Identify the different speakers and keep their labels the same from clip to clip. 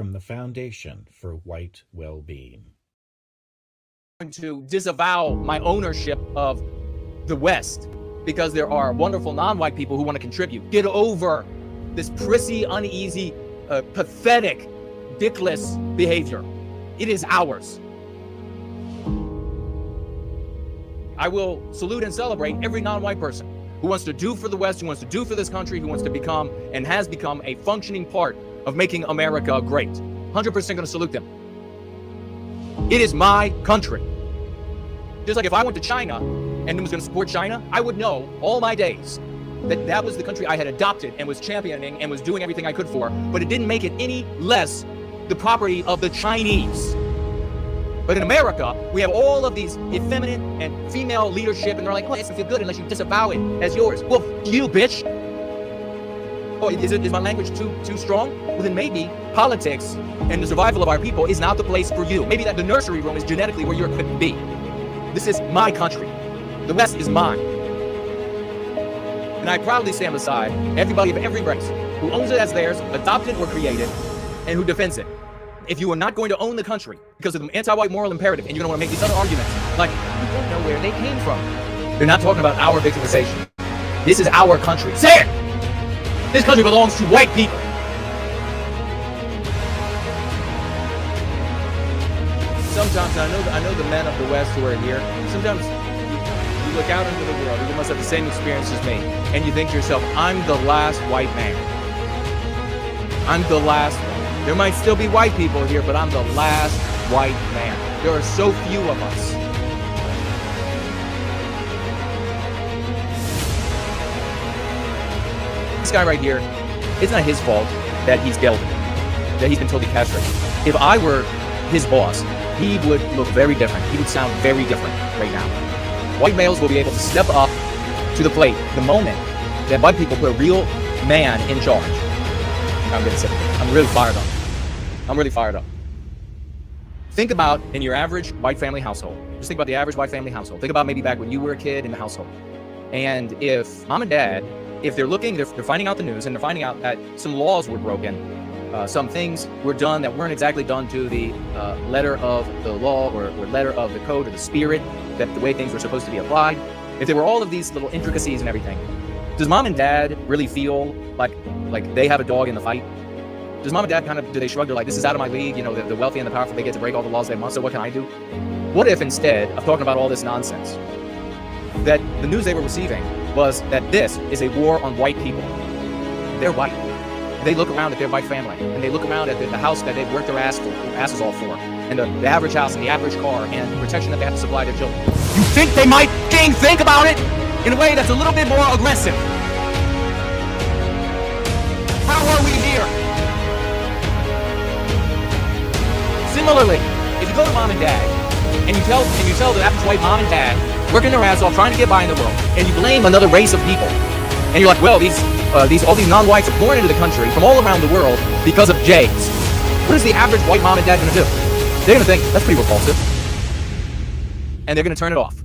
Speaker 1: from the Foundation for White Wellbeing.
Speaker 2: To disavow my ownership of the West because there are wonderful non-white people who want to contribute. Get over this prissy, uneasy, pathetic, dickless behavior. It is ours. I will salute and celebrate every non-white person who wants to do for the West, who wants to do for this country, who wants to become and has become a functioning part of making America great. 100% going to salute them. It is my country. Just like if I went to China and was going to support China, I would know all my days that that was the country I had adopted and was championing and was doing everything I could for, but it didn't make it any less the property of the Chinese. But in America, we have all of these effeminate and female leadership, and they're like, oh, it doesn't feel good unless you disavow it as yours. Well, you, bitch. Oh, is my language too strong? Well, then maybe politics and the survival of our people is not the place for you. Maybe that the nursery room is genetically where you're equipped to be. This is my country. The West is mine. And I proudly stand beside everybody of every race who owns it as theirs, adopted or created, and who defends it. If you are not going to own the country because of the anti-white moral imperative, and you're going to want to make these other arguments, like, you don't know where they came from. They're not talking about our victimization. This is our country. Say it! This country belongs to white people. Sometimes, I know the men of the West who are here, sometimes you look out into the world, and you must have the same experience as me, and you think to yourself, I'm the last white man. I'm the last one. There might still be white people here, but I'm the last white man. There are so few of us. This guy right here, it's not his fault that he's gelded, that he's been totally castrated. If I were his boss, he would look very different. He would sound very different right now. White males will be able to step up to the plate the moment that white people put a real man in charge. I'm getting sick. I'm really fired up. I'm really fired up. Think about in your average white family household. Just think about the average white family household. Think about maybe back when you were a kid in the household. And if mom and dad, if they're looking, they're finding out the news and they're finding out that some laws were broken, some things were done that weren't exactly done to the letter of the law or letter of the code or the spirit, that the way things were supposed to be applied. If there were all of these little intricacies and everything, does mom and dad really feel like they have a dog in the fight? Does mom and dad do they shrug? They're like, this is out of my league, you know, the wealthy and the powerful, they get to break all the laws they must, so what can I do? What if instead of talking about all this nonsense, that the news they were receiving was that this is a war on white people? They're white. They look around at their white family, and they look around at the house that they've worked their asses off for, and the average house and the average car and the protection that they have to supply their children. You think they might think about it in a way that's a little bit more aggressive? How are we here? Similarly, if you go to mom and dad, and you tell the average white mom and dad working their ass off trying to get by in the world, and you blame another race of people, and you're like, well, all these non-whites are born into the country from all around the world because of Jays. What is the average white mom and dad going to do? They're going to think, that's pretty repulsive. And they're going to turn it off.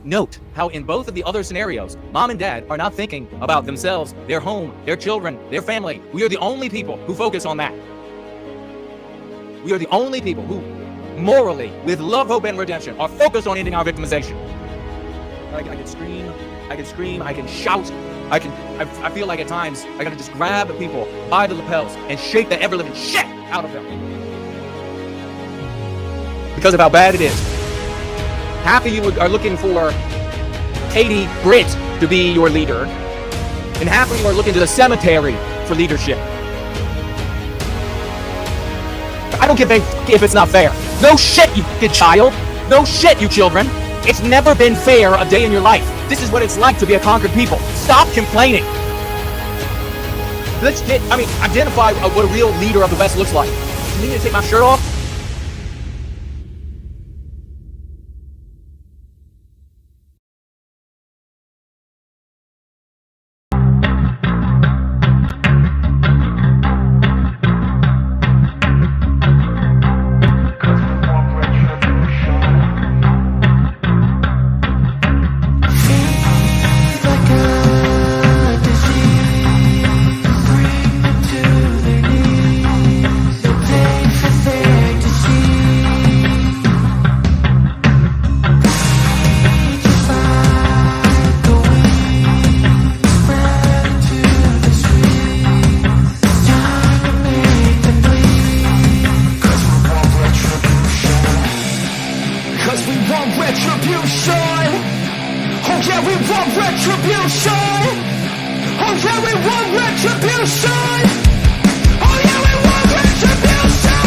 Speaker 2: Note how in both of the other scenarios, mom and dad are not thinking about themselves, their home, their children, their family. We are the only people who focus on that. We are the only people who morally, with love, hope, and redemption, are focused on ending our victimization. I can scream, I can shout, I feel like at times I gotta just grab people by the lapels and shake the ever-living shit out of them. Because of how bad it is. Half of you are looking for Katie Britt to be your leader, and half of you are looking to the cemetery for leadership. I don't give a fuck if it's not fair. No shit, you good child. No shit, you children. It's never been fair a day in your life. This is what it's like to be a conquered people. Stop complaining. Identify what a real leader of the West looks like. You need me to take my shirt off?
Speaker 3: To Oh yeah, we want retribution.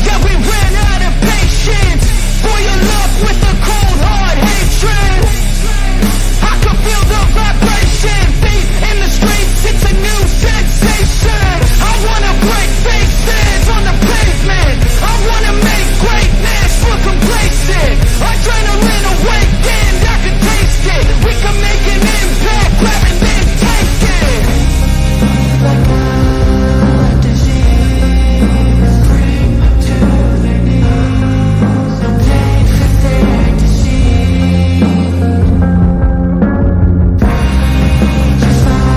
Speaker 3: Yeah, we ran out of patience for your love with a cold hard hatred. I can feel the vibration, feet in the streets, it's a new sensation. I wanna break faces on the pavement. I wanna make greatness look complacent. Adrenaline awakened, I can taste it. We can make an impact, grab and then take it. Like a disease, bring to their knees. No pain for their disease. Just like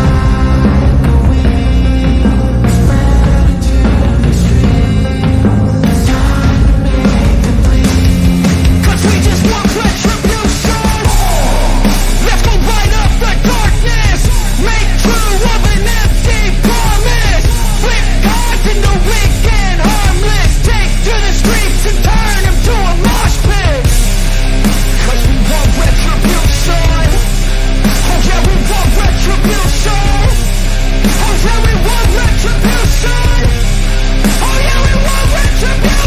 Speaker 3: a wind, spread to the streets. It's time to make them bleed. 'Cause we just want retribution. Let's go light up the darkness. Make true of an empty promise. Flip cards into weak and harmless. Take to the streets and turn them to a mosh pit. 'Cause we want retribution. Oh yeah, we want retribution. Oh yeah, we want retribution. Oh yeah, we want retribution.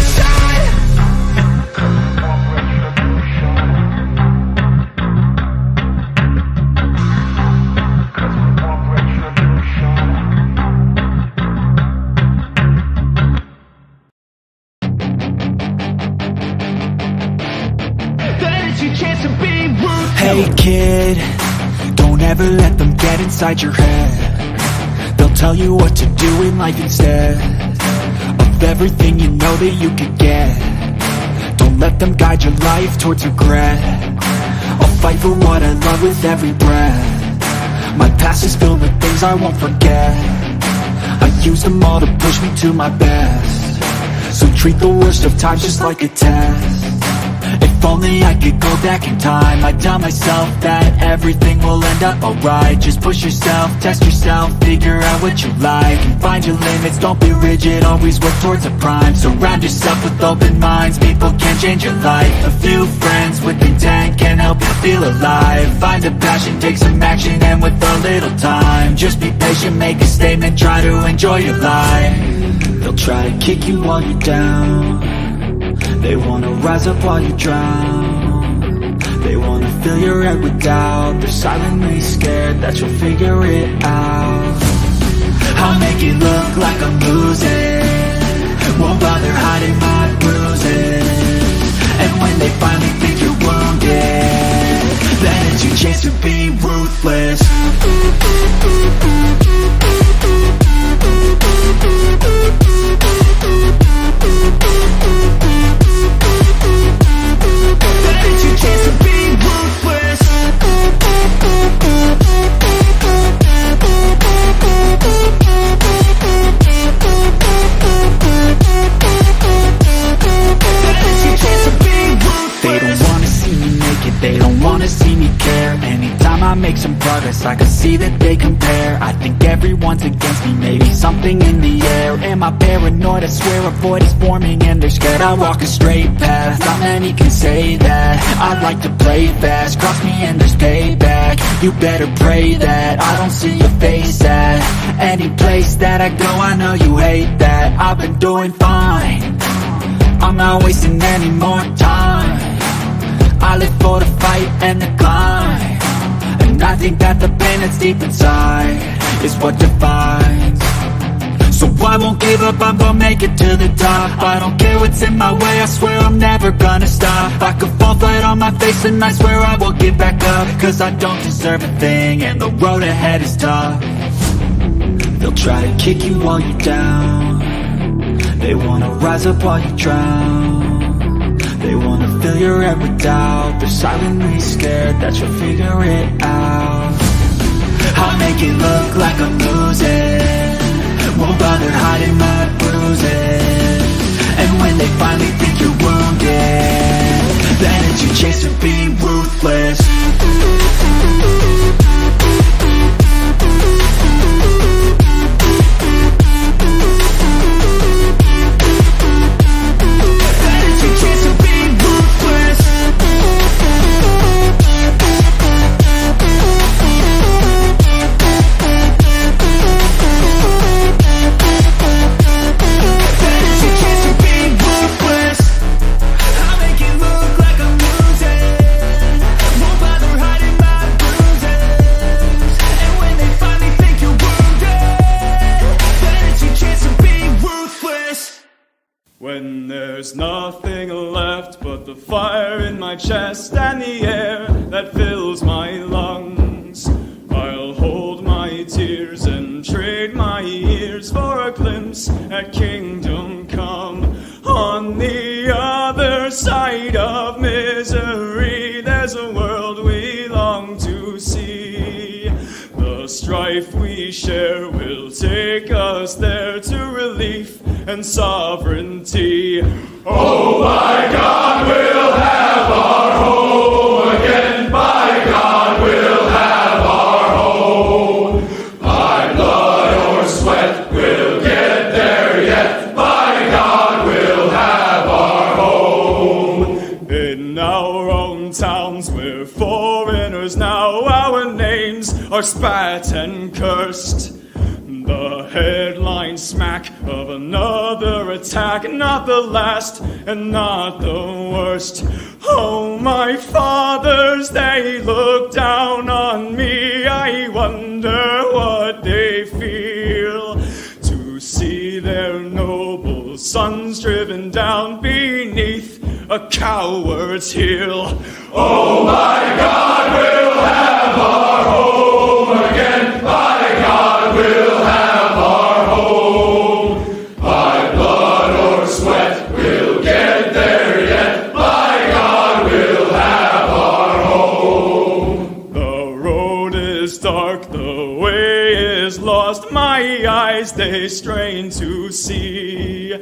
Speaker 3: That is your chance to be ruthless.
Speaker 4: Hey kid, don't ever let them get inside your head. They'll tell you what to do in life instead of everything you know that you could get. Don't let them guide your life towards regret. I'll fight for what I love with every breath. My past is filled with things I won't forget. I use them all to push me to my best. So treat the worst of times just like a test. If only I could go back in time, I'd tell myself that everything will end up alright. Just push yourself, test yourself, figure out what you like, and find your limits, don't be rigid, always work towards a prime. Surround yourself with open minds, people can change your life. A few friends with intent can help you feel alive. Find a passion, take some action, and with a little time, just be patient, make a statement, try to enjoy your life. They'll try to kick you while you're down. They wanna rise up while you drown. They wanna fill your head with doubt. They're silently scared that you'll figure it out. I'll make it look like I'm losing. Won't bother hiding my bruises. And when they finally think you're wounded, then it's your chance to be ruthless. Chance to be ruthless. They don't wanna see me naked, they don't wanna see me care. Anytime I make some progress, I can see that they compare. I think everyone's against me, maybe something in the air. Am I paranoid? I swear a void is forming and they're scared. I walk a straight path, not many can say that. I like to play fast, cross me and there's payback. You better pray that I don't see your face at any place that I go. I know you hate that. I've been doing fine, I'm not wasting any more time. I live for the fight and the climb, and I think that the pain that's deep inside is what defines. So I won't give up, I'm gonna make it to the top. I don't care what's in my way, I swear I'm never gonna stop. I could fall flat on my face and I swear I will get back up. Cause I don't deserve a thing and the road ahead is tough. They'll try to kick you while you're down. They wanna rise up while you drown. They wanna fill your head with doubt. They're silently scared that you'll figure it out. I'll make it look like I'm losing. Won't bother hiding my bruises. And when they finally think you're wounded, then it's your chance to be ruthless.
Speaker 5: When there's nothing left but the fire in my chest and the air that fills my lungs, I'll hold my tears and trade my ears for a glimpse at kingdom come. On the other side of misery, there's a world we long to see. The strife we share will take us there to relief and sovereignty. Oh, by God, we'll have our home again. By God, we'll have our home. By blood or sweat, we'll get there yet. By God, we'll have our home. In our own towns, we're foreigners now. Our names are spat and cursed. The headline smack of another attack, not the last and not the worst. Oh, my fathers, they look down on me. I wonder what they feel to see their noble sons driven down beneath a coward's heel. Oh, my God, we'll have our home again. By God, we'll have our home. By blood or sweat, we'll get there yet. By God, we'll have our home. The road is dark, the way is lost. My eyes, they strain to see.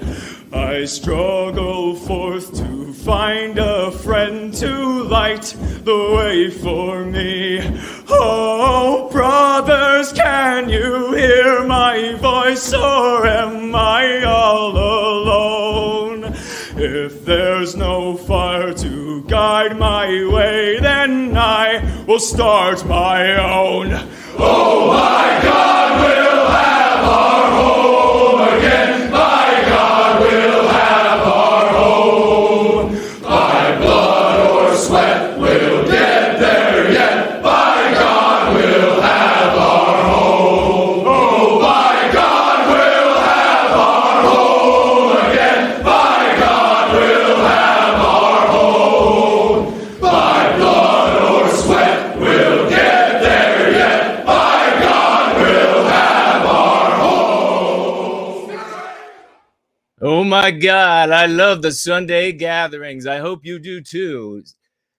Speaker 5: I struggle forth to find a friend to light the way for me. Oh, brothers, can you hear my voice, or am I all alone? If there's no fire to guide my way, then I will start my own. Oh, my God, we'll have our home again. By God, we'll have our home. By blood or sweat, we'll get there yet. By God, we'll have our home. Oh, by God, we'll have our home again. By God, we'll have our home. By blood or sweat, we'll get there yet. By God, we'll have our home.
Speaker 2: Oh my God, I love the Sunday gatherings. I hope you do too.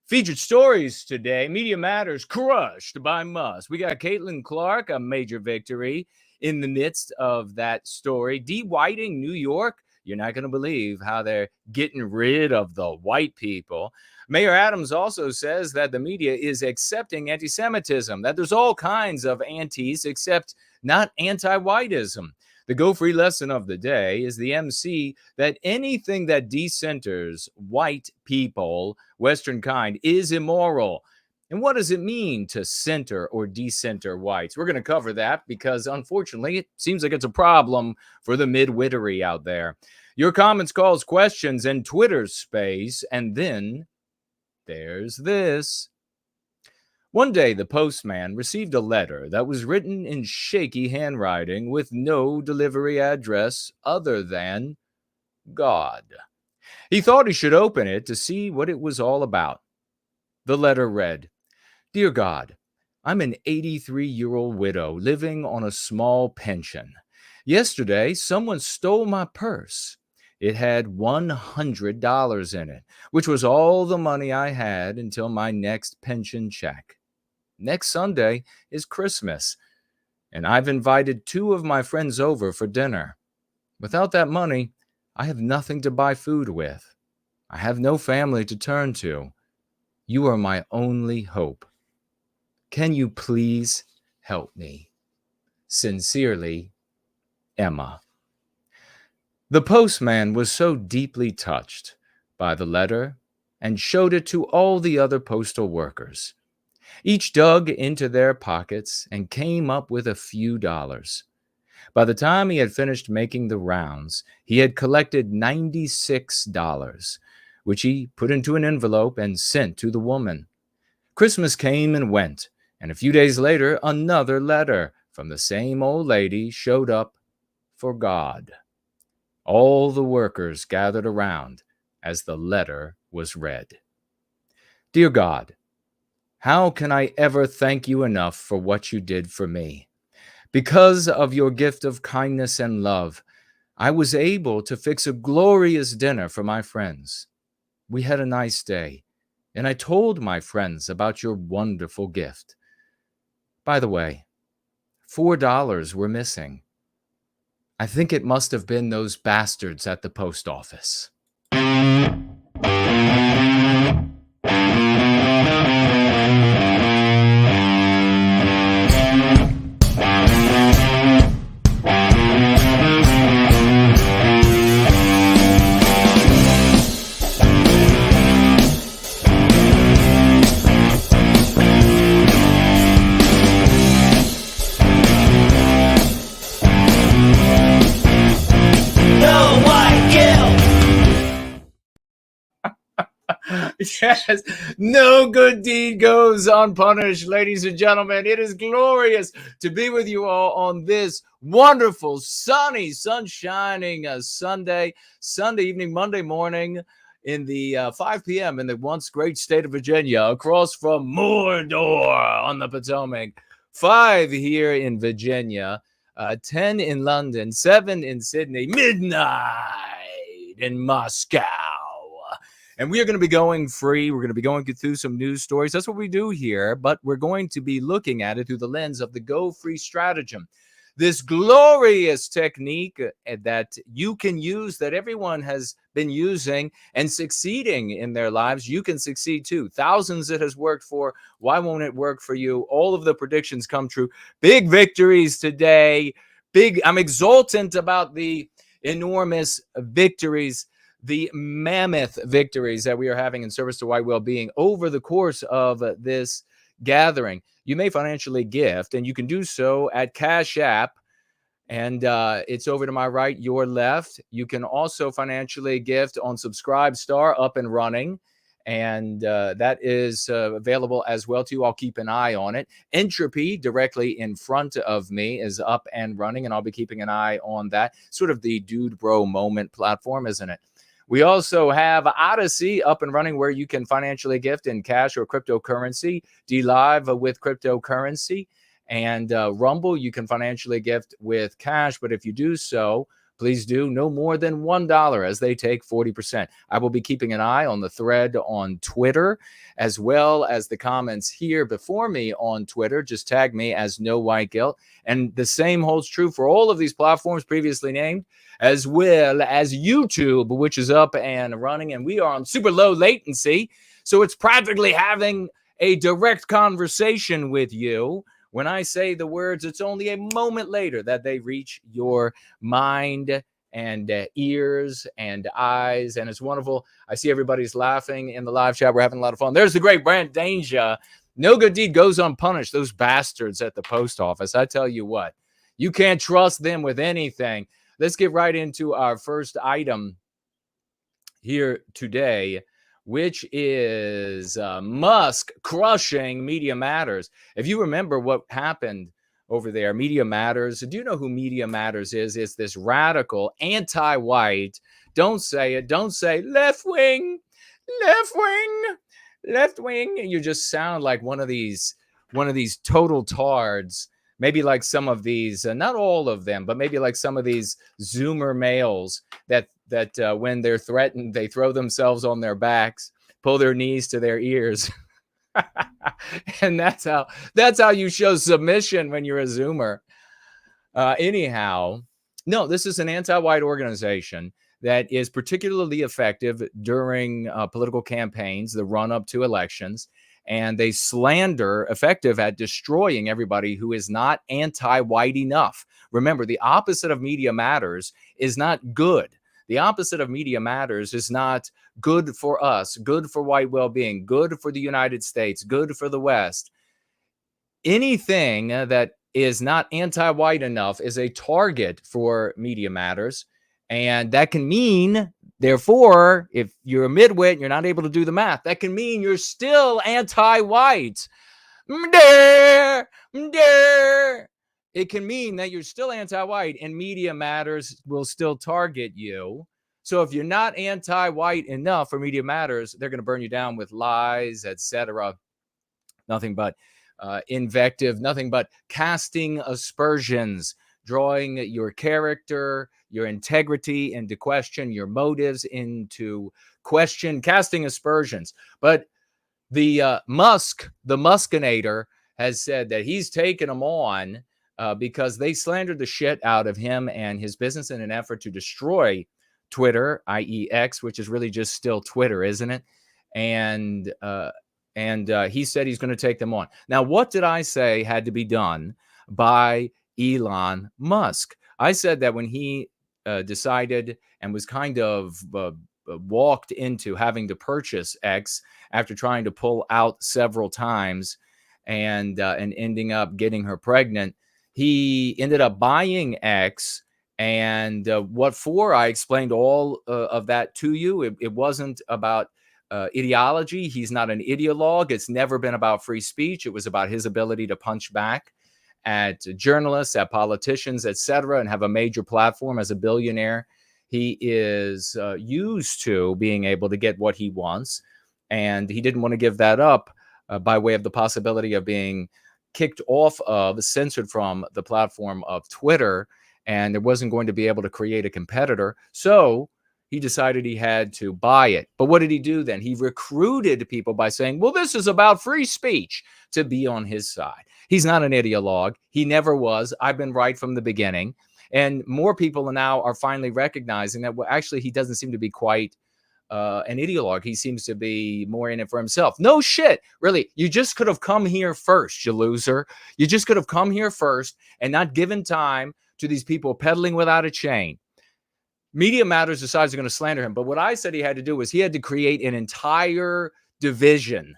Speaker 2: Featured stories today, Media Matters, crushed by Musk. We got Caitlin Clark, a major victory in the midst of that story. De-whiting New York, you're not going to believe how they're getting rid of the white people. Mayor Adams also says that the media is accepting anti-Semitism, that there's all kinds of antis except not anti-whiteism. The go-free lesson of the day is the MC that anything that decenters white people, Western kind, is immoral. And what does it mean to center or decenter whites? We're going to cover that because, unfortunately, it seems like it's a problem for the midwittery out there. Your comments, calls, questions, and Twitter space. And then there's this. One day, the postman received a letter that was written in shaky handwriting with no delivery address other than God. He thought he should open it to see what it was all about. The letter read, "Dear God, I'm an 83-year-old widow living on a small pension. Yesterday, someone stole my purse. It had $100 in it, which was all the money I had until my next pension check. Next Sunday is Christmas, and I've invited 2 of my friends over for dinner. Without that money, I have nothing to buy food with. I have no family to turn to. You are my only hope. Can you please help me? Sincerely, Emma." The postman was so deeply touched by the letter and showed it to all the other postal workers. Each dug into their pockets and came up with a few dollars. By the time he had finished making the rounds, he had collected $96, which he put into an envelope and sent to the woman. Christmas came and went, and a few days later, another letter from the same old lady showed up for God. All the workers gathered around as the letter was read. Dear God, how can I ever thank you enough for what you did for me? Because of your gift of kindness and love, I was able to fix a glorious dinner for my friends. We had a nice day, and I told my friends about your wonderful gift. By the way, $4 were missing. I think it must have been those bastards at the post office. Yes, no good deed goes unpunished, ladies and gentlemen. It is glorious to be with you all on this wonderful, sunny, sun-shining Sunday evening, Monday morning in the 5 p.m. in the once great state of Virginia, across from Mordor on the Potomac. 5 here in Virginia, 10 in London, 7 in Sydney, midnight in Moscow. And we are going to be going free. We're going to be going through some news stories. That's what we do here. But we're going to be looking at it through the lens of the Go Free stratagem. This glorious technique that you can use, that everyone has been using and succeeding in their lives. You can succeed too. Thousands it has worked for. Why won't it work for you? All of the predictions come true. Big victories today. I'm exultant about the enormous victories, the mammoth victories that we are having in service to white well-being over the course of this gathering. You may financially gift, and you can do so at Cash App, and it's over to my right, your left. You can also financially gift on Subscribe Star, up and running, and that is available as well to you. I'll keep an eye on it. Entropy, directly in front of me, is up and running, and I'll be keeping an eye on that. Sort of the Dude Bro Moment platform, isn't it? We also have Odyssey up and running, where you can financially gift in cash or cryptocurrency. D-Live with cryptocurrency. And Rumble, you can financially gift with cash. But if you do so, please do no more than $1, as they take 40%. I will be keeping an eye on the thread on Twitter, as well as the comments here before me on Twitter. Just tag me as No White Guilt. And the same holds true for all of these platforms previously named, as well as YouTube, which is up and running. And we are on super low latency, so it's practically having a direct conversation with you. When I say the words, it's only a moment later that they reach your mind and ears and eyes. And it's wonderful. I see everybody's laughing in the live chat. We're having a lot of fun. There's the great Brent Danger. No good deed goes unpunished. Those bastards at the post office. I tell you what, you can't trust them with anything. Let's get right into our first item here today, which is Musk crushing Media Matters. If you remember what happened over there, Media Matters, do you know who Media Matters is? It's this radical, anti-white, don't say left-wing, left-wing. You just sound like one of these total tards. Maybe like some of these, not all of them, but maybe like some of these Zoomer males that when they're threatened, they throw themselves on their backs, pull their knees to their ears. And that's how you show submission when you're a Zoomer. Anyhow, no, this is an anti-white organization that is particularly effective during political campaigns, the run-up to elections. And they effective at destroying everybody who is not anti-white enough. Remember, the opposite of Media Matters is not good. The opposite of Media Matters is not good for us, good for white well-being, good for the United States, good for the West. Anything that is not anti-white enough is a target for Media Matters. And that can mean, therefore, if you're a midwit and you're not able to do the math, that can mean you're still anti-white. it can mean that you're still anti-white and Media Matters will still target you. So if you're not anti-white enough for Media Matters, they're going to burn you down with lies, etc. Nothing but invective, nothing but casting aspersions, drawing your character, your integrity into question, your motives into question, casting aspersions. But the Muskinator, has said that he's taken them on because they slandered the shit out of him and his business in an effort to destroy Twitter, i.e. X, which is really just still Twitter, isn't it? And he said he's going to take them on. Now, what did I say had to be done by Elon Musk? I said that when he decided and was kind of walked into having to purchase X after trying to pull out several times and ending up getting her pregnant, he ended up buying X. And what for? I explained all of that to you. It wasn't about ideology. He's not an ideologue. It's never been about free speech. It was about his ability to punch back at journalists, at politicians, etc., and have a major platform. As a billionaire, he is used to being able to get what he wants, and he didn't want to give that up by way of the possibility of being kicked off of, censored from the platform of Twitter, and there wasn't going to be able to create a competitor. So he decided he had to buy it. But what did he do then? He recruited people by saying, well, this is about free speech, to be on his side. He's not an ideologue. He never was. I've been right from the beginning. And more people now are finally recognizing that, well, actually, he doesn't seem to be quite an ideologue. He seems to be more in it for himself. No shit. Really, you just could have come here first, you loser. You just could have come here first and not given time to these people peddling without a chain. Media Matters decides they're going to slander him. But what I said he had to do was he had to create an entire division,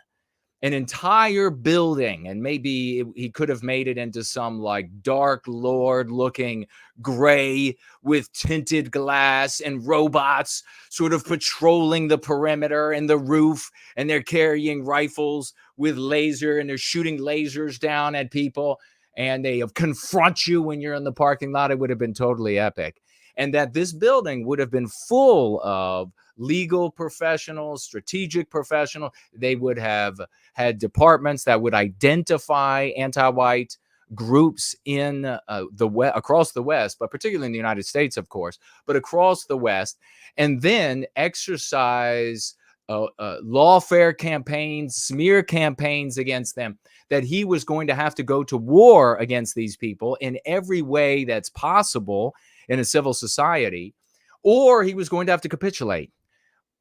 Speaker 2: an entire building, and maybe he could have made it into some like Dark Lord looking gray with tinted glass and robots sort of patrolling the perimeter and the roof, and they're carrying rifles with laser and they're shooting lasers down at people, and they confront you when you're in the parking lot. It would have been totally epic. And that this building would have been full of legal professionals, strategic professionals. They would have had departments that would identify anti-white groups in across the West, but particularly in the United States, of course, but across the West, and then exercise lawfare campaigns, smear campaigns against them, that he was going to have to go to war against these people in every way that's possible in a civil society, or he was going to have to capitulate.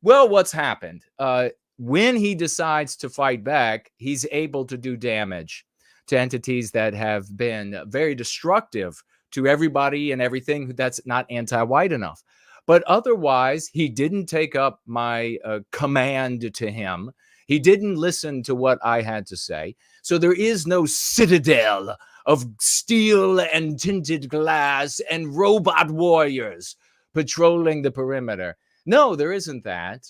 Speaker 2: Well, what's happened? When he decides to fight back, he's able to do damage to entities that have been very destructive to everybody and everything that's not anti-white enough. But otherwise, he didn't take up my command to him. He didn't listen to what I had to say. So there is no citadel of steel and tinted glass and robot warriors patrolling the perimeter. No, there isn't that.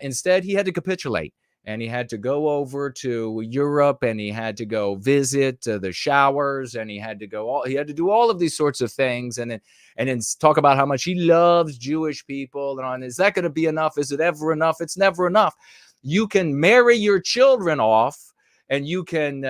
Speaker 2: Instead, he had to capitulate, and he had to go over to Europe, and he had to go visit the showers, and he had to do all of these sorts of things, and then talk about how much he loves Jewish people. And is that going to be enough? Is it ever enough? It's never enough. You can marry your children off, and you can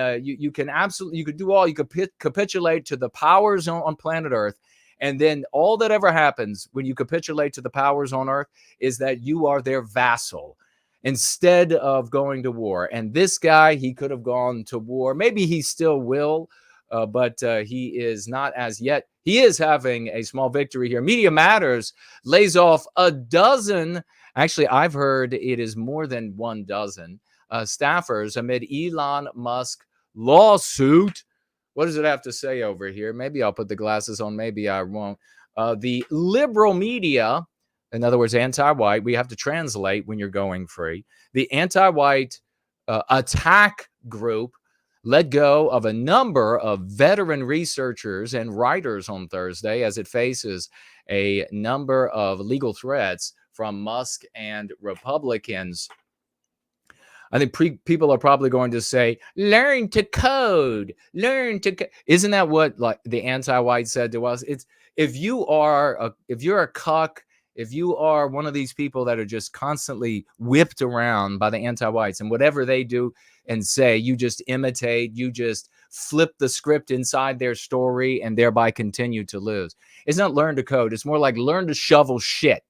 Speaker 2: capitulate to the powers on planet Earth. And then all that ever happens when you capitulate to the powers on Earth is that you are their vassal instead of going to war. And this guy, he could have gone to war. Maybe he still will, but he is not as yet. He is having a small victory here. Media Matters lays off a dozen. Actually, I've heard it is more than 12 staffers amid Elon Musk lawsuit. What does it have to say over here? Maybe I'll put the glasses on. Maybe I won't. The liberal media, in other words, anti-white, we have to translate when you're going free. The anti-white attack group let go of a number of veteran researchers and writers on Thursday as it faces a number of legal threats from Musk and Republicans. I think people are probably going to say, learn to code, Isn't that what like the anti-white said to us? It's if you're a cuck, if you are one of these people that are just constantly whipped around by the anti-whites and whatever they do and say, you just imitate, you just flip the script inside their story and thereby continue to lose. It's not learn to code. It's more like learn to shovel shit.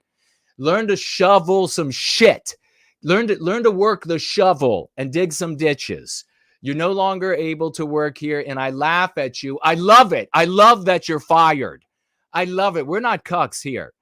Speaker 2: Learn to shovel some shit. Learn to work the shovel and dig some ditches. You're no longer able to work here, and I laugh at you. I love it. I love that you're fired. I love it. We're not cucks here.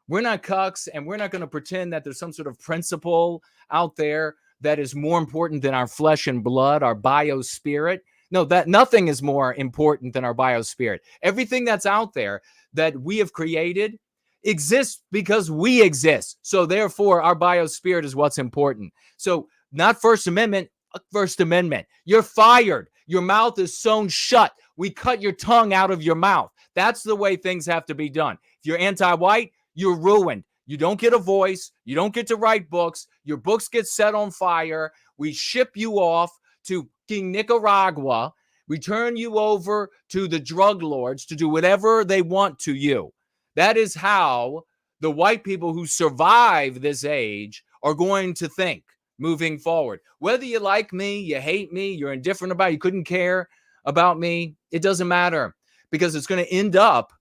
Speaker 2: We're not cucks, and we're not going to pretend that there's some sort of principle out there that is more important than our flesh and blood, our biospirit. No, that nothing is more important than our biospirit. Everything that's out there that we have created exists because we exist. So therefore, our biospirit is what's important. So not First Amendment, First Amendment. You're fired. Your mouth is sewn shut. We cut your tongue out of your mouth. That's the way things have to be done. If you're anti-white, you're ruined. You don't get a voice. You don't get to write books. Your books get set on fire. We ship you off to King Nicaragua. We turn you over to the drug lords to do whatever they want to you. That is how the white people who survive this age are going to think moving forward. Whether you like me, you hate me, you're indifferent about it, you couldn't care about me, it doesn't matter, because it's going to end up,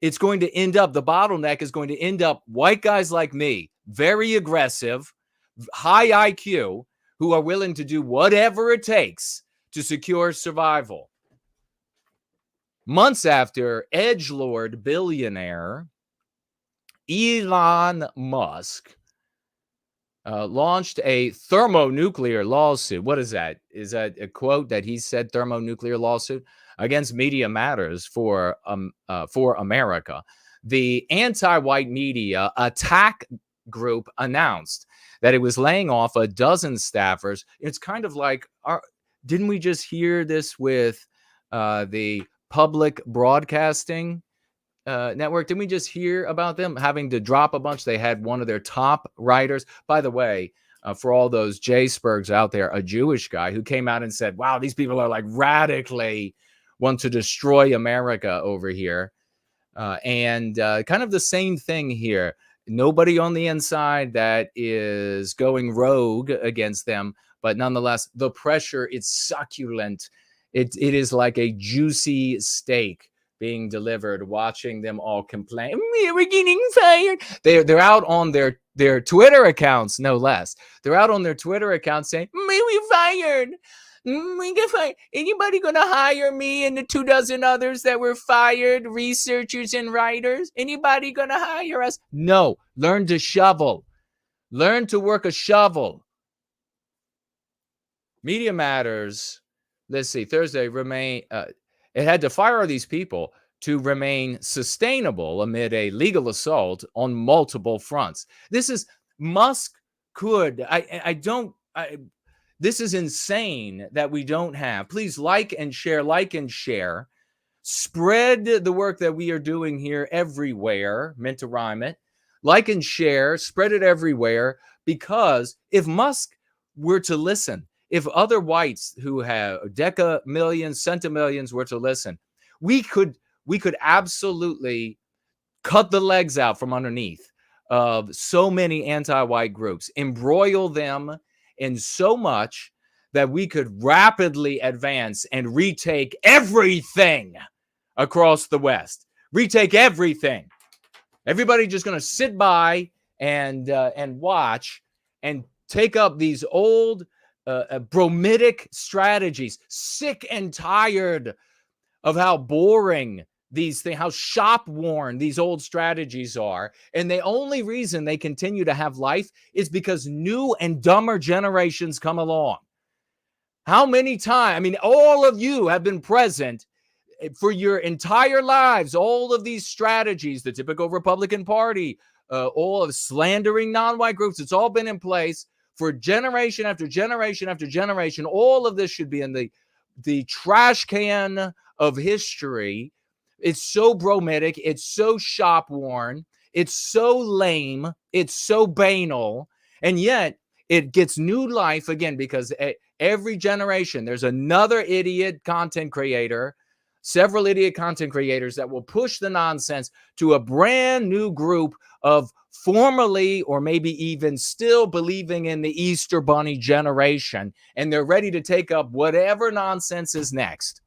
Speaker 2: the bottleneck is going to end up white guys like me, very aggressive, high IQ, who are willing to do whatever it takes to secure survival. Months after edgelord billionaire Elon Musk launched a thermonuclear lawsuit. What is that? Is that a quote that he said, thermonuclear lawsuit against Media Matters for America? The anti-white media attack group announced that it was laying off a dozen staffers. It's kind of like, didn't we just hear this with the public broadcasting network? Didn't we just hear about them having to drop a bunch? They had one of their top writers, by the way, for all those J-Spurgs out there, a Jewish guy who came out and said, wow, these people are like radically want to destroy America over here. And kind of the same thing here. Nobody on the inside that is going rogue against them, but nonetheless, the pressure is succulent. It is like a juicy steak being delivered, watching them all complain. We're getting fired. They're out on their Twitter accounts, no less. They're out on their Twitter accounts saying, we fired. We get fired. Anybody going to hire me and the 24 others that were fired, researchers and writers? Anybody going to hire us? No. Learn to shovel. Learn to work a shovel. Media Matters, let's see, Thursday, it had to fire these people to remain sustainable amid a legal assault on multiple fronts. This is Musk could. This is insane that we don't have. Please like and share. Spread the work that we are doing here everywhere. Meant to rhyme it. Like and share, spread it everywhere, because if Musk were to listen, if other whites who have decamillions, centimillions were to listen, we could absolutely cut the legs out from underneath of so many anti-white groups, embroil them in so much that we could rapidly advance and retake everything across the West. Retake everything. Everybody just going to sit by and watch and take up these old bromidic strategies. Sick and tired of how boring these things, how shop worn these old strategies are. And the only reason they continue to have life is because new and dumber generations come along. How many times? I mean, all of you have been present for your entire lives. All of these strategies, the typical Republican Party, all of slandering non-white groups, it's all been in place for generation after generation after generation. All of this should be in the trash can of history. It's so bromidic. It's so shop worn. It's so lame. It's so banal. And yet it gets new life again because every generation there's another idiot content creator, several idiot content creators that will push the nonsense to a brand new group of formerly or maybe even still believing in the Easter Bunny generation, and they're ready to take up whatever nonsense is next.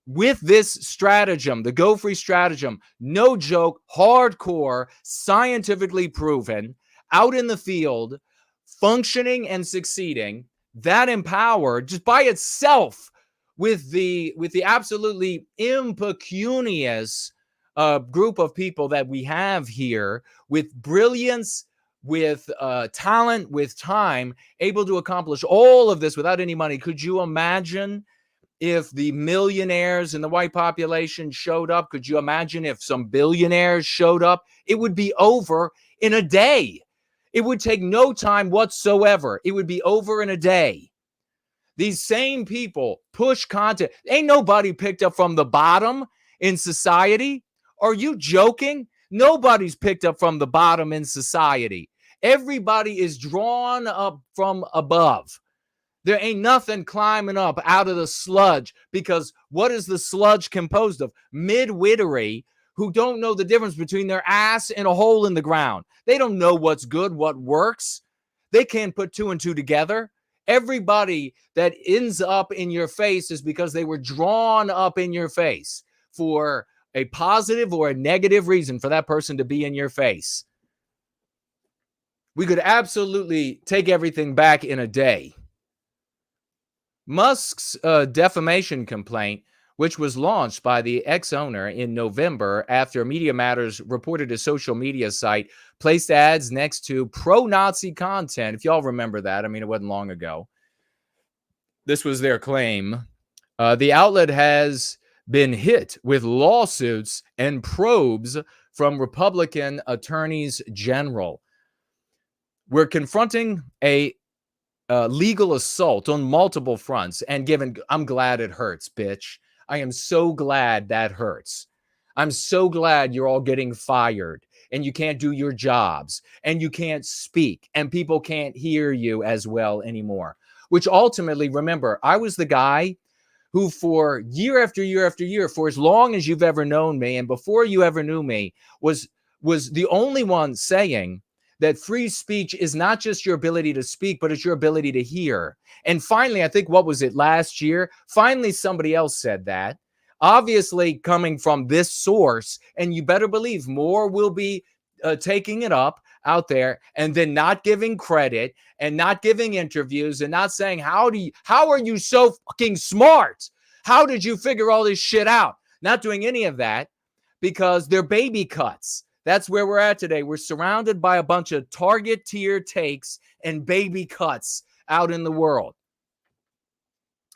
Speaker 2: With this stratagem, the Go Free stratagem, no joke, hardcore, scientifically proven, out in the field, functioning and succeeding, that empowered just by itself with the absolutely impecunious group of people that we have here, with brilliance, with talent, with time, able to accomplish all of this without any money. Could you imagine if the millionaires in the white population showed up? Could you imagine if some billionaires showed up? It would be over in a day. It would take no time whatsoever. It would be over in a day. These same people push content. Ain't nobody picked up from the bottom in society. Are you joking? Nobody's picked up from the bottom in society. Everybody is drawn up from above. There ain't nothing climbing up out of the sludge, because what is the sludge composed of? Midwittery who don't know the difference between their ass and a hole in the ground. They don't know what's good, what works. They can't put two and two together. Everybody that ends up in your face is because they were drawn up in your face for a positive or a negative reason for that person to be in your face. We could absolutely take everything back in a day. Musk's defamation complaint, which was launched by the ex-owner in November after Media Matters reported a social media site placed ads next to pro-Nazi content. If y'all remember that, I mean, it wasn't long ago. This was their claim. The outlet has been hit with lawsuits and probes from Republican attorneys general. We're confronting a legal assault on multiple fronts, and I'm glad it hurts, bitch. I am so glad that hurts. I'm so glad you're all getting fired and you can't do your jobs and you can't speak and people can't hear you as well anymore. Which ultimately, remember, I was the guy who for year after year after year, for as long as you've ever known me and before you ever knew me, was the only one saying that free speech is not just your ability to speak, but it's your ability to hear. And finally, I think, what was it, last year? Finally, somebody else said that, obviously coming from this source, and you better believe more will be taking it up out there, and then not giving credit and not giving interviews and not saying, how are you so fucking smart? How did you figure all this shit out? Not doing any of that because they're baby cuts. That's where we're at today. We're surrounded by a bunch of target tier takes and baby cuts out in the world.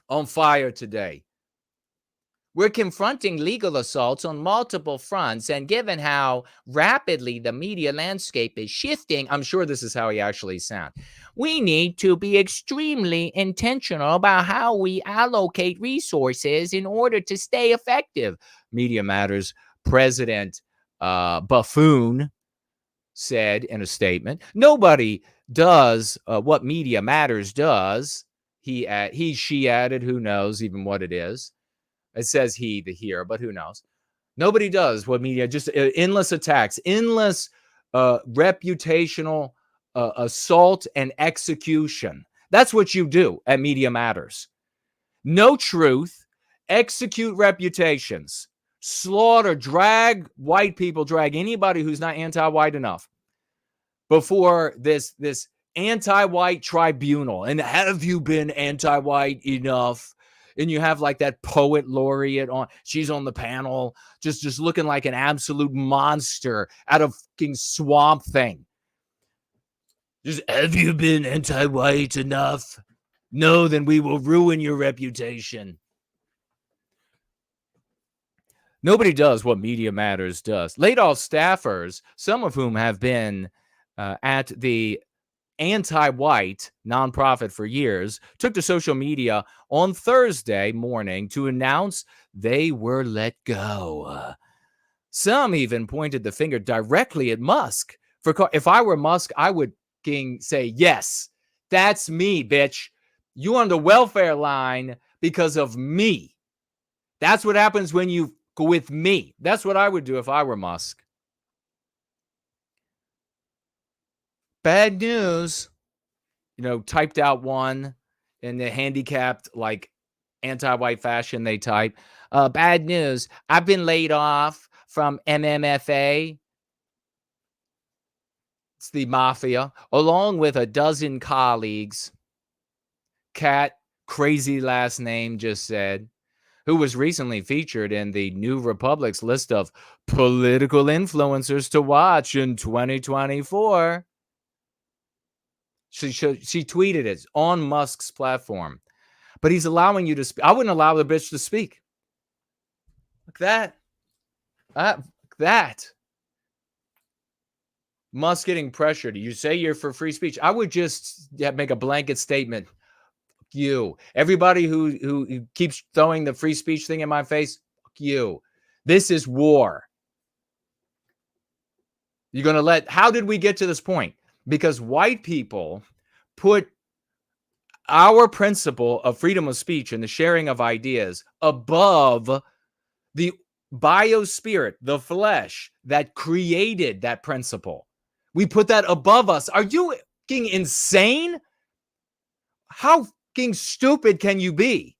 Speaker 2: On fire today. We're confronting legal assaults on multiple fronts, and given how rapidly the media landscape is shifting, I'm sure this is how he actually sounds. We need to be extremely intentional about how we allocate resources in order to stay effective. Media Matters President Buffoon said in a statement. Nobody does what Media Matters does. She added, who knows even what it is. It says he, the here, but who knows? Nobody does what media, just endless attacks, endless reputational assault and execution. That's what you do at Media Matters. No truth, execute reputations, slaughter, drag white people, drag anybody who's not anti-white enough before this anti-white tribunal. And have you been anti-white enough? And you have like that poet laureate on, she's on the panel, just looking like an absolute monster out of fucking Swamp Thing. Just, have you been anti-white enough? No, then we will ruin your reputation. Nobody does what Media Matters does. Laid off staffers, some of whom have been at the anti-white nonprofit for years, took to social media on Thursday morning to announce they were let go. Some even pointed the finger directly at Musk. If I were Musk, I would fucking say, yes, that's me, bitch. You on the welfare line because of me. That's what happens when you go with me. That's what I would do if I were Musk. Bad news, typed out one in the handicapped, like anti-white fashion they type. Bad news. I've been laid off from MMFA. It's the mafia, along with a dozen colleagues. Cat, crazy last name, just said, who was recently featured in the New Republic's list of political influencers to watch in 2024. She tweeted it on Musk's platform. But he's allowing you to speak. I wouldn't allow the bitch to speak. Like that. That. Musk getting pressured. You say you're for free speech. I would just make a blanket statement. Fuck you. Everybody who keeps throwing the free speech thing in my face, fuck you. This is war. You're going to let... How did we get to this point? Because white people put our principle of freedom of speech and the sharing of ideas above the biospirit, the flesh that created that principle. We put that above us. Are you fucking insane? How fucking stupid can you be?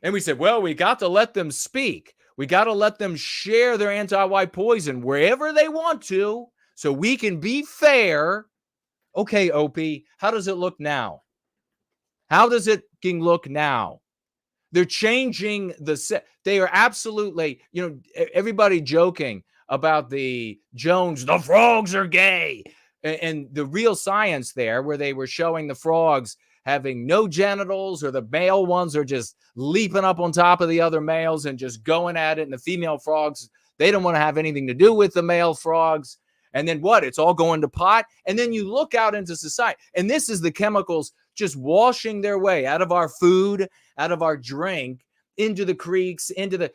Speaker 2: And we said, well, we got to let them speak. We got to let them share their anti-white poison wherever they want to, so we can be fair. Okay, Opie, how does it look now? How does it look now? They're changing they are absolutely, everybody joking about the Jones, the frogs are gay. And the real science there, where they were showing the frogs having no genitals, or the male ones are just leaping up on top of the other males and just going at it. And the female frogs, they don't want to have anything to do with the male frogs. And then what? It's all going to pot. And then you look out into society, and this is the chemicals just washing their way out of our food, out of our drink, into the creeks,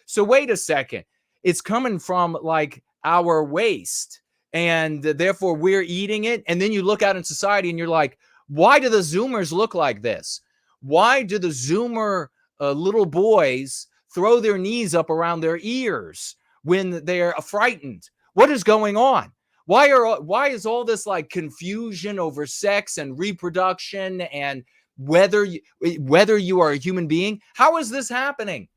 Speaker 2: so wait a second. It's coming from like our waste, and therefore we're eating it. And then you look out in society and you're like, why do the Zoomers look like this? Why do the Zoomer little boys throw their knees up around their ears when they're frightened? What is going on? Why is all this like confusion over sex and reproduction and whether you are a human being? How is this happening?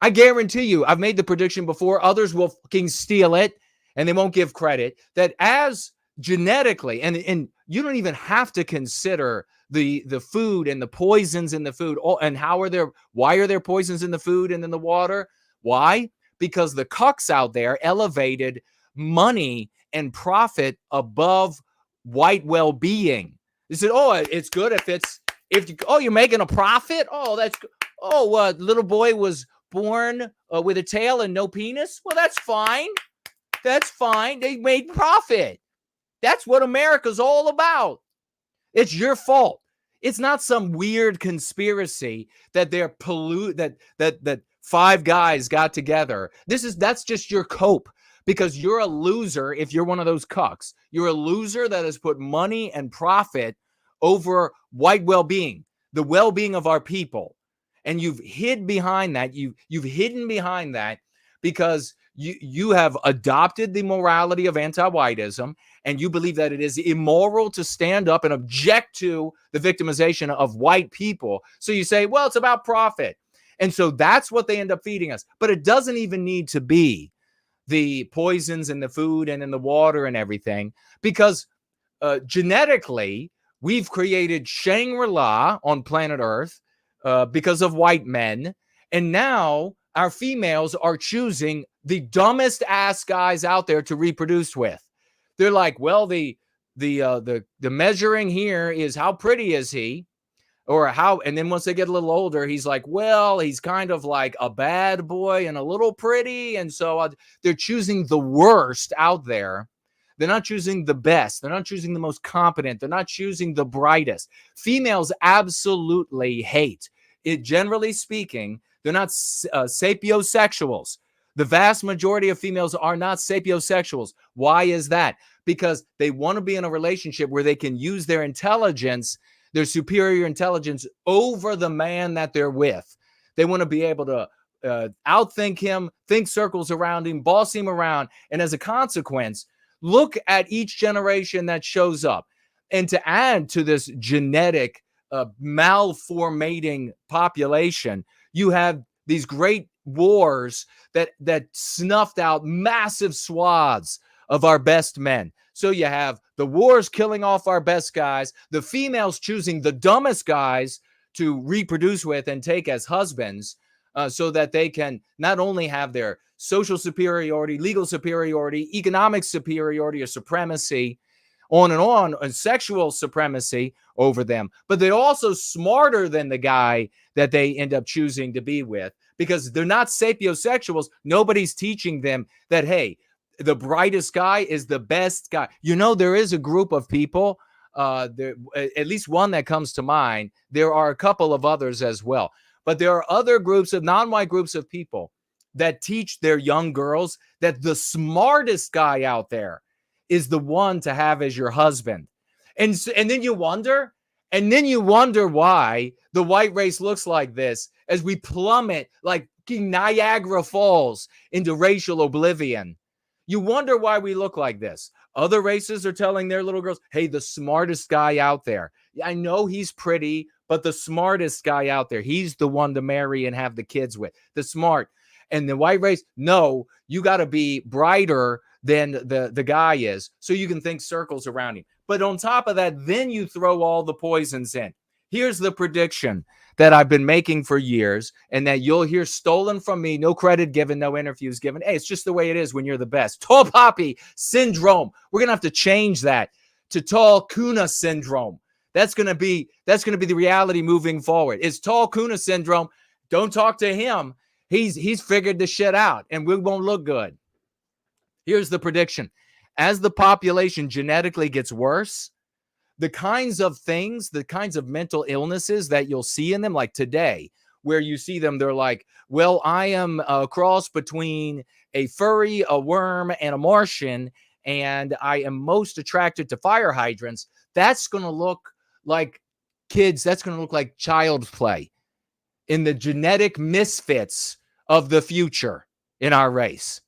Speaker 2: I guarantee you, I've made the prediction before. Others will fucking steal it and they won't give credit, that as genetically, and you don't even have to consider the food and the poisons in the food. And why are there poisons in the food and in the water? Why? Because the cucks out there elevated money and profit above white well-being. They said, oh, it's good you're making a profit. Oh, that's good. Oh, little boy was born with a tail and no penis. Well, that's fine. That's fine. They made profit. That's what America's all about. It's your fault. It's not some weird conspiracy that that five guys got together. That's just your cope, because you're a loser if you're one of those cucks. You're a loser that has put money and profit over white well-being, the well-being of our people. And you've hid behind that. You've hidden behind that because you have adopted the morality of anti-whiteism, and you believe that it is immoral to stand up and object to the victimization of white people. So you say, well, it's about profit. And so that's what they end up feeding us. But it doesn't even need to be the poisons in the food and in the water and everything, because genetically, we've created Shangri-La on planet Earth because of white men. And now our females are choosing the dumbest ass guys out there to reproduce with. They're like, well, the measuring here is how pretty is he, or how, and then once they get a little older, he's like, well, he's kind of like a bad boy and a little pretty. And so they're choosing the worst out there. They're not choosing the best. They're not choosing the most competent. They're not choosing the brightest. Females absolutely hate it. Generally speaking, they're not sapiosexuals. The vast majority of females are not sapiosexuals. Why is that? because they want to be in a relationship where they can use their intelligence, their superior intelligence, over the man that they're with. They want to be able to outthink him, think circles around him, boss him around. And as a consequence, look at each generation that shows up. And to add to this genetic malformating population, you have these great wars that snuffed out massive swaths of our best men. So you have the wars killing off our best guys, the females choosing the dumbest guys to reproduce with and take as husbands, so that they can not only have their social superiority, legal superiority, economic superiority or supremacy, on, and sexual supremacy over them, but they're also smarter than the guy that they end up choosing to be with, because they're not sapiosexuals. Nobody's teaching them that, hey, the brightest guy is the best guy. You know, there is a group of people, there, at least one that comes to mind. There are a couple of others as well. But there are other groups of non-white groups of people that teach their young girls that the smartest guy out there is the one to have as your husband. And then you wonder why the white race looks like this as we plummet like Niagara Falls into racial oblivion. You wonder why we look like this. Other races are telling their little girls, hey, the smartest guy out there. I know he's pretty, but the smartest guy out there, he's the one to marry and have the kids with. The smart. And the white race, no, you got to be brighter than the guy is so you can think circles around him. But on top of that, then you throw all the poisons in. Here's the prediction that I've been making for years and that you'll hear stolen from me. No credit given, no interviews given. Hey, it's just the way it is when you're the best. Tall poppy syndrome. We're going to have to change that to tall Köhne syndrome. That's going to be the reality moving forward. It's tall Köhne syndrome. Don't talk to him. He's figured the shit out and we won't look good. Here's the prediction. As the population genetically gets worse, the kinds of things, the kinds of mental illnesses that you'll see in them, like today, where you see them, they're like, well, I am a cross between a furry, a worm, and a Martian, and I am most attracted to fire hydrants. That's going to look like kids. That's going to look like child's play in the genetic misfits of the future in our race.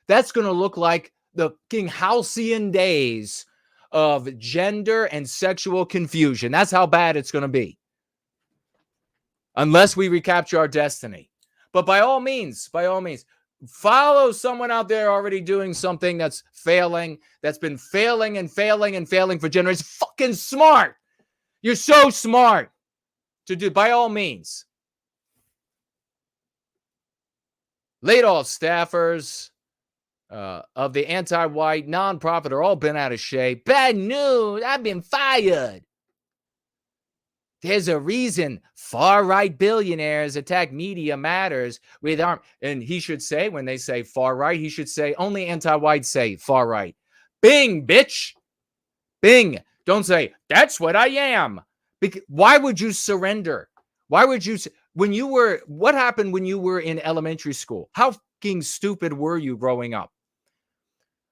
Speaker 2: That's going to look like the King Halcyon days of gender and sexual confusion. That's how bad it's going to be. Unless we recapture our destiny. But by all means, follow someone out there already doing something that's failing, that's been failing and failing and failing for generations. Fucking smart. You're so smart to do, by all means. Laid off staffers of the anti-white nonprofit are all bent out of shape. Bad news. I've been fired. There's a reason far-right billionaires attack Media Matters with arm. And he should say, when they say far-right, he should say only anti-white say far-right. Bing, bitch. Bing. Don't say, that's what I am. Why would you surrender? Why would you? What happened when you were in elementary school? How fucking stupid were you growing up?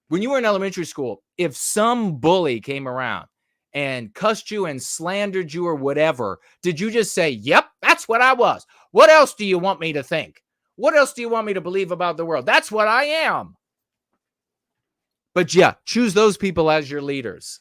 Speaker 2: When you were in elementary school, if some bully came around and cussed you and slandered you or whatever, did you just say, yep, that's what I was? What else do you want me to think? What else do you want me to believe about the world? That's what I am. But yeah, choose those people as your leaders.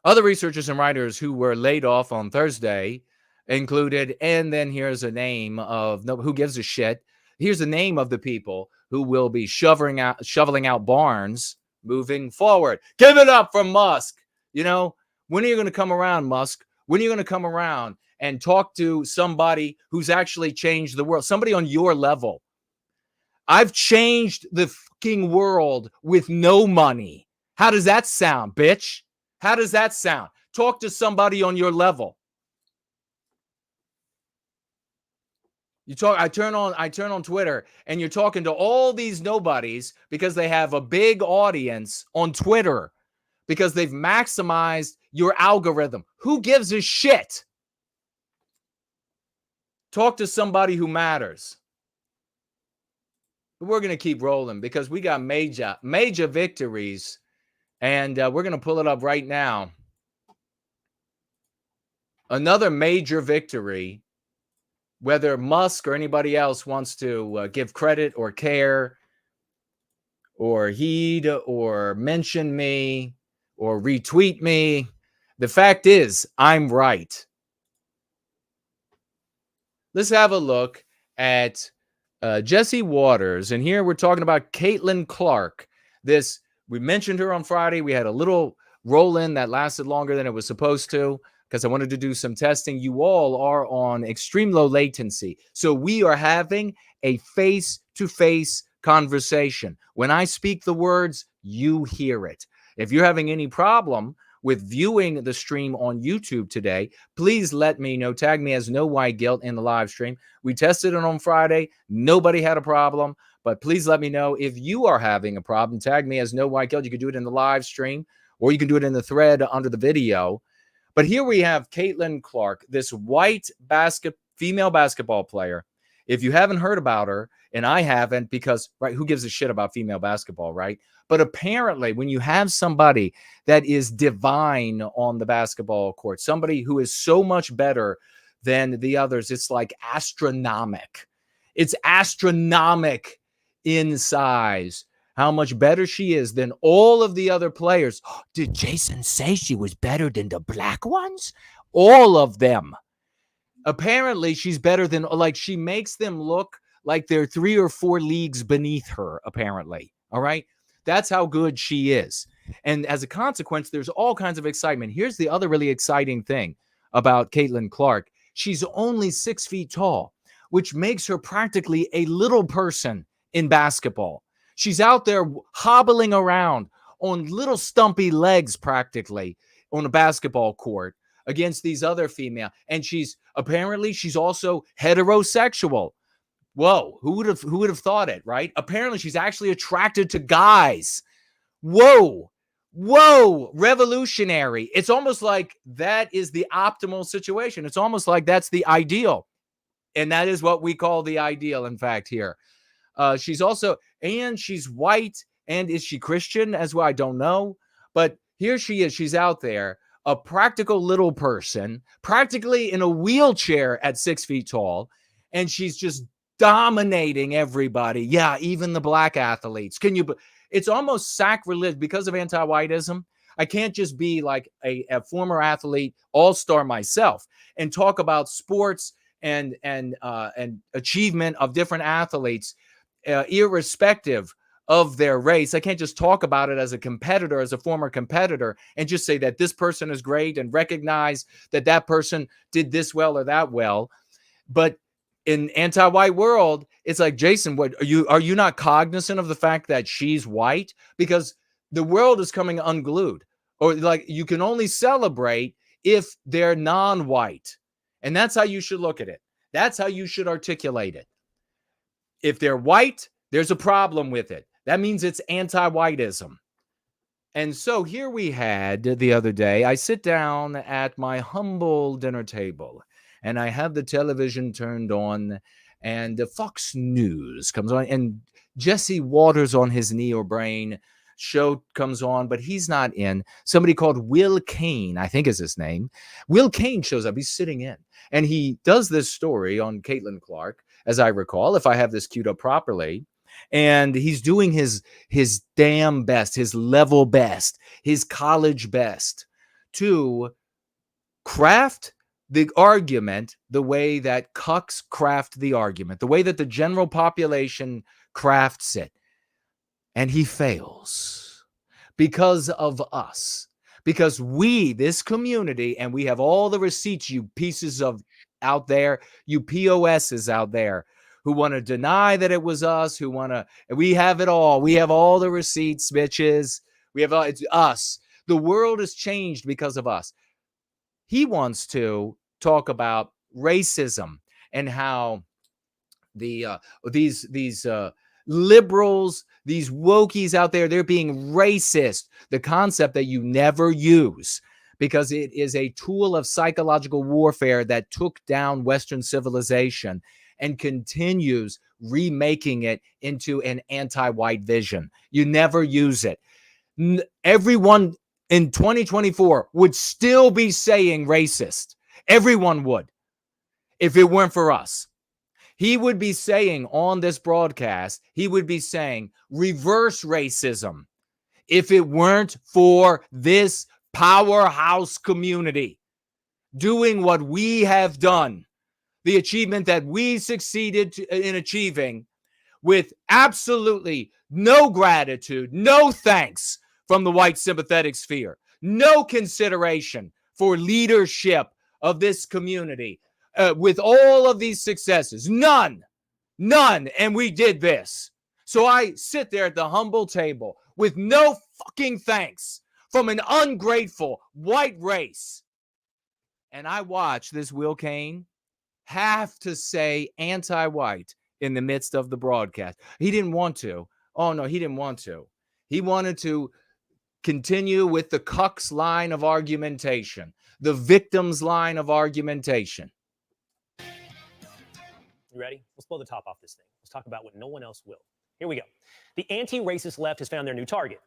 Speaker 2: Other researchers and writers who were laid off on Thursday included, and then here's a name of, no, who gives a shit? Here's the name of the people who will be shoveling out barns moving forward. Give it up for Musk. You know, when are you going to come around, Musk? When are you going to come around and talk to somebody who's actually changed the world? Somebody on your level. I've changed the fucking world with no money. How does that sound, bitch? How does that sound? Talk to somebody on your level. I turn on Twitter and you're talking to all these nobodies because they have a big audience on Twitter because they've maximized your algorithm. Who gives a shit? Talk to somebody who matters. But we're going to keep rolling because we got major victories. And we're going to pull it up right now. Another major victory, whether Musk or anybody else wants to give credit or care or heed or mention me or retweet me. The fact is, I'm right. Let's have a look at Jesse Waters. And here we're talking about Caitlin Clark. We mentioned her on Friday. We had a little roll-in that lasted longer than it was supposed to because I wanted to do some testing. You all are on extreme low latency. So we are having a face-to-face conversation. When I speak the words, you hear it. If you're having any problem with viewing the stream on YouTube today, please let me know. Tag me as No White Guilt in the live stream. We tested it on Friday. Nobody had a problem, but please let me know if you are having a problem. Tag me as No White Guilt. You can do it in the live stream, or you can do it in the thread under the video. But here we have Caitlin Clark, this white female basketball player. If you haven't heard about her, and I haven't, because, right, who gives a shit about female basketball, right? But apparently, when you have somebody that is divine on the basketball court, somebody who is so much better than the others, it's like astronomic. It's astronomic in size, how much better she is than all of the other players. Did Jason say she was better than the black ones? All of them. Apparently, she's better than, like, she makes them look like they're 3 or 4 leagues beneath her, apparently. All right? That's how good she is. And as a consequence, there's all kinds of excitement. Here's the other really exciting thing about Caitlin Clark. She's only 6 feet tall, which makes her practically a little person in basketball. She's out there hobbling around on little stumpy legs practically on a basketball court against these other female. And she's also heterosexual. Whoa, who would have thought it, right? Apparently, she's actually attracted to guys. Whoa, revolutionary. It's almost like that is the optimal situation. It's almost like that's the ideal. And that is what we call the ideal, in fact, here. She's white. And is she Christian as well? I don't know. But here she is. She's out there, a practical little person, practically in a wheelchair at 6 feet tall. And she's just dominating everybody. Yeah, even the black athletes. It's almost sacrilege because of anti-whiteism. I can't just be like a former athlete, all-star myself, and talk about sports and achievement of different athletes, irrespective of their race. I can't just talk about it as a competitor, as a former competitor, and just say that this person is great and recognize that person did this well or that well. But in anti-white world, it's like, Jason, what are you not cognizant of the fact that she's white? Because the world is coming unglued, or like you can only celebrate if they're non-white. And that's how you should look at it. That's how you should articulate it. If they're white, there's a problem with it. That means it's anti-whiteism. And so here we had the other day, I sit down at my humble dinner table and I have the television turned on and the Fox News comes on and Jesse Waters on his knee or brain show comes on, but he's not in. Somebody called Will Köhne, I think is his name. Will Köhne shows up. He's sitting in and he does this story on Caitlin Clark, as I recall, if I have this queued up properly. And he's doing his damn best, his level best, his college best to craft the argument the way that cucks craft the argument, the way that the general population crafts it. And he fails because of us, because we, this community, and we have all the receipts, you pieces of out there, you POSs out there who want to deny that it was us, we have it all. We have all the receipts, bitches. It's us. The world has changed because of us. He wants to talk about racism and how these liberals, these wokies out there, they're being racist. The concept that you never use because it is a tool of psychological warfare that took down Western civilization. and continues remaking it into an anti-white vision. You never use it. Everyone in 2024 would still be saying racist. Everyone would, if it weren't for us. He would be saying on this broadcast, he would be saying reverse racism if it weren't for this powerhouse community doing what we have done, the achievement that we succeeded in achieving with absolutely no gratitude, no thanks from the white sympathetic sphere, no consideration for leadership of this community. With all of these successes, none, and we did this. So I sit there at the humble table with no fucking thanks from an ungrateful white race, and I watch this Will Köhne have to say anti-white in the midst of the broadcast. He didn't want to. Oh, no, he didn't want to. He wanted to continue with the cucks line of argumentation, the victims line of argumentation.
Speaker 6: You ready? Let's blow the top off this thing. Let's talk about what no one else will. Here we go. The anti-racist left has found their new target.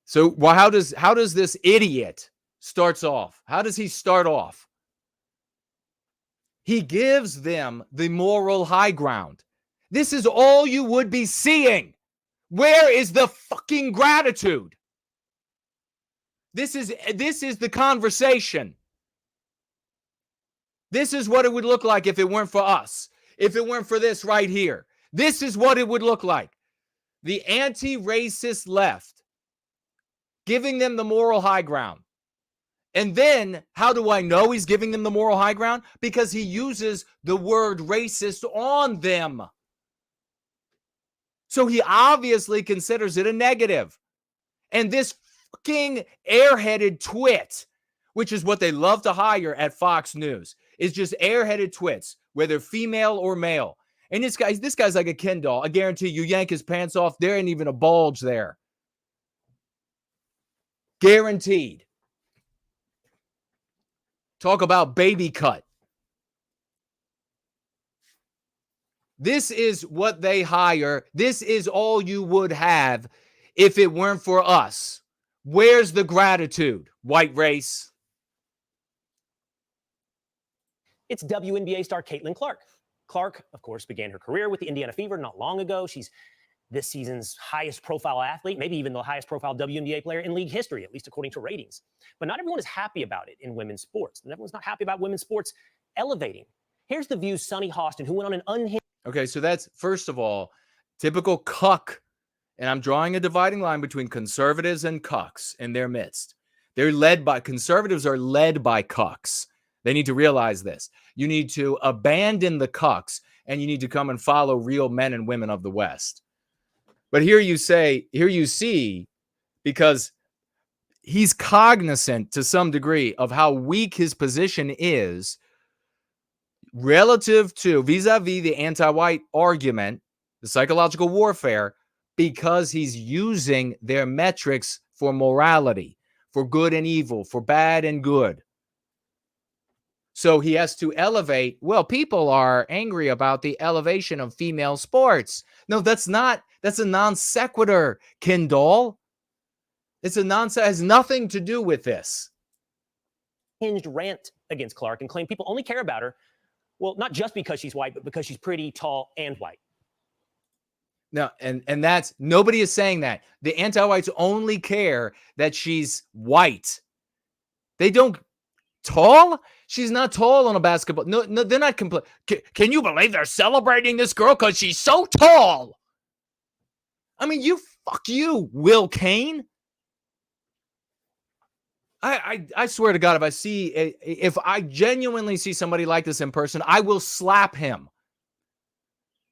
Speaker 2: So, well, how does this idiot starts off? How does he start off? He gives them the moral high ground. This is all you would be seeing. Where is the fucking gratitude? This is the conversation. This is what it would look like if it weren't for us. If it weren't for this right here. This is what it would look like. The anti-racist left giving them the moral high ground. And then, how do I know he's giving them the moral high ground? Because he uses the word racist on them. So he obviously considers it a negative. And this fucking airheaded twit, which is what they love to hire at Fox News, is just airheaded twits, whether female or male. And this guy's like a Ken doll. I guarantee you yank his pants off, there ain't even a bulge there. Guaranteed. Talk about baby cut. This is what they hire. This is all you would have if it weren't for us. Where's the gratitude, white race?
Speaker 6: It's WNBA star Caitlin Clark. Clark, of course, began her career with the Indiana Fever not long ago. She's this season's highest profile athlete, maybe even the highest profile WNBA player in league history, at least according to ratings. But not everyone is happy about it in women's sports. And everyone's not happy about women's sports elevating. Here's the View's Sonny Hostin, who went on an unhinged...
Speaker 2: Okay, so that's, first of all, typical cuck. And I'm drawing a dividing line between conservatives and cucks in their midst. Conservatives are led by cucks. They need to realize this. You need to abandon the cucks, and you need to come and follow real men and women of the West. But here you see, because he's cognizant to some degree of how weak his position is relative to vis-a-vis the anti-white argument, the psychological warfare, because he's using their metrics for morality, for good and evil, for bad and good. So he has to elevate. Well, people are angry about the elevation of female sports. No, that's a non sequitur, Kindle. It's a nonsense. It has nothing to do with this.
Speaker 6: Hinged rant against Clark and claimed people only care about her, well, not just because she's white, but because she's pretty, tall, and white.
Speaker 2: No, and that's, nobody is saying that. The anti-whites only care that she's white. They don't. Tall? She's not tall on a basketball. No, they're not complete. Can you believe they're celebrating this girl because she's so tall? I mean, fuck you, Will Köhne. I swear to God, if I genuinely see somebody like this in person, I will slap him.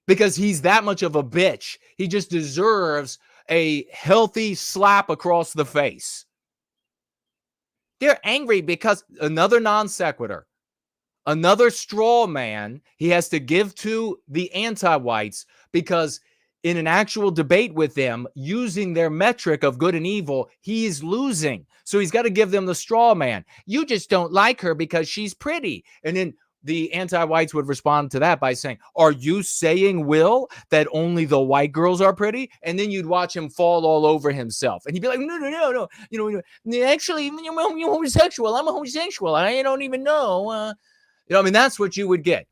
Speaker 2: Because he's that much of a bitch. He just deserves a healthy slap across the face. They're angry because another non sequitur, another straw man he has to give to the anti-whites, because in an actual debate with them, using their metric of good and evil, he is losing. So he's got to give them the straw man. You just don't like her because she's pretty. And then the anti-whites would respond to that by saying, are you saying, Will, that only the white girls are pretty? And then you'd watch him fall all over himself. And he'd be like, no. Actually, I'm homosexual. I don't even know. That's what you would get.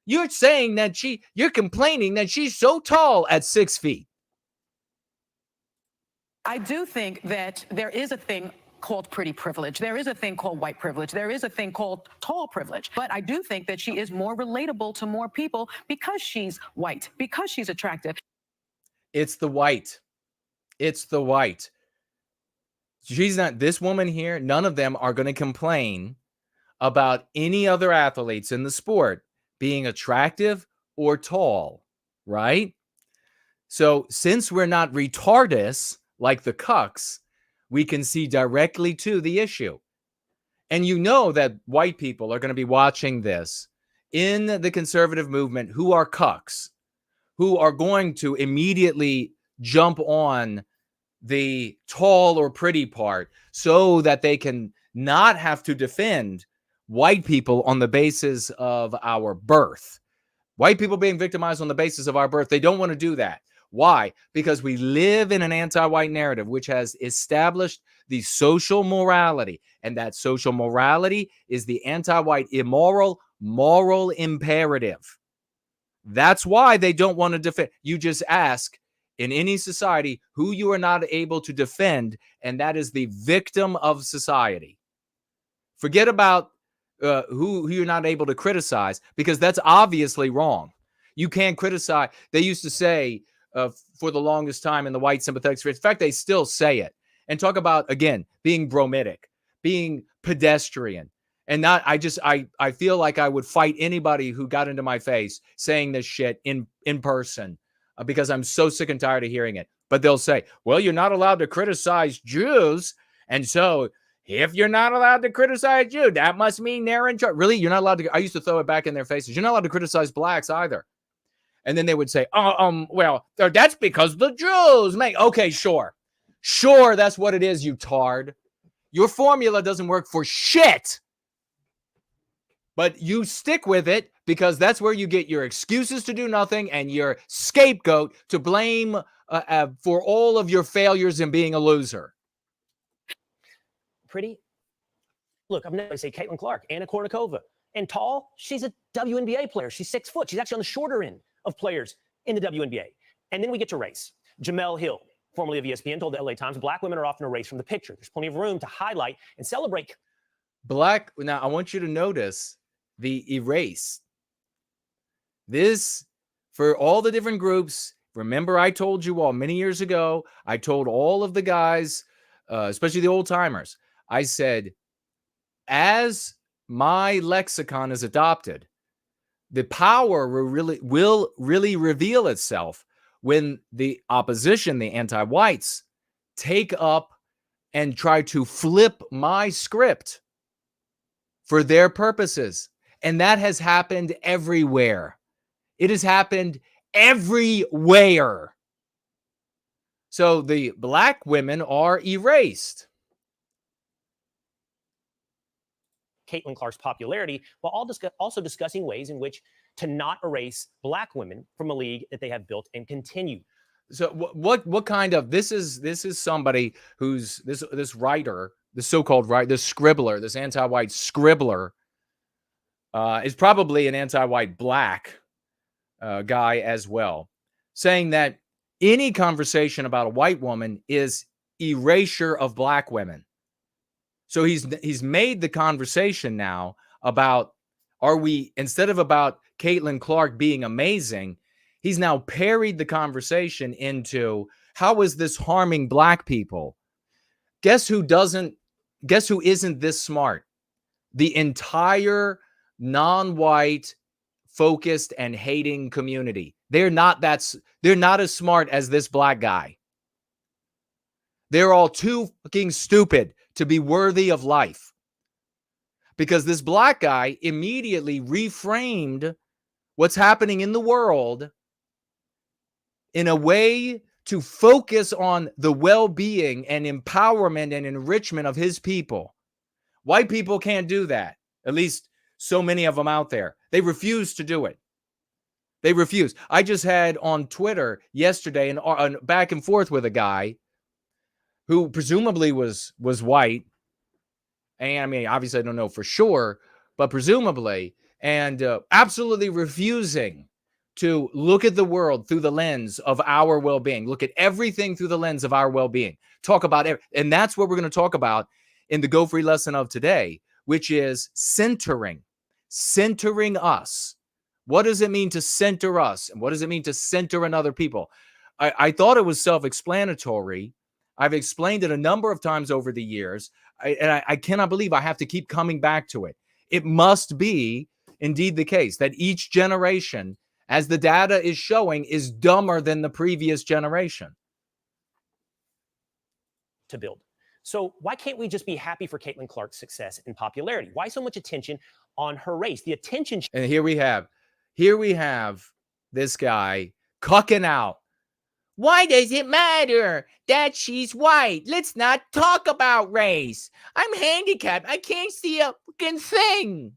Speaker 2: You're saying that you're complaining that she's so tall at 6 feet.
Speaker 7: I do think that there is a thing called pretty privilege. There is a thing called white privilege. There is a thing called tall privilege. But I do think that she is more relatable to more people because she's white, because she's attractive.
Speaker 2: It's the white. She's not, this woman here, none of them are going to complain about any other athletes in the sport being attractive or tall, right? So since we're not retardus like the cucks, we can see directly to the issue. And you know that white people are going to be watching this in the conservative movement who are cucks, who are going to immediately jump on the tall or pretty part so that they can not have to defend white people on the basis of our birth. White people being victimized on the basis of our birth, they don't want to do that. Why? Because we live in an anti-white narrative, which has established the social morality. And that social morality is the anti-white immoral, moral imperative. That's why they don't want to defend. You just ask in any society who you are not able to defend, and that is the victim of society. Forget about who you're not able to criticize, because that's obviously wrong. You can't criticize. They used to say for the longest time in the white sympathetic sphere, in fact, they still say it, and talk about, again, being bromidic, being pedestrian. And not, I feel like I would fight anybody who got into my face saying this shit in person because I'm so sick and tired of hearing it. But they'll say, well, you're not allowed to criticize Jews. And so if you're not allowed to criticize Jews, that must mean they're in charge. Really? You're not allowed to? I used to throw it back in their faces. You're not allowed to criticize blacks either. And then they would say, well, that's because the Jews make. Okay, sure. Sure, that's what it is, you tard. Your formula doesn't work for shit. But you stick with it because that's where you get your excuses to do nothing and your scapegoat to blame for all of your failures in being a loser.
Speaker 6: Pretty? Look, I'm never going to say Caitlin Clark, Anna Kournikova. And tall, she's a WNBA player. She's 6 foot. She's actually on the shorter end of players in the WNBA. And then we get to race. Jamel Hill, formerly of ESPN, told the LA Times, black women are often erased from the picture. There's plenty of room to highlight and celebrate.
Speaker 2: Now, I want you to notice the erase. This, for all the different groups, remember I told you all many years ago, I told all of the guys, especially the old timers, I said, as my lexicon is adopted, the power will really reveal itself when the opposition, the anti-whites, take up and try to flip my script for their purposes. And that has happened everywhere. It has happened everywhere. So the black women are erased.
Speaker 6: Caitlin Clark's popularity, while also discussing ways in which to not erase black women from a league that they have built and continue.
Speaker 2: So what kind of, this is somebody who's this writer, this so-called writer, this scribbler, this anti-white scribbler, is probably an anti-white black guy as well, saying that any conversation about a white woman is erasure of black women. So he's made the conversation now about, instead of about Caitlin Clark being amazing, he's now parried the conversation into, how is this harming black people? Guess who isn't this smart? The entire non-white focused and hating community. They're not as smart as this black guy. They're all too fucking stupid to be worthy of life. Because this black guy immediately reframed what's happening in the world in a way to focus on the well-being and empowerment and enrichment of his people. White people can't do that. At least so many of them out there. They refuse to do it. They refuse. I just had on Twitter yesterday an back and forth with a guy who presumably was white. And I mean, obviously I don't know for sure, but presumably, and absolutely refusing to look at the world through the lens of our well-being, look at everything through the lens of our well-being, talk about it. And that's what we're going to talk about in the Go Free lesson of today, which is centering us. What does it mean to center us? And what does it mean to center in other people? I thought it was self-explanatory. I've explained it a number of times over the years, and I cannot believe I have to keep coming back to it. It must be indeed the case that each generation, as the data is showing, is dumber than the previous generation.
Speaker 6: To build. So why can't we just be happy for Caitlin Clark's success and popularity? Why so much attention on her race? The attention.
Speaker 2: And here we have this guy cucking out. Why does it matter that she's white? Let's not talk about race. I'm handicapped. I can't see a fucking thing.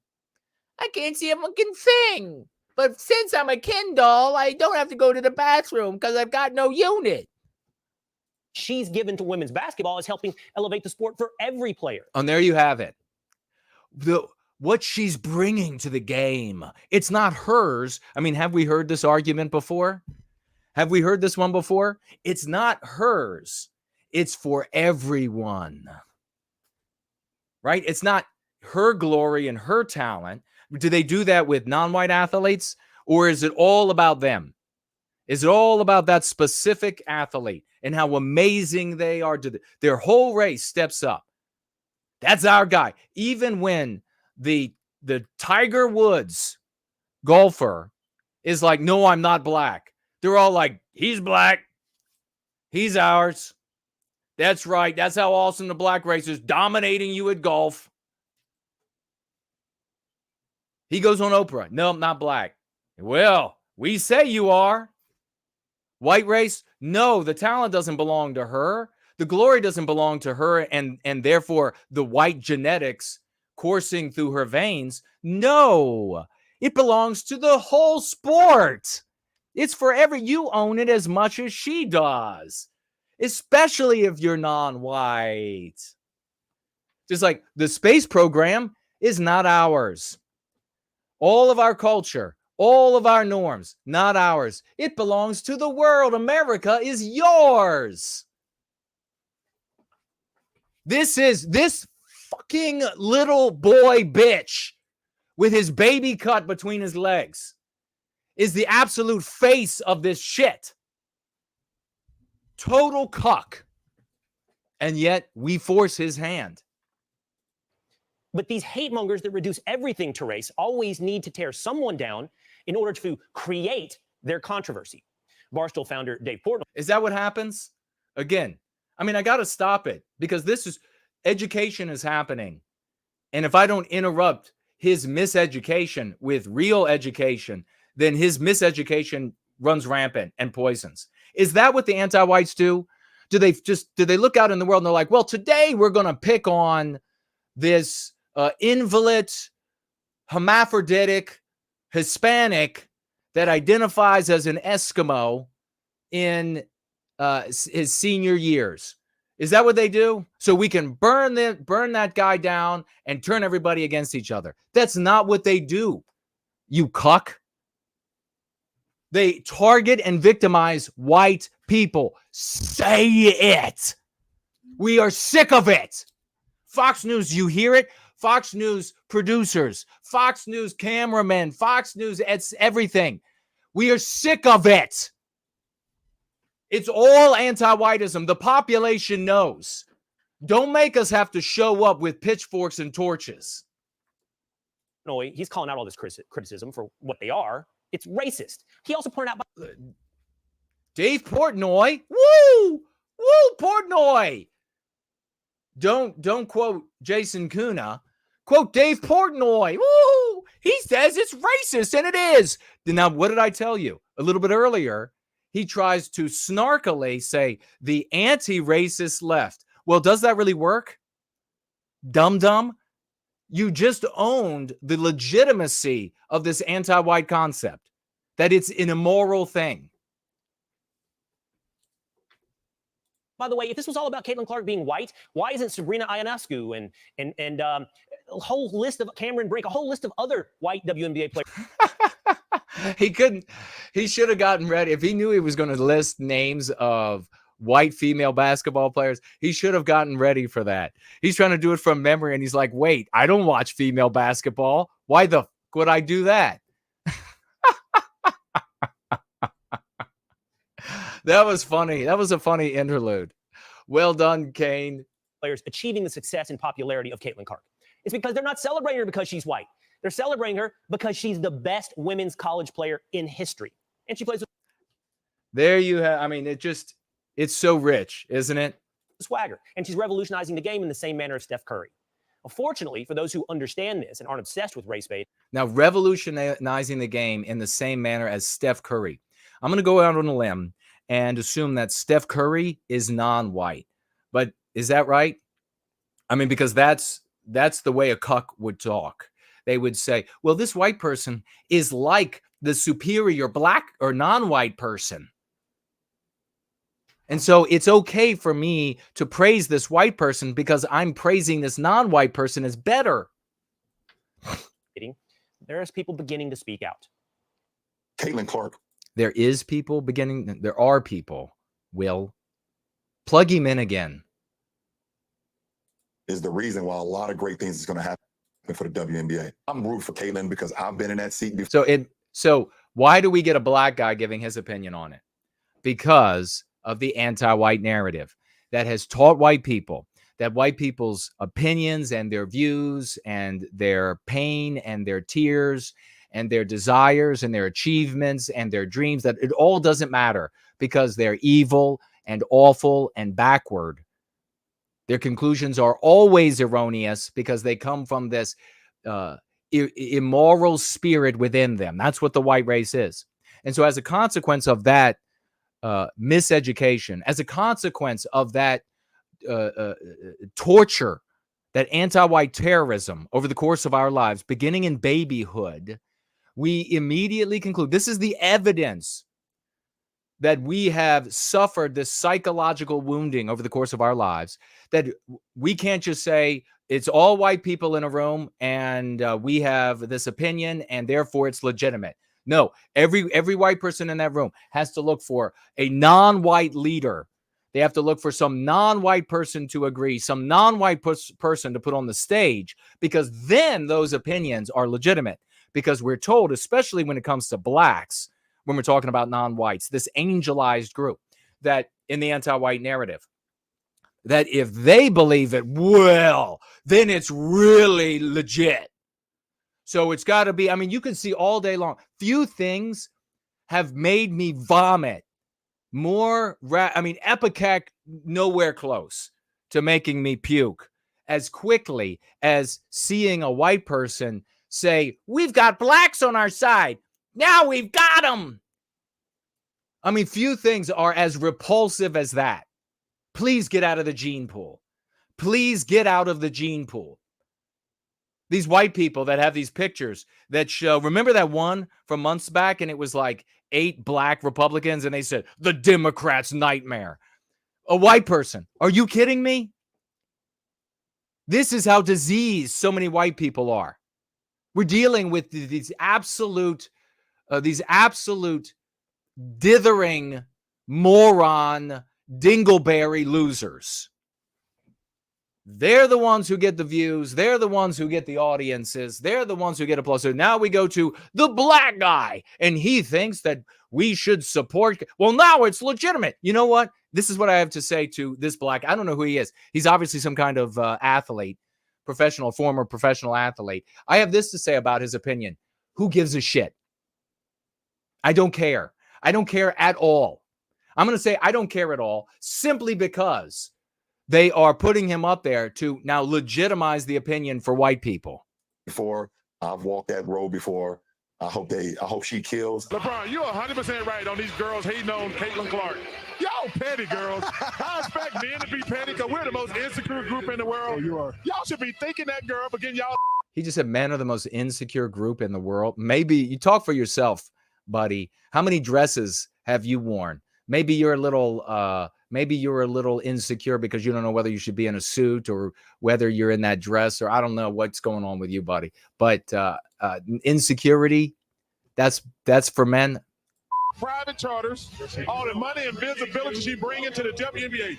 Speaker 2: But since I'm a Ken doll, I don't have to go to the bathroom because I've got no unit.
Speaker 6: She's given to women's basketball is helping elevate the sport for every player.
Speaker 2: And there you have it. What she's bringing to the game. It's not hers. I mean, have we heard this argument before? Have we heard this one before? It's not hers. It's for everyone. Right? It's not her glory and her talent. Do they do that with non-white athletes? Or is it all about them? Is it all about that specific athlete and how amazing they are? Their whole race steps up. That's our guy. Even when the Tiger Woods golfer is like, no, I'm not black. They're all like, he's black. He's ours. That's right. That's how awesome the black race is, dominating you at golf. He goes on Oprah. No, I'm not black. Well, we say you are. White race? No, the talent doesn't belong to her. The glory doesn't belong to her, and therefore the white genetics coursing through her veins. No, it belongs to the whole sport. It's for you own it as much as she does, especially if you're non-white. Just like the space program is not ours. All of our culture, all of our norms, not ours. It belongs to the world. America is yours. This fucking little boy bitch with his baby cut between his legs is the absolute face of this shit. Total cuck. And yet we force his hand.
Speaker 6: But these hate mongers that reduce everything to race always need to tear someone down in order to create their controversy. Barstool founder Dave Portnoy.
Speaker 2: Is that what happens? Again, I mean, I got to stop it because education is happening. And if I don't interrupt his miseducation with real education, then his miseducation runs rampant and poisons. Is that what the anti-whites do? Do they look out in the world and they're like, well, today we're going to pick on this invalid, hermaphroditic, Hispanic that identifies as an Eskimo in his senior years? Is that what they do? So we can burn that guy down and turn everybody against each other. That's not what they do, you cuck. They target and victimize white people. Say it. We are sick of it. Fox News, you hear it? Fox News producers, Fox News cameramen, Fox News, it's everything. We are sick of it. It's all anti-whiteism. The population knows. Don't make us have to show up with pitchforks and torches.
Speaker 6: He's calling out all this criticism for what they are. It's racist. He also pointed out
Speaker 2: Dave Portnoy. Woo! Woo, Portnoy. Don't quote Jason Köhne. Quote Dave Portnoy. Woo! He says it's racist, and it is. Now, what did I tell you? A little bit earlier, he tries to snarkily say the anti-racist left. Well, does that really work? Dum-dum? you just owned the legitimacy of this anti-white concept, that it's an immoral thing.
Speaker 6: By the way, if this was all about Caitlin Clark being white, why isn't Sabrina Ionescu and a whole list of Cameron Brink, a whole list of other white WNBA players?
Speaker 2: He should have gotten ready. If he knew he was going to list names of white female basketball players, he should have gotten ready for that. He's trying to do it from memory, and he's like, wait, I don't watch female basketball. Why the f would I do that? That was funny. That was a funny interlude. Well done, Kane.
Speaker 6: Players achieving the success and popularity of Caitlin Clark. It's because they're not celebrating her because she's white. They're celebrating her because she's the best women's college player in history. And she plays with
Speaker 2: there you have, I mean, it's so rich, isn't it?
Speaker 6: swagger. And she's revolutionizing the game in the same manner as Steph Curry. Unfortunately, for those who understand this and aren't obsessed with race-based.
Speaker 2: Now, revolutionizing the game in the same manner as Steph Curry. I'm going to go out on a limb and assume that Steph Curry is non-white. But is that right? I mean, because that's the way a cuck would talk. They would say, well, this white person is like the superior black or non-white person. And so it's okay for me to praise this white person because I'm praising this non-white person as better.
Speaker 6: There's people beginning to speak out.
Speaker 8: Caitlin Clark.
Speaker 2: There are people, Will. Plug him in again.
Speaker 8: Is the reason why a lot of great things is going to happen for the WNBA. I'm rooting for Caitlin because I've been in that seat before.
Speaker 2: So why do we get a black guy giving his opinion on it? Because of the anti-white narrative that has taught white people that white people's opinions and their views and their pain and their tears and their desires and their achievements and their dreams, that it all doesn't matter because they're evil and awful and backward. Their conclusions are always erroneous because they come from this immoral spirit within them. That's what the white race is. And so as a consequence of that miseducation, as a consequence of that torture, that anti-white terrorism over the course of our lives, beginning in babyhood, we immediately conclude this is the evidence that we have suffered this psychological wounding over the course of our lives, that we can't just say it's all white people in a room and we have this opinion and therefore it's legitimate. No, every white person in that room has to look for a non-white leader. They have to look for some non-white person to agree, some non-white person to put on the stage, because then those opinions are legitimate. Because we're told, especially when it comes to blacks, when we're talking about non-whites, this angelized group, that in the anti-white narrative, that if they believe it, well, then it's really legit. So it's got to be, I mean, you can see all day long. Few things have made me vomit more, Epicac nowhere close to making me puke as quickly as seeing a white person say, we've got blacks on our side. Now we've got them. I mean, few things are as repulsive as that. Please get out of the gene pool. Please get out of the gene pool. These white people that have these pictures that show, remember that one from months back, and it was like 8 black Republicans, and they said, the Democrats' nightmare. A white person. Are you kidding me? This is how diseased so many white people are. We're dealing with these absolute dithering, moron, dingleberry losers. They're the ones who get the views. They're the ones who get the audiences. They're the ones who get applause. So now we go to the black guy, and he thinks that we should support. Well, now it's legitimate. You know what? This is what I have to say to this black. I don't know who he is. He's obviously some kind of athlete, former professional athlete. I have this to say about his opinion. Who gives a shit? I don't care. I don't care at all. I'm going to say I don't care at all simply because they are putting him up there to now legitimize the opinion for white people.
Speaker 8: Before I've walked that road before. I hope she kills.
Speaker 9: LeBron, you're 100% right on these girls hating on Caitlin Clark. Y'all petty girls. I expect men to be petty because we're the most insecure group in the world. Oh, you are. Y'all should be thanking that girl for getting y'all
Speaker 2: He just said men are the most insecure group in the world. Maybe you talk for yourself, buddy. How many dresses have you worn? Maybe you're a little insecure because you don't know whether you should be in a suit or whether you're in that dress, or I don't know what's going on with you, buddy. But insecurity, that's for men.
Speaker 9: Private charters, all the money and visibility she bring into the WNBA.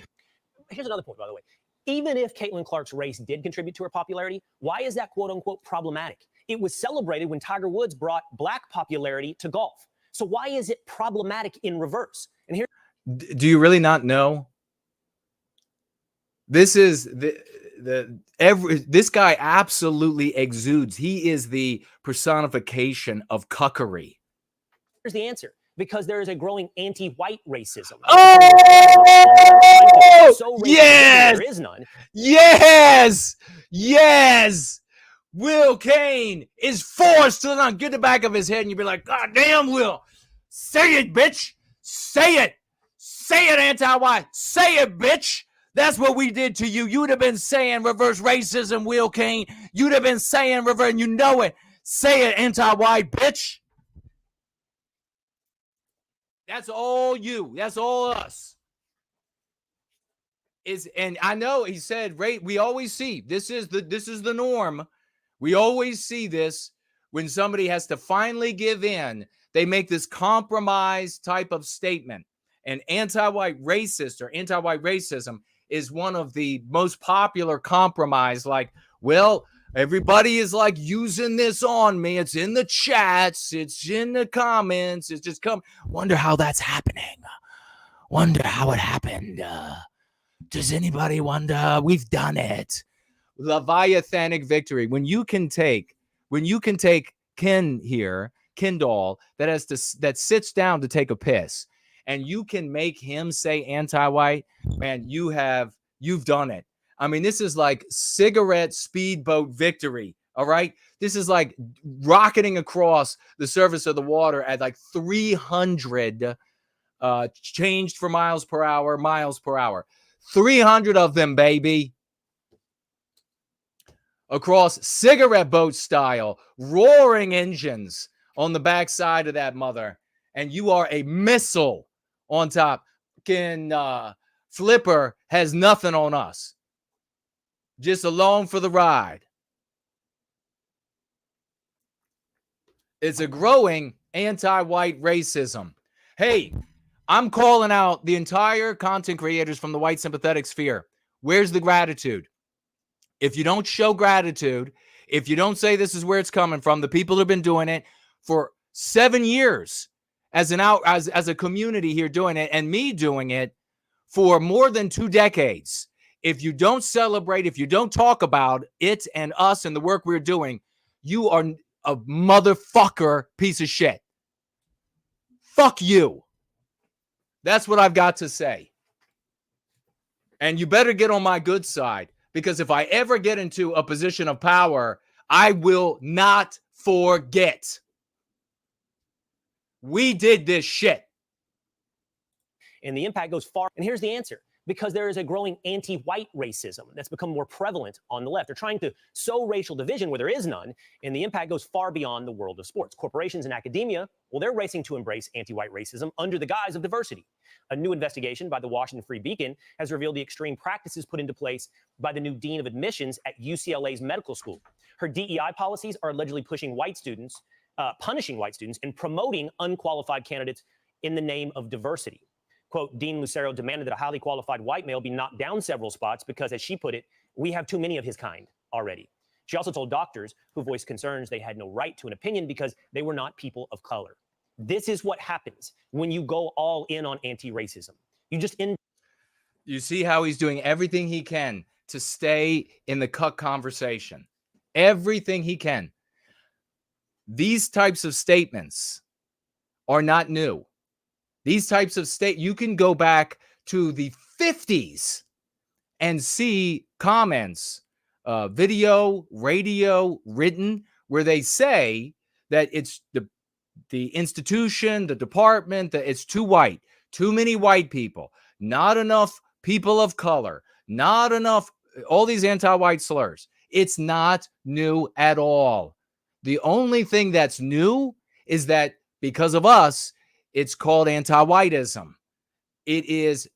Speaker 6: Here's another point, by the way. Even if Caitlin Clark's race did contribute to her popularity, why is that quote unquote problematic? It was celebrated when Tiger Woods brought black popularity to golf. So why is it problematic in reverse? And here,
Speaker 2: do you really not know? This is this guy absolutely exudes. He is the personification of cuckery.
Speaker 6: here's the answer. Because there is a growing anti-white racism.
Speaker 2: Oh,
Speaker 6: yes! There is none.
Speaker 2: Yes! Yes! Will Kane is forced to not get the back of his head, and you'd be like, God damn, Will. Say it, bitch. Say it. Say it, anti-white. Say it, bitch. That's what we did to you. You'd have been saying reverse racism, Will Kane. You'd have been saying reverse, and you know it. Say it, anti-white, bitch. That's all you. That's all us. And I know he said, right, we always see this is the norm. We always see this when somebody has to finally give in. They make this compromise type of statement. And anti-white racist or anti-white racism is one of the most popular compromise. Like, well, everybody is like using this on me. It's in the chats. It's in the comments. It's just come. Wonder how that's happening. Wonder how it happened. Does anybody wonder? We've done it. Leviathanic victory. When you can take Ken here, Kendall, that sits down to take a piss, and you can make him say anti-white, man, you've done it. I mean, this is like cigarette speedboat victory. All right. This is like rocketing across the surface of the water at like 300 changed for miles per hour. 300 of them, baby. Across cigarette boat style, roaring engines on the backside of that mother. And you are a missile on top. Flipper has nothing on us. Just along for the ride. It's a growing anti-white racism. Hey, I'm calling out the entire content creators from the white sympathetic sphere. Where's the gratitude? If you don't show gratitude, if you don't say this is where it's coming from, the people who have been doing it for 7 years as a community here doing it, and me doing it for more than 2 decades. If you don't celebrate, if you don't talk about it and us and the work we're doing, you are a motherfucker piece of shit. Fuck you. That's what I've got to say. And you better get on my good side, because if I ever get into a position of power, I will not forget. We did this shit.
Speaker 6: And the impact goes far. And here's the answer. Because there is a growing anti-white racism that's become more prevalent on the left. They're trying to sow racial division where there is none, and the impact goes far beyond the world of sports. Corporations and academia, well, they're racing to embrace anti-white racism under the guise of diversity. A new investigation by the Washington Free Beacon has revealed the extreme practices put into place by the new dean of admissions at UCLA's medical school. Her DEI policies are allegedly punishing white students, and promoting unqualified candidates in the name of diversity. Quote, Dean Lucero demanded that a highly qualified white male be knocked down several spots because, as she put it, we have too many of his kind already. She also told doctors who voiced concerns they had no right to an opinion because they were not people of color. This is what happens when you go all in on anti-racism.
Speaker 2: You see how he's doing everything he can to stay in the cuck conversation. Everything he can. These types of statements are not new. These types of you can go back to the 50s and see comments, video, radio, written, where they say that it's the institution, the department, that it's too white, too many white people, not enough people of color, not enough, all these anti-white slurs.
Speaker 10: It's not new at all. The only thing that's new is that because of us, it's called anti-whiteism. It is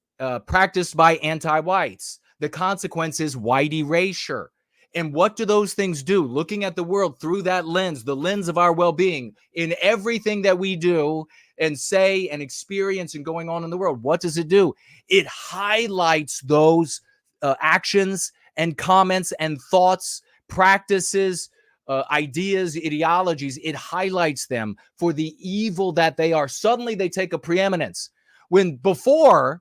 Speaker 10: practiced by anti-whites. The consequence is white erasure. And what do those things do? Looking at the world through that lens, the lens of our well-being, in everything that we do and say and experience and going on in the world, what does it do? It highlights those actions and comments and thoughts, practices, ideas, ideologies. It highlights them for the evil that they are. Suddenly they take a preeminence. When before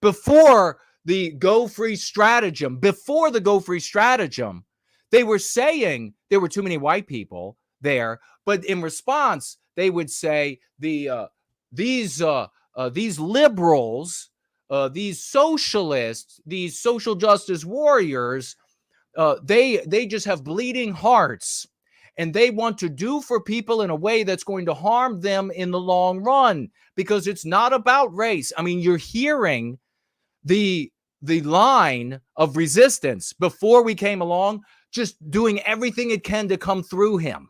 Speaker 10: the Go Free stratagem, they were saying there were too many white people there, but in response, they would say these liberals, these socialists, these social justice warriors, they just have bleeding hearts, and they want to do for people in a way that's going to harm them in the long run, because it's not about race. I mean, you're hearing the line of resistance before we came along, just doing everything it can to come through him.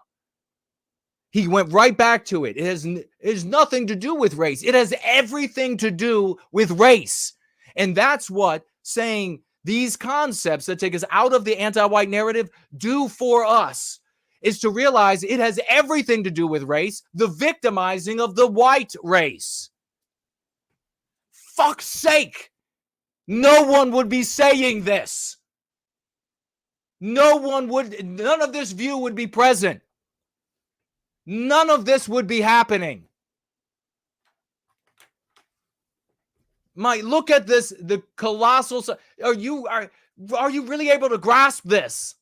Speaker 10: He went right back to it. It has nothing to do with race. It has everything to do with race. And that's what saying these concepts that take us out of the anti-white narrative do for us, is to realize it has everything to do with race, the victimizing of the white race. Fuck's sake. No one would be saying this. None of this view would be present. None of this would be happening. Look at this, the colossal. Are you really able to grasp this?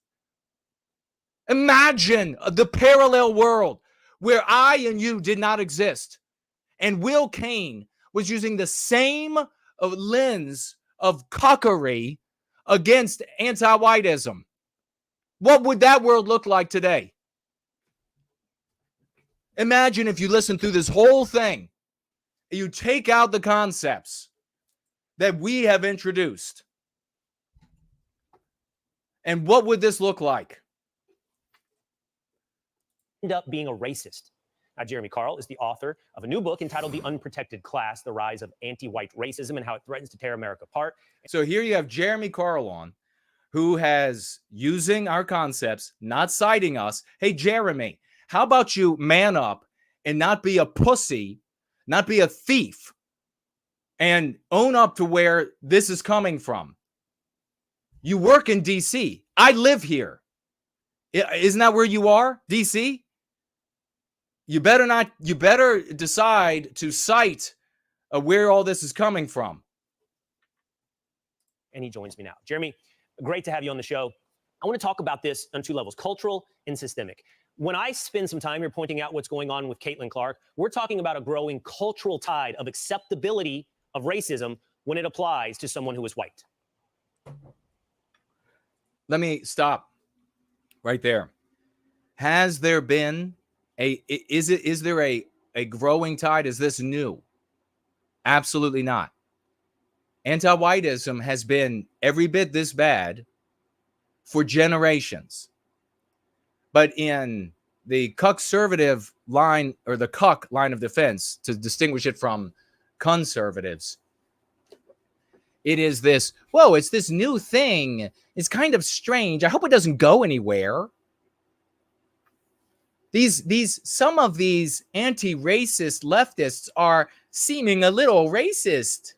Speaker 10: Imagine the parallel world where I and you did not exist, and Will Köhne was using the same lens of cuckery against anti-whiteism. What would that world look like today? Imagine if you listen through this whole thing, you take out the concepts that we have introduced. And what would this look like?
Speaker 6: End up being a racist. Now, Jeremy Carl is the author of a new book entitled The Unprotected Class, The Rise of Anti-White Racism and How It Threatens to Tear America Apart.
Speaker 10: So here you have Jeremy Carl on, who has, using our concepts, not citing us. Hey, Jeremy, how about you man up and not be a pussy, not be a thief, and own up to where this is coming from? You work in D.C. I live here. Isn't that where you are, D.C.? You better decide to cite where all this is coming from.
Speaker 6: And he joins me now. Jeremy, great to have you on the show. I want to talk about this on two levels, cultural and systemic. When I spend some time here pointing out what's going on with Caitlin Clark, we're talking about a growing cultural tide of acceptability of racism when it applies to someone who is white.
Speaker 10: Let me stop right there. Has there been is there a growing tide? Is this new? Absolutely not. Anti-whiteism has been every bit this bad for generations. But in the conservative line, or the cuck line of defense, to distinguish it from conservatives, it is this, whoa, it's this new thing. It's kind of strange. I hope it doesn't go anywhere. Some of these anti-racist leftists are seeming a little racist.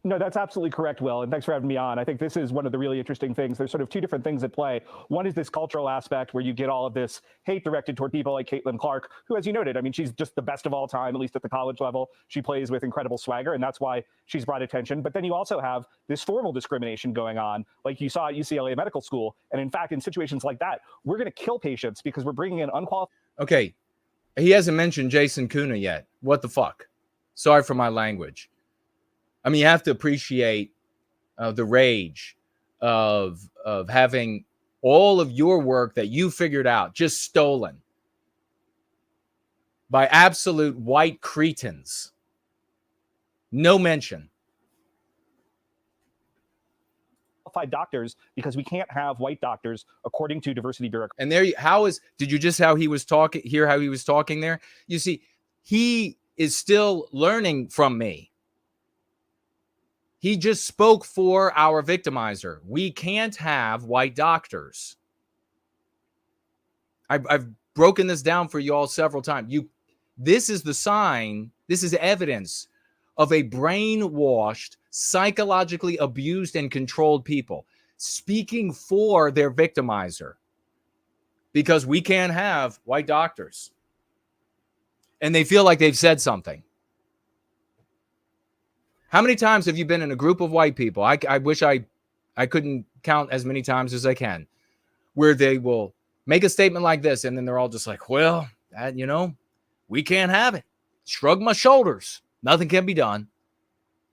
Speaker 11: No, that's absolutely correct, Will, and thanks for having me on. I think this is one of the really interesting things. There's sort of two different things at play. One is this cultural aspect where you get all of this hate directed toward people like Caitlin Clark, who, as you noted, I mean, she's just the best of all time, at least at the college level. She plays with incredible swagger, and that's why she's brought attention. But then you also have this formal discrimination going on, like you saw at UCLA Medical School. And in fact, in situations like that, we're going to kill patients because we're bringing in unqualified.
Speaker 10: Okay, he hasn't mentioned Jason Köhne yet. What the fuck? Sorry for my language. I mean, you have to appreciate the rage of having all of your work that you figured out just stolen by absolute white cretins. No mention.
Speaker 11: qualified doctors because we can't have white doctors according to diversity bureau.
Speaker 10: And there, did you just hear how he was talking there? You see, he is still learning from me. He just spoke for our victimizer. We can't have white doctors. I've broken this down for you all several times. This is the sign, this is evidence of a brainwashed, psychologically abused and controlled people speaking for their victimizer, because we can't have white doctors. And they feel like they've said something. How many times have you been in a group of white people? I wish I couldn't count as many times as I can, where they will make a statement like this, and then they're all just like, well, we can't have it. Shrug my shoulders. Nothing can be done.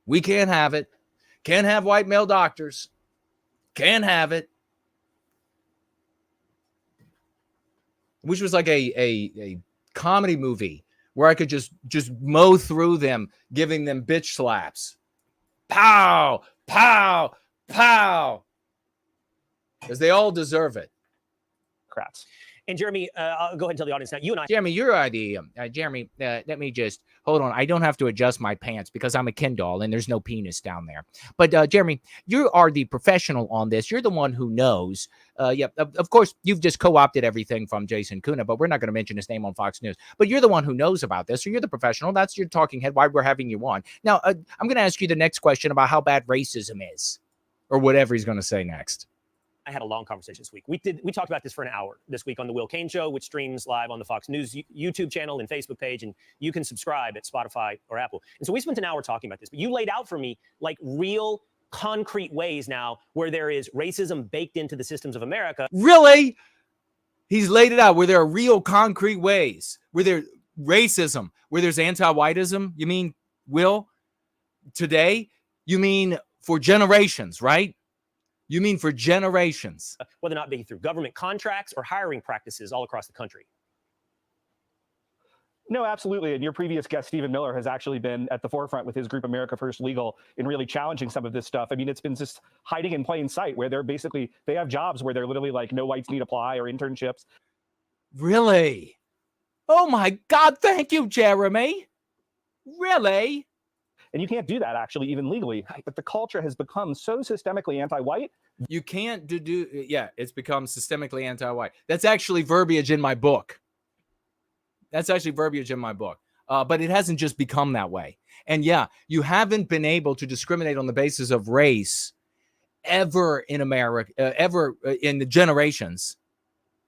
Speaker 10: We can't have it. Can't have white male doctors. Can't have it. Which was like a comedy movie where I could just mow through them, giving them bitch slaps. Pow, pow, pow. Because they all deserve it.
Speaker 11: Democrats.
Speaker 6: And Jeremy, I'll go ahead and tell the audience now. You and I,
Speaker 10: Jeremy, your idea. Jeremy, let me just hold on. I don't have to adjust my pants because I'm a Ken doll and there's no penis down there. But Jeremy, you are the professional on this. You're the one who knows. Of course, you've just co-opted everything from Jason Köhne, but we're not going to mention his name on Fox News. But you're the one who knows about this. So you're the professional. That's your talking head. Why we're having you on. Now, I'm going to ask you the next question about how bad racism is, or whatever he's going to say next.
Speaker 6: I had a long conversation this week. We talked about this for an hour this week on the Will Cain Show, which streams live on the Fox News YouTube channel and Facebook page, and you can subscribe at Spotify or Apple. And so we spent an hour talking about this, but you laid out for me like real concrete ways now where there is racism baked into the systems of America.
Speaker 10: Really? He's laid it out where there are real concrete ways, where there's racism, where there's anti-whiteism. You mean, Will, today? You mean for generations, right? You mean for generations?
Speaker 6: Whether or not be through government contracts or hiring practices all across the country.
Speaker 11: No, absolutely. And your previous guest, Stephen Miller, has actually been at the forefront with his group, America First Legal, in really challenging some of this stuff. I mean, it's been just hiding in plain sight where they have jobs where they're literally like, no whites need apply, or internships.
Speaker 10: Really? Oh my God. Thank you, Jeremy. Really?
Speaker 11: And you can't do that actually, even legally. But the culture has become so systemically anti-white.
Speaker 10: You can't it's become systemically anti-white. That's actually verbiage in my book. But it hasn't just become that way. And yeah, you haven't been able to discriminate on the basis of race ever in America, ever in the generations.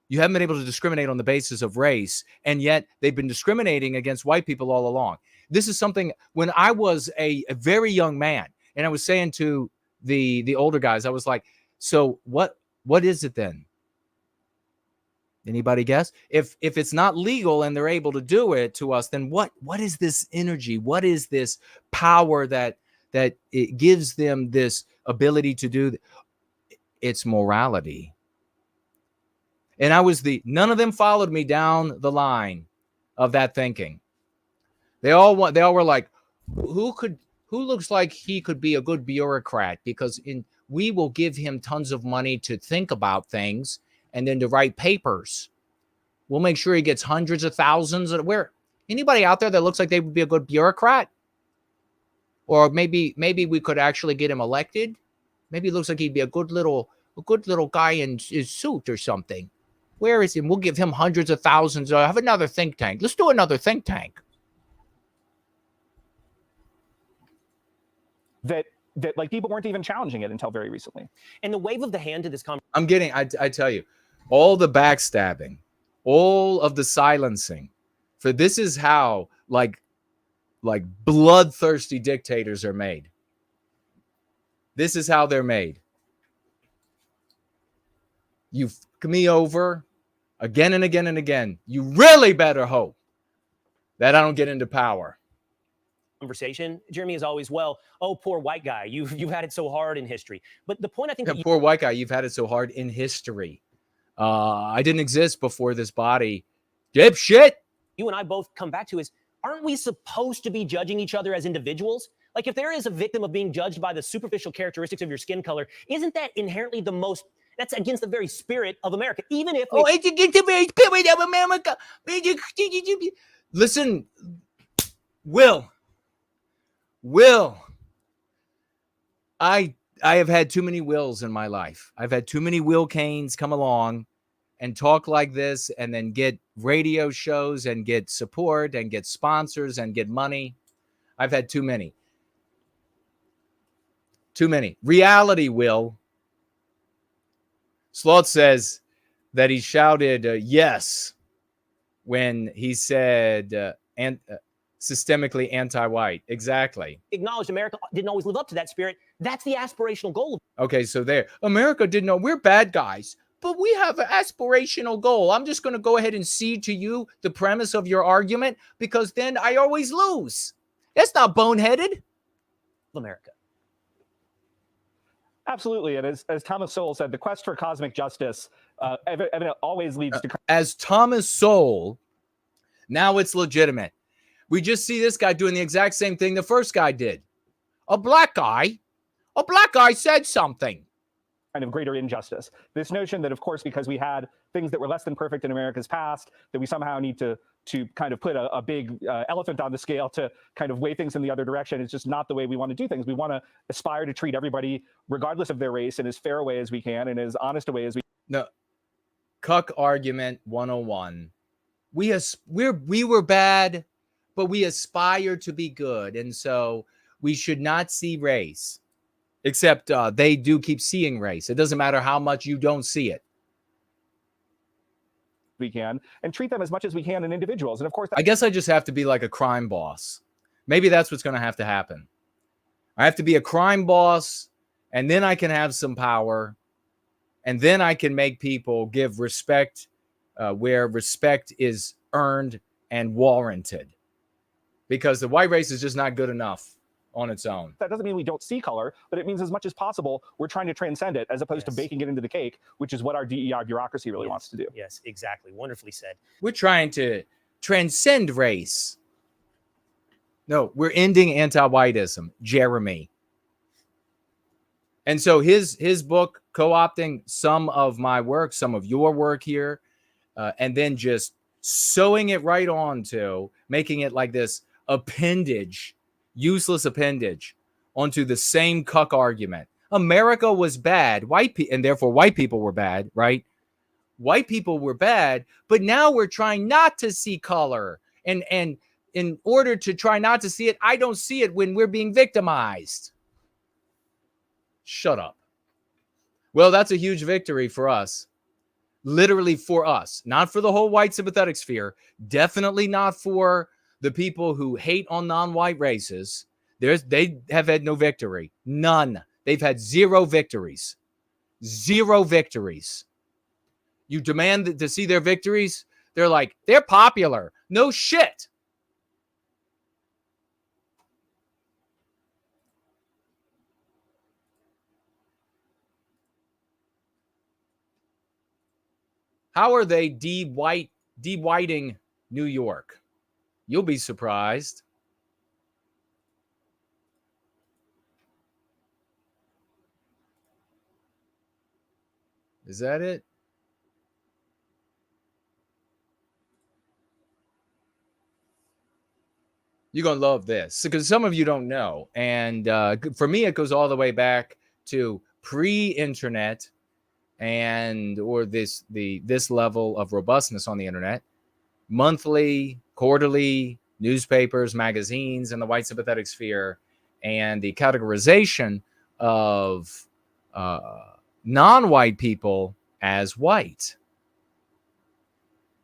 Speaker 10: You haven't been able to discriminate on the basis of race, and yet they've been discriminating against white people all along. This is something when I was a very young man, and I was saying to the older guys, I was like, so what is it then? Anybody guess? If it's not legal and they're able to do it to us, then what is this energy? What is this power that it gives them this ability to do? It's morality. And none of them followed me down the line of that thinking. They all were like, who looks like he could be a good bureaucrat, because we will give him tons of money to think about things and then to write papers. We'll make sure he gets hundreds of thousands. Anybody out there that looks like they would be a good bureaucrat? Or maybe we could actually get him elected. Maybe it looks like he'd be a good little guy in his suit or something. Where is he? We'll give him hundreds of thousands. Have another think tank. Let's do another think tank.
Speaker 11: That like people weren't even challenging it until very recently.
Speaker 6: And the wave of the hand to this conversation.
Speaker 10: I'm getting, I tell you, all the backstabbing, all of the silencing, for this is how like bloodthirsty dictators are made. This is how they're made. You fuck me over again and again and again. You really better hope that I don't get into power.
Speaker 6: Conversation, Jeremy, is always, well, oh, poor white guy, you've had it so hard in history. But the point I think
Speaker 10: poor white guy, you've had it so hard in history. I didn't exist before this body. Dipshit.
Speaker 6: You and I both come back to is, aren't we supposed to be judging each other as individuals? Like, if there is a victim of being judged by the superficial characteristics of your skin color, isn't that inherently the most, that's against the very spirit of America? Even if we,
Speaker 10: Oh, it's against the very spirit of America. Listen, Will, I have had too many Wills in my life. I've had too many Will Canes come along and talk like this and then get radio shows and get support and get sponsors and get money. I've had too many. Too many. Reality Will. Sloth says that he shouted yes when he said systemically anti-white. Exactly.
Speaker 6: acknowledged America didn't always live up to that spirit, that's the aspirational goal.
Speaker 10: Okay, so there. America didn't know. We're bad guys, but we have an aspirational goal. I'm just going to go ahead and cede to you the premise of your argument because then I always lose. That's not boneheaded.
Speaker 6: Of America.
Speaker 11: Absolutely. And as Thomas Sowell said, the quest for cosmic justice always leads to...
Speaker 10: As Thomas Sowell, now it's legitimate. We just see this guy doing the exact same thing the first guy did. A black guy said something.
Speaker 11: Kind of greater injustice. This notion that, of course, because we had things that were less than perfect in America's past, that we somehow need to kind of put a big elephant on the scale to kind of weigh things in the other direction. It's just not the way we want to do things. We want to aspire to treat everybody, regardless of their race, in as fair a way as we can and as honest a way as we...
Speaker 10: No. Cuck argument 101. We were bad, but we aspire to be good. And so we should not see race. Except they do keep seeing race. It doesn't matter how much you don't see it.
Speaker 11: We can, and treat them as much as we can in individuals. And of course,
Speaker 10: I guess I just have to be like a crime boss. Maybe that's what's going to have to happen. I have to be a crime boss, and then I can have some power, and then I can make people give respect where respect is earned and warranted. Because the white race is just not good enough on its own.
Speaker 11: That doesn't mean we don't see color, but it means as much as possible, we're trying to transcend it as opposed to baking it into the cake, which is what our DEI bureaucracy really wants to do.
Speaker 6: Yes, exactly. Wonderfully said.
Speaker 10: We're trying to transcend race. No, we're ending anti-whiteism, Jeremy. And so his book, co-opting some of my work, some of your work here, and then just sewing it right on to making it like this appendage, useless appendage onto the same cuck argument. America was bad, and therefore white people were bad, right? White people were bad, but now we're trying not to see color. And in order to try not to see it, I don't see it when we're being victimized. Shut up. Well, that's a huge victory for us. Literally for us, not for the whole white sympathetic sphere, definitely not for the people who hate on non-white races. They have had no victory. None. They've had zero victories. Zero victories. You demand to see their victories? They're like, they're popular. No shit. How are they de-whiting New York? You'll be surprised. Is that it? You're going to love this because some of you don't know. And for me, it goes all the way back to pre-internet or this level of robustness on the internet. Monthly, quarterly newspapers, magazines, and the white sympathetic sphere, and the categorization of non-white people as white.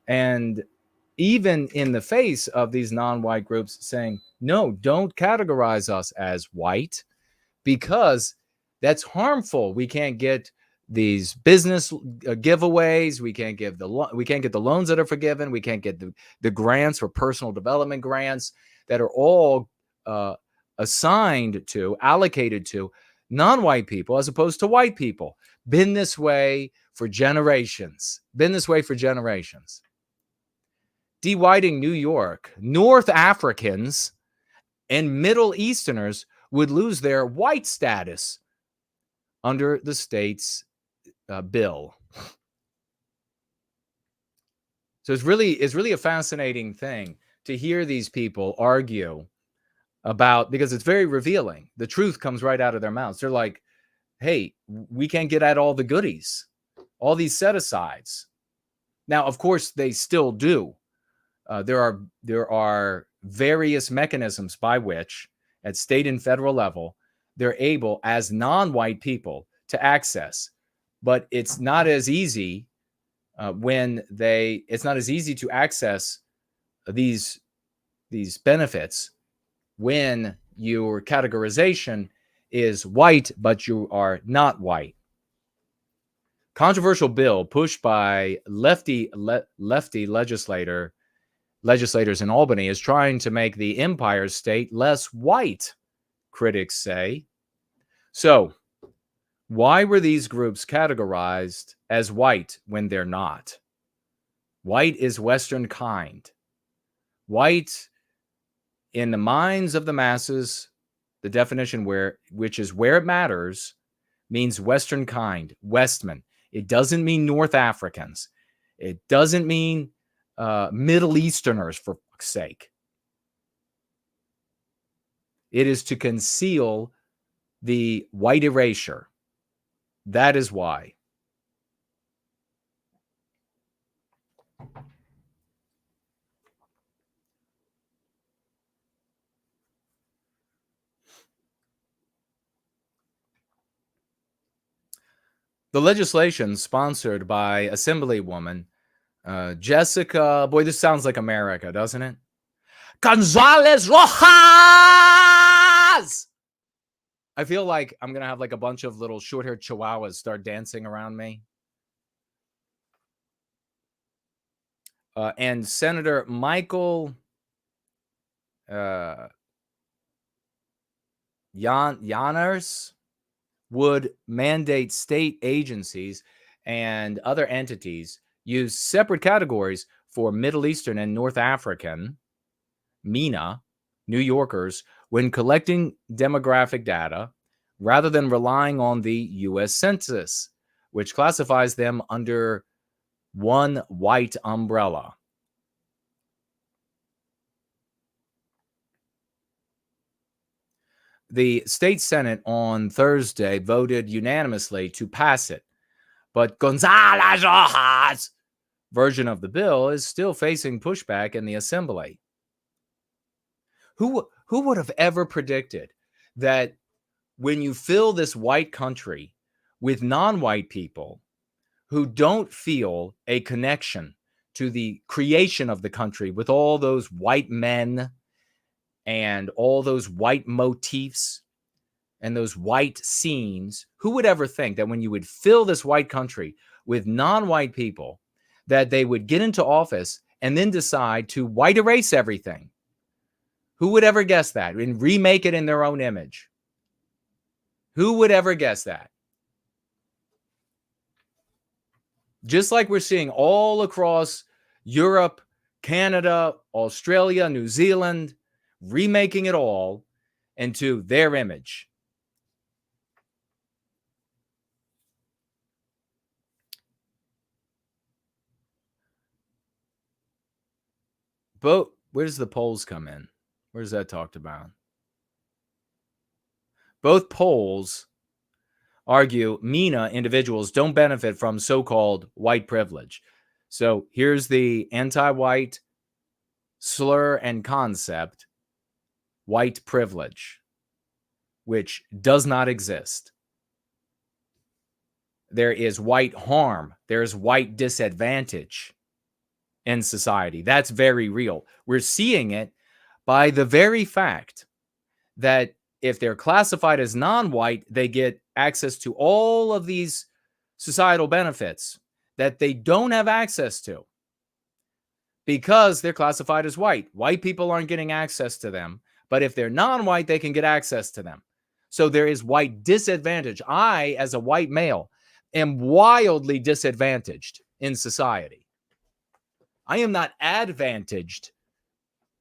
Speaker 10: And even in the face of these non-white groups saying, no, don't categorize us as white because that's harmful. We can't get these business giveaways. We can't get the loans that are forgiven. We can't get the grants for personal development grants that are all allocated to non-white people as opposed to white people. Been this way for generations. De-whiting New York, North Africans and Middle Easterners would lose their white status under the state's bill. So it's really a fascinating thing to hear these people argue about, because it's very revealing. The truth comes right out of their mouths. They're like, hey, we can't get at all the goodies, all these set-asides. Now, of course, they still do. There are various mechanisms by which, at state and federal level, they're able, as non-white people, to access. But it's not as easy it's not as easy to access these benefits when your categorization is white, but you are not white. Controversial bill pushed by lefty legislators in Albany is trying to make the Empire State less white, critics say. So, why were these groups categorized as white when they're not? White is Western kind. White, in the minds of the masses, the definition which is where it matters, means Western kind, Westmen. It doesn't mean North Africans. It doesn't mean Middle Easterners, for fuck's sake. It is to conceal the white erasure. That is why. The legislation, sponsored by Assemblywoman Jessica, boy, this sounds like America, doesn't it? Gonzalez Rojas! I feel like I'm going to have like a bunch of little short-haired chihuahuas start dancing around me. And Senator Michael Yanners would mandate state agencies and other entities use separate categories for Middle Eastern and North African, MENA, New Yorkers, when collecting demographic data, rather than relying on the U.S. Census, which classifies them under one white umbrella. The state Senate on Thursday voted unanimously to pass it, but Gonzalez Rojas' version of the bill is still facing pushback in the Assembly. Who would have ever predicted that when you fill this white country with non-white people who don't feel a connection to the creation of the country with all those white men and all those white motifs and those white scenes, who would ever think that when you would fill this white country with non-white people, that they would get into office and then decide to white erase everything? Who would ever guess that and remake it in their own image? Who would ever guess that? Just like we're seeing all across Europe, Canada, Australia, New Zealand, remaking it all into their image. But where does the polls come in? Where's that talked about? Both polls argue MENA individuals don't benefit from so-called white privilege. So here's the anti-white slur and concept, white privilege, which does not exist. There is white harm. There's white disadvantage in society. That's very real. We're seeing it by the very fact that if they're classified as non-white, they get access to all of these societal benefits that they don't have access to because they're classified as white. White people aren't getting access to them, but if they're non-white, they can get access to them. So there is white disadvantage. I, as a white male, am wildly disadvantaged in society. I am not advantaged.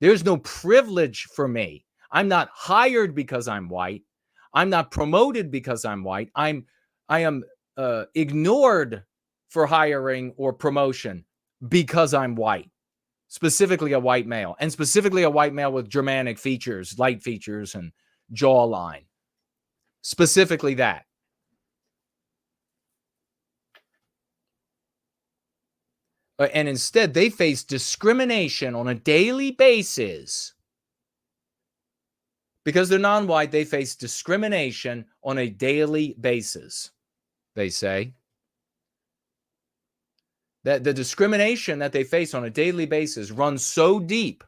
Speaker 10: There's no privilege for me. I'm not hired because I'm white. I'm not promoted because I'm white. I am ignored for hiring or promotion because I'm white, specifically a white male, and specifically a white male with Germanic features, light features, and jawline. Specifically that. And instead, they face discrimination on a daily basis. Because they're non-white, they face discrimination on a daily basis, they say. That the discrimination that they face on a daily basis runs so deep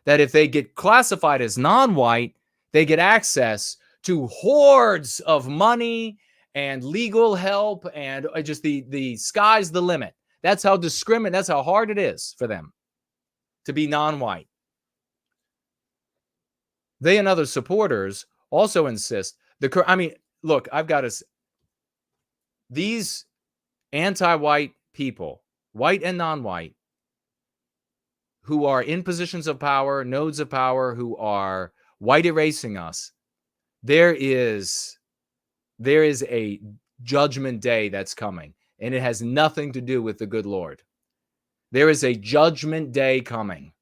Speaker 10: that if they get classified as non-white, they get access to hordes of money and legal help, and just the sky's the limit. That's how that's how hard it is for them to be non-white. They and other supporters also insist look, I've got to. These anti-white people, white and non-white, who are in positions of power, nodes of power, who are white erasing us, there is a judgment day that's coming, and it has nothing to do with the good Lord. There is a judgment day coming.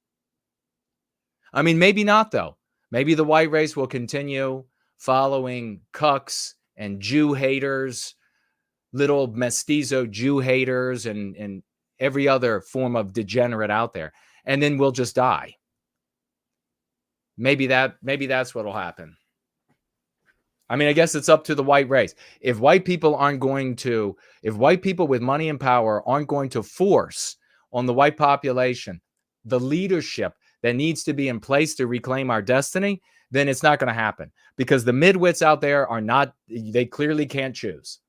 Speaker 10: I mean, maybe not, though. Maybe the white race will continue following cucks and Jew haters, little mestizo Jew haters, and every other form of degenerate out there. And then we'll just die. Maybe that's what'll happen. I mean, I guess it's up to the white race. If white people with money and power aren't going to force on the white population the leadership that needs to be in place to reclaim our destiny, then it's not going to happen, because the midwits out there they clearly can't choose.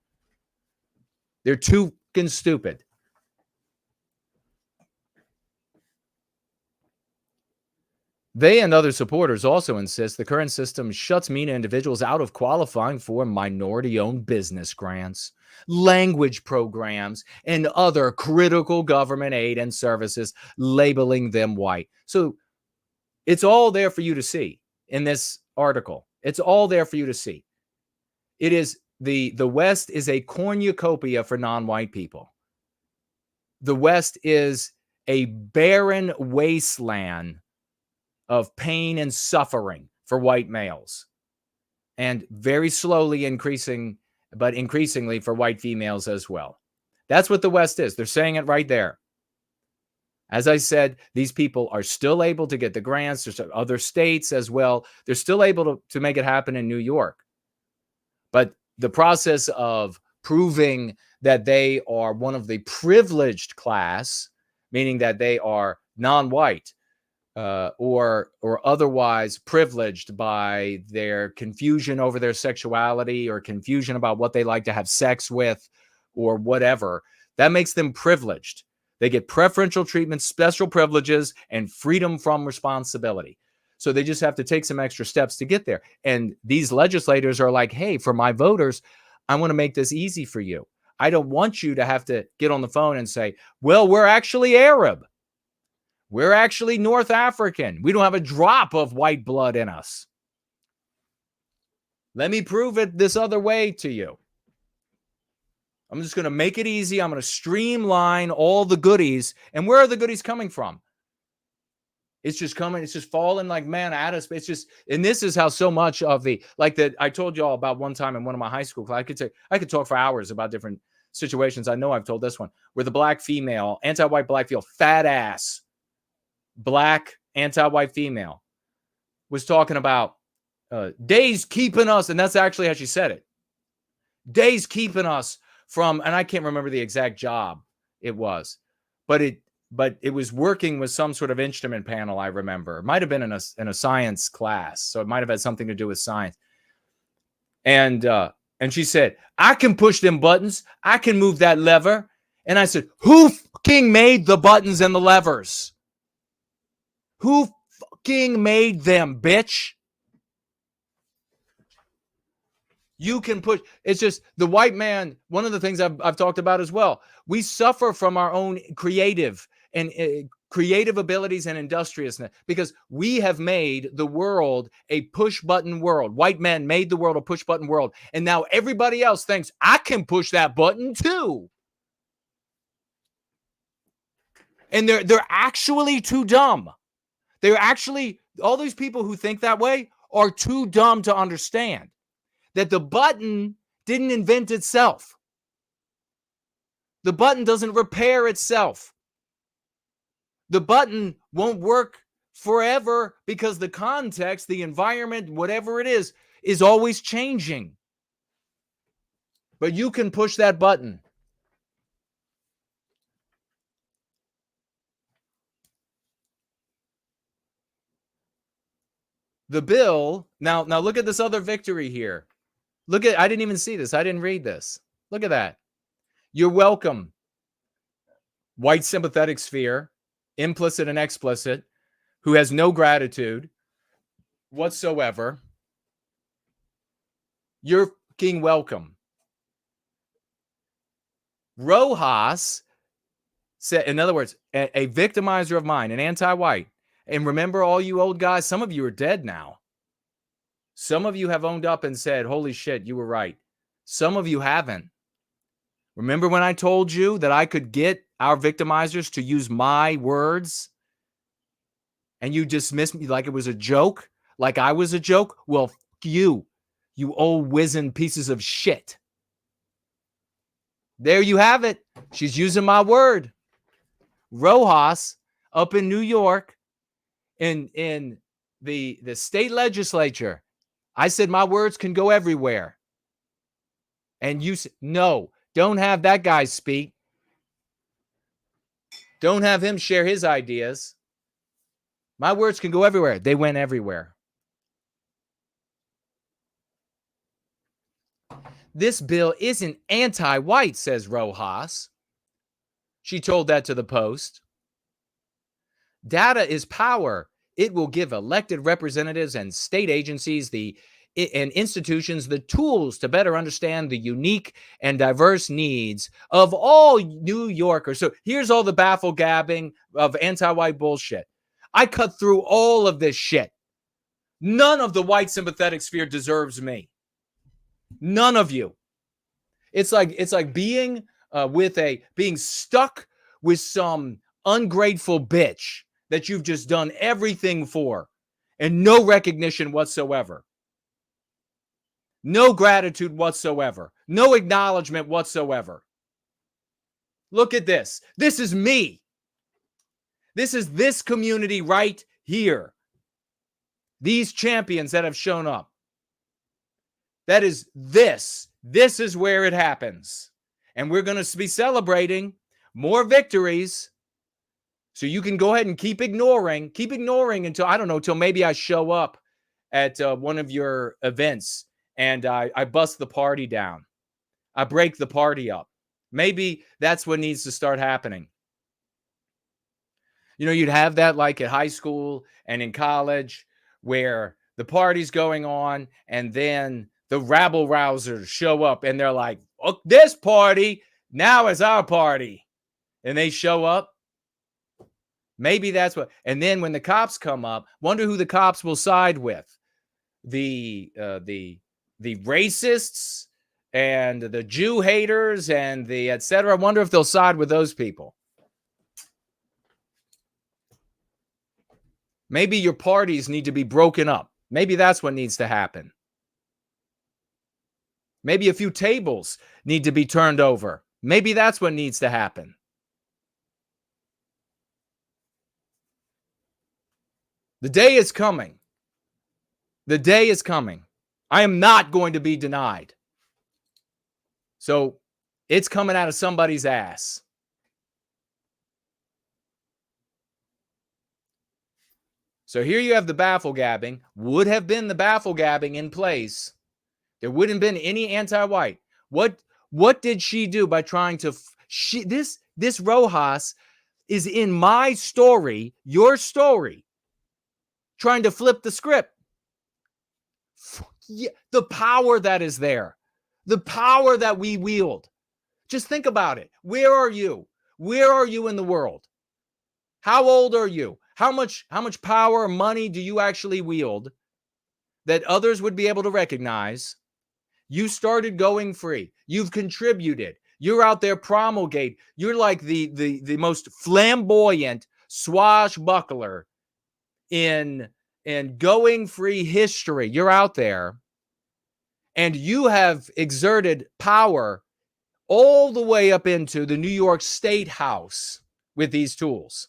Speaker 10: They're too fucking stupid. They and other supporters also insist the current system shuts MENA individuals out of qualifying for minority-owned business grants, language programs, and other critical government aid and services, labeling them white. So it's all there for you to see in this article. It's all there for you to see. It is the West is a cornucopia for non-white people. The West is a barren wasteland of pain and suffering for white males, and very slowly increasingly for white females as well. That's what the West is. They're saying it right there. As I said, these people are still able to get the grants. There's other states as well. They're still able to make it happen in New York. But the process of proving that they are one of the privileged class, meaning that they are non-white, or otherwise privileged by their confusion over their sexuality or confusion about what they like to have sex with or whatever, that makes them privileged. They get preferential treatment, special privileges, and freedom from responsibility. So they just have to take some extra steps to get there. And these legislators are like, hey, for my voters, I want to make this easy for you. I don't want you to have to get on the phone and say, well, we're actually Arab. We're actually North African. We don't have a drop of white blood in us. Let me prove it this other way to you. I'm just going to make it easy. I'm going to streamline all the goodies. And where are the goodies coming from? It's just coming. It's just falling like man out of space. It's just, and this is how so much of I told you all about one time in one of my high school classes. I could talk for hours about different situations. I know I've told this one where the black female, anti-white black female, fat ass, black anti-white female was talking about days keeping us, and that's actually how she said it. Days keeping us from, and I can't remember the exact job it was, but it was working with some sort of instrument panel. I remember it might have been in a science class, so it might have had something to do with science. And she said, I can push them buttons, I can move that lever. And I said, who fucking made the buttons and the levers? Who fucking made them, bitch? You can push. It's just the white man. One of the things I've talked about as well. We suffer from our own creative and creative abilities and industriousness, because we have made the world a push button world. White men made the world a push button world. And now everybody else thinks I can push that button too. And they're actually too dumb. They're actually, all these people who think that way are too dumb to understand that the button didn't invent itself. The button doesn't repair itself. The button won't work forever because the context, the environment, whatever it is always changing. But you can push that button. The bill, now look at this other victory here. Look at, I didn't even see this. I didn't read this. Look at that. You're welcome. White sympathetic sphere, implicit and explicit, who has no gratitude whatsoever. You're fucking welcome. Rojas said, in other words, a victimizer of mine, an anti-white. And remember, all you old guys, some of you are dead now. Some of you have owned up and said, holy shit, you were right. Some of you haven't. Remember when I told you that I could get our victimizers to use my words? And you dismissed me like it was a joke? Like I was a joke? Well, fuck you old wizened pieces of shit. There you have it. She's using my word. Rojas up in New York, in the state legislature, I said my words can go everywhere. And you said, no, don't have that guy speak. Don't have him share his ideas. My words can go everywhere. They went everywhere. This bill isn't anti-white, says Rojas. She told that to the Post. Data is power. It will give elected representatives and state agencies and institutions the tools to better understand the unique and diverse needs of all New Yorkers. So here's all the baffle gabbing of anti-white bullshit. I cut through all of this shit. None of the white sympathetic sphere deserves me. None of you. It's like being being stuck with some ungrateful bitch that you've just done everything for and no recognition whatsoever. No gratitude whatsoever. No acknowledgement whatsoever. Look at this. This is me. This is this community right here. These champions that have shown up. That is this. This is where it happens. And we're going to be celebrating more victories. So you can go ahead and keep ignoring until, I don't know, till maybe I show up at one of your events and I bust the party down. I break the party up. Maybe that's what needs to start happening. You know, you'd have that like at high school and in college where the party's going on and then the rabble rousers show up and they're like, oh, this party now is our party. And they show up. Maybe that's what. And then when the cops come up, wonder who the cops will side with. The racists and the Jew haters and the etc. I wonder if they'll side with those people. Maybe your parties need to be broken up. Maybe that's what needs to happen. Maybe a few tables need to be turned over. Maybe that's what needs to happen. The day is coming. The day is coming. I am not going to be denied. So it's coming out of somebody's ass. So here you have the baffle gabbing. Would have been the baffle gabbing in place. There wouldn't have been any anti-white. What did she do by trying to... This Rojas is in my story, your story, trying to flip the script. Yeah, the power that is there. The power that we wield. Just think about it. Where are you? Where are you in the world? How old are you? How much power or money do you actually wield that others would be able to recognize? You started going free. You've contributed. You're out there promulgate. You're like the most flamboyant swashbuckler in going free history. You're out there, and you have exerted power all the way up into the New York State House with these tools.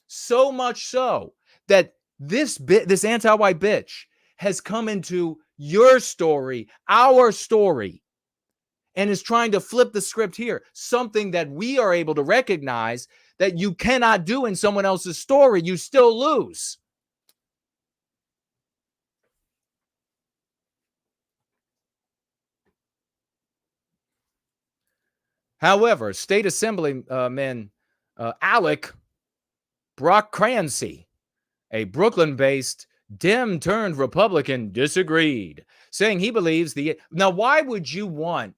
Speaker 10: So much so that this anti-white bitch has come into your story, our story, and is trying to flip the script here. Something that we are able to recognize that you cannot do in someone else's story. You still lose. However, State Assemblyman Alec Brock Crancy, a Brooklyn-based Dem turned Republican, disagreed, saying he believes now, why would you want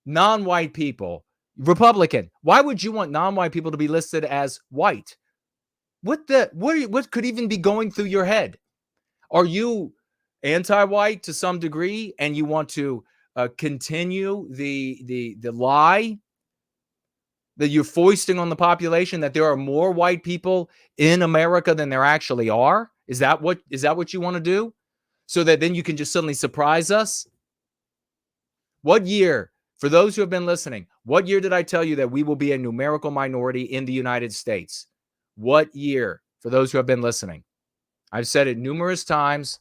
Speaker 10: non-white people, Republican, why would you want non-white people to be listed as white? What could even be going through your head? Are you anti-white to some degree and you want to continue the lie that you're foisting on the population that there are more white people in America than there actually are? Is that what you want to do? So that then you can just suddenly surprise us? What year, for those who have been listening, what year did I tell you that we will be a numerical minority in the United States? What year, for those who have been listening? I've said it numerous times.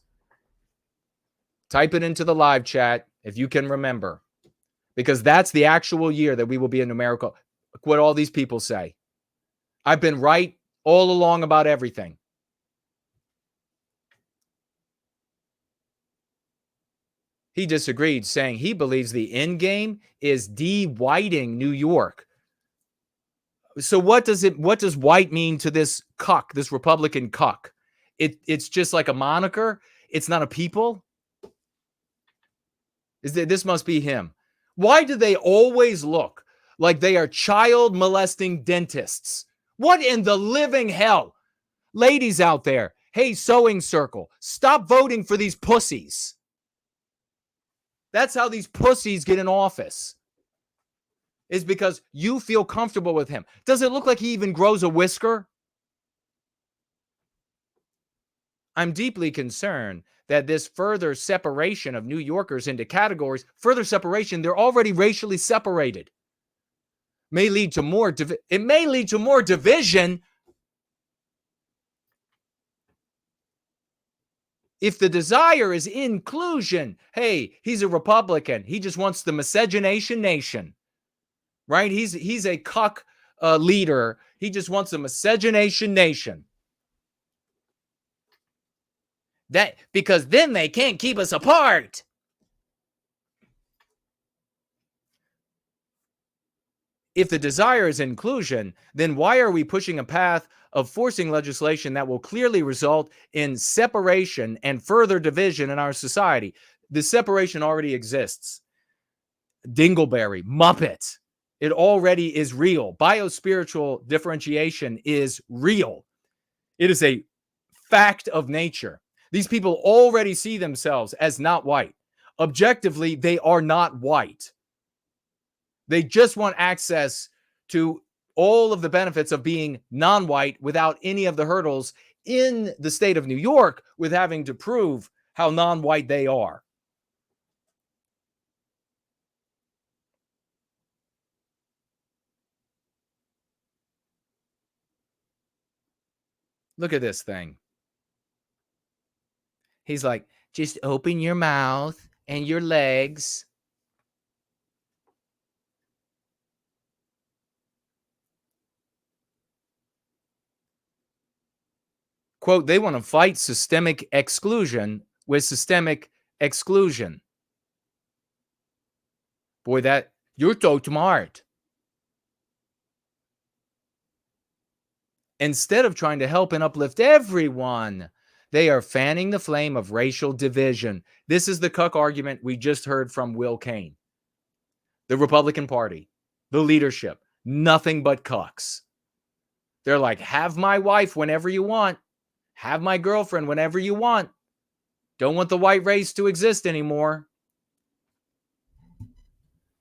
Speaker 10: Type it into the live chat if you can remember, because that's the actual year that we will be a numerical. What all these people say. I've been right all along about everything. He disagreed, saying he believes the end game is de-whiting New York. So what does white mean to this cuck, this Republican cuck? It's just like a moniker. It's not a people. This must be him. Why do they always look like they are child molesting dentists? What in the living hell? Ladies out there, hey, sewing circle, stop voting for these pussies. That's how these pussies get in office. Is because you feel comfortable with him. Does it look like he even grows a whisker? I'm deeply concerned that this further separation of New Yorkers into categories, further separation, they're already racially separated, may lead to more division. If the desire is inclusion, hey, he's a Republican. He just wants the miscegenation nation, right? He's a cuck leader. He just wants a miscegenation nation. That because then they can't keep us apart. If the desire is inclusion, then why are we pushing a path of forcing legislation that will clearly result in separation and further division in our society? The separation already exists. Dingleberry, Muppet, it already is real. Biospiritual differentiation is real. It is a fact of nature. These people already see themselves as not white. Objectively, they are not white. They just want access to all of the benefits of being non-white without any of the hurdles in the state of New York with having to prove how non-white they are. Look at this thing. He's like, just open your mouth and your legs. Quote, they want to fight systemic exclusion with systemic exclusion. Boy, you're so smart. Instead of trying to help and uplift everyone, they are fanning the flame of racial division. This is the cuck argument we just heard from Will Köhne. The Republican Party, the leadership, nothing but cucks. They're like, have my wife whenever you want. Have my girlfriend whenever you want. Don't want the white race to exist anymore.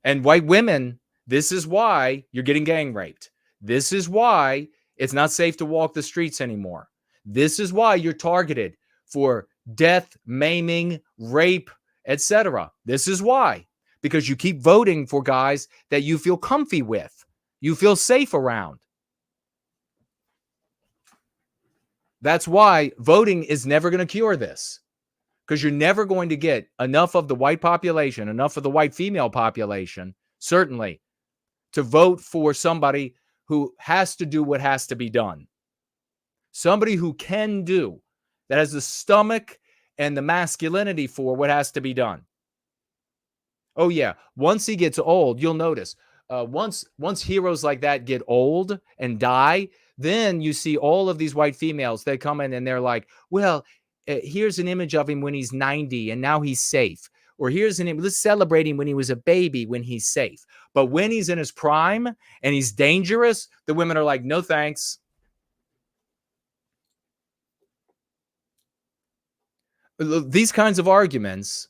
Speaker 10: And white women, this is why you're getting gang raped. This is why it's not safe to walk the streets anymore. This is why you're targeted for death, maiming, rape, etc. This is why. Because you keep voting for guys that you feel comfy with, you feel safe around. That's why voting is never going to cure this. Because you're never going to get enough of the white population, enough of the white female population, certainly, to vote for somebody who has to do what has to be done. Somebody who can do, that has the stomach and the masculinity for what has to be done. Oh, yeah. Once he gets old, you'll notice, once heroes like that get old and die, then you see all of these white females, they come in and they're like, well, here's an image of him when he's 90 and now he's safe. Or here's an image, let's celebrate him when he was a baby when he's safe. But when he's in his prime and he's dangerous, the women are like, no thanks. These kinds of arguments,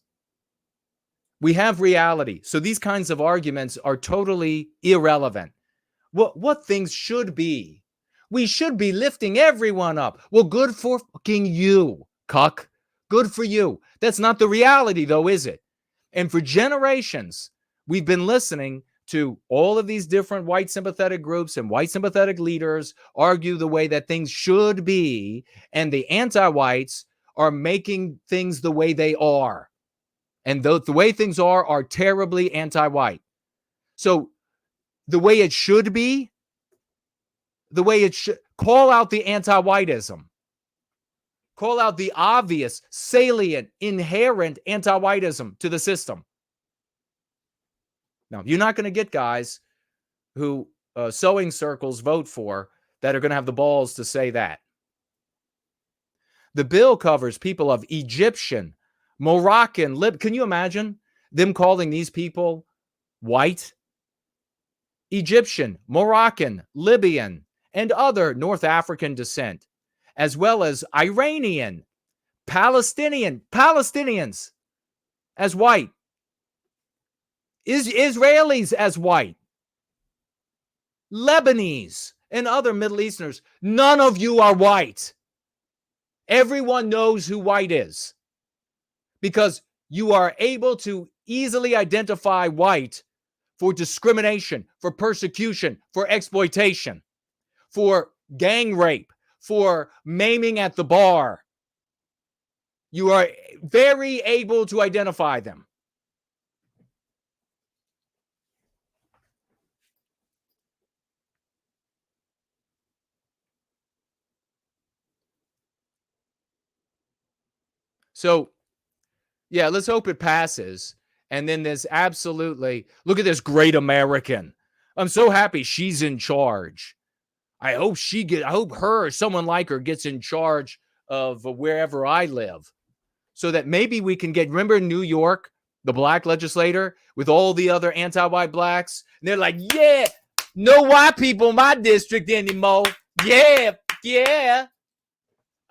Speaker 10: we have reality. So these kinds of arguments are totally irrelevant. What things should be? We should be lifting everyone up. Well, good for fucking you, cuck. Good for you. That's not the reality, though, is it? And for generations, we've been listening to all of these different white sympathetic groups and white sympathetic leaders argue the way that things should be, and the anti-whites are making things the way they are. And the way things are terribly anti-white. So the way it should be, the way it should, call out the anti-whiteism. Call out the obvious, salient, inherent anti-whiteism to the system. Now, you're not going to get guys who sewing circles vote for that are going to have the balls to say that. The bill covers people of Egyptian, Moroccan, can you imagine them calling these people white? Egyptian, Moroccan, Libyan, and other North African descent, as well as Iranian, Palestinians as white, Israelis as white, Lebanese, and other Middle Easterners. None of you are white. Everyone knows who white is because you are able to easily identify white for discrimination, for persecution, for exploitation, for gang rape, for maiming at the bar. You are very able to identify them. So, yeah, let's hope it passes. And then there's absolutely, look at this great American. I'm so happy she's in charge. I hope her or someone like her gets in charge of wherever I live so that maybe we can get, remember in New York, the black legislator with all the other anti-white blacks? And they're like, yeah, no white people in my district anymore. Yeah.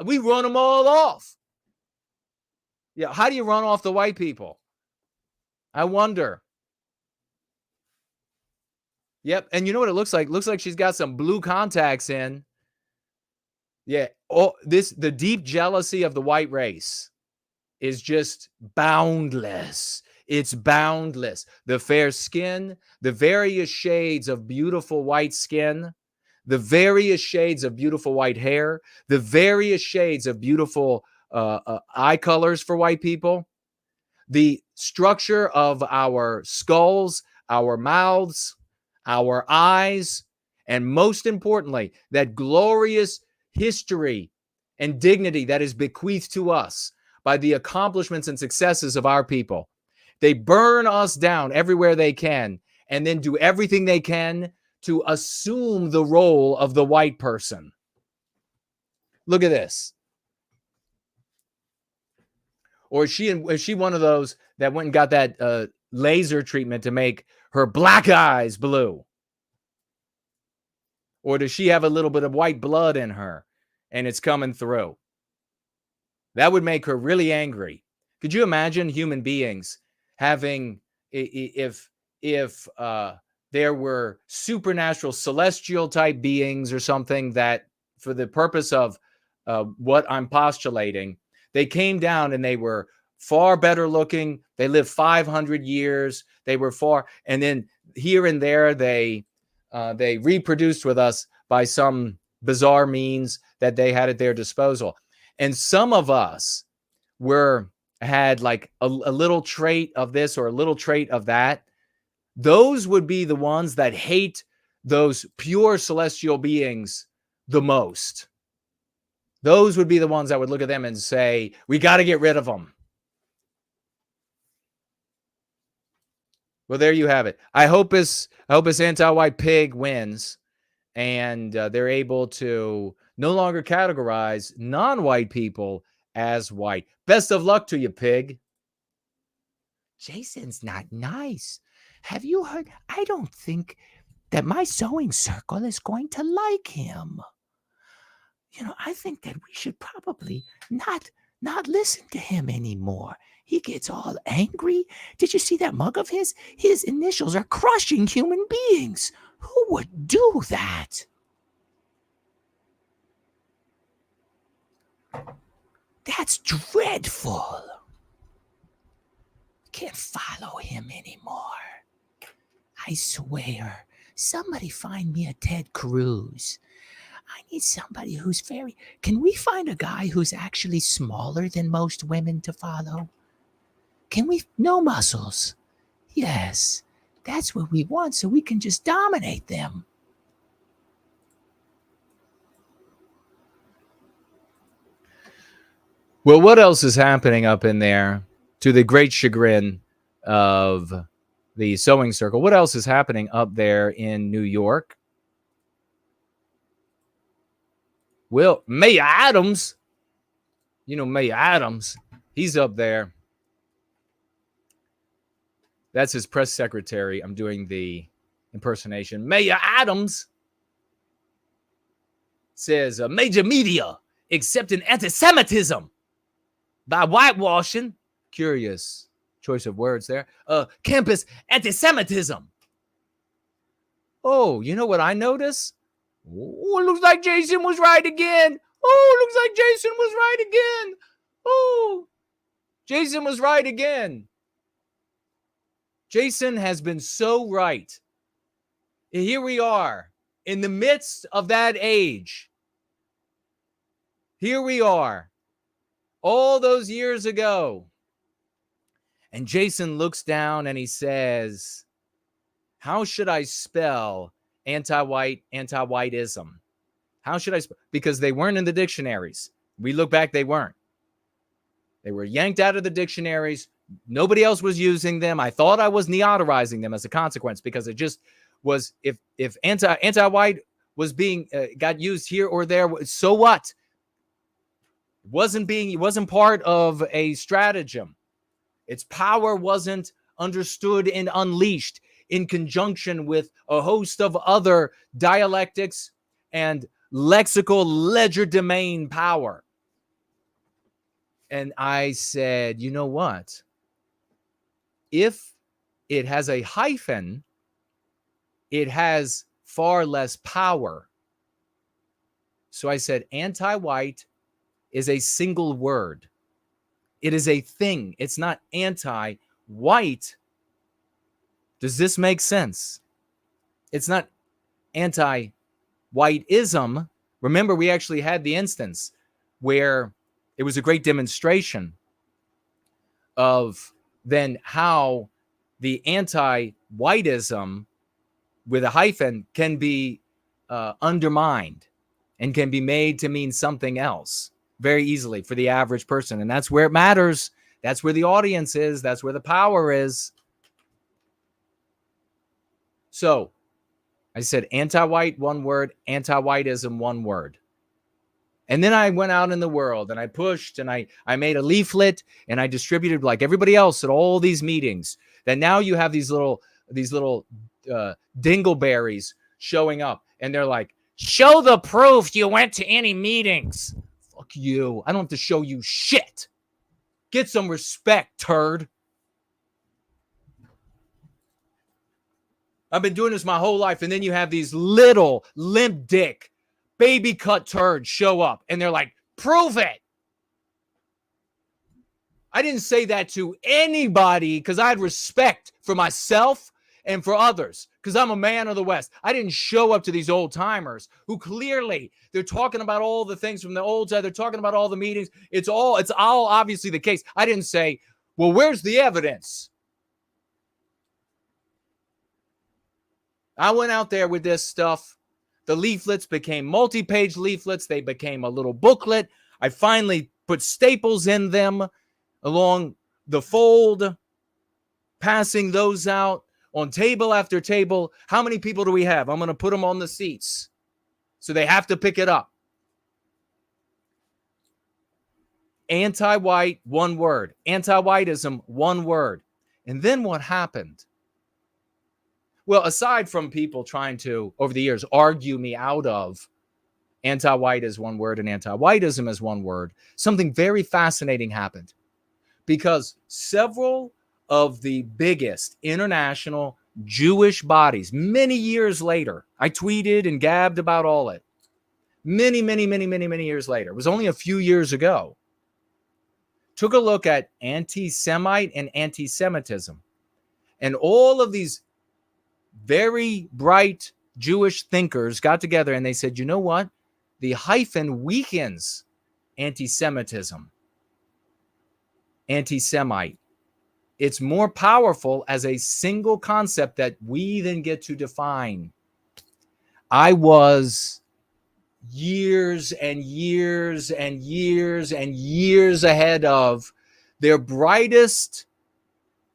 Speaker 10: We run them all off. Yeah, how do you run off the white people? I wonder. Yep, and you know what it looks like? Looks like she's got some blue contacts in. Yeah, the deep jealousy of the white race is just boundless. It's boundless. The fair skin, the various shades of beautiful white skin, the various shades of beautiful white hair, the various shades of beautiful eye colors for white people, the structure of our skulls, our mouths, our eyes, and most importantly, that glorious history and dignity that is bequeathed to us by the accomplishments and successes of our people. They burn us down everywhere they can and then do everything they can to assume the role of the white person. Look at this. Or is she one of those that went and got that laser treatment to make her black eyes blue? Or does she have a little bit of white blood in her and it's coming through? That would make her really angry. Could you imagine human beings having, if there were supernatural celestial type beings or something that, for the purpose of what I'm postulating, they came down and they were far better looking. They lived 500 years. They were far, and then here and there they reproduced with us by some bizarre means that they had at their disposal. And some of us had like a little trait of this or a little trait of that. Those would be the ones that hate those pure celestial beings the most. Those would be the ones that would look at them and say, we got to get rid of them. Well, there you have it. I hope this anti-white pig wins, and they're able to no longer categorize non-white people as white. Best of luck to you, pig.
Speaker 12: Jason's not nice. Have you heard? I don't think that my sewing circle is going to like him. You know, I think that we should probably not listen to him anymore. He gets all angry. Did you see that mug of his? His initials are crushing human beings. Who would do that? That's dreadful. Can't follow him anymore. I swear, somebody find me a Ted Cruz. I need somebody who's very... Can we find a guy who's actually smaller than most women to follow? Can we... No muscles. Yes, that's what we want, so we can just dominate them.
Speaker 10: Well, what else is happening up in there, to the great chagrin of the sewing circle? What else is happening up there in New York? Well, Mayor Adams, you know, Mayor Adams, he's up there. That's his press secretary. I'm doing the impersonation. Mayor Adams says, major media accepting anti-Semitism by whitewashing. Curious choice of words there. Campus anti-Semitism. Oh, you know what I noticed? Oh, it looks like Jason was right again. Oh, it looks like Jason was right again. Oh, Jason was right again. Jason has been so right. Here we are in the midst of that age. Here we are all those years ago. And Jason looks down and he says, how should I spell anti-whiteism? How should I spell? Because they weren't in the dictionaries. We look back, they weren't. They were yanked out of the dictionaries. Nobody else was using them. I thought I was neoterizing them as a consequence, because it just was, if anti-white was being got used here or there, so what? It wasn't part of a stratagem. Its power wasn't understood and unleashed in conjunction with a host of other dialectics and lexical legerdemain power. And I said, you know what? If it has a hyphen, it has far less power. So I said, anti-white is a single word. It is a thing. It's not anti-white. Does this make sense? It's not anti-whiteism. Remember, we actually had the instance where it was a great demonstration of then how the anti-whiteism with a hyphen can be undermined and can be made to mean something else very easily for the average person. And that's where it matters. That's where the audience is. That's where the power is. So I said anti-white, one word, anti-whiteism, one word. And then I went out in the world and I pushed and I made a leaflet and I distributed like everybody else at all these meetings. That now you have these little dingleberries showing up and they're like, Show the proof you went to any meetings. Fuck you. I don't have to show you shit. Get some respect, turd. I've been doing this my whole life, and then you have these little limp dick, baby cut turds show up, and they're like, prove it. I didn't say that to anybody because I had respect for myself and for others because I'm a man of the West. I didn't show up to these old timers who clearly they're talking about all the things from the old side. They're talking about all the meetings. It's all obviously the case. I didn't say, well, where's the evidence? I went out there with this stuff. The leaflets became multi-page leaflets. They became a little booklet. I finally put staples in them along the fold, passing those out on table after table. How many people do we have? I'm going to put them on the seats. So they have to pick it up. Anti-white, one word. Anti-whiteism, one word. And then what happened? Well, aside from people trying to, over the years, argue me out of anti-white is one word and anti-whiteism is one word, something very fascinating happened. Because several of the biggest international Jewish bodies, many years later, I tweeted and gabbed about all it. Many years later, it was only a few years ago, took a look at anti-Semite and anti-Semitism. And all of these very bright Jewish thinkers got together and they said, you know what? The hyphen weakens anti-Semitism. Anti-Semite. It's more powerful as a single concept that we then get to define. I was years and years and years and years ahead of their brightest,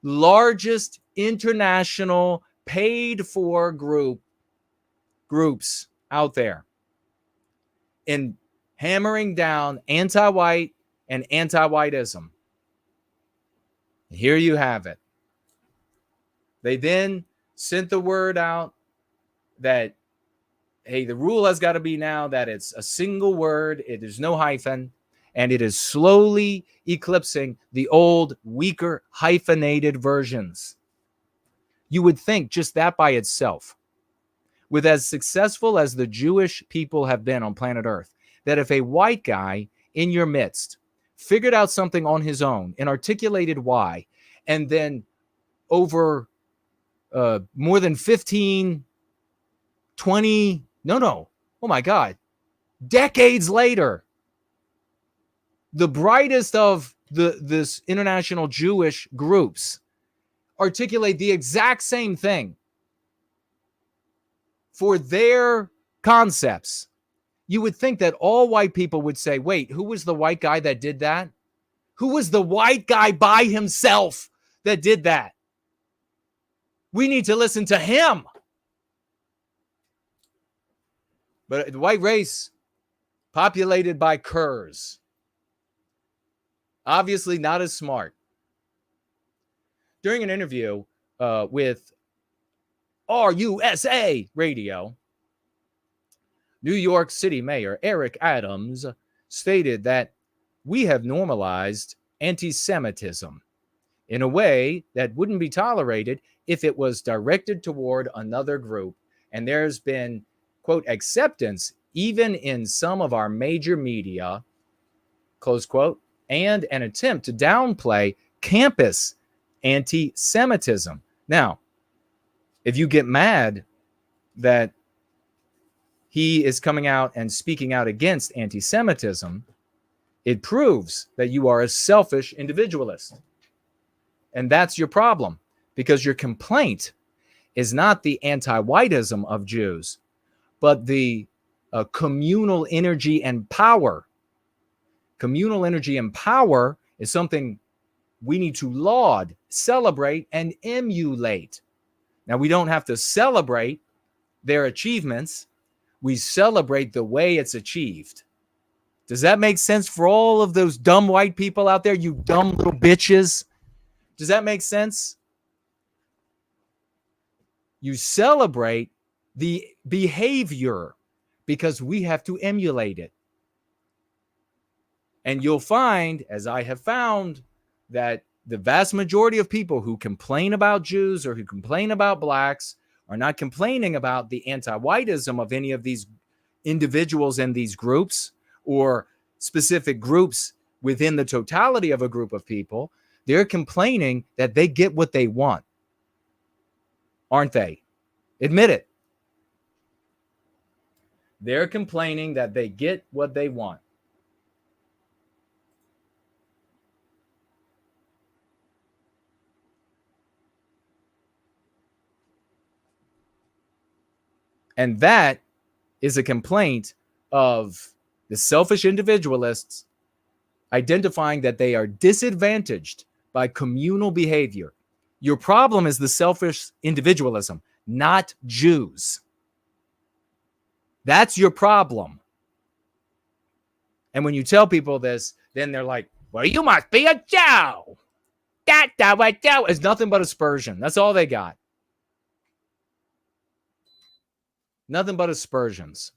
Speaker 10: largest international paid for groups out there in hammering down anti-white and anti-whiteism. Here you have it. They then sent the word out that, hey, the rule has got to be now that it's a single word, it is no hyphen, and it is slowly eclipsing the old, weaker, hyphenated versions. You would think just that by itself, with as successful as the Jewish people have been on planet Earth, that if a white guy in your midst figured out something on his own and articulated why, and then over more than 15, 20, oh my God, decades later, the brightest of this international Jewish groups articulate the exact same thing for their concepts. You would think that all white people would say, wait, who was the white guy that did that? Who was the white guy by himself that did that? We need to listen to him. But the white race, populated by curs, obviously not as smart. During an interview with RUSA Radio, New York City Mayor Eric Adams stated that we have normalized anti-Semitism in a way that wouldn't be tolerated if it was directed toward another group. And there's been, quote, acceptance even in some of our major media, close quote, and an attempt to downplay campus anti-Semitism. Now, if you get mad that he is coming out and speaking out against anti-Semitism, it proves that you are a selfish individualist. And that's your problem, because your complaint is not the anti-whiteism of Jews, but the communal energy and power. Communal energy and power is something we need to laud, celebrate, and emulate. Now, we don't have to celebrate their achievements. We celebrate the way it's achieved. Does that make sense for all of those dumb white people out there, you dumb little bitches? Does that make sense? You celebrate the behavior, because we have to emulate it. And you'll find, as I have found, that the vast majority of people who complain about Jews or who complain about blacks are not complaining about the anti-whiteism of any of these individuals in these groups or specific groups within the totality of a group of people. They're complaining that they get what they want. Aren't they? Admit it. They're complaining that they get what they want. And that is a complaint of the selfish individualists identifying that they are disadvantaged by communal behavior. Your problem is the selfish individualism, not Jews. That's your problem. And when you tell people this, then they're like, well, you must be a Jew. It's nothing but aspersion. That's all they got. Nothing but aspersions.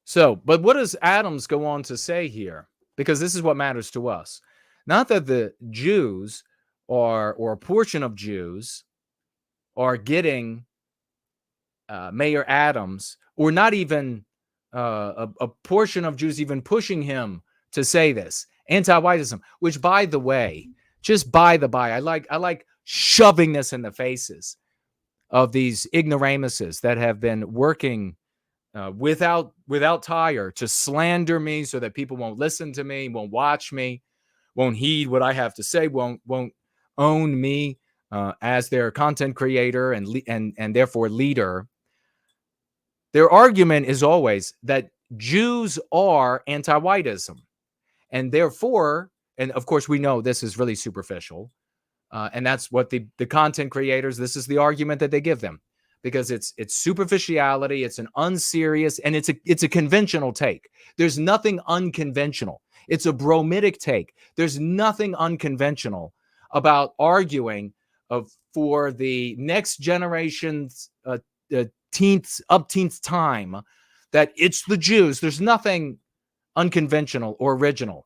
Speaker 10: So, but what does Adams go on to say here? Because this is what matters to us. Not that the Jews or a portion of Jews are getting Mayor Adams, or not even a portion of Jews even pushing him to say this. Anti-whiteism, which, by the way, just by the by, I like shoving this in the faces of these ignoramuses that have been working without tire to slander me so that people won't listen to me, won't watch me, won't heed what I have to say, won't own me as their content creator and therefore leader. Their argument is always that Jews are anti-whiteism, and therefore, and of course we know this is really superficial, and that's what the content creators, this is the argument that they give them, because it's superficiality, it's an unserious, and it's a conventional take. There's nothing unconventional. It's a bromidic take. There's nothing unconventional about arguing for the next generation's upteenth time that it's the Jews. There's nothing unconventional or original.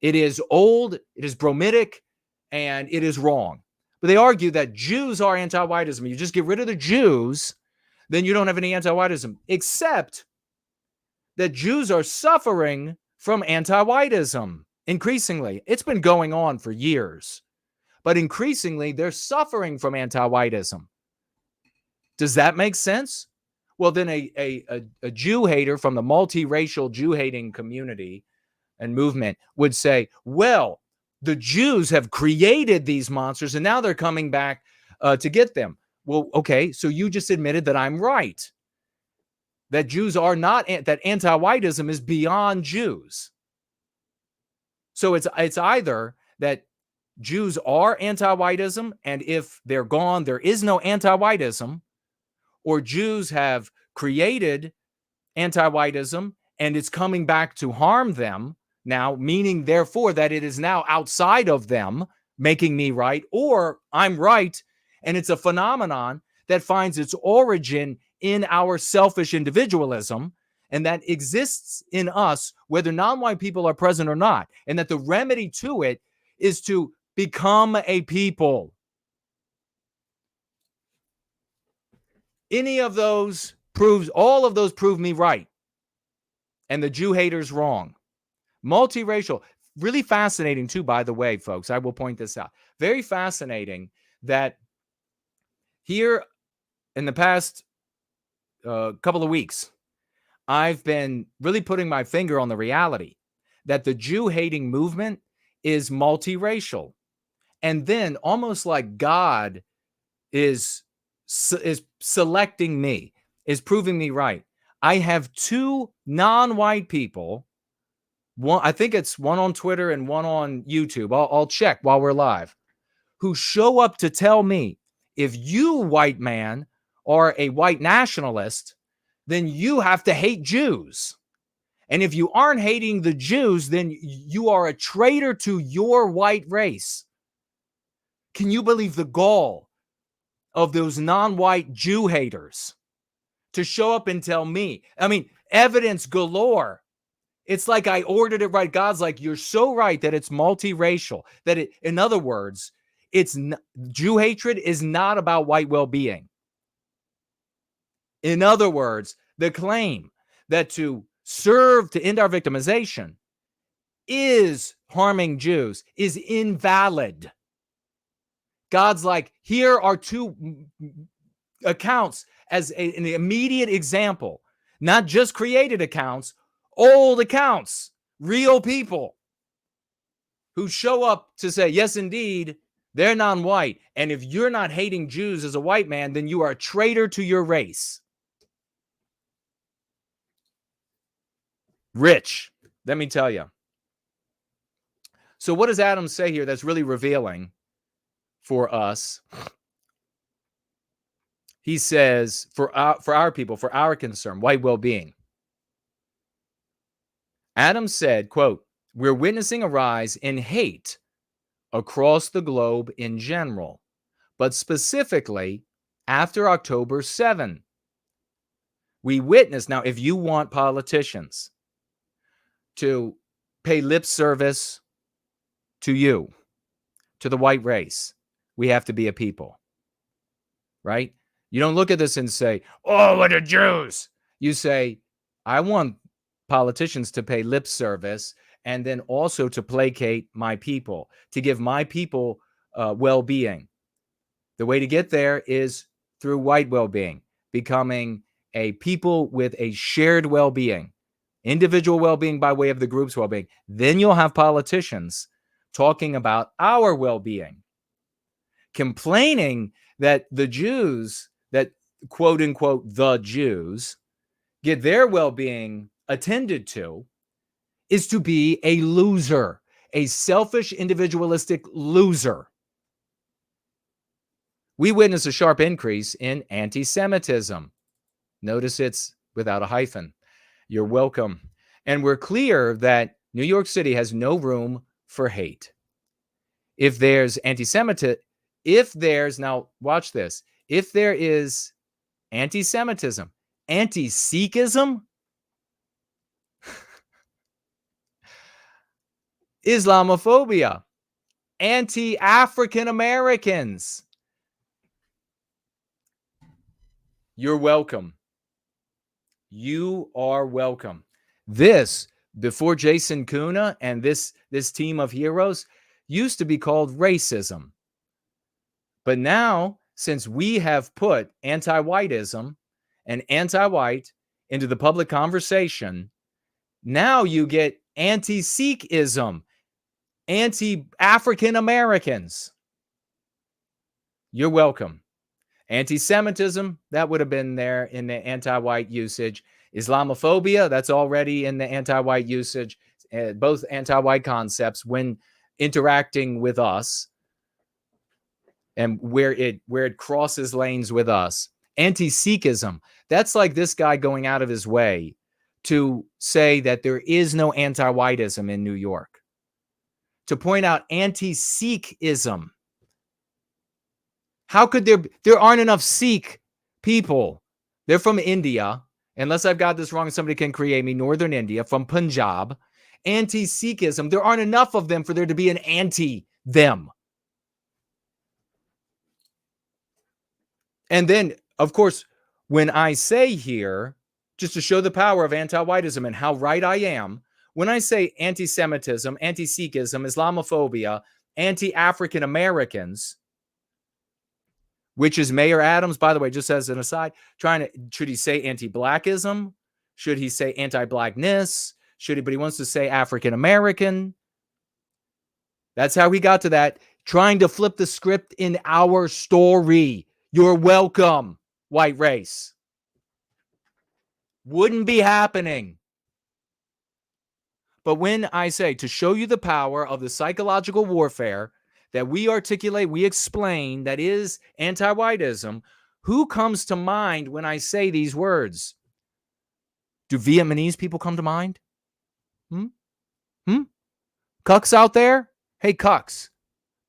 Speaker 10: It is old, it is bromidic, and it is wrong. But they argue that Jews are anti-whiteism. You just get rid of the Jews, then you don't have any anti-whiteism, except that Jews are suffering from anti-whiteism increasingly. It's been going on for years, but increasingly they're suffering from anti-whiteism. Does that make sense? Well, then a Jew hater from the multiracial Jew hating community and movement would say, well, the Jews have created these monsters and now they're coming back to get them. Well, okay, so you just admitted that I'm right. That Jews are not, that anti-whiteism is beyond Jews. So it's either that Jews are anti-whiteism, and if they're gone, there is no anti-whiteism, or Jews have created anti-whiteism and it's coming back to harm them now, meaning therefore that it is now outside of them, making me right, or I'm right, and it's a phenomenon that finds its origin in our selfish individualism, and that exists in us, whether non-white people are present or not, and that the remedy to it is to become a people. Any of those all of those prove me right, and the Jew haters wrong. Multiracial, really fascinating too, by the way, folks. I will point this out. Very fascinating that here in the past couple of weeks, I've been really putting my finger on the reality that the Jew-hating movement is multiracial. And then almost like God is selecting me, is proving me right. I have two non-white people, one, I think it's one on Twitter and one on YouTube, I'll check while we're live, who show up to tell me, if you, white man, are a white nationalist, then you have to hate Jews. And if you aren't hating the Jews, then you are a traitor to your white race. Can you believe the gall of those non-white Jew haters to show up and tell me. I mean, evidence galore. It's like I ordered it right. God's like, you're so right that it's multiracial. That it, in other words, Jew hatred is not about white well-being. In other words, the claim that to serve to end our victimization is harming Jews is invalid. God's like, here are two accounts as an immediate example, not just created accounts, old accounts, real people who show up to say, yes, indeed, they're non-white. And if you're not hating Jews as a white man, then you are a traitor to your race. Rich, let me tell you. So what does Adams say here that's really revealing for us? He says, for our people, for our concern, white well-being. Adams said, quote, we're witnessing a rise in hate across the globe in general, but specifically after October 7. We witness, now if you want politicians to pay lip service to you, to the white race, we have to be a people, right? You don't look at this and say, oh, what are Jews? You say, I want politicians to pay lip service and then also to placate my people, to give my people well-being. The way to get there is through white well-being, becoming a people with a shared well-being, individual well-being by way of the group's well-being. Then you'll have politicians talking about our well-being, complaining that the Jews, that quote unquote, the Jews, get their well-being attended to, is to be a loser, a selfish, individualistic loser. We witness a sharp increase in anti-Semitism. Notice it's without a hyphen. You're welcome. And we're clear that New York City has no room for hate. If there's anti-Semitism, now watch this, if there is anti-Semitism, anti-Sikhism, Islamophobia, anti-African Americans, you're welcome. You are welcome. This, before Jason Köhne and this team of heroes, used to be called racism. But now, since we have put anti-whiteism and anti-white into the public conversation, now you get anti-Sikhism, anti-African Americans. You're welcome. Anti-Semitism, that would have been there in the anti-white usage. Islamophobia, that's already in the anti-white usage. Both anti-white concepts when interacting with us and where it crosses lanes with us. Anti-Sikhism, that's like this guy going out of his way to say that there is no anti-whiteism in New York, to point out anti-Sikhism. How could there aren't enough Sikh people? They're from India, unless I've got this wrong, somebody can create me, northern India, from Punjab. Anti-Sikhism, there aren't enough of them for there to be an anti-them. And then, of course, when I say here, just to show the power of anti-whiteism and how right I am, when I say anti-Semitism, anti-Sikhism, Islamophobia, anti-African Americans, which is Mayor Adams, by the way, just as an aside, should he say anti-Blackism? Should he say anti-Blackness? But he wants to say African American. That's how he got to that, trying to flip the script in our story. You're welcome, white race. Wouldn't be happening. But when I say to show you the power of the psychological warfare that we articulate, we explain, that is anti-whiteism, who comes to mind when I say these words? Do Vietnamese people come to mind? Cucks out there? Hey, cucks.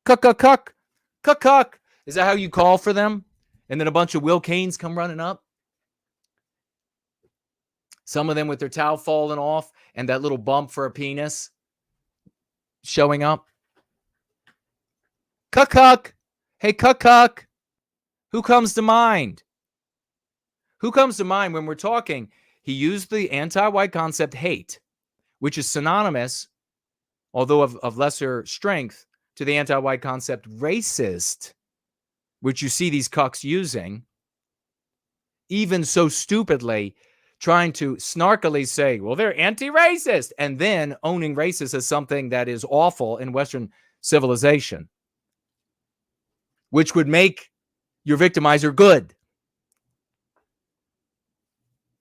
Speaker 10: Cuck, cuck, cuck. Cuck, cuck. Is that how you call for them? And then a bunch of Will Canes come running up. Some of them with their towel falling off and that little bump for a penis showing up. Cuck. Hey, cuck. Who comes to mind? Who comes to mind when we're talking? He used the anti-white concept hate, which is synonymous, although of lesser strength, to the anti-white concept racist, which you see these cucks using, even so stupidly trying to snarkily say, well, they're anti-racist, and then owning racist as something that is awful in Western civilization, which would make your victimizer good.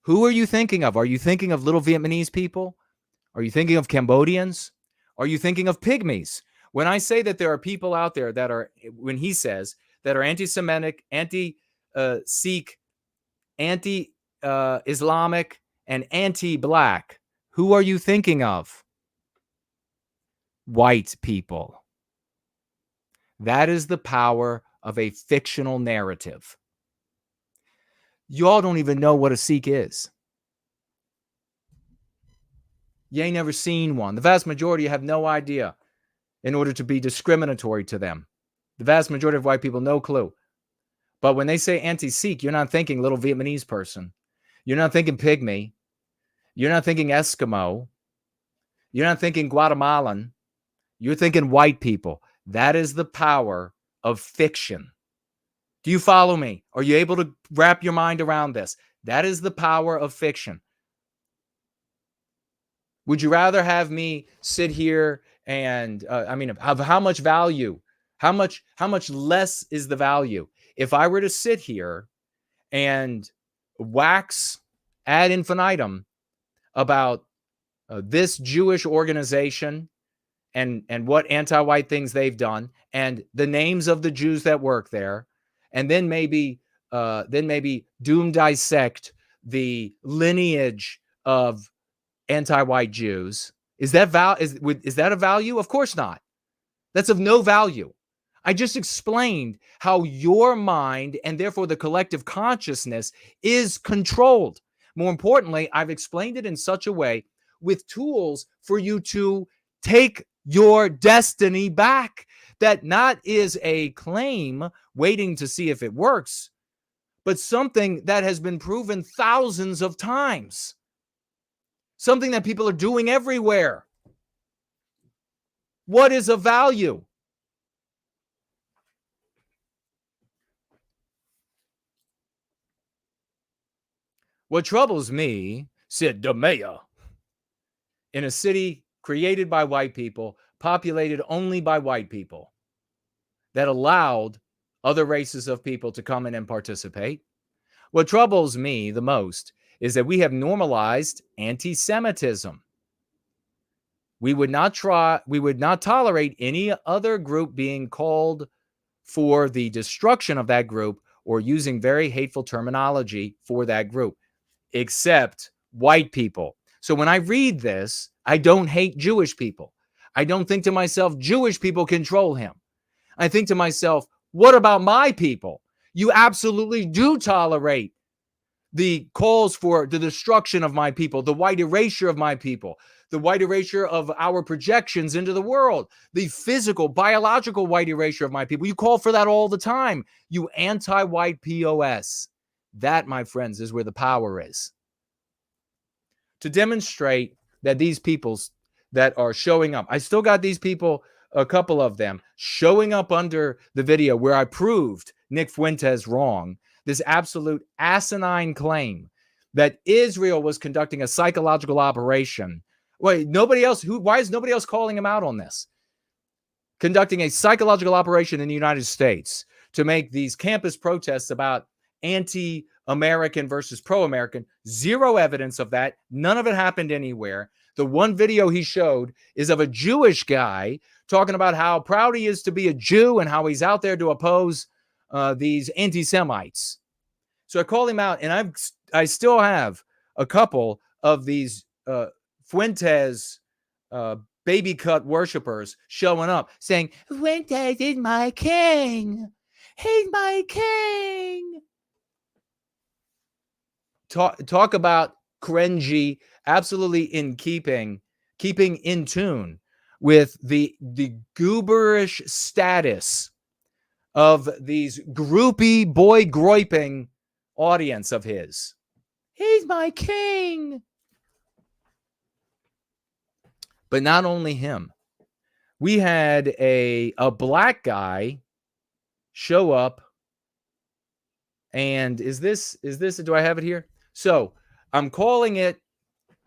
Speaker 10: Who are you thinking of? Are you thinking of little Vietnamese people? Are you thinking of Cambodians? Are you thinking of pygmies? When I say that there are people out there that are, when he says, that are anti-Semitic, anti-Sikh, anti-Islamic, and anti-Black, who are you thinking of? White people. That is the power of a fictional narrative. Y'all don't even know what a Sikh is. You ain't never seen one. The vast majority have no idea in order to be discriminatory to them. The vast majority of white people, no clue. But when they say anti-Sikh, you're not thinking little Vietnamese person. You're not thinking pygmy. You're not thinking Eskimo. You're not thinking Guatemalan. You're thinking white people. That is the power of fiction. Do you follow me? Are you able to wrap your mind around this? That is the power of fiction. Would you rather have me sit here and, of how much value, how much less is the value? If I were to sit here and wax ad infinitum about this Jewish organization and what anti-white things they've done and the names of the Jews that work there, and then maybe doom dissect the lineage of anti-white Jews, is that a value? Of course not. That's of no value. I just explained how your mind and therefore the collective consciousness is controlled. More importantly, I've explained it in such a way with tools for you to take your destiny back. That not is a claim waiting to see if it works, but something that has been proven thousands of times. Something that people are doing everywhere. What is of value? What troubles me, said the mayor, in a city created by white people, populated only by white people, that allowed other races of people to come in and participate. What troubles me the most is that we have normalized anti-Semitism. We would not tolerate any other group being called for the destruction of that group or using very hateful terminology for that group, except white people. So when I read this, I don't hate Jewish people. I don't think to myself, Jewish people control him. I think to myself, what about my people? You absolutely do tolerate the calls for the destruction of my people, the white erasure of my people, the white erasure of our projections into the world, the physical, biological white erasure of my people. You call for that all the time, you anti-white POS. That, my friends, is where the power is. To demonstrate that these peoples that are showing up, I still got these people, a couple of them, showing up under the video where I proved Nick Fuentes wrong. This absolute asinine claim that Israel was conducting a psychological operation. Wait, why is nobody else calling him out on this? Conducting a psychological operation in the United States to make these campus protests about anti-American versus pro-American. Zero evidence of that. None of it happened anywhere. The one video he showed is of a Jewish guy talking about how proud he is to be a Jew and how he's out there to oppose these anti-Semites. So I called him out, and I still have a couple of these Fuentes baby cut worshipers showing up saying, Fuentes is my king.
Speaker 12: He's my king.
Speaker 10: Talk about cringy, absolutely in keeping in tune with the gooberish status of these groupie boy groiping audience of his.
Speaker 12: He's my king.
Speaker 10: But not only him. We had a black guy show up, and is this do I have it here? So I'm calling it,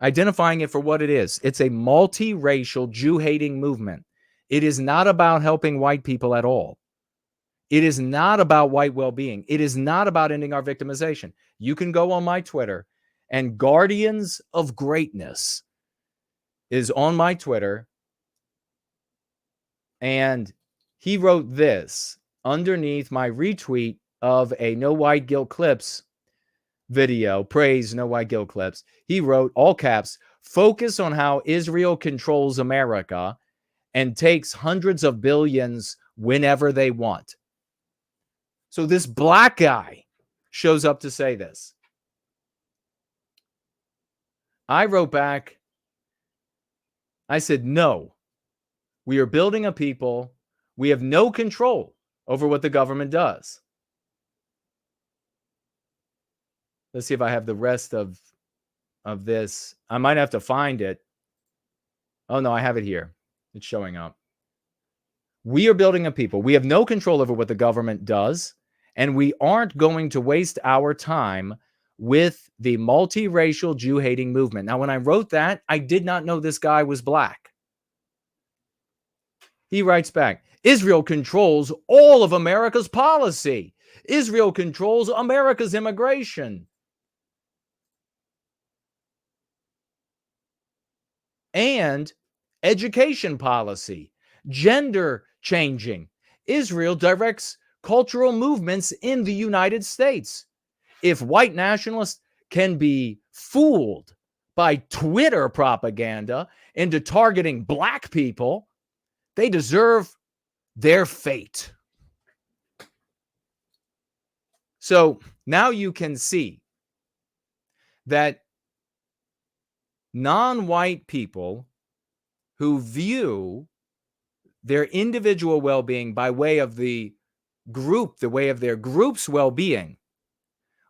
Speaker 10: identifying it for what it is. It's a multiracial Jew-hating movement. It is not about helping white people at all. It is not about white well-being. It is not about ending our victimization. You can go on my Twitter, and Guardians of Greatness is on my Twitter, and he wrote this underneath my retweet of a No White Guilt Clips video, praise No White Guilt Clips. He wrote, all caps, focus on how Israel controls America and takes hundreds of billions whenever they want. So this black guy shows up to say this. I wrote back, I said, no, we are building a people. We have no control over what the government does. Let's see if I have the rest of this. I might have to find it. Oh, no, I have it here. It's showing up. We are building a people. We have no control over what the government does, and we aren't going to waste our time with the multiracial Jew-hating movement. Now, when I wrote that, I did not know this guy was black. He writes back, Israel controls all of America's policy. Israel controls America's immigration. And education policy, gender changing. Israel directs cultural movements in the United States. If white nationalists can be fooled by Twitter propaganda into targeting black people, they deserve their fate. So now you can see that non-white people who view their individual well-being by way of the group, the way of their group's well-being,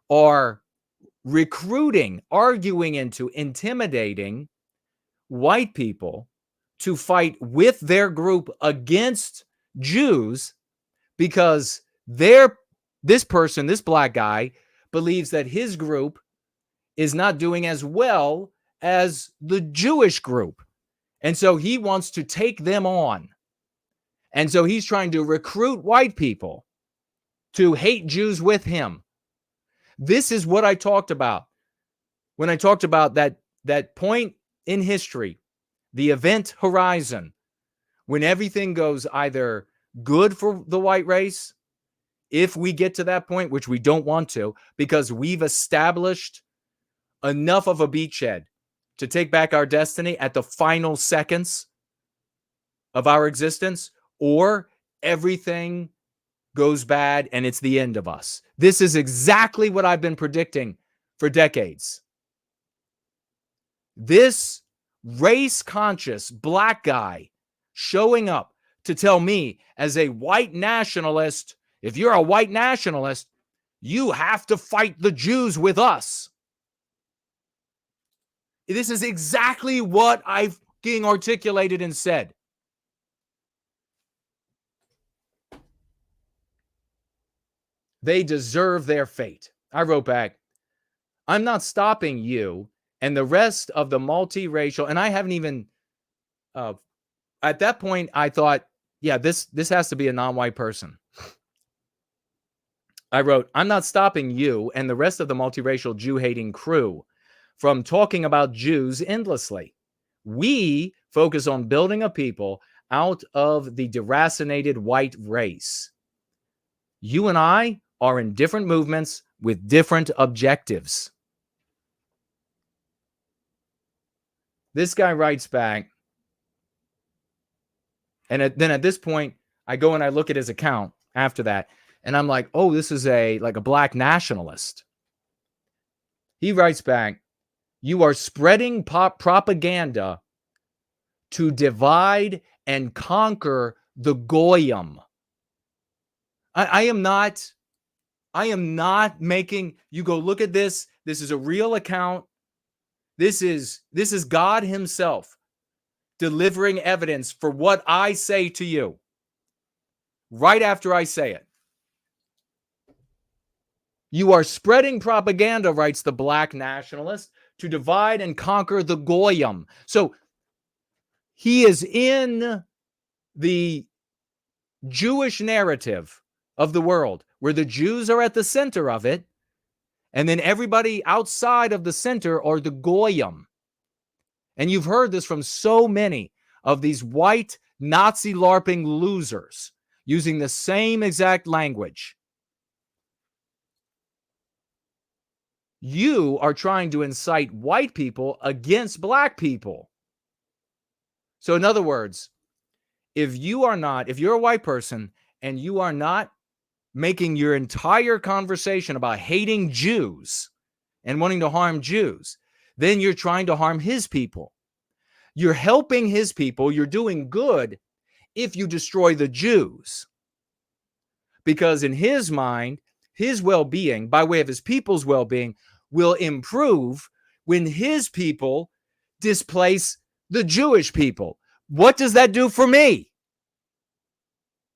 Speaker 10: are recruiting, arguing into, intimidating white people to fight with their group against Jews because this person, this black guy, believes that his group is not doing as well as the Jewish group. And so he wants to take them on. And so he's trying to recruit white people to hate Jews with him. This is what I talked about when I talked about that point in history, the event horizon, when everything goes either good for the white race, if we get to that point, which we don't want to, because we've established enough of a beachhead to take back our destiny at the final seconds of our existence, or everything goes bad and it's the end of us. This is exactly what I've been predicting for decades. This race-conscious black guy showing up to tell me as a white nationalist, if you're a white nationalist, you have to fight the Jews with us. This is exactly what I've being articulated and said. They deserve their fate. I wrote back, I'm not stopping you and the rest of the multiracial, and I haven't even, at that point, I thought, yeah, this has to be a non-white person. I wrote, I'm not stopping you and the rest of the multiracial Jew-hating crew from talking about Jews endlessly. We focus on building a people out of the deracinated white race. You and I are in different movements with different objectives. This guy writes back, and then at this point, I go and I look at his account after that. And I'm like, oh, this is a black nationalist. He writes back, you are spreading propaganda to divide and conquer the goyim. I am not making you go look at this. This is a real account. This is God himself delivering evidence for what I say to you right after I say it. You are spreading propaganda, writes the black nationalist, to divide and conquer the goyim. So he is in the Jewish narrative of the world, where the Jews are at the center of it, and then everybody outside of the center are the goyim. And you've heard this from so many of these white Nazi LARPing losers using the same exact language. You are trying to incite white people against black people. So in other words, if you're a white person and you are not making your entire conversation about hating Jews and wanting to harm Jews, then you're trying to harm his people. You're helping his people. You're doing good if you destroy the Jews. Because in his mind, his well-being, by way of his people's well-being, will improve when his people displace the Jewish people. What does that do for me?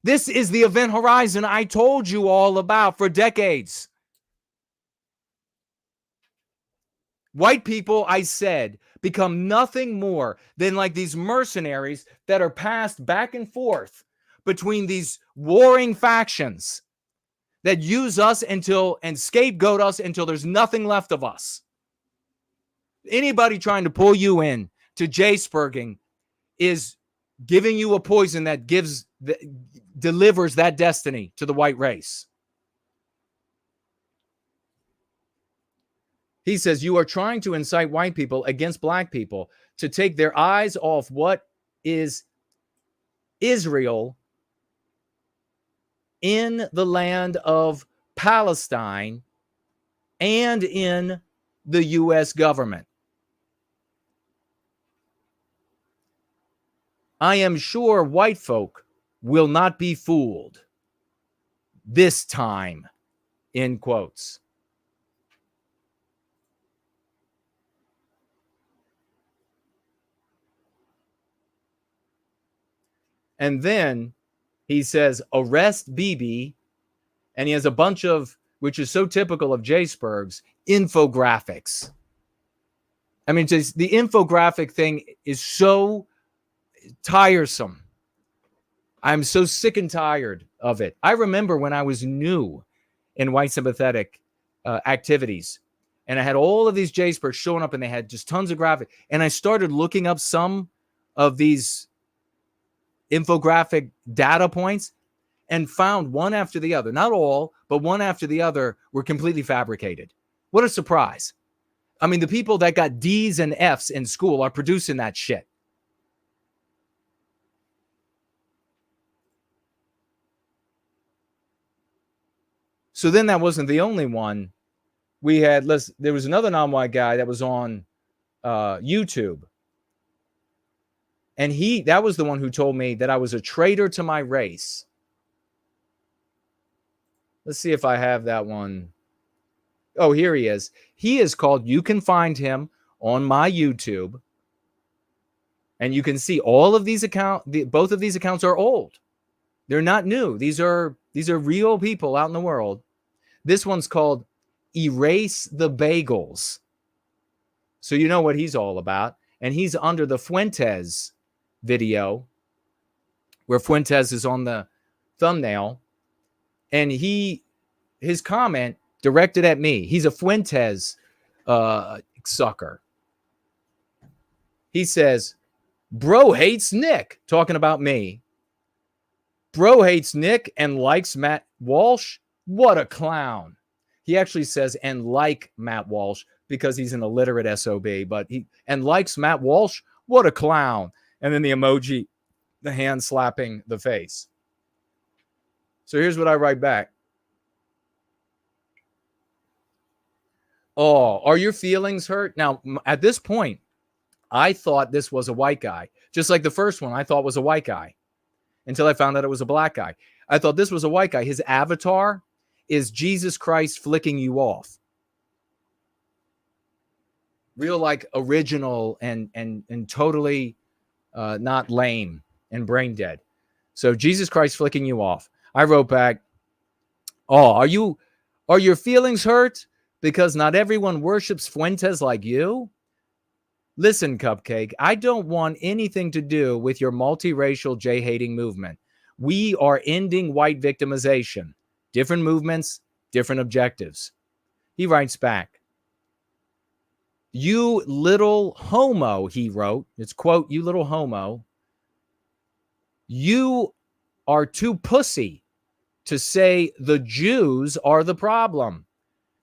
Speaker 10: This is the event horizon I told you all about for decades. White people, I said, become nothing more than like these mercenaries that are passed back and forth between these warring factions that use us and scapegoat us until there's nothing left of us. Anybody trying to pull you in to J-spurging is giving you a poison that delivers that destiny to the white race. He says, you are trying to incite white people against black people to take their eyes off what is Israel in the land of Palestine and in the U.S. government. I am sure white folk will not be fooled this time, in quotes. And then he says, arrest Bibi. And he has a bunch of, which is so typical of J-Spurg's, infographics. I mean, just the infographic thing is so tiresome. I'm so sick and tired of it. I remember when I was new in white sympathetic activities, and I had all of these J-Spurgs showing up, and they had just tons of graphics. And I started looking up some of these infographic data points and found one after the other, not all, but one after the other were completely fabricated. What a surprise. I mean, the people that got D's and F's in school are producing that shit. So then that wasn't the only one. We had, there was another non-white guy that was on YouTube. And that was the one who told me that I was a traitor to my race. Let's see if I have that one. Oh, here he is. He is called, you can find him on my YouTube. And you can see all of these accounts, both of these accounts are old. They're not new. These are real people out in the world. This one's called Erase the Bagels. So you know what he's all about. And he's under the Fuentes video, where Fuentes is on the thumbnail. And his comment directed at me. He's a Fuentes sucker. He says, bro hates Nick, talking about me. Bro hates Nick and likes Matt Walsh. What a clown. He actually says, and like Matt Walsh, because he's an illiterate SOB, but and likes Matt Walsh. What a clown. And then the emoji, the hand slapping the face. So here's what I write back. Oh, are your feelings hurt? Now, at this point, I thought this was a white guy. Just like the first one, I thought was a white guy until I found out it was a black guy. I thought this was a white guy. His avatar is Jesus Christ flicking you off. Real like original and totally not lame and brain dead. So Jesus Christ flicking you off. I wrote back, oh, are your feelings hurt because not everyone worships Fuentes like you? Listen, Cupcake, I don't want anything to do with your multiracial J-hating movement. We are ending white victimization. Different movements, different objectives. He writes back, you little homo, he wrote. It's quote, you little homo. You are too pussy to say the Jews are the problem.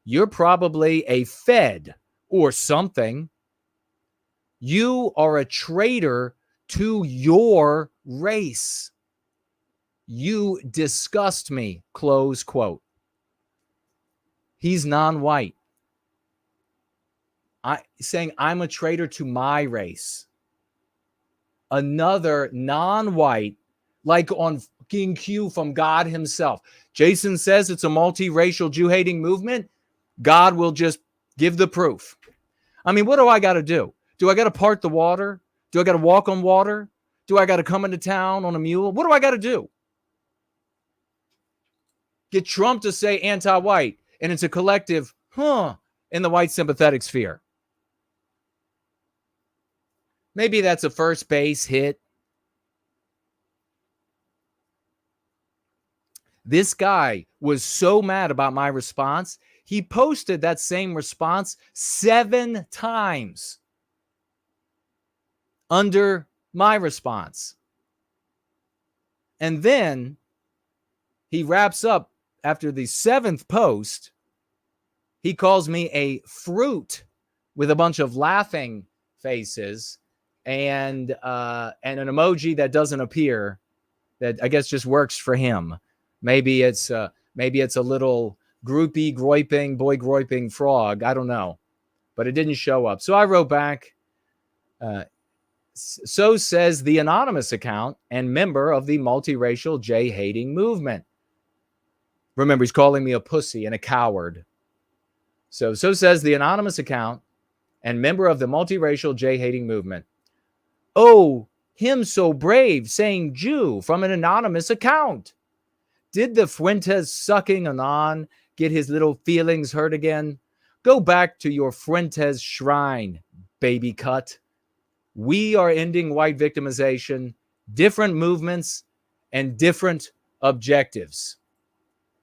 Speaker 10: You're probably a Fed or something. You are a traitor to your race. You disgust me, close quote. He's non-white. Saying I'm a traitor to my race. Another non-white, like on King Q from God himself. Jason says it's a multiracial Jew-hating movement. God will just give the proof. I mean, what do I got to do? Do I got to part the water? Do I got to walk on water? Do I got to come into town on a mule? What do I got to do? Get Trump to say anti-white, and it's a collective, in the white sympathetic sphere. Maybe that's a first base hit. This guy was so mad about my response, he posted that same response 7 times under my response. And then he wraps up after the 7th post. He calls me a fruit with a bunch of laughing faces and an emoji that doesn't appear, that I guess just works for him. Maybe it's a little groupie groiping, boy groiping frog. I don't know, but it didn't show up. So I wrote back, so says the anonymous account and member of the multiracial J-hating movement. Remember, he's calling me a pussy and a coward. So says the anonymous account and member of the multiracial J-hating movement. Oh, him so brave saying Jew from an anonymous account. Did the Fuentes sucking anon get his little feelings hurt again? Go back to your Fuentes shrine, baby cut. We are ending white victimization, different movements, and different objectives.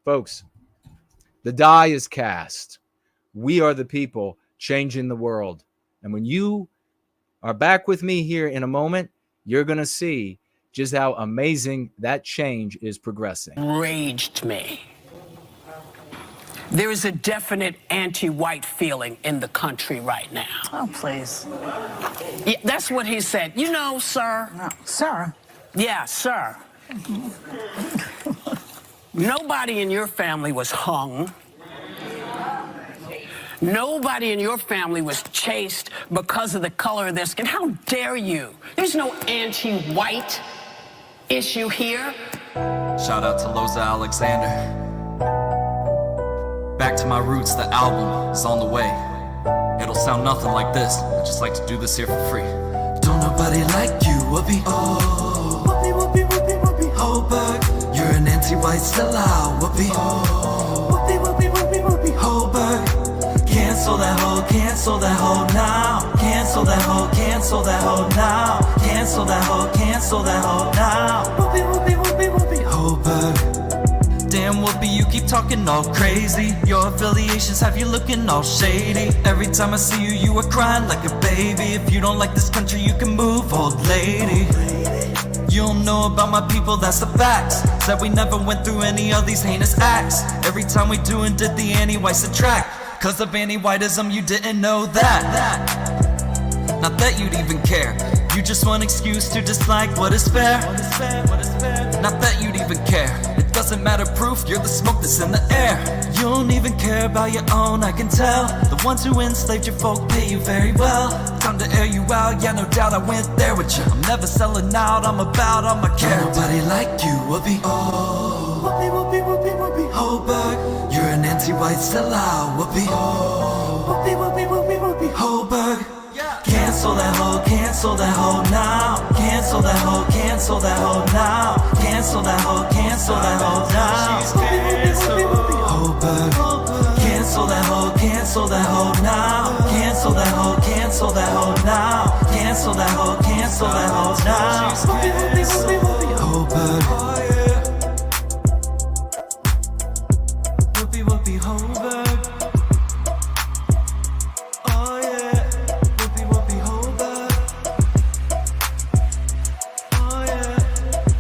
Speaker 10: Folks, the die is cast. We are the people changing the world. And when you are back with me here in a moment, you're going to see just how amazing that change is progressing.
Speaker 13: Enraged me. There is a definite anti-white feeling in the country right now.
Speaker 7: Oh, please.
Speaker 13: Yeah, that's what he said. You know, sir.
Speaker 7: No, sir.
Speaker 13: Yeah, sir. Nobody in your family was hung. Nobody in your family was chased because of the color of their skin. How dare you? There's no anti-white issue here.
Speaker 14: Shout out to Loza Alexander. Back to my roots, the album is on the way. It'll sound nothing like this. I just like to do this here for free. Don't nobody like you, whoopee. Oh, whoopee, whoopee, whoopee, whoopee. Holberg, you're an anti-white sellout, whoopee. Oh, whoopee, whoopee, whoopee, whoopee. Holberg, cancel that hoe now. Cancel that hoe, cancel that hoe now. Cancel that hoe now. Whoopee, whoopee, whoopee, whoopee. Holberg. Damn Whoopi, you keep talking all crazy. Your affiliations have you looking all shady. Every time I see you, you are crying like a baby. If you don't like this country, you can move, old lady. You don't know about my people, that's the facts. Said we never went through any of these heinous acts. Every time we do and did the anti-white subtract. Cause of anti-whiteism, you didn't know that. Not that you'd even care. You just want excuse to dislike what is fair. Not that you'd even care. doesn't matter proof, you're the smoke that's in the air. You don't even care about your own, I can tell. The ones who enslaved your folk pay you very well. Time to air you out, yeah, no doubt I went there with you. I'm never selling out, I'm about on my character. Nobody like you, Whoopi. Oh, Whoopi, Whoopi, Whoopi, Whoopi. Holberg, you're an anti-white sellout, Whoopi. Oh, Whoopi, Whoopi, Whoopi, Whoopi. Holberg. Cancel that hoe now. Cancel that hoe, cancel that hoe now. Cancel that hoe, cancel that hoe now. Holberg. Cancel that hoe now. Cancel that hoe, cancel that hoe now. Cancel that hoe, cancel that hoe now. Holberg. Whoopi, Whoopi, Holberg. Oh yeah. Whoopi, Whoopi, Holberg. Oh yeah.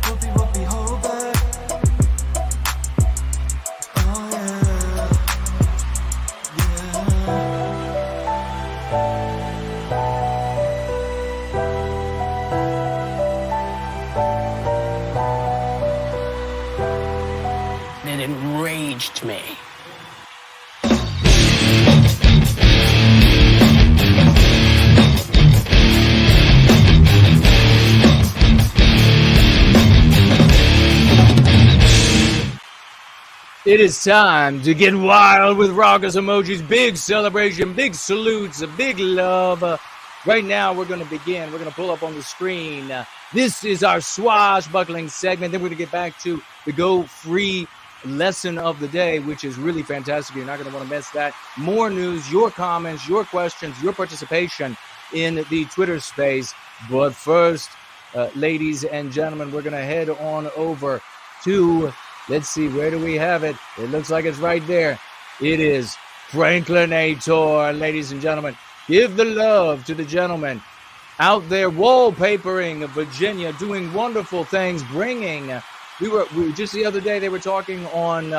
Speaker 14: Whoopi, Whoopi, Holberg. Oh yeah.
Speaker 13: It enraged me.
Speaker 10: It is time to get wild with raucous emojis, big celebration, big salutes, a big love. Right now, we're going to begin. We're going to pull up on the screen. This is our swashbuckling segment. Then we're going to get back to the Go Free lesson of the day, which is really fantastic. You're not going to want to miss that. More news, your comments, your questions, your participation in the Twitter space. But first, ladies and gentlemen, we're going to head on over to... Let's see, where do we have it? It looks like it's right there. It is Franklinator, ladies and gentlemen. Give the love to the gentleman out there wallpapering Virginia, doing wonderful things, bringing... We were just the other day, they were talking on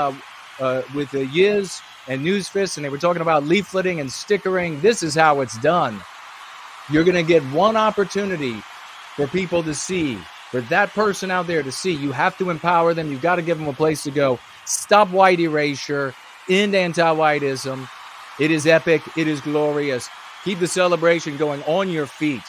Speaker 10: with Yiz and Newsfist, and they were talking about leafleting and stickering. This is how it's done. You're going to get one opportunity for people to see. For that person out there to see, you have to empower them. You've got to give them a place to go. Stop white erasure. End anti-whiteism. It is epic. It is glorious. Keep the celebration going on your feet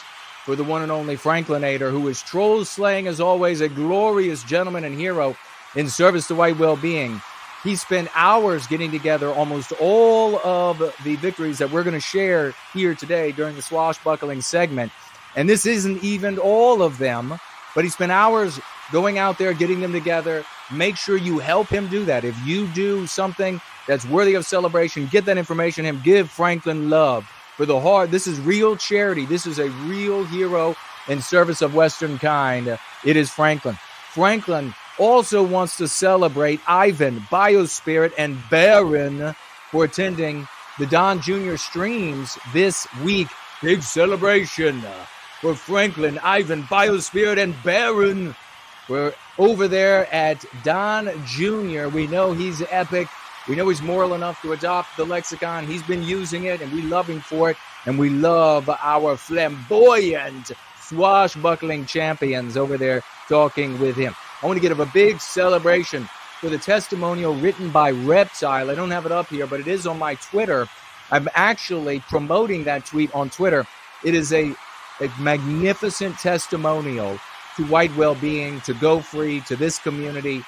Speaker 10: for the one and only Franklinator, who is troll slaying, as always, a glorious gentleman and hero in service to white well-being. He spent hours getting together almost all of the victories that we're going to share here today during the swashbuckling segment. And this isn't even all of them. But he spent hours going out there, getting them together. Make sure you help him do that. If you do something that's worthy of celebration, get that information to him. Give Franklin love for the heart. This is real charity. This is a real hero in service of Western kind. It is Franklin. Franklin also wants to celebrate Ivan, Biospirit, and Baron for attending the Don Jr. streams this week. Big celebration for Franklin, Ivan, Biospirit, and Baron. We're over there at Don Jr. We know he's epic. We know he's moral enough to adopt the lexicon. He's been using it, and we love him for it. And we love our flamboyant, swashbuckling champions over there talking with him. I want to give a big celebration for the testimonial written by Reptile. I don't have it up here, but it is on my Twitter. I'm actually promoting that tweet on Twitter. It is a magnificent testimonial to white well-being, to Go Free, to this community.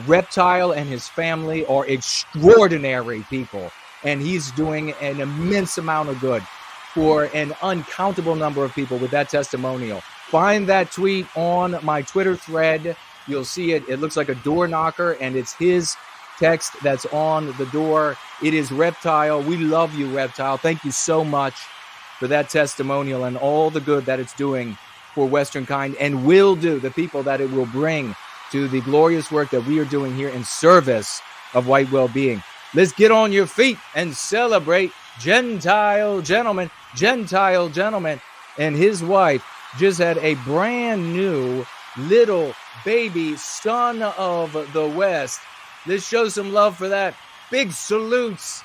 Speaker 10: Reptile and his family are extraordinary people, and he's doing an immense amount of good for an uncountable number of people with that testimonial. Find that tweet on my Twitter thread. You'll see it. It looks like a door knocker, and it's his text that's on the door. It is Reptile. We love you, Reptile. Thank you so much for that testimonial and all the good that it's doing for Western kind and will do, the people that it will bring to the glorious work that we are doing here in service of white well-being. Let's get on your feet and celebrate Gentile Gentleman. Gentile Gentleman and his wife just had a brand new little baby son of the West. Let's show some love for that. Big salutes.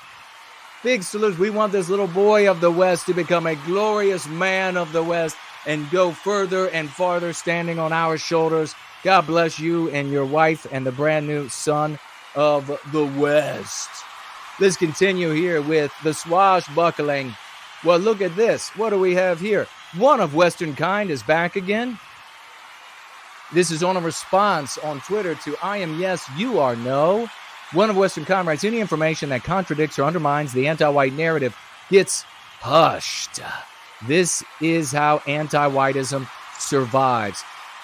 Speaker 10: Big salutes. We want this little boy of the West to become a glorious man of the West. and go further and farther standing on our shoulders. God bless you and your wife and the brand new son of the West. Let's continue here with the swashbuckling. Well, look at this. What do we have here? One of Western Kind is back again. This is on a response on Twitter to I am yes, you are no. One of Western Kind writes, any information that contradicts or undermines the anti-white narrative gets hushed. This is how anti-whiteism survives.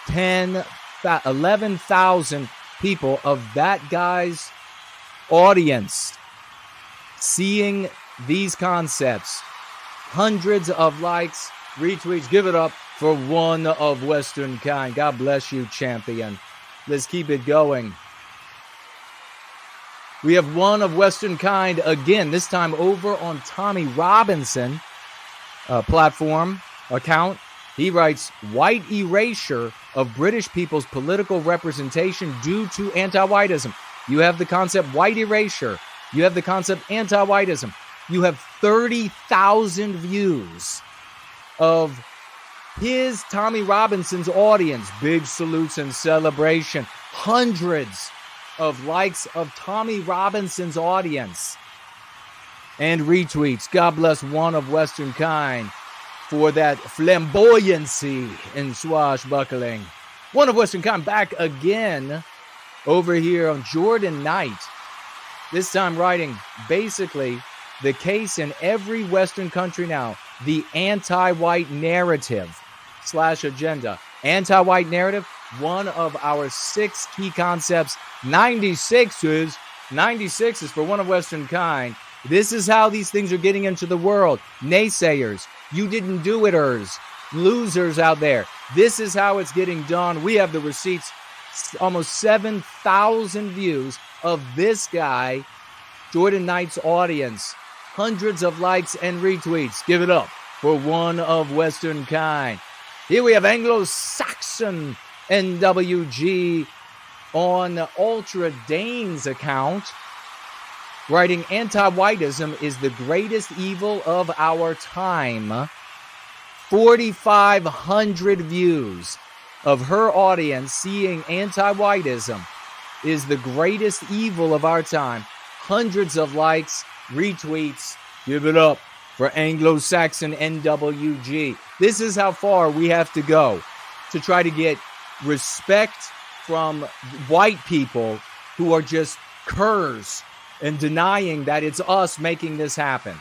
Speaker 10: 11,000 people of that guy's audience seeing these concepts. Hundreds of likes, retweets. Give it up for One of Western Kind. God bless you, champion. Let's keep it going. We have One of Western Kind again, this time over on Tommy Robinson platform account. He writes, white erasure of British people's political representation due to anti-whiteism. You have the concept white erasure. You have the concept anti-whiteism. You have 30,000 views of his Tommy Robinson's audience. Big salutes and celebration. Hundreds of likes of Tommy Robinson's audience and retweets. God bless One of Western Kind for that flamboyancy in swashbuckling. One of Western Kind back again over here on Jordan Knight. This time writing basically the case in every Western country now, the anti-white narrative / agenda. Anti-white narrative, one of our 6 key concepts. 96 is for One of Western Kind. This is how these things are getting into the world. Naysayers, you didn't do it-ers, losers out there. This is how it's getting done. We have the receipts, almost 7,000 views of this guy, Jordan Knight's audience. Hundreds of likes and retweets. Give it up for One of Western Kind. Here we have Anglo-Saxon NWG on Ultra Dane's account, writing, anti-whiteism is the greatest evil of our time. 4,500 views of her audience seeing anti-whiteism is the greatest evil of our time. Hundreds of likes, retweets. Give it up for Anglo-Saxon NWG. This is how far we have to go to try to get respect from white people who are just curs and denying that it's us making this happen.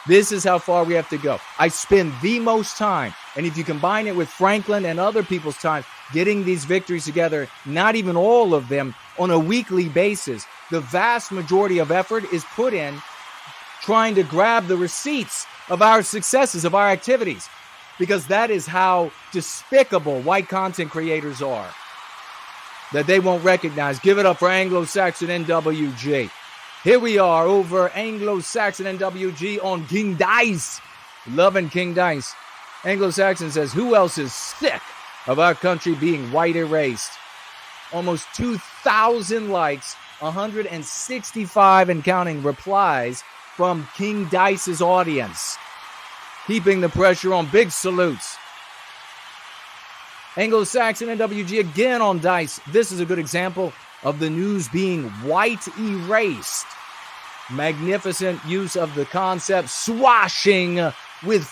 Speaker 10: This is how far we have to go. I spend the most time, and if you combine it with Franklin and other people's time, getting these victories together, not even all of them, on a weekly basis, the vast majority of effort is put in trying to grab the receipts of our successes, of our activities, because that is how despicable white content creators are, that they won't recognize. Give it up for Anglo-Saxon NWG. Here we are over Anglo-Saxon NWG on King Dice. Loving King Dice. Anglo-Saxon says, who else is sick of our country being white erased? Almost 2,000 likes, 165 and counting replies from King Dice's audience. Keeping the pressure on. Big salutes. Anglo-Saxon NWG again on Dice. This is a good example of the news being white erased. Magnificent use of the concept, swashing with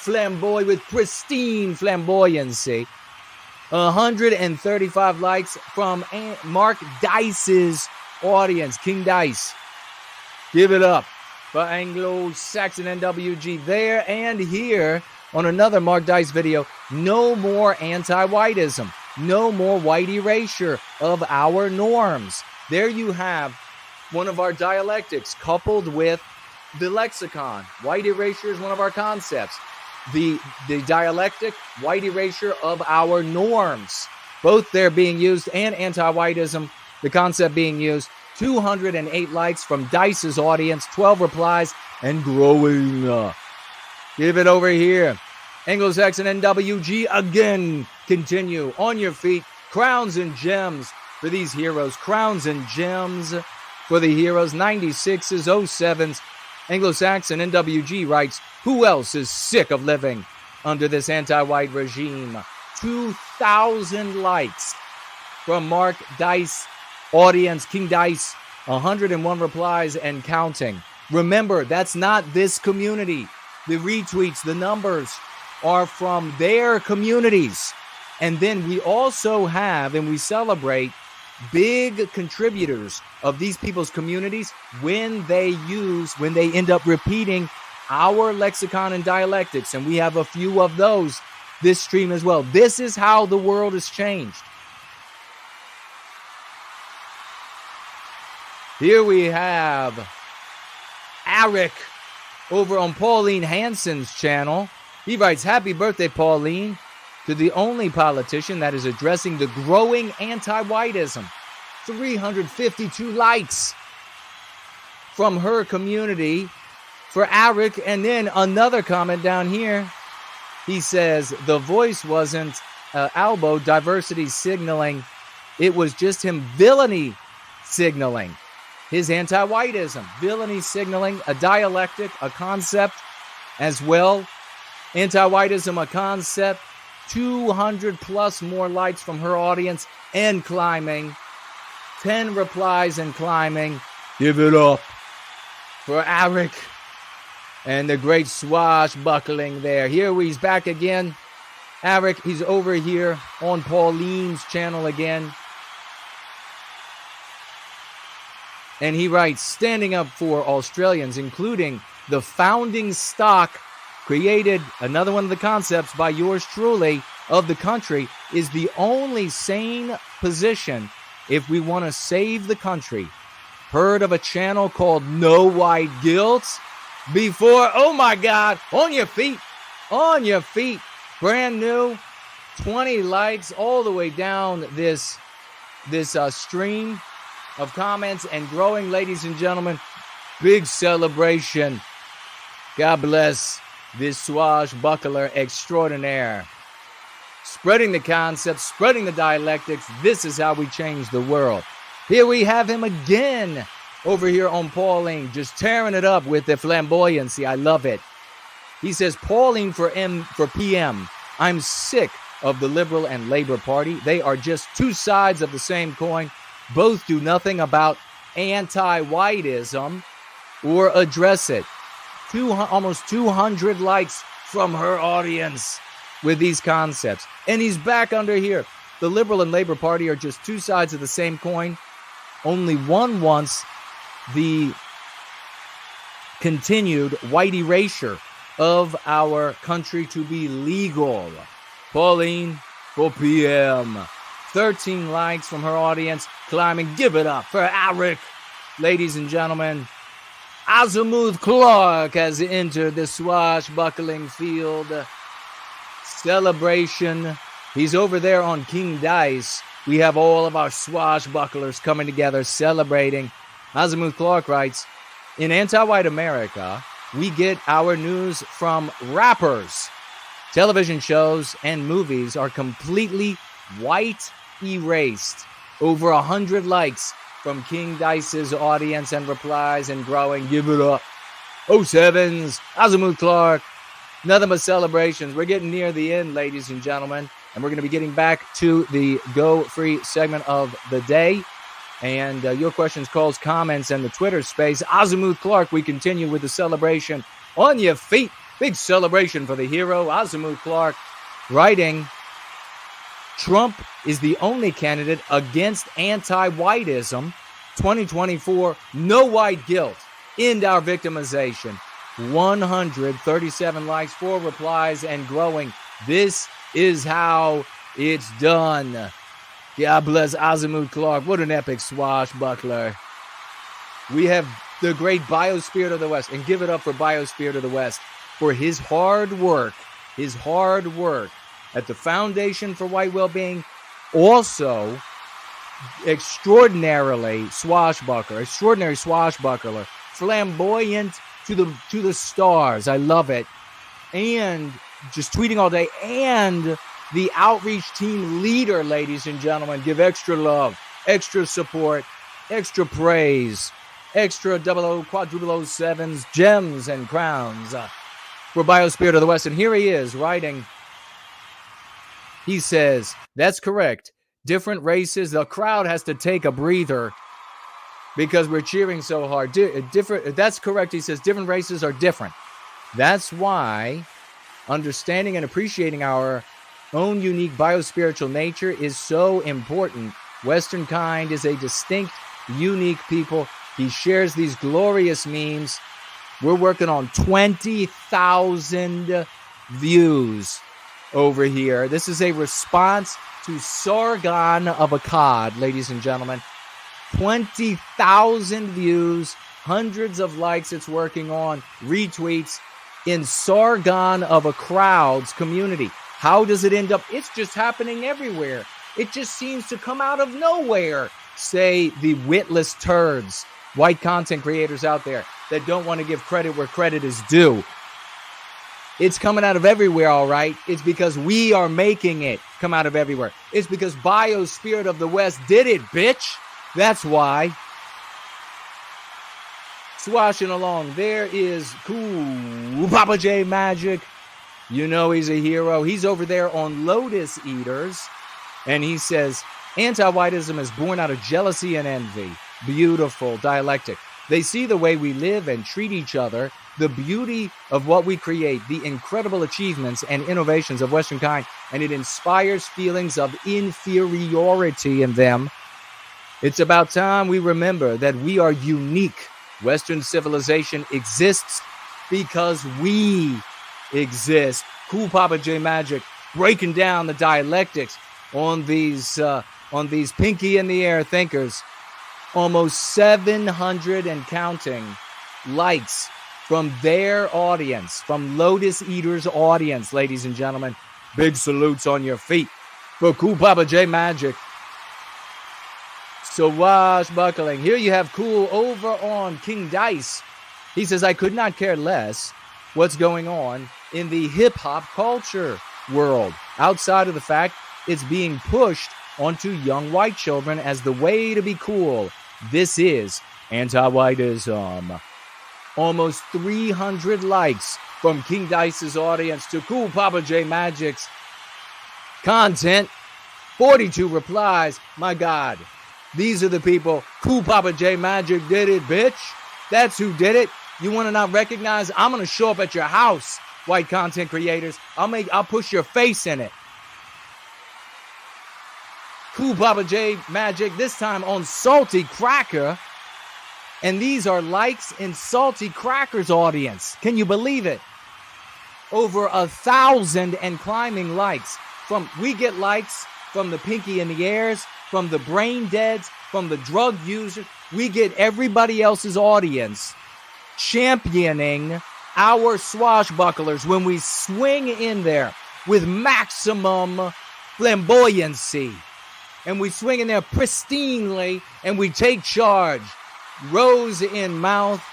Speaker 10: pristine flamboyancy. 135 likes from Mark Dice's audience, King Dice. Give it up for Anglo-Saxon NWG there and here on another Mark Dice video. No more anti-whiteism. No more white erasure of our norms. There you have one of our dialectics coupled with the lexicon. White erasure is one of our concepts. The dialectic, white erasure of our norms. Both there being used, and anti-whiteism, the concept being used. 208 likes from Dice's audience, 12 replies, and growing. Give it over here. Anglo-Saxon NWG again. Continue on your feet. Crowns and gems for these heroes. Crowns and gems for the heroes. 96s, 07s. Anglo-Saxon NWG writes, who else is sick of living under this anti-white regime. 2,000 likes from Mark Dice audience, King Dice, 101 replies and counting. Remember, that's not this community. The retweets, the numbers are from their communities. And then we also have, and we celebrate, big contributors of these people's communities when they end up repeating our lexicon and dialectics. And we have a few of those this stream as well. This is how the world has changed. Here we have Eric over on Pauline Hanson's channel. He writes, "Happy birthday, Pauline, to the only politician that is addressing the growing anti-whiteism." 352 likes from her community for Eric. And then another comment down here. He says, "The voice wasn't Albo diversity signaling. It was just him villainy signaling. His anti-whiteism, villainy signaling, a dialectic, a concept as well. Anti-whiteism, a concept." 200 plus more likes from her audience and climbing. 10 replies and climbing. Give it up for Eric and the great swashbuckling there. Here he's back again. Eric, he's over here on Pauline's channel again. And he writes, "Standing up for Australians, including the founding stock created," another one of the concepts by yours truly, "of the country, is the only sane position if we want to save the country. Heard of a channel called No White Guilt before?" Oh my God, on your feet, brand new, 20 likes all the way down this stream of comments and growing, ladies and gentlemen. Big celebration. God bless this swashbuckler extraordinaire. Spreading the concepts, spreading the dialectics. This is how we change the world. Here we have him again over here on Pauline, just tearing it up with the flamboyancy. I love it. He says, "Pauline for PM. I'm sick of the Liberal and Labor Party. They are just two sides of the same coin. Both do nothing about anti-whiteism or address it." Almost 200 likes from her audience with these concepts. And he's back under here. The Liberal and Labor Party are just two sides of the same coin. Only one wants the continued white erasure of our country to be legal. Pauline for PM. 13 likes from her audience, climbing. Give it up for Eric. Ladies and gentlemen, Azimuth Clark has entered the swashbuckling field. Celebration. He's over there on King Dice. We have all of our swashbucklers coming together, celebrating. Azimuth Clark writes, "In anti-white America, we get our news from rappers. Television shows and movies are completely white erased." Over 100 likes from King Dice's audience and replies and growing. Give it up. 07s, Azimuth Clark. Nothing but celebrations. We're getting near the end, ladies and gentlemen, and we're going to be getting back to the Go Free segment of the day. And your questions, calls, comments, and the Twitter space. Azimuth Clark, we continue with the celebration. On your feet. Big celebration for the hero, Azimuth Clark, writing, "Trump is the only candidate against anti-whiteism. 2024, no white guilt. End our victimization." 137 likes, 4 replies, and growing. This is how it's done. God bless Azimuth Clark. What an epic swashbuckler. We have the great Biospirit of the West, and give it up for Biospirit of the West for his hard work at the Foundation for White Wellbeing. Also, extraordinary swashbuckler, flamboyant to the stars. I love it. And just tweeting all day. And the outreach team leader, ladies and gentlemen. Give extra love, extra support, extra praise, extra 00, quadruple 07s, gems and crowns for Biospirit of the West. And here he is writing. He says, that's correct. Different races. The crowd has to take a breather because we're cheering so hard. That's correct. He says different races are different. That's why understanding and appreciating our own unique biospiritual nature is so important. Western kind is a distinct, unique people. He shares these glorious memes. We're working on 20,000 views over here. This is a response to Sargon of Akkad, ladies and gentlemen. 20,000 views, hundreds of likes it's working on, retweets in Sargon of Akkad's community. How does it end up? It's just happening everywhere. It just seems to come out of nowhere, say the witless turds, white content creators out there that don't want to give credit where credit is due. It's coming out of everywhere, all right. It's because we are making it come out of everywhere. It's because Biospirit of the West did it, bitch. That's why. Swashing along, there is Cool Papa J Magic. You know he's a hero. He's over there on Lotus Eaters. And he says, anti-whiteism is born out of jealousy and envy. Beautiful dialectic. They see the way we live and treat each other, the beauty of what we create, the incredible achievements and innovations of Western kind, and it inspires feelings of inferiority in them. It's about time we remember that we are unique. Western civilization exists because we exist. Cool Papa J Magic breaking down the dialectics on these pinky in the air thinkers. Almost 700 and counting likes from their audience, from Lotus Eaters' audience, ladies and gentlemen. Big salutes on your feet for Cool Papa J Magic. Swashbuckling. Here you have Cool over on King Dice. He says, I could not care less what's going on in the hip-hop culture world, outside of the fact it's being pushed onto young white children as the way to be cool. This is anti-whiteism. Almost 300 likes from King Dice's audience to Cool Papa J Magic's content. 42 replies. My God, these are the people. Cool Papa J Magic did it, bitch. That's who did it. You want to not recognize? I'm going to show up at your house, white content creators. I'll push your face in it. Cool Papa J Magic, this time on Salty Cracker. And these are likes in Salty Cracker's audience. Can you believe it? Over 1,000 and climbing likes. We get likes from the Pinky in the Airs, from the Brain Deads, from the drug users. We get everybody else's audience championing our swashbucklers when we swing in there with maximum flamboyancy. And we swing in there pristinely and we take charge. Rose in mouth,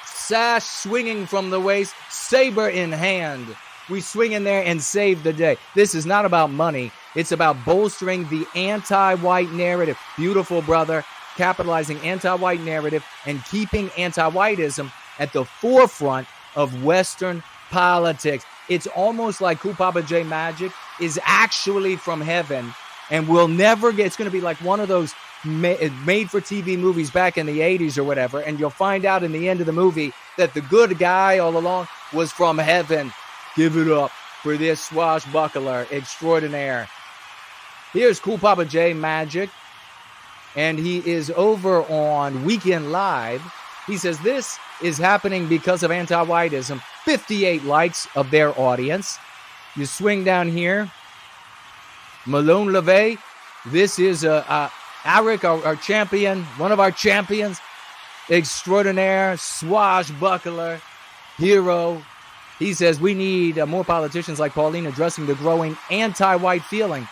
Speaker 10: sash swinging from the waist, saber in hand. We swing in there and save the day. This is not about money. It's about bolstering the anti-white narrative. Beautiful, brother. Capitalizing anti-white narrative and keeping anti-whiteism at the forefront of Western politics. It's almost like Cool Papa J Magic is actually from heaven and will never get, it's going to be like one of those made-for-TV movies back in the 80s or whatever, and you'll find out in the end of the movie that the good guy all along was from heaven. Give it up for this swashbuckler extraordinaire. Here's Cool Papa J Magic, and he is over on Weekend Live. He says this is happening because of anti-whiteism. 58 likes of their audience. You swing down here. Malone LeVay. This is Eric, our champion, one of our champions, extraordinaire, swashbuckler, hero. He says we need more politicians like Pauline addressing the growing anti-white feeling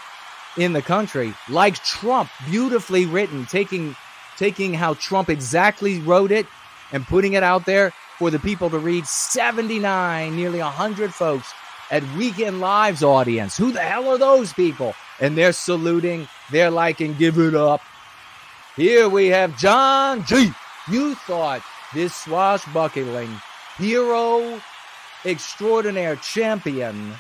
Speaker 10: in the country, like Trump, beautifully written, taking how Trump exactly wrote it and putting it out there for the people to read. 79, nearly 100 folks at Weekend Live's audience. Who the hell are those people? And they're saluting, they're liking, give it up. Here we have John G. You thought this swashbuckling hero extraordinaire champion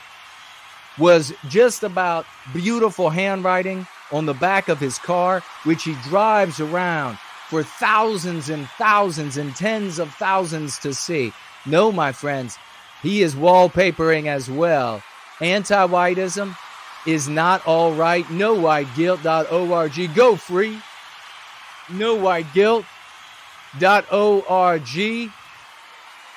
Speaker 10: was just about beautiful handwriting on the back of his car, which he drives around for thousands and thousands and tens of thousands to see. No, my friends, he is wallpapering as well. Anti-whiteism is not all right. NoWhiteGuilt.org. Go free. NoWhiteGuilt.org.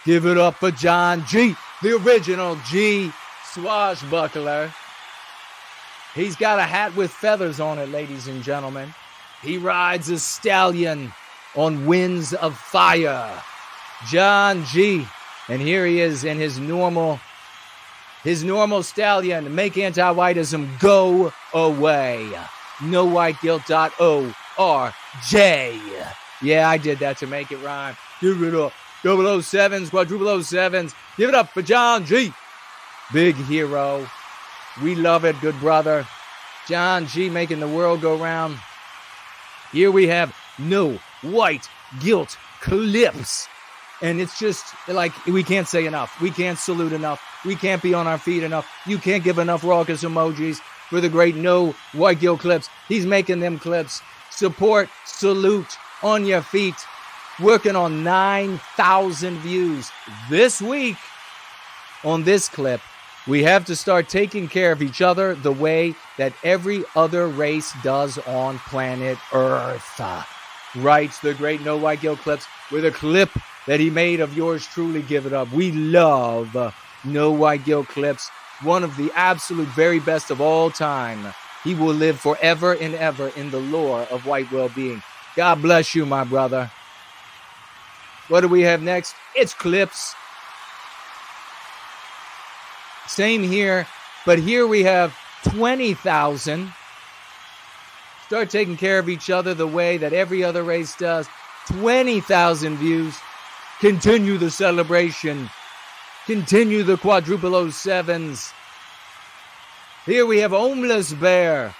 Speaker 10: Give it up for John G., the original G swashbuckler. He's got a hat with feathers on it, ladies and gentlemen. He rides a stallion on winds of fire. John G. And here he is in his normal stallion. Make anti-whiteism go away. NoWhiteGuilt.org. Yeah, I did that to make it rhyme. Give it up. 007s, quadruple 07s. Give it up for John G. Big hero. We love it, good brother. John G. making the world go round. Here we have No White Guilt clips. And it's just like, we can't say enough. We can't salute enough. We can't be on our feet enough. You can't give enough raucous emojis for the great No White Guilt clips. He's making them clips. Support, salute, on your feet. Working on 9,000 views this week on this clip. We have to start taking care of each other the way that every other race does on planet Earth. Writes the great No White Guilt clips with a clip that he made of yours truly. Give it up. We love No White Guilt clips. One of the absolute very best of all time. He will live forever and ever in the lore of white well-being. God bless you, my brother. What do we have next? It's clips. Same here, but here we have 20,000. Start taking care of each other the way that every other race does. 20,000 views. Continue the celebration. Continue the quadruple 07s. Here we have Homeless Bear.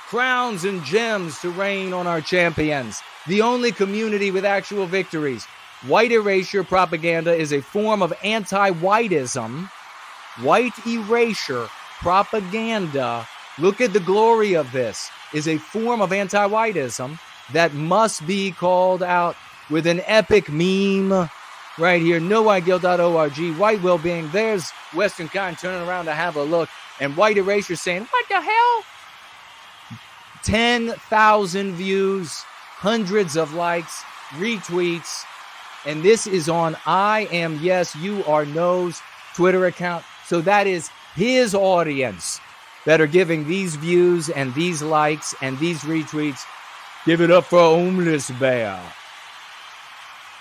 Speaker 10: Crowns and gems to rain on our champions. The only community with actual victories. White erasure propaganda is a form of anti-whiteism. White erasure propaganda, look at the glory of this, is a form of anti-whiteism that must be called out with an epic meme right here. NoWhiteGuilt.org. White Wellbeing. There's Western Kind turning around to have a look. And White Erasure saying, what the hell? 10,000 views, hundreds of likes, retweets. And this is on I Am Yes, You Are No's Twitter account. So that is his audience that are giving these views and these likes and these retweets. Give it up for Homeless Bear.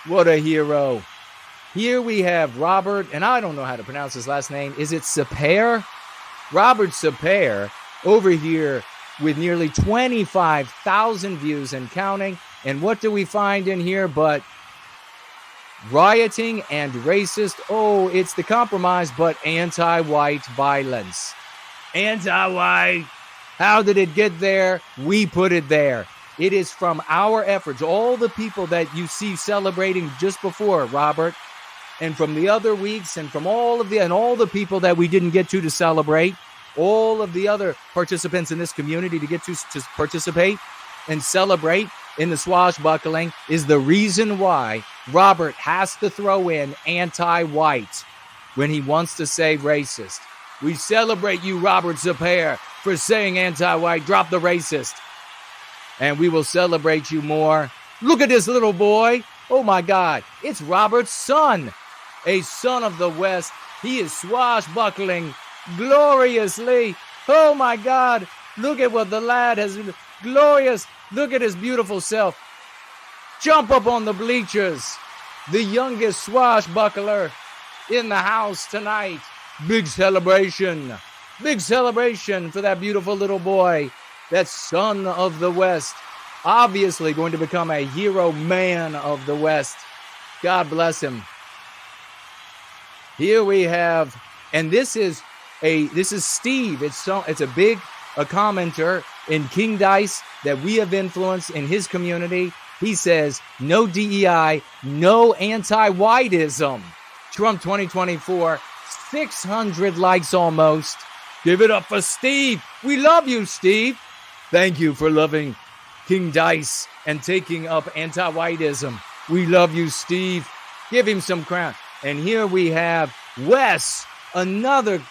Speaker 10: What a hero. Here we have Robert, and I don't know how to pronounce his last name. Is it Sapere? Robert Sapere over here with nearly 25,000 views and counting. And what do we find in here but rioting and racist? Oh, it's the compromise, but anti-white violence. Anti-white. How did it get there? We put it there. It is from our efforts. All the people that you see celebrating just before, Robert, and from the other weeks, and from all the people that we didn't get to celebrate, all of the other participants in this community to get to participate and celebrate in the swashbuckling is the reason why Robert has to throw in anti-white when he wants to say racist. We celebrate you, Robert Sapere, for saying anti-white. Drop the racist. And we will celebrate you more. Look at this little boy. Oh, my God. It's Robert's son, a son of the West. He is swashbuckling gloriously. Oh, my God. Look at what the lad has. Glorious. Look at his beautiful self. Jump up on the bleachers. The youngest swashbuckler in the house tonight. Big celebration. Big celebration for that beautiful little boy. That son of the West. Obviously going to become a hero man of the West. God bless him. Here we have, and this is Steve. It's a big commenter in King Dice that we have influenced in his community. He says, no DEI, no anti-whiteism. Trump 2024, 600 likes almost. Give it up for Steve. We love you, Steve. Thank you for loving King Dice and taking up anti-whiteism. We love you, Steve. Give him some crown. And here we have Wes, another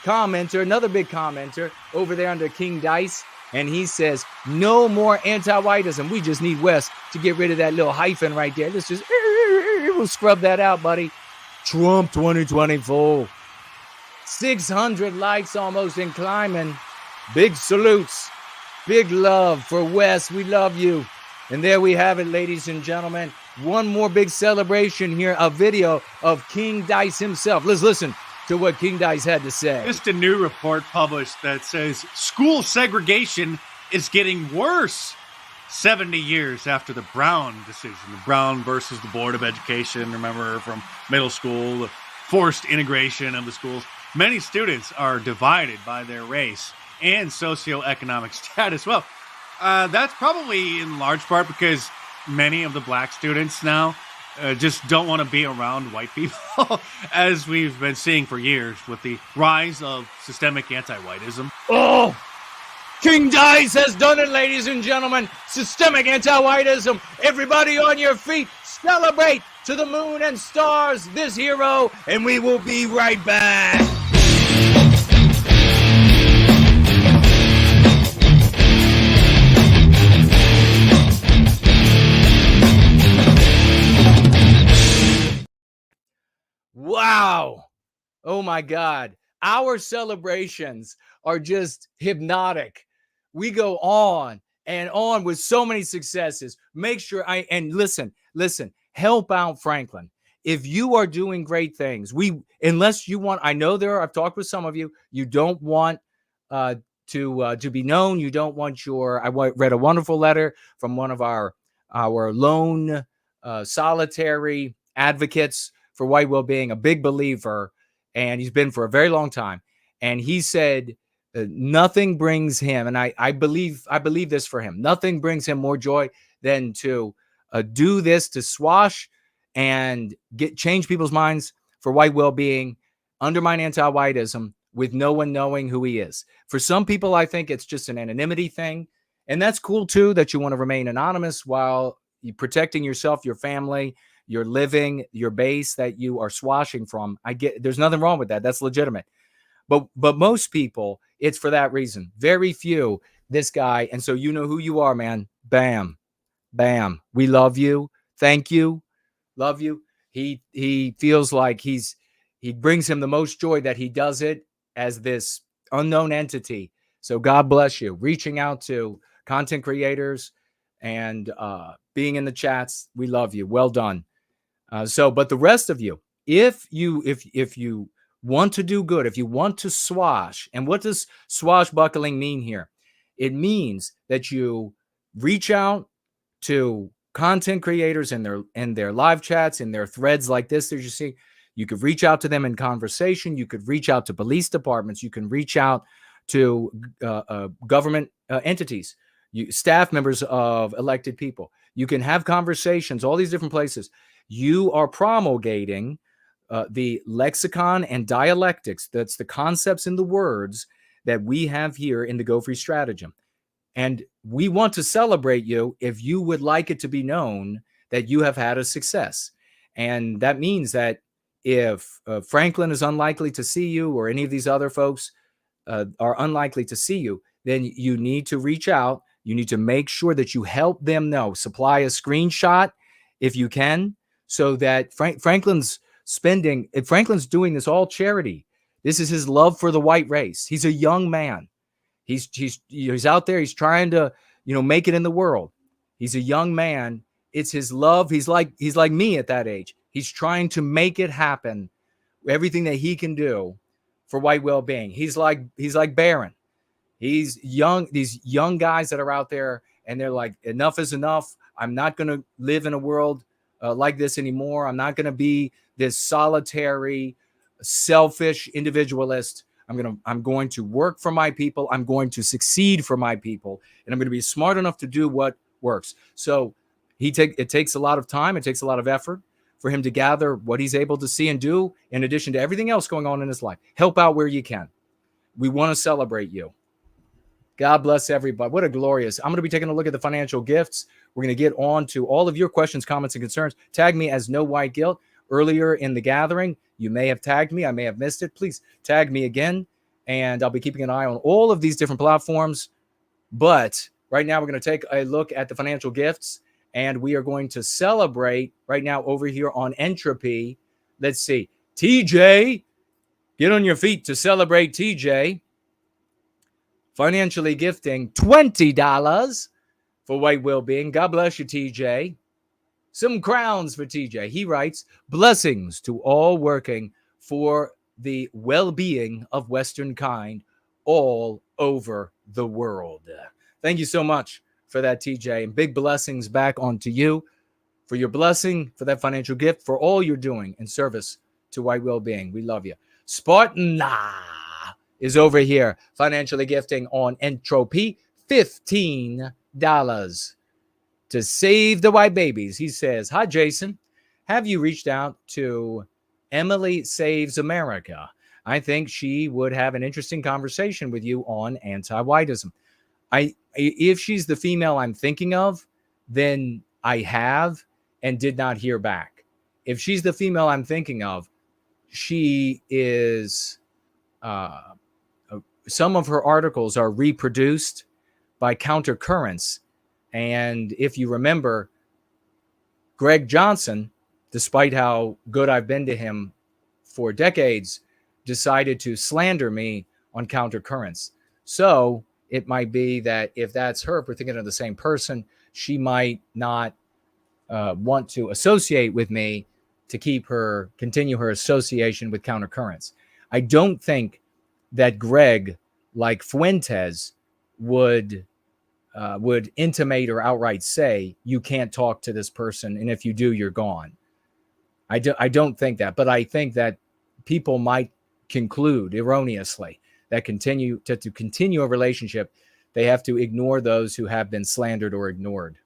Speaker 10: commenter, another big commenter over there under King Dice. And he says, no more anti-whiteism. We just need Wes to get rid of that little hyphen right there. Let's just, we'll scrub that out, buddy. Trump 2024. 600 likes almost in climbing. Big salutes. Big love for Wes. We love you. And there we have it, ladies and gentlemen. One more big celebration here, a video of King Dice himself. Let's listen to what King Dice had to say.
Speaker 15: Just a new report published that says school segregation is getting worse 70 years after the Brown decision. The Brown versus the Board of Education, remember, from middle school, the forced integration of the schools. Many students are divided by their race and socioeconomic status. Well, that's probably in large part because many of the black students now just don't want to be around white people, as we've been seeing for years with the rise of systemic anti-whiteism.
Speaker 10: Oh, King Dice has done it, ladies and gentlemen. Systemic anti-whiteism. Everybody on your feet. Celebrate to the moon and stars this hero, and we will be right back. Wow. Oh my God. Our celebrations are just hypnotic. We go on and on with so many successes. Make sure and listen, help out Franklin. If you are doing great things, unless you want, I know I've talked with some of you, you don't want to be known. You don't want I read a wonderful letter from one of our lone solitary advocates for white well-being, a big believer, and he's been for a very long time. And he said nothing brings him, and I believe this for him, nothing brings him more joy than to do this, to swash and change people's minds for white well-being, undermine anti-whiteism with no one knowing who he is. For some people, I think it's just an anonymity thing, and that's cool too, that you want to remain anonymous while you're protecting yourself, your family, your living, your base that you are swashing from. There's nothing wrong with that. That's legitimate. But most people, it's for that reason. Very few, this guy. And so you know who you are, man. Bam. Bam. We love you. Thank you. Love you. He feels like he brings him the most joy that he does it as this unknown entity. So God bless you. Reaching out to content creators and being in the chats. We love you. Well done. But the rest of you, if you want to do good, if you want to swash, and what does swashbuckling mean here? It means that you reach out to content creators in their live chats, in their threads like this that you see. You could reach out to them in conversation. You could reach out to police departments. You can reach out to government entities, staff members of elected people. You can have conversations, all these different places. You are promulgating the lexicon and dialectics. That's the concepts and the words that we have here in the Go Free Stratagem. And we want to celebrate you if you would like it to be known that you have had a success. And that means that if Franklin is unlikely to see you, or any of these other folks are unlikely to see you, then you need to reach out. You need to make sure that you help them know. Supply a screenshot if you can, so that Franklin's doing this all charity. This is his love for the white race. He's a young man. He's out there. He's trying to, make it in the world. He's a young man. It's his love. He's like me at that age. He's trying to make it happen. Everything that he can do for white well-being. He's like Barron. He's young. These young guys that are out there, and they're like, enough is enough. I'm not going to live in a world like this anymore. I'm not going to be this solitary, selfish individualist. I'm going to work for my people. I'm going to succeed for my people, and I'm going to be smart enough to do what works. So it takes a lot of time. It takes a lot of effort for him to gather what he's able to see and do, in addition to everything else going on in his life. Help out where you can. We want to celebrate you. God bless everybody. What a glorious. I'm going to be taking a look at the financial gifts. We're going to get on to all of your questions, comments, and concerns. Tag me as No White Guilt. Earlier in the gathering, you may have tagged me. I may have missed it. Please tag me again, and I'll be keeping an eye on all of these different platforms. But right now, we're going to take a look at the financial gifts, and we are going to celebrate right now over here on Entropy. Let's see. TJ, get on your feet to celebrate TJ. Financially gifting $20 for White Wellbeing. God bless you, TJ. Some crowns for TJ. He writes, blessings to all working for the well-being of Western kind all over the world. Thank you so much for that, TJ. And big blessings back onto you for your blessing, for that financial gift, for all you're doing in service to White Wellbeing. We love you. Spartan is over here financially gifting on Entropy $15 to save the white babies. He says, hi, Jason. Have you reached out to Emily Saves America? I think she would have an interesting conversation with you on anti-whiteism. If she's the female I'm thinking of, then I have and did not hear back. If she's the female I'm thinking of, she is... some of her articles are reproduced by Countercurrents. And if you remember, Greg Johnson, despite how good I've been to him for decades, decided to slander me on Countercurrents. So it might be that if that's her, if we're thinking of the same person, she might not want to associate with me to continue her association with Countercurrents. I don't think that Greg, like Fuentes, would intimate or outright say, you can't talk to this person, and if you do, you're gone. I don't think that, but I think that people might conclude erroneously that to continue a relationship, they have to ignore those who have been slandered or ignored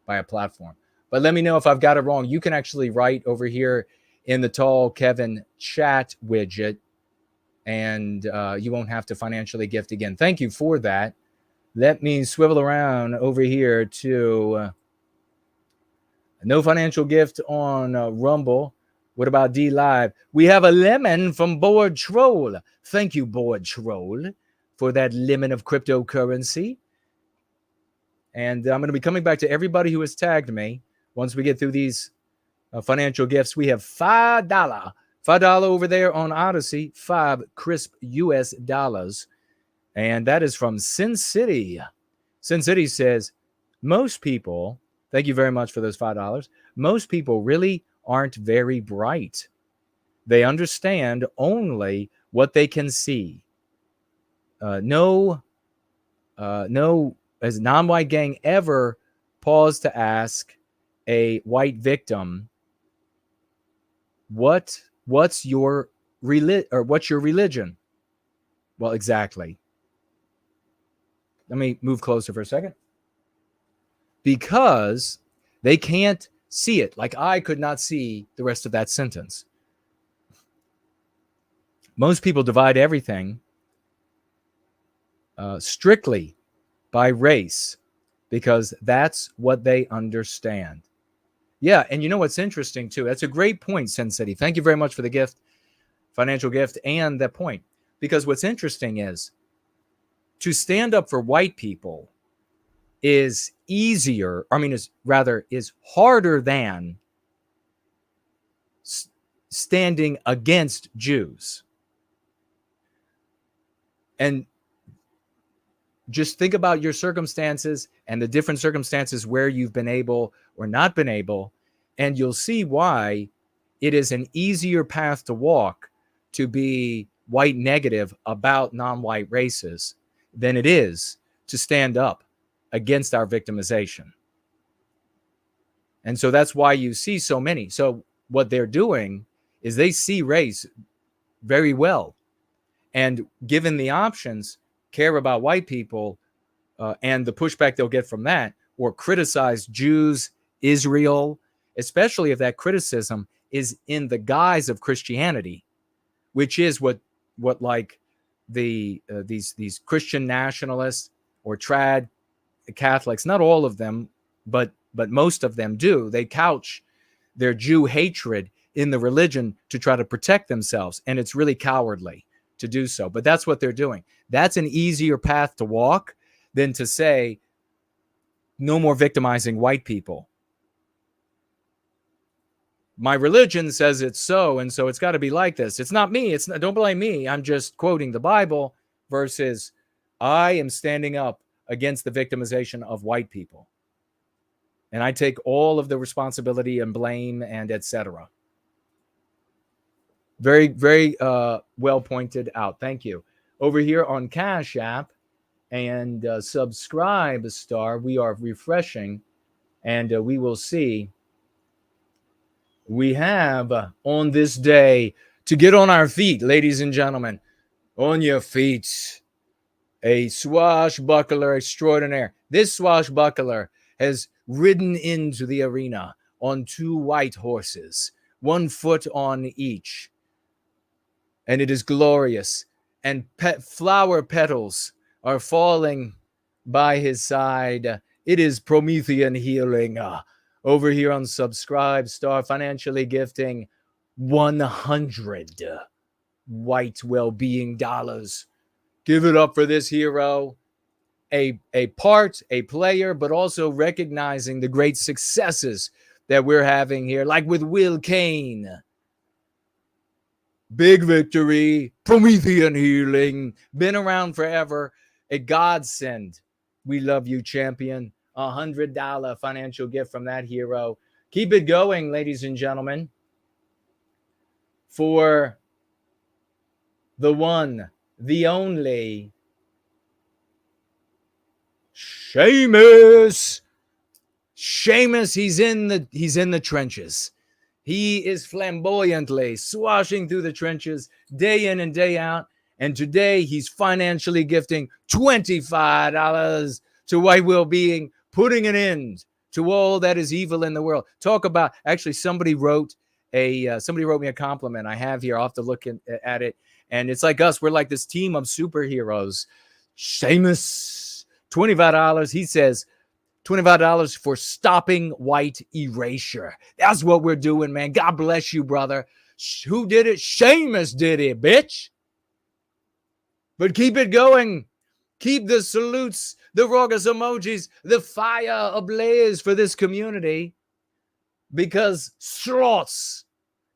Speaker 10: by a platform. But let me know if I've got it wrong. You can actually write over here in the Tall Kevin chat widget, and you won't have to financially gift again. Thank you for that. Let me swivel around over here to no financial gift on Rumble. What about D Live? We have a lemon from Board Troll. Thank you, Board Troll, for that lemon of cryptocurrency. And I'm going to be coming back to everybody who has tagged me once we get through these financial gifts. We have $5 over there on Odyssey, 5 crisp US dollars. And that is from Sin City. Sin City says, most people, thank you very much for those $5. Most people really aren't very bright. They understand only what they can see. No, has non-white gang ever paused to ask a white victim, what's your religion? Well, exactly. Let me move closer for a second. Because they can't see it. Like I could not see the rest of that sentence. Most people divide everything strictly by race because that's what they understand. Yeah, and you know what's interesting too? That's a great point, Sin City. Thank you very much for the gift, financial gift, and that point. Because what's interesting is to stand up for white people is easier, is harder than standing against Jews. And just think about your circumstances and the different circumstances where you've been able or not been able, and you'll see why it is an easier path to walk to be white negative about non-white races than it is to stand up against our victimization. And so that's why you see so many. So what they're doing is they see race very well. And given the options, care about white people and the pushback they'll get from that, or criticize Jews, Israel, especially if that criticism is in the guise of Christianity, which is what like these Christian nationalists or trad Catholics, not all of them, but most of them do. They couch their Jew hatred in the religion to try to protect themselves, and it's really cowardly to do so. But that's what they're doing. That's an easier path to walk than to say no more victimizing white people. My religion says it's so, and so it's got to be like this. It's not me. Don't blame me. I'm just quoting the Bible versus I am standing up against the victimization of white people. And I take all of the responsibility and blame and etc. Very, very well pointed out. Thank you. Over here on Cash App and Subscribe Star, we are refreshing, and we will see. We have on this day to get on our feet, ladies and gentlemen, on your feet, a swashbuckler extraordinaire. This swashbuckler has ridden into the arena on 2 white horses, 1 foot on each. And it is glorious. And flower petals are falling by his side. It is Promethean healing. Over here on Subscribe Star, financially gifting 100 white well-being dollars. Give it up for this hero. A player, but also recognizing the great successes that we're having here, like with Will Kane. Big victory, Promethean healing, been around forever, a godsend. We love you, champion. $100 financial gift from that hero. Keep it going, ladies and gentlemen. For the one, the only, Seamus. Seamus, he's in the trenches. He is flamboyantly swashing through the trenches day in and day out. And today he's financially gifting $25 to white well-being, putting an end to all that is evil in the world. Talk about, actually, somebody wrote me a compliment. I have here. I'll have to look at it. And it's like us. We're like this team of superheroes. Seamus, $25. He says, $25 for stopping white erasure. That's what we're doing, man. God bless you, brother. Who did it? Seamus did it, bitch. But keep it going. Keep the salutes, the raucous emojis, the fire ablaze for this community, because Slots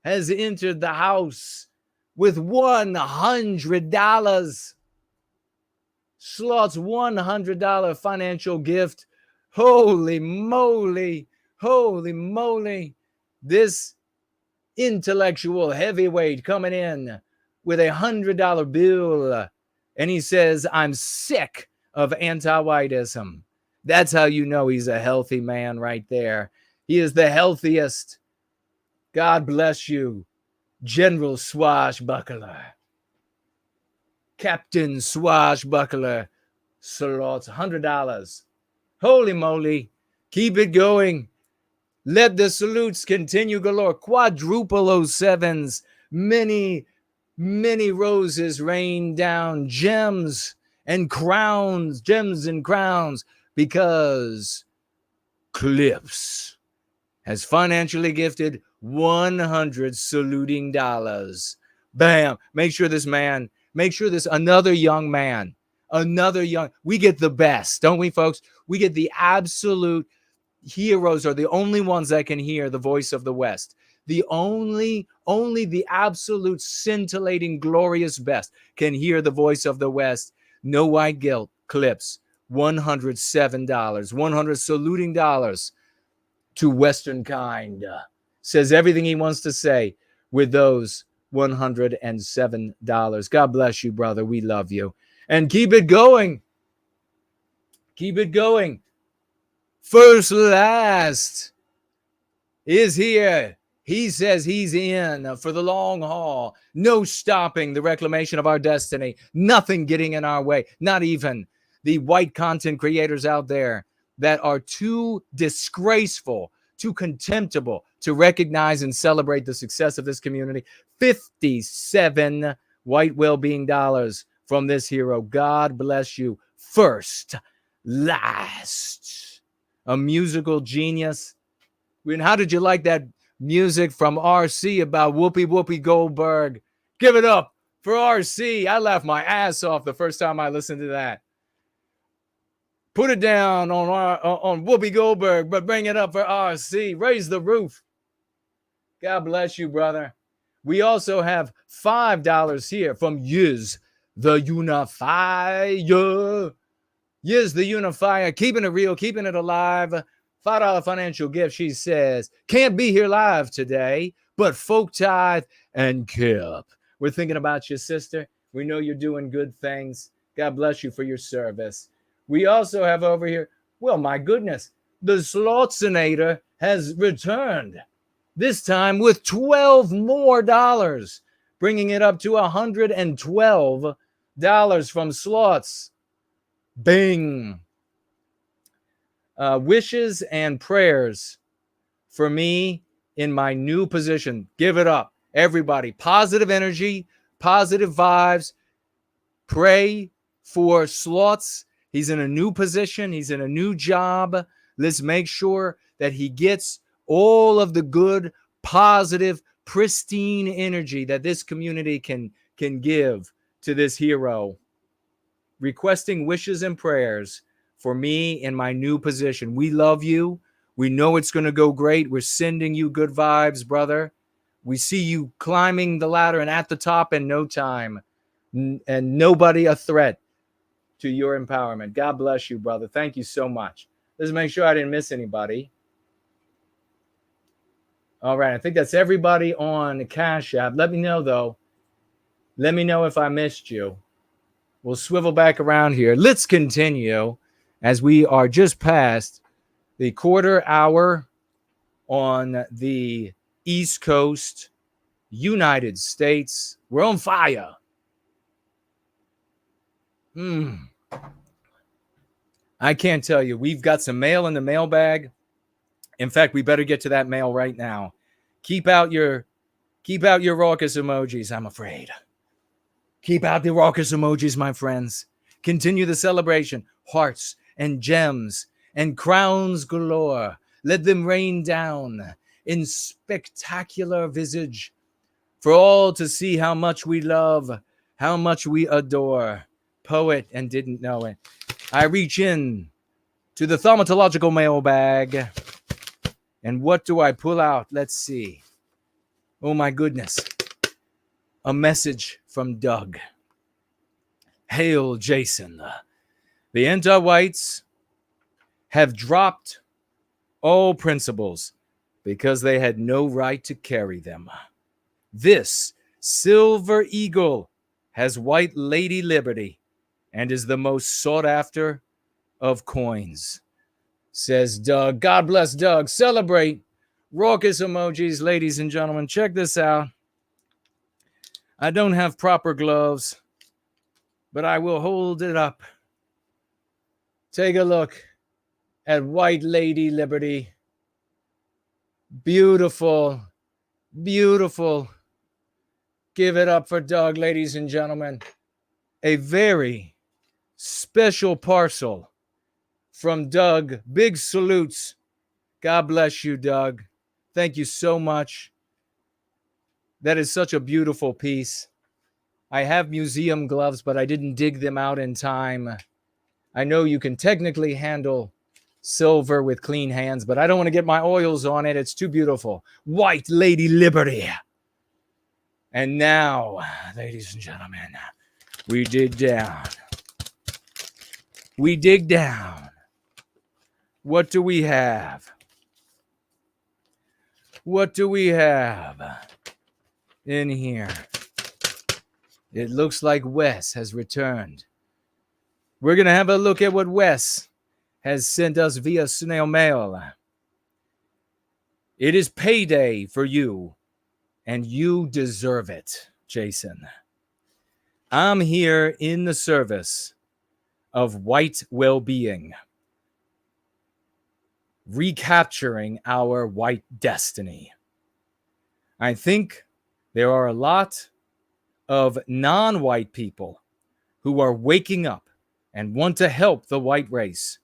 Speaker 10: has entered the house with $100. Slots, $100 financial gift. Holy moly. Holy moly. This intellectual heavyweight coming in with $100 bill. And he says, I'm sick of anti-whiteism. That's how you know he's a healthy man right there. He is the healthiest. God bless you, General Swashbuckler. Captain Swashbuckler. Slots, $100. Holy moly. Keep it going. Let the salutes continue galore. Quadruple 07s. Many roses rain down. Gems and crowns. Gems and crowns. Because Clips has financially gifted 100 saluting dollars. Bam. Make sure this another young man, we get the best, don't we, folks? We get the absolute heroes are the only ones that can hear the voice of the West. The only the absolute scintillating, glorious best can hear the voice of the West. No white guilt. Clips, $107. 100 saluting dollars to Western kind. Says everything he wants to say with those $107. God bless you, brother. We love you. And keep it going. Keep it going. First Last is here. He says he's in for the long haul. No stopping the reclamation of our destiny. Nothing getting in our way. Not even the white content creators out there that are too disgraceful too contemptible to recognize and celebrate the success of this community. 57 white well-being dollars from this hero. God bless you. First, last. A musical genius. And how did you like that music from RC about Whoopi Whoopi Goldberg? Give it up for RC. I laughed my ass off the first time I listened to that. Put it down on Whoopi Goldberg, but bring it up for RC. Raise the roof. God bless you, brother. We also have $5 here from Yiz the Unifier. Yiz the Unifier, keeping it real, keeping it alive. $5 financial gift. She says, can't be here live today, but folk tithe and kip. We're thinking about you, sister. We know you're doing good things. God bless you for your service. We also have over here, well, my goodness, the Slotzinator has returned, this time with $12 more, bringing it up to $112 from Slots. Bing. Wishes and prayers for me in my new position. Give it up, everybody. Positive energy, positive vibes. Pray for Slots. He's in a new position. He's in a new job. Let's make sure that he gets all of the good, positive, pristine energy that this community can give to this hero. Requesting wishes and prayers for me in my new position. We love you. We know it's going to go great. We're sending you good vibes, brother. We see you climbing the ladder and at the top in no time. And nobody a threat to your empowerment. God bless you, brother. Thank you so much. Let's make sure I didn't miss anybody. All right. I think that's everybody on Cash App. Let me know, though. Let me know if I missed you. We'll swivel back around here. Let's continue as we are just past the quarter hour on the East Coast, United States. We're on fire. I can't tell you. We've got some mail in the mailbag. In fact, we better get to that mail right now. Keep out your raucous emojis, I'm afraid. Keep out the raucous emojis, my friends. Continue the celebration. Hearts and gems and crowns galore. Let them rain down in spectacular visage for all to see how much we love, how much we adore. Poet and didn't know it. I reach in to the thaumatological mailbag. And what do I pull out? Let's see. Oh, my goodness. A message from Doug. Hail, Jason. The anti-whites have dropped all principles because they had no right to carry them. This silver eagle has white lady liberty and is the most sought after of coins, says Doug. God bless Doug. Celebrate. Raucous emojis, ladies and gentlemen. Check this out. I don't have proper gloves, but I will hold it up. Take a look at white lady liberty. Beautiful, beautiful. Give it up for Doug, ladies and gentlemen. A very special parcel from Doug. Big salutes. God bless you, Doug. Thank you so much. That is such a beautiful piece. I have museum gloves, but I didn't dig them out in time. I know you can technically handle silver with clean hands, but I don't want to get my oils on it. It's too beautiful. White lady liberty. And now, ladies and gentlemen, we dig down. We dig down. What do we have? What do we have in here? It looks like Wes has returned. We're going to have a look at what Wes has sent us via snail mail. It is payday for you, and you deserve it, Jason. I'm here in the service of white well-being. recapturing our white destiny. I think there are a lot of non-white people who are waking up and want to help the white race,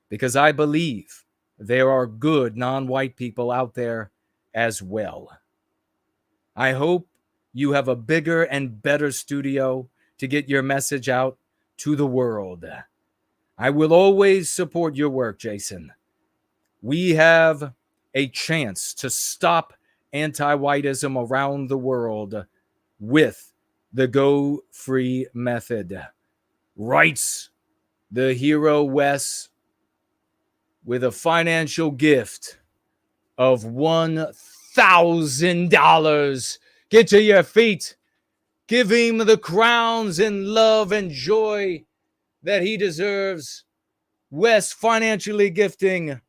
Speaker 10: because I believe there are good non-white people out there as well. I hope you have a bigger and better studio to get your message out to the world. I will always support your work, Jason. We have a chance to stop anti-whiteism around the world with the Go Free method. Writes the hero Wes with a financial gift of $1,000. Get to your feet. Give him the crowns and love and joy that he deserves. Wes financially gifting,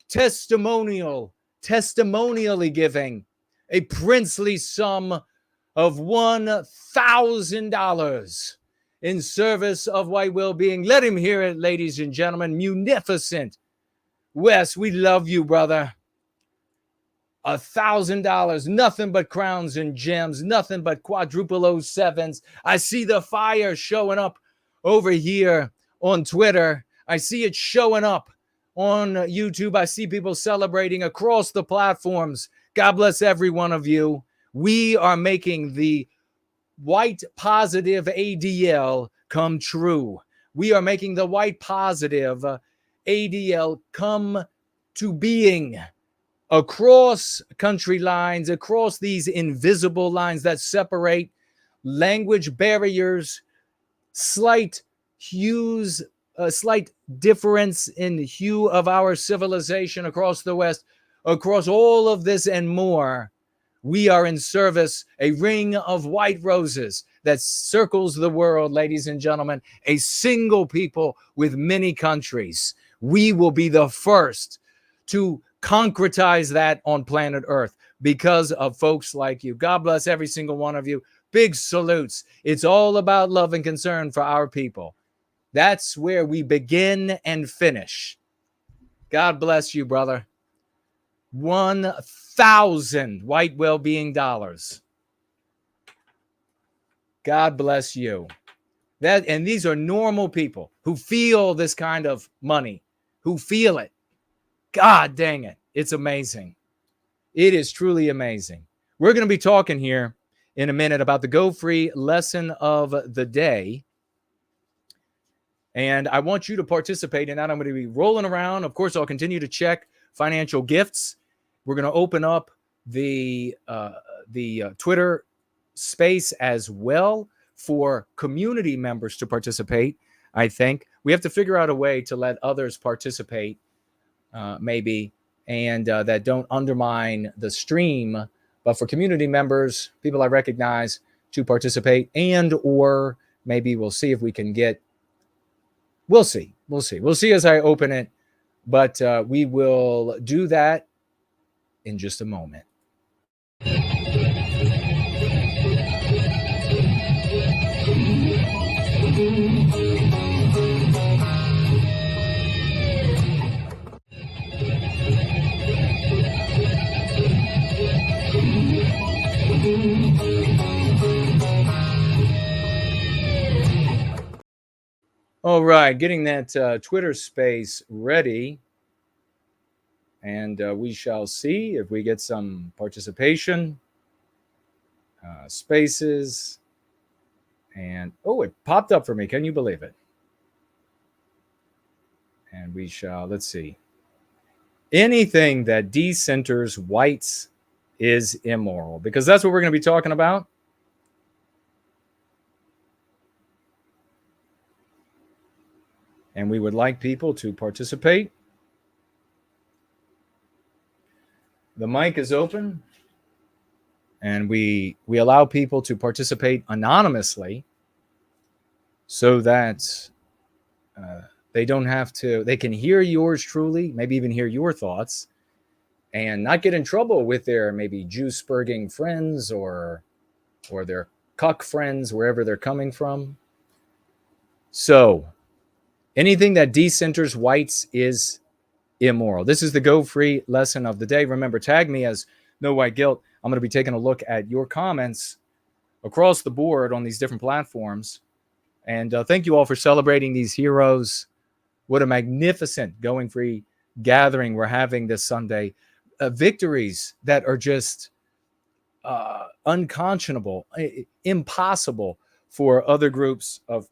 Speaker 10: testimonially giving a princely sum of $1,000 in service of white well-being. Let him hear it, ladies and gentlemen. Munificent. Wes, we love you, brother. $1,000, nothing but crowns and gems, nothing but quadruple 07s. I see the fire showing up over here on Twitter. I see it showing up on YouTube. I see people celebrating across the platforms. God bless every one of you. We are making the white positive ADL come true. We are making the white positive ADL come to being across country lines, across these invisible lines that separate language barriers, slight hues, a slight difference in the hue of our civilization across the West, across all of this and more. We are in service, a ring of white roses that circles the world, ladies and gentlemen, a single people with many countries. We will be the first to concretize that on planet Earth because of folks like you. God bless every single one of you. Big salutes. It's all about love and concern for our people. That's where we begin and finish. God bless you, brother. 1,000 white well-being dollars. God bless you. And these are normal people who feel this kind of money, who feel it. God dang it. It's amazing. It is truly amazing. We're going to be talking here in a minute about the Go Free lesson of the day. And I want you to participate in that. I'm going to be rolling around. Of course, I'll continue to check financial gifts. We're going to open up the Twitter space as well for community members to participate. I think we have to figure out a way to let others participate, maybe, and that don't undermine the stream. But for community members, people I recognize, to participate, and or maybe we'll see if we can get. We'll see as I open it, but we will do that in just a moment. All right, getting that Twitter space ready. And we shall see if we get some participation. Spaces. And, oh, it popped up for me. Can you believe it? And we shall, let's see. Anything that decenters whites is immoral. Because that's what we're going to be talking about. And we would like people to participate. The mic is open. And we allow people to participate anonymously so that they don't have to, they can hear yours truly, maybe even hear your thoughts, and not get in trouble with their maybe Jew-spurging friends or their cuck friends, wherever they're coming from. So anything that decenters whites is immoral. This is the Go Free lesson of the day. Remember, tag me as No White Guilt. I'm going to be taking a look at your comments across the board on these different platforms. And thank you all for celebrating these heroes. What a magnificent Going Free gathering we're having this Sunday. Victories that are just unconscionable, impossible for other groups of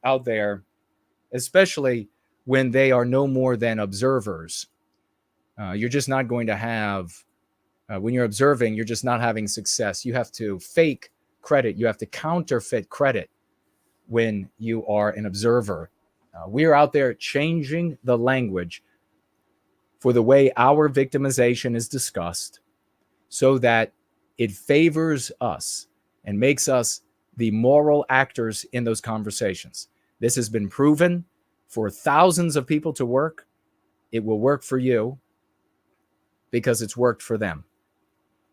Speaker 10: out there, especially when they are no more than observers. You're just not going to have, when you're observing, you're just not having success. You have to fake credit. You have to counterfeit credit when you are an observer. We are out there changing the language for the way our victimization is discussed so that it favors us and makes us the moral actors in those conversations. This has been proven for thousands of people to work. It will work for you because it's worked for them.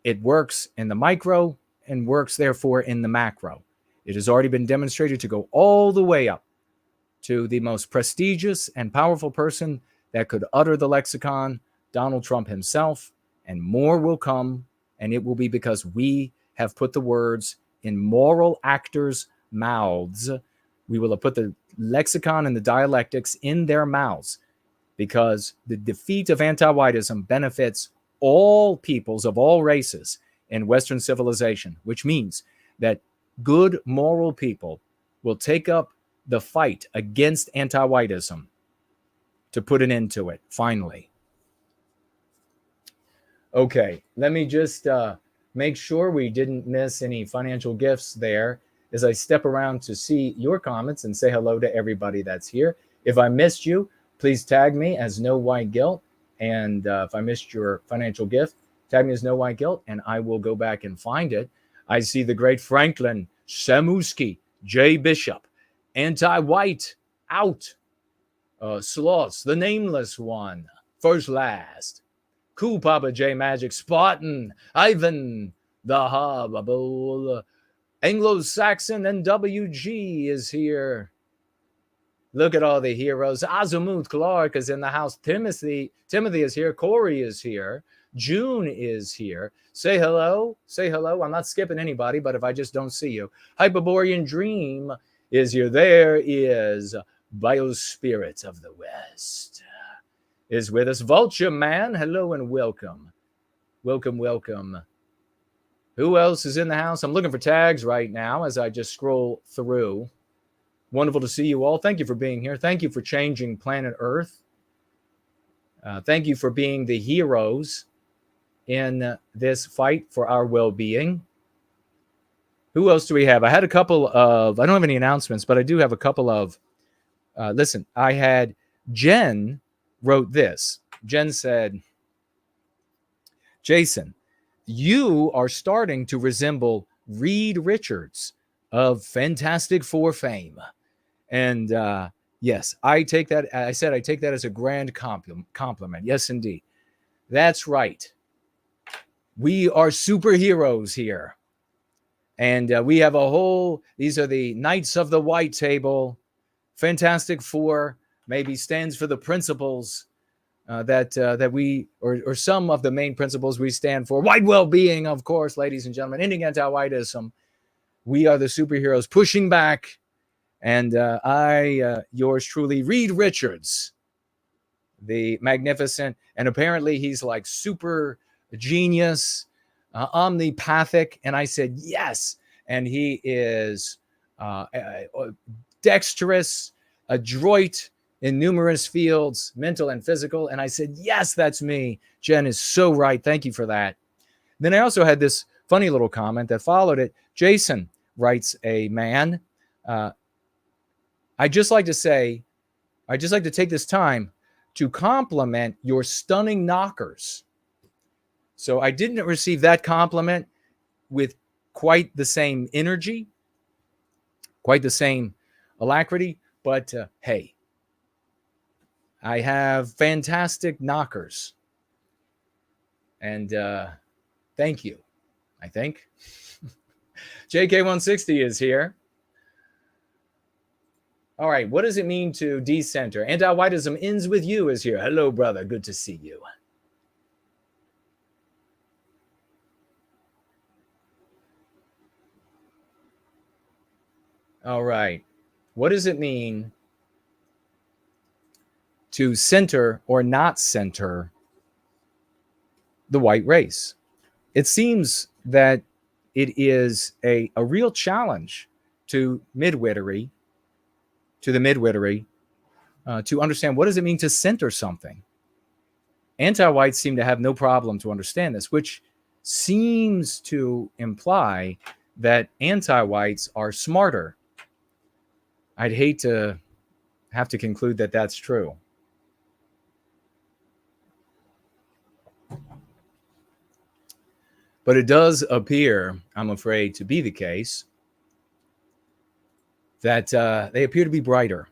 Speaker 10: It works in the micro and works, therefore, in the macro. It has already been demonstrated to go all the way up to the most prestigious and powerful person that could utter the lexicon, Donald Trump himself, and more will come, and it will be because we have put the words in moral actors' mouths. We will have put the lexicon and the dialectics in their mouths because the defeat of anti-whiteism benefits all peoples of all races in Western civilization, which means that good moral people will take up the fight against anti-whiteism to put an end to it, finally. Okay, let me just make sure we didn't miss any financial gifts there as I step around to see your comments and say hello to everybody that's here. If I missed you, please tag me as No White Guilt. And if I missed your financial gift, tag me as No White Guilt, and I will go back and find it. I see the great Franklin Samuski, J. Bishop, Anti-White, Out, Sloths, The Nameless One, First Last, Cool Papa J. Magic, Spartan, Ivan, The Hub, Anglo-Saxon, and WG is here. Look at all the heroes. Azimuth Clark is in the house. Timothy is here. Corey is here. June is here. Say hello. Say hello. I'm not skipping anybody, but if I just don't see you. Hyperborean Dream is here. There is Biospirit of the West is with us. Vulture Man, hello and welcome. Welcome, welcome. Who else is in the house? I'm looking for tags right now as I just scroll through. Wonderful to see you all. Thank you for being here. Thank you for changing planet Earth. Thank you for being the heroes in this fight for our well-being. Who else do we have? I had a couple of, I don't have any announcements, but I do have a couple of, listen, I had Jen wrote this. Jen said, Jason, you are starting to resemble Reed Richards of Fantastic Four fame. And yes, I take that. I said I take that as a grand compliment. Yes, indeed. That's right. We are superheroes here. And we have a whole, these are the Knights of the White Table. Fantastic Four maybe stands for the principles that we, or some of the main principles we stand for. White well-being, of course, ladies and gentlemen, ending anti-whiteism. We are the superheroes pushing back. And yours truly, Reed Richards, the magnificent, and apparently he's like super genius, omnipathic. And I said, yes. And he is dexterous, adroit in numerous fields, mental and physical. And I said, yes, that's me. Jen is so right. Thank you for that. Then I also had this funny little comment that followed it. Jason writes, a man, I just like to take this time to compliment your stunning knockers. So I didn't receive that compliment with quite the same energy, quite the same alacrity, but hey, I have fantastic knockers. And thank you, I think. JK160 is here. All right. What does it mean to decenter? Anti-whiteism ends with you is here. Hello, brother. Good to see you. All right. What does it mean to center or not center the white race? It seems that it is a real challenge to the midwittery, to understand what does it mean to center something. Anti-whites seem to have no problem to understand this, which seems to imply that anti-whites are smarter. I'd hate to have to conclude that that's true. But it does appear, I'm afraid, to be the case that they appear to be brighter.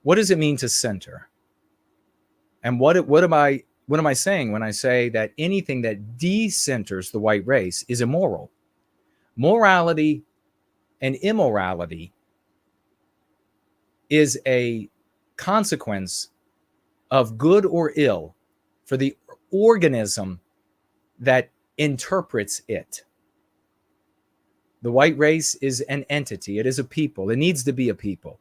Speaker 10: What does it mean to center? And what am I saying when I say that anything that decenters the white race is immoral? Morality and immorality is a consequence of good or ill for the organism that interprets it. The white race is an entity. It is a people. It needs to be a people,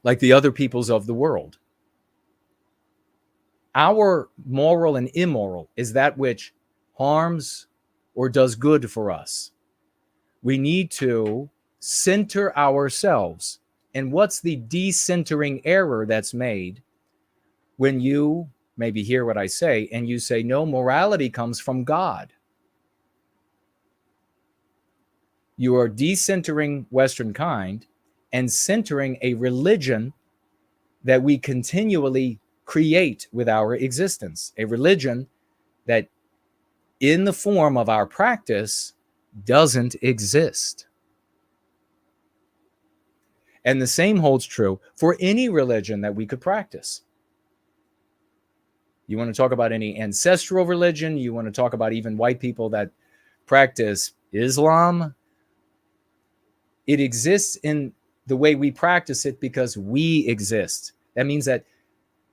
Speaker 10: like the other peoples of the world. Our moral and immoral is that which harms or does good for us. We need to center ourselves. And what's the decentering error that's made when you maybe hear what I say and you say, no, morality comes from God? You are decentering Western kind and centering a religion that we continually create with our existence, a religion that in the form of our practice doesn't exist. And the same holds true for any religion that we could practice. You want to talk about any ancestral religion? You want to talk about even white people that practice Islam? It exists in the way we practice it because we exist. That means that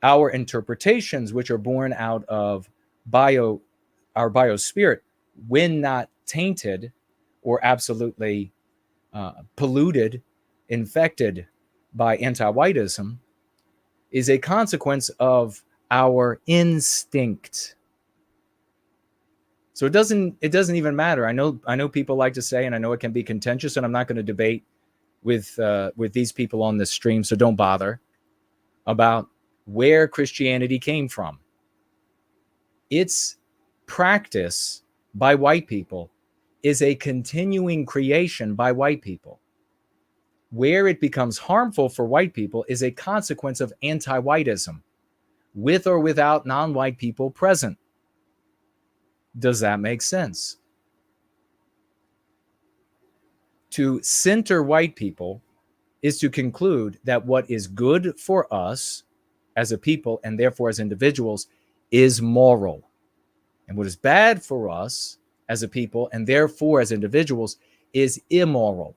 Speaker 10: our interpretations, which are born out of our biospirit, when not tainted or absolutely polluted, infected by anti-whiteism, is a consequence of our instinct. So it doesn't even matter. I know people like to say, and I know it can be contentious, and I'm not going to debate with these people on this stream, so don't bother, about where Christianity came from. Its practice by white people is a continuing creation by white people. Where it becomes harmful for white people is a consequence of anti-whiteism, with or without non-white people present. Does that make sense? To center white people is to conclude that what is good for us as a people and therefore as individuals is moral. And what is bad for us as a people and therefore as individuals is immoral.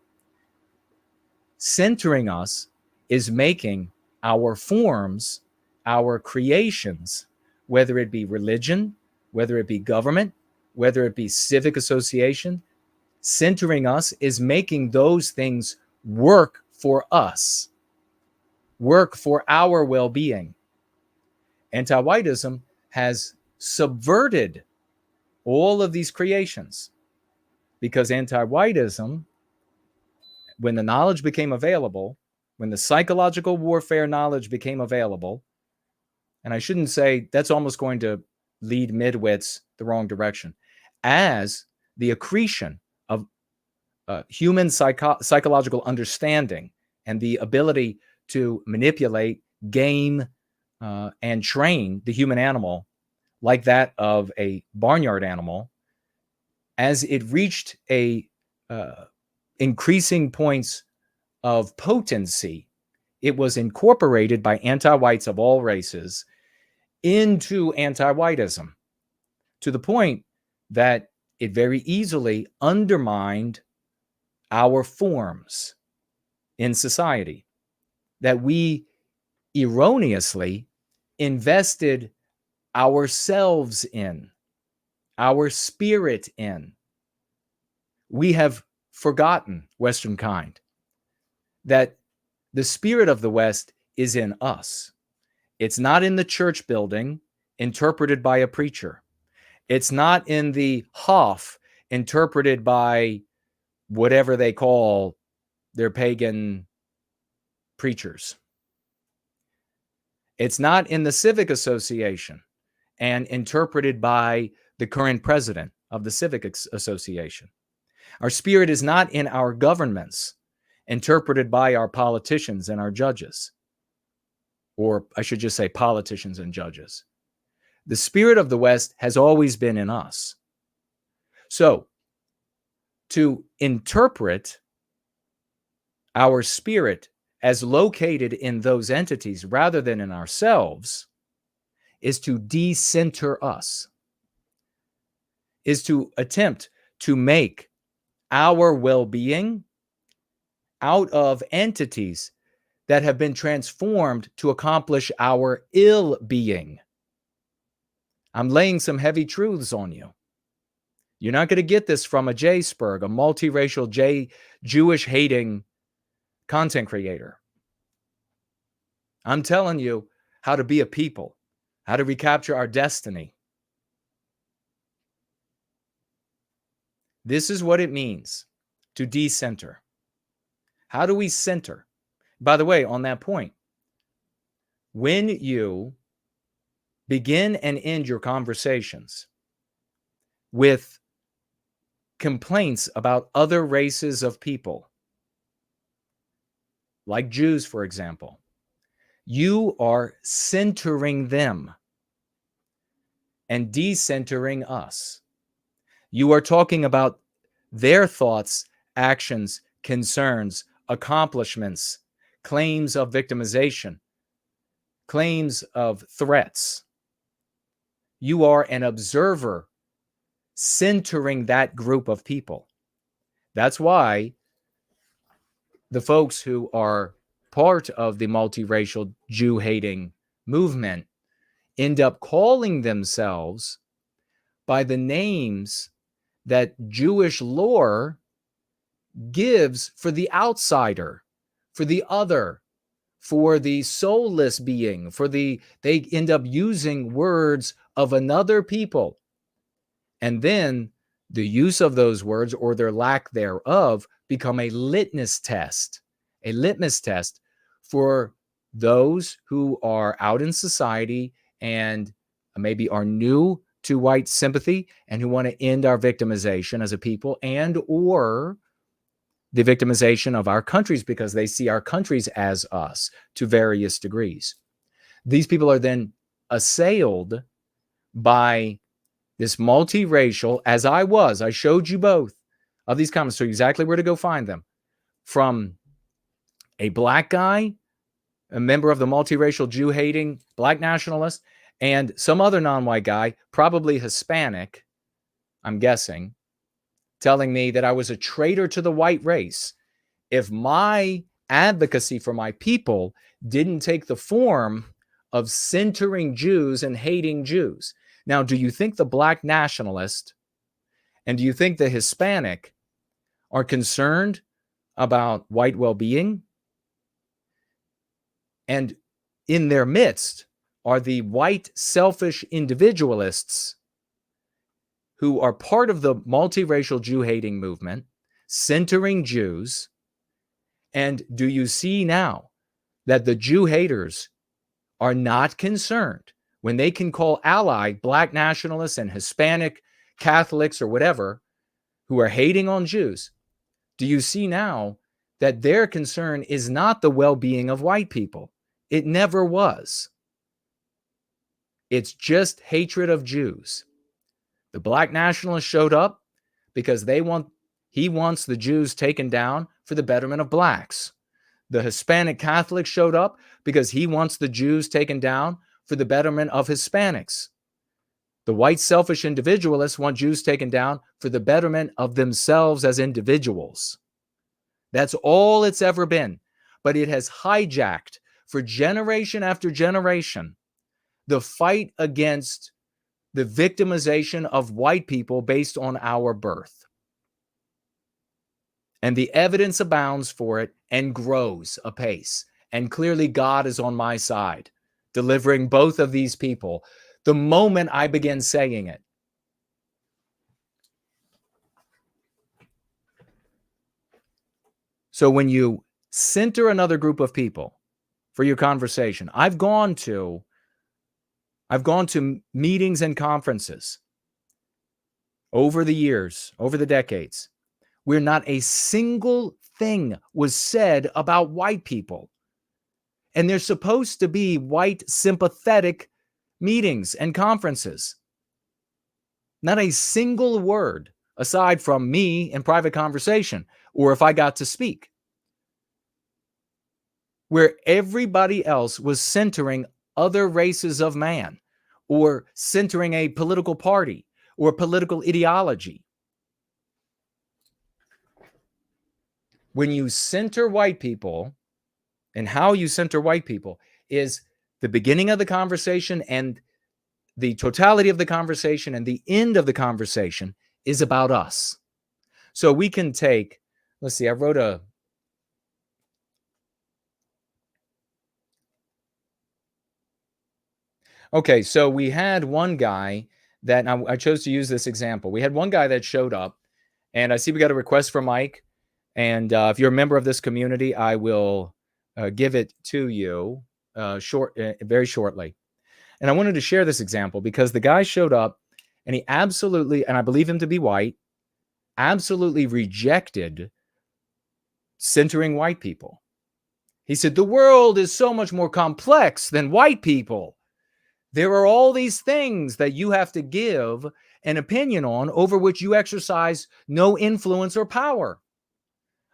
Speaker 10: Centering us is making our forms, our creations, whether it be religion, whether it be government, whether it be civic association, centering us is making those things work for us, work for our well-being. Anti-whiteism has subverted all of these creations because anti-whiteism, when the knowledge became available, when the psychological warfare knowledge became available, and I shouldn't say that's almost going to lead midwits the wrong direction, as the accretion of human psychological understanding and the ability to manipulate, game, and train the human animal like that of a barnyard animal, as it reached a increasing points of potency, it was incorporated by anti-whites of all races into anti-whiteism to the point that it very easily undermined our forms. in society that we erroneously invested ourselves in, our spirit in. We have forgotten, Western kind, that the spirit of the West is in us. It's not in the church building interpreted by a preacher. It's not in the Hof interpreted by whatever they call their pagan preachers. It's not in the Civic Association and interpreted by the current president of the Civic Association. Our spirit is not in our governments interpreted by our politicians and our judges. Or I should just say politicians and judges. The spirit of the West has always been in us. So, to interpret our spirit as located in those entities rather than in ourselves is to decenter us, is to attempt to make our well-being out of entities that have been transformed to accomplish our ill-being. I'm laying some heavy truths on you. You're not going to get this from a J-Spurg, a multiracial Jewish-hating content creator. I'm telling you how to be a people, how to recapture our destiny. This is what it means to decenter. How do we center? By the way, on that point, when you begin and end your conversations with complaints about other races of people, like Jews, for example, you are centering them and decentering us. You are talking about their thoughts, actions, concerns, accomplishments, claims of victimization, claims of threats. You are an observer centering that group of people. That's why the folks who are part of the multiracial Jew-hating movement end up calling themselves by the names that Jewish lore gives for the outsider, for the other, for the soulless being, they end up using words of another people. And then the use of those words or their lack thereof become a litmus test for those who are out in society and maybe are new to white sympathy and who want to end our victimization as a people and or the victimization of our countries because they see our countries as us to various degrees. These people are then assailed by this multiracial, as I showed you both of these comments, so exactly where to go find them, from a black guy, a member of the multiracial Jew-hating black nationalist, and some other non-white guy, probably Hispanic, I'm guessing, telling me that I was a traitor to the white race if my advocacy for my people didn't take the form of centering Jews and hating Jews. Now, do you think the black nationalist and do you think the Hispanic are concerned about white well-being? And in their midst are the white selfish individualists who are part of the multiracial Jew-hating movement, centering Jews. And do you see now that the Jew haters are not concerned when they can call allied black nationalists and Hispanic Catholics or whatever who are hating on Jews? Do you see now that their concern is not the well-being of white people? It never was. It's just hatred of Jews. The black nationalists showed up because he wants the Jews taken down for the betterment of blacks. The Hispanic Catholic showed up because he wants the Jews taken down for the betterment of Hispanics. The white selfish individualists want Jews taken down for the betterment of themselves as individuals. That's all it's ever been. but it has hijacked for generation after generation the fight against the victimization of white people based on our birth. And the evidence abounds for it and grows apace. And clearly God is on my side, delivering both of these people the moment I begin saying it. So when you center another group of people for your conversation, I've gone to meetings and conferences over the years, over the decades, where not a single thing was said about white people. And they're supposed to be white sympathetic meetings and conferences. Not a single word aside from me in private conversation, or if I got to speak, where everybody else was centering other races of man, or centering a political party or political ideology. When you center white people, and how you center white people is the beginning of the conversation, and the totality of the conversation and the end of the conversation is about us. So we can take, let's see, I wrote a, okay, so we had one guy that, I chose to use this example. We had one guy that showed up, and I see we got a request for Mike. And if you're a member of this community, I will give it to you very shortly. And I wanted to share this example because the guy showed up and he absolutely, and I believe him to be white, absolutely rejected centering white people. He said, the world is so much more complex than white people. There are all these things that you have to give an opinion on over which you exercise no influence or power.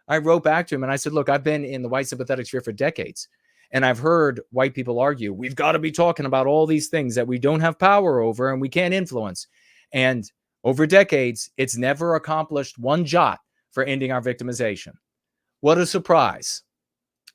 Speaker 10: I wrote back to him and I said, look, I've been in the white sympathetic sphere for decades. And I've heard white people argue, we've got to be talking about all these things that we don't have power over and we can't influence. And over decades, it's never accomplished one jot for ending our victimization. What a surprise,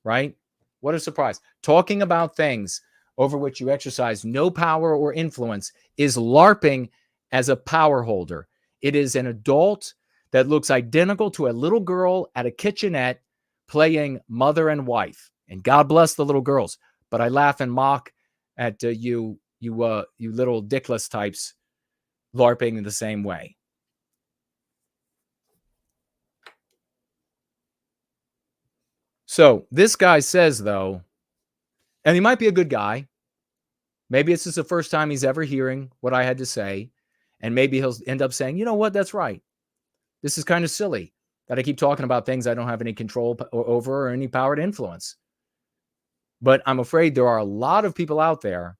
Speaker 10: right? What a surprise. Talking about things over which you exercise no power or influence is LARPing as a power holder. It is an adult that looks identical to a little girl at a kitchenette playing mother and wife. And God bless the little girls. But I laugh and mock at you little dickless types LARPing in the same way. So this guy says, though, and he might be a good guy. Maybe it's just the first time he's ever hearing what I had to say. And maybe he'll end up saying, you know what, that's right. This is kind of silly that I keep talking about things I don't have any control over or any power to influence. But I'm afraid there are a lot of people out there,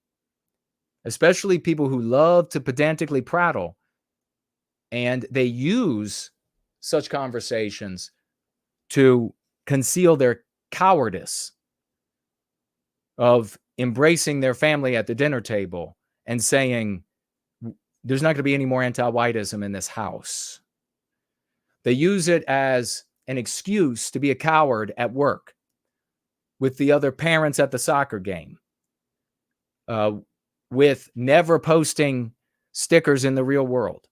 Speaker 10: especially people who love to pedantically prattle, and they use such conversations to conceal their cowardice of embracing their family at the dinner table and saying, there's not going to be any more anti-whiteism in this house. They use it as an excuse to be a coward at work with the other parents at the soccer game, with never posting stickers in the real world,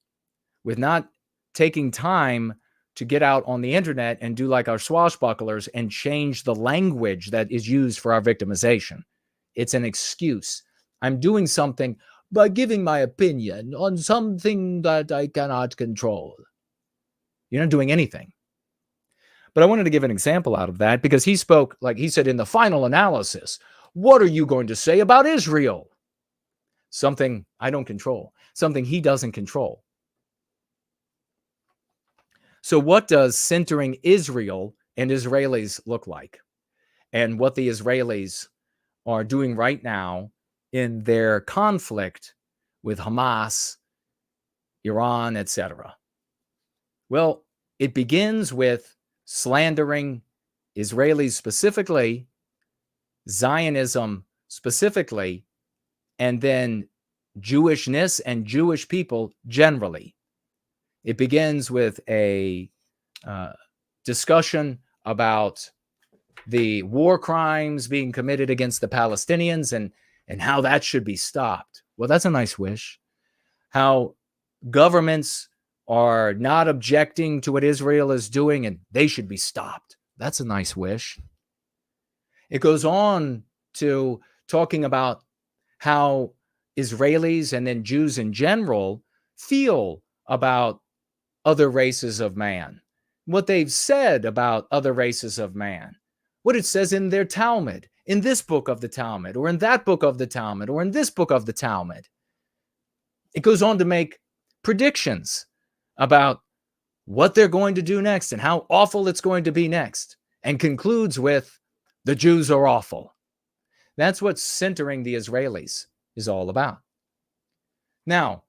Speaker 10: with not taking time to get out on the internet and do like our swashbucklers and change the language that is used for our victimization. It's an excuse. I'm doing something by giving my opinion on something that I cannot control. You're not doing anything. But I wanted to give an example out of that because he spoke, like he said, in the final analysis, what are you going to say about Israel? Something I don't control, something he doesn't control. So what does centering Israel and Israelis look like? And what the Israelis are doing right now in their conflict with Hamas, Iran, etc. Well, it begins with slandering Israelis specifically, Zionism specifically, and then Jewishness and Jewish people generally. It begins with a discussion about the war crimes being committed against the Palestinians and how that should be stopped. Well, that's a nice wish. How governments are not objecting to what Israel is doing and they should be stopped. That's a nice wish. It goes on to talking about how Israelis and then Jews in general feel about other races of man, what they've said about other races of man, what it says in their Talmud, in this book of the Talmud, or in that book of the Talmud, or in this book of the Talmud. It goes on to make predictions about what they're going to do next and how awful it's going to be next, and concludes with, the Jews are awful. That's what centering the Israelis is all about. Now,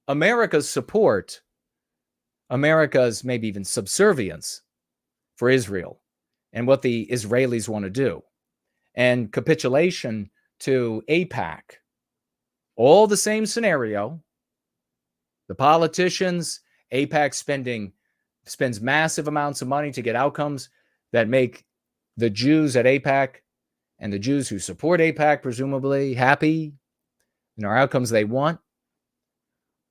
Speaker 10: America's support, America's maybe even subservience for Israel and what the Israelis want to do, and capitulation to AIPAC, all the same scenario. The politicians, AIPAC spends massive amounts of money to get outcomes that make the Jews at AIPAC and the Jews who support AIPAC presumably happy and are outcomes they want.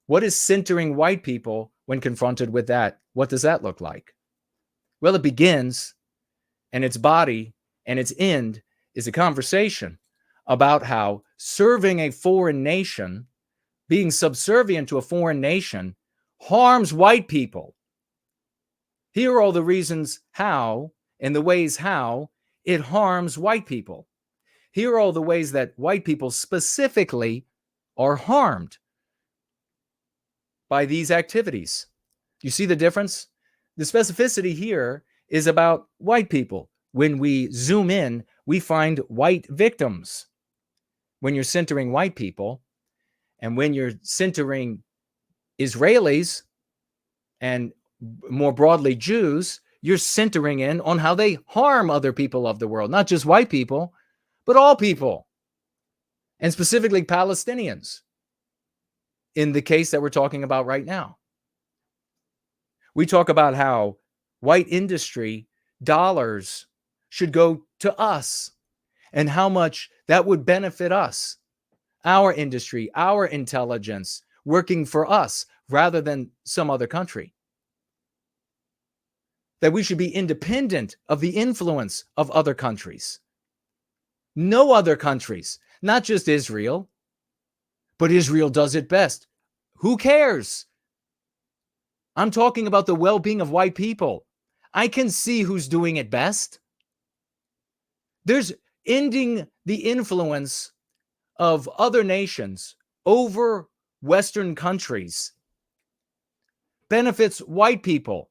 Speaker 10: What is centering white people when confronted with that? What does that look like? Well, it begins, and its body and its end is a conversation about how serving a foreign nation, being subservient to a foreign nation, harms white people. Here are all the reasons how, and the ways how, it harms white people. Here are all the ways that white people specifically are harmed by these activities. You see the difference? The specificity here is about white people. When we zoom in, we find white victims. When you're centering white people, and when you're centering Israelis, and more broadly Jews, you're centering in on how they harm other people of the world, not just white people, but all people, and specifically Palestinians, in the case that we're talking about right now. We talk about how white industry dollars should go to us and how much that would benefit us, our industry, our intelligence, working for us rather than some other country. That we should be independent of the influence of other countries. No other countries, not just Israel, but Israel does it best. Who cares? I'm talking about the well-being of white people. I can see who's doing it best. There's ending the influence of other nations over Western countries. Benefits white people.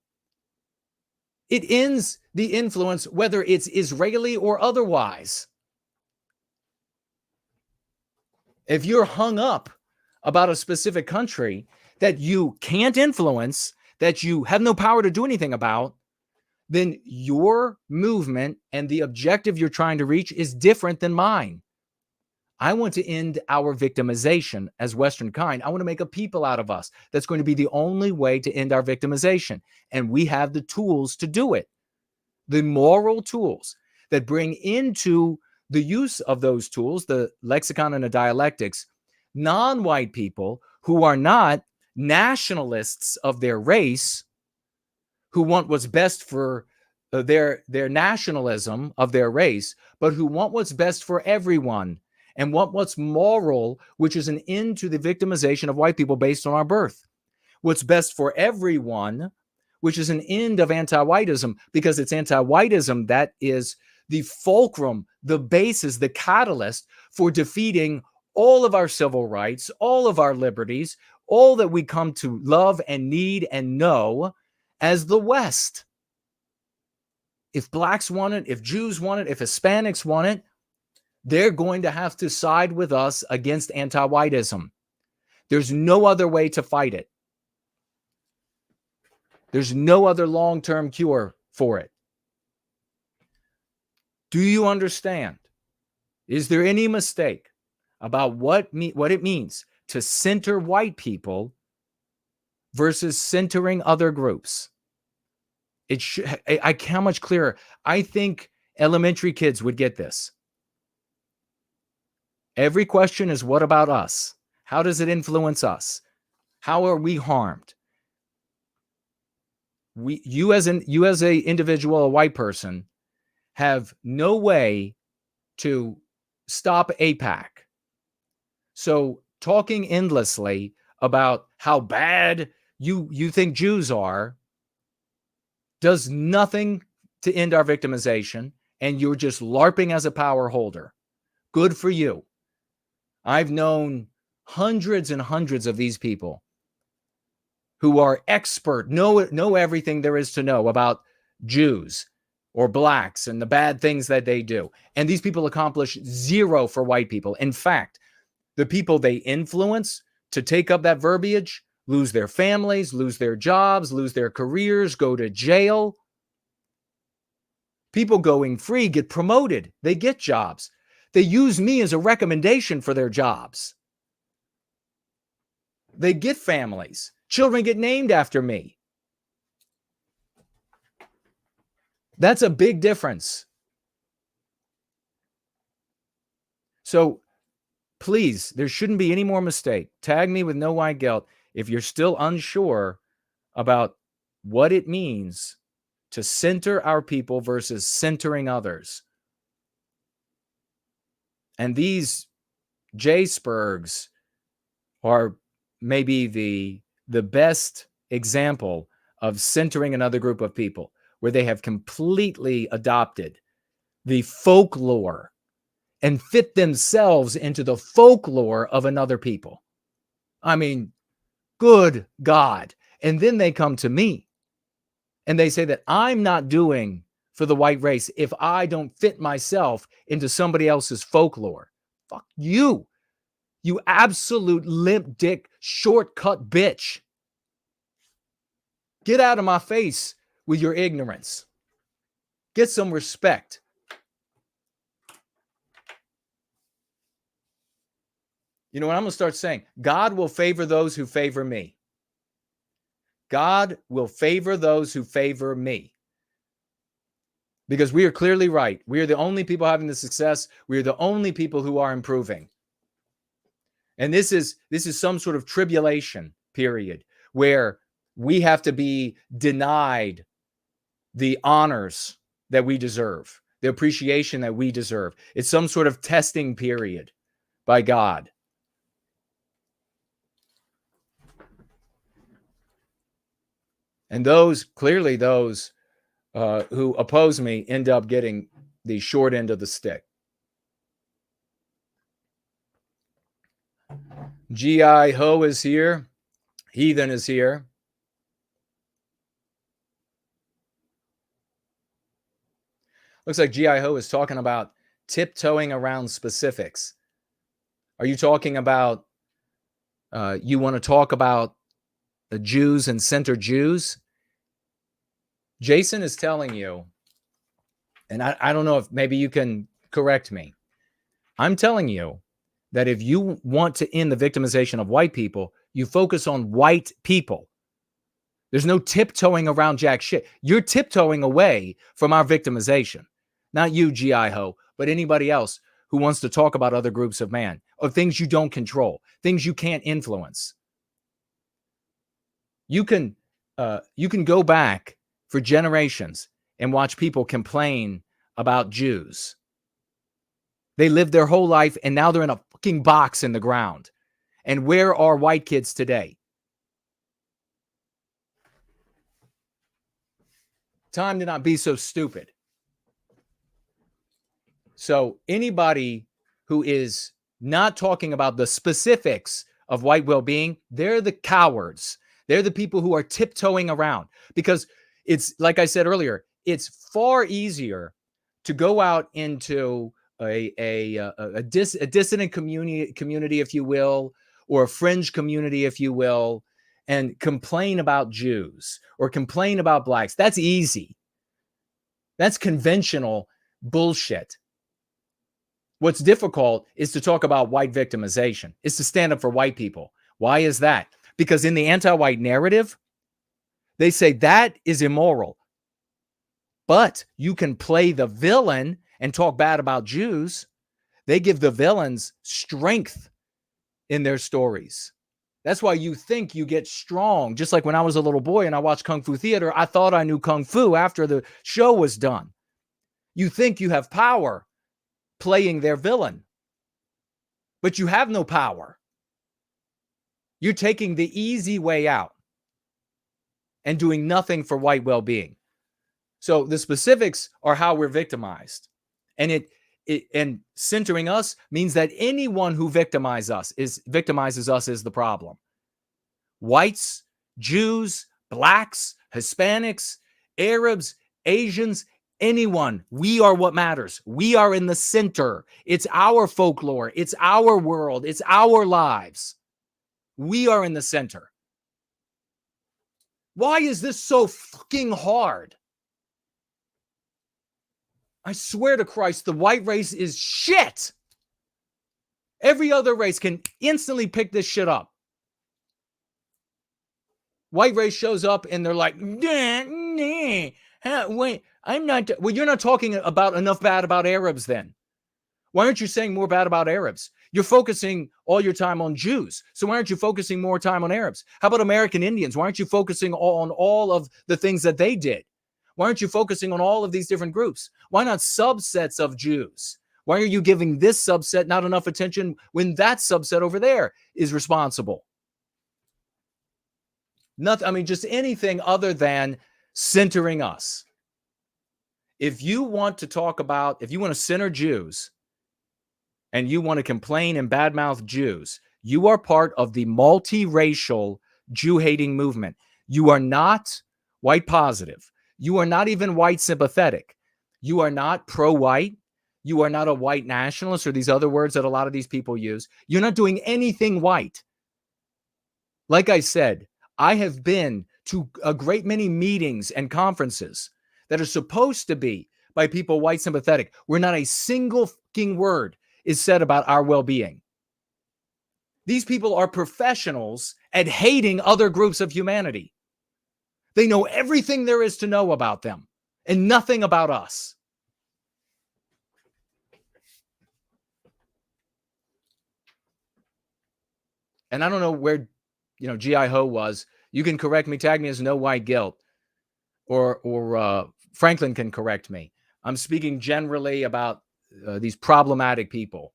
Speaker 10: It ends the influence, whether it's Israeli or otherwise. If you're hung up about a specific country that you can't influence, that you have no power to do anything about, then your movement and the objective you're trying to reach is different than mine. I want to end our victimization as Western kind. I want to make a people out of us. That's going to be the only way to end our victimization. And we have the tools to do it. The moral tools that bring into the use of those tools, the lexicon and the dialectics, non-white people who are not nationalists of their race, who want what's best for their nationalism of their race, but who want what's best for everyone and want what's moral, which is an end to the victimization of white people based on our birth. What's best for everyone, which is an end of anti-whiteism, because it's anti-whiteism that is the fulcrum, the basis, the catalyst for defeating all of our civil rights, all of our liberties, all that we come to love and need and know as the West. If blacks want it, if Jews want it, if Hispanics want it, they're going to have to side with us against anti-whiteism. There's no other way to fight it. There's no other long-term cure for it. Do you understand? Is there any mistake about what it means to center white people versus centering other groups? How much clearer? I think Elementary kids would get this. Every question is, what about us? How does it influence us? How are we harmed? You as a individual, a white person, have no way to stop AIPAC. So talking endlessly about how bad you think Jews are does nothing to end our victimization, and you're just LARPing as a power holder. Good for you. I've known hundreds and hundreds of these people who are expert, know everything there is to know about Jews or blacks and the bad things that they do. And these people accomplish zero for white people. In fact, the people they influence to take up that verbiage lose their families, lose their jobs, lose their careers, go to jail. People going free get promoted. They get jobs. They use me as a recommendation for their jobs. They get families. Children get named after me. That's a big difference. So please, there shouldn't be any more mistake. Tag me with no white guilt if you're still unsure about what it means to center our people versus centering others. And these J-Spurgs are maybe the best example of centering another group of people, where they have completely adopted the folklore and fit themselves into the folklore of another people. I mean, good God. And then they come to me and they say that I'm not doing for the white race if I don't fit myself into somebody else's folklore. Fuck you. You absolute limp dick, shortcut bitch. Get out of my face with your ignorance. Get some respect. You know what I'm going to start saying? God will favor those who favor me. God will favor those who favor me. Because we are clearly right. We are the only people having the success. We are the only people who are improving. And this is some sort of tribulation period where we have to be denied the honors that we deserve, the appreciation that we deserve. It's some sort of testing period by God. And those who oppose me end up getting the short end of the stick. G.I. Ho is here. Heathen is here. Looks like G.I. Ho is talking about tiptoeing around specifics. Are you talking about, you want to talk about the Jews and center Jews? Jason is telling you, and I don't know if maybe you can correct me. I'm telling you that if you want to end the victimization of white people, you focus on white people. There's no tiptoeing around jack shit. You're tiptoeing away from our victimization. Not you, G.I. Ho, but anybody else who wants to talk about other groups of man, or things you don't control, things you can't influence. You can go back for generations and watch people complain about Jews. They lived their whole life and now they're in a fucking box in the ground. And where are white kids today? Time to not be so stupid. So anybody who is not talking about the specifics of white well-being, they're the cowards. They're the people who are tiptoeing around, because it's, like I said earlier, it's far easier to go out into a dissident community, if you will, or a fringe community, if you will, and complain about Jews or complain about blacks. That's easy. That's conventional bullshit. What's difficult is to talk about white victimization. It's to stand up for white people. Why is that? Because in the anti-white narrative, they say that is immoral. But you can play the villain and talk bad about Jews. They give the villains strength in their stories. That's why you think you get strong. Just like when I was a little boy and I watched Kung Fu Theater, I thought I knew Kung Fu after the show was done. You think you have power playing their villain, but you have no power. You're taking the easy way out and doing nothing for white well-being. So the specifics are how we're victimized. And and centering us means that anyone who victimizes us is the problem. Whites, Jews, blacks, Hispanics, Arabs, Asians, anyone. We are what matters. We are in the center. It's our folklore. It's our world. It's our lives. We are in the center. Why is this so fucking hard? I swear to Christ, the white race is shit. Every other race can instantly pick this shit up. White race shows up and they're like, wait, I'm not. Well, you're not talking about enough bad about Arabs then. Why aren't you saying more bad about Arabs? You're focusing all your time on Jews. So why aren't you focusing more time on Arabs? How about American Indians? Why aren't you focusing on all of the things that they did? Why aren't you focusing on all of these different groups? Why not subsets of Jews? Why are you giving this subset not enough attention when that subset over there is responsible? Nothing. I mean, just anything other than centering us. If you want to talk about, if you want to center Jews and you want to complain and badmouth Jews, you are part of the multiracial Jew-hating movement. You are not white positive. You are not even white sympathetic. You are not pro-white. You are not a white nationalist or these other words that a lot of these people use. You're not doing anything white. Like I said, I have been to a great many meetings and conferences that are supposed to be by people white sympathetic, where not a single fucking word is said about our well-being. These people are professionals at hating other groups of humanity. They know everything there is to know about them and nothing about us. And I don't know where, G.I. Ho was. You can correct me, tag me as no white guilt, or Franklin can correct me. I'm speaking generally about these problematic people.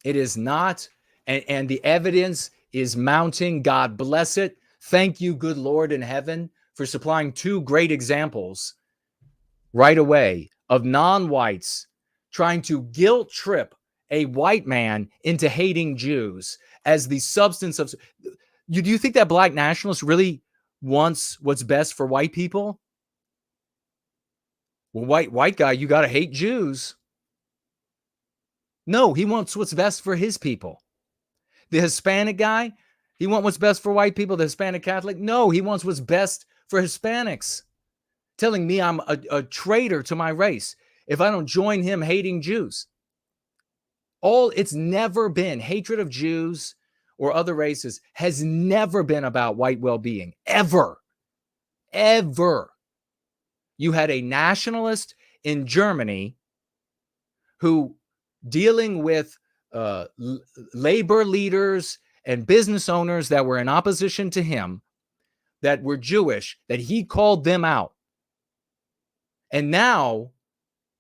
Speaker 10: It is not, and the evidence is mounting. God bless it. Thank you, good Lord in heaven, for supplying two great examples right away of non-whites trying to guilt trip a white man into hating Jews as the substance of... Do you think that black nationalist really wants what's best for white people? Well, white guy, you got to hate Jews. No, he wants what's best for his people. The Hispanic guy, he wants what's best for white people. The Hispanic Catholic, no, he wants what's best for Hispanics. Telling me I'm a traitor to my race if I don't join him hating Jews. It's never been hatred of Jews or other races has never been about white well-being. Ever. Ever. You had a nationalist in Germany who, dealing with labor leaders and business owners that were in opposition to him, that were Jewish, that he called them out. And now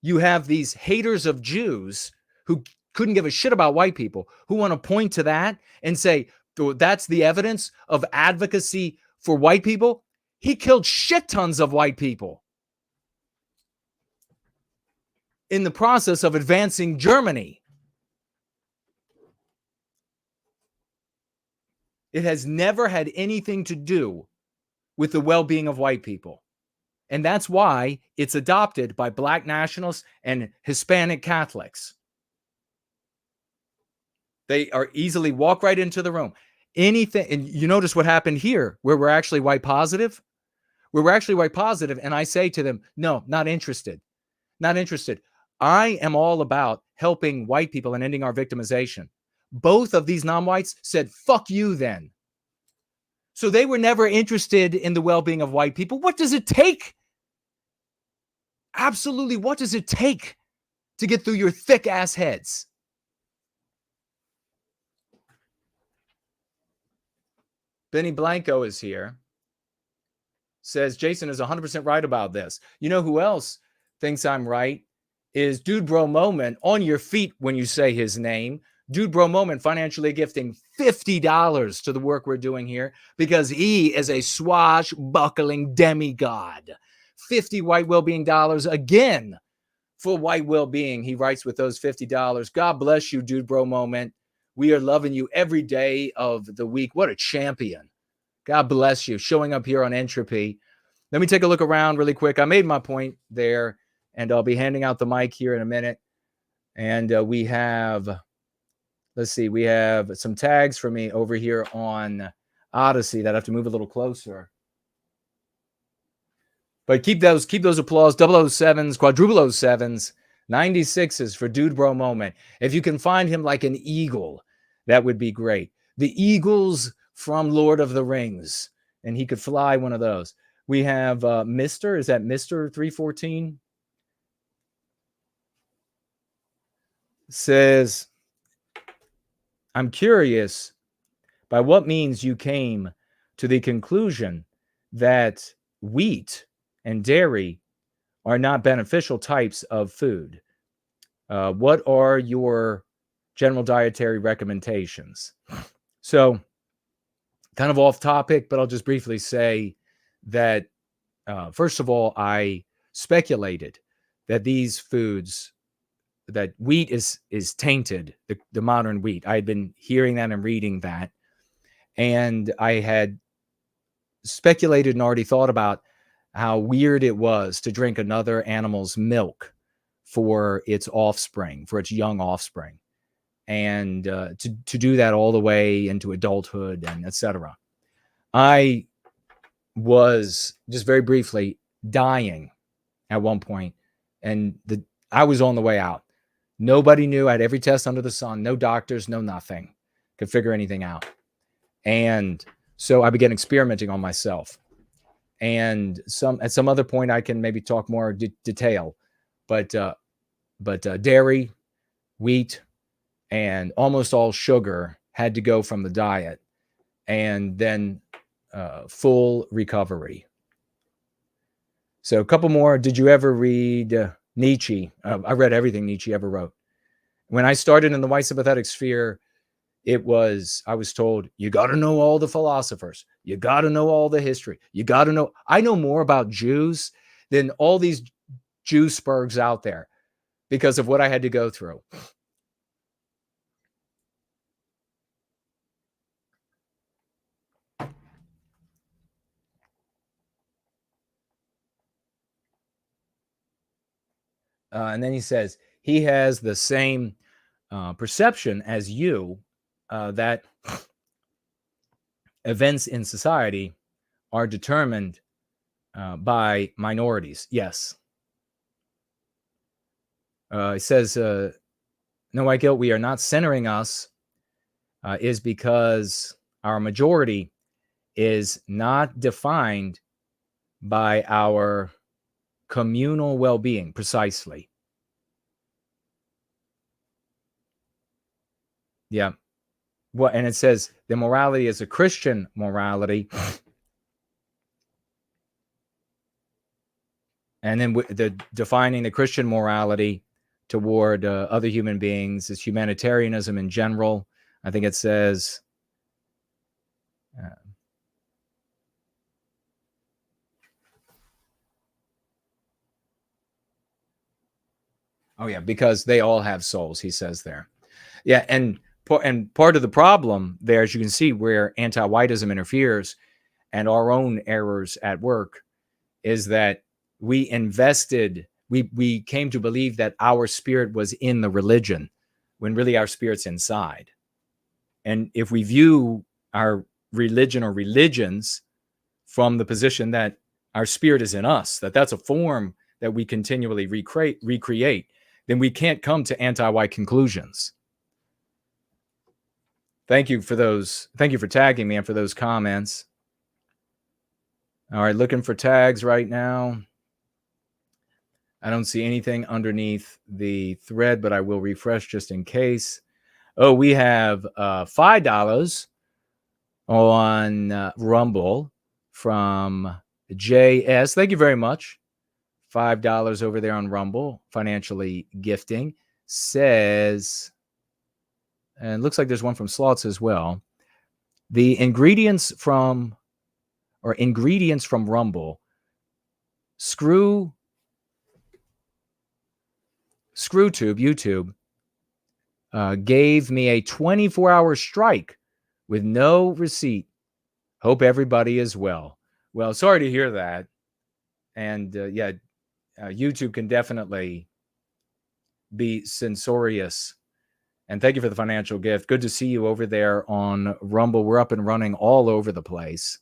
Speaker 10: you have these haters of Jews who couldn't give a shit about white people, who want to point to that and say, that's the evidence of advocacy for white people. He killed shit tons of white people in the process of advancing Germany. It has never had anything to do with the well-being of white people. And that's why it's adopted by black nationalists and Hispanic Catholics. They are easily walk right into the room. Anything, and you notice what happened here, where we're actually white positive? Where we're actually white positive, and I say to them, no, not interested. Not interested. I am all about helping white people and ending our victimization. Both of these non-whites said, fuck you then. So they were never interested in the well-being of white people. What does it take? Absolutely, what does it take to get through your thick-ass heads? Benny Blanco is here. Says, Jason is 100% right about this. You know who else thinks I'm right? Is Dude Bro Moment, on your feet when you say his name. Dude Bro Moment financially gifting $50 to the work we're doing here because he is a swashbuckling demigod. 50 white well-being dollars again for white well-being. He writes with those $50. God bless you, Dude Bro Moment. We are loving you every day of the week. What a champion. God bless you. Showing up here on Entropy. Let me take a look around really quick. I made my point there, and I'll be handing out the mic here in a minute. And we have, let's see, we have some tags for me over here on Odyssey that I have to move a little closer. But keep those applause, 007s, quadruple 07s, 96s for Dude Bro Moment. If you can find him like an eagle, that would be great. The eagles from Lord of the Rings, and he could fly one of those. We have Mr. Is that Mr. 314? Says, I'm curious by what means you came to the conclusion that wheat and dairy are not beneficial types of food. What are your general dietary recommendations? So, kind of off topic, but I'll just briefly say that, first of all, I speculated that these foods, that wheat is tainted, the modern wheat. I had been hearing that and reading that. And I had speculated and already thought about how weird it was to drink another animal's milk for its offspring, for its young offspring. And to do that all the way into adulthood and etc. I was, just very briefly, dying at one point, and I was on the way out. Nobody knew. I had every test under the sun, no doctors, no nothing, could figure anything out. And so I began experimenting on myself. And at some other point, I can maybe talk more detail, but dairy, wheat, and almost all sugar had to go from the diet, and then full recovery. So a couple more. Did you ever read Nietzsche? I read everything Nietzsche ever wrote. When I started in the white sympathetic sphere, I was told, you got to know all the philosophers. You got to know all the history. You got to know. I know more about Jews than all these Jew-spurgs out there because of what I had to go through. And then he says, he has the same perception as you, that events in society are determined by minorities. Yes. He says, no white guilt, we are not centering us, is because our majority is not defined by our communal well-being, precisely. Yeah. Well, and it says the morality is a Christian morality. And then defining the Christian morality toward other human beings is humanitarianism in general. I think it says, oh yeah, because they all have souls, he says there. Yeah, and part of the problem there, as you can see, where anti-whiteism interferes and our own errors at work, is that we came to believe that our spirit was in the religion when really our spirit's inside. And if we view our religion or religions from the position that our spirit is in us, that's a form that we continually recreate, then we can't come to anti-white conclusions. Thank you for those. Thank you for tagging me and for those comments. All right, looking for tags right now. I don't see anything underneath the thread, but I will refresh just in case. Oh, we have $5 on Rumble from JS. Thank you very much. $5 over there on Rumble, financially gifting. Says, and looks like there's one from Slots as well. The ingredients from Rumble, ScrewTube, YouTube, gave me a 24-hour strike with no receipt. Hope everybody is well. Well, sorry to hear that. And YouTube can definitely be censorious. And thank you for the financial gift. Good to see you over there on Rumble. We're up and running all over the place.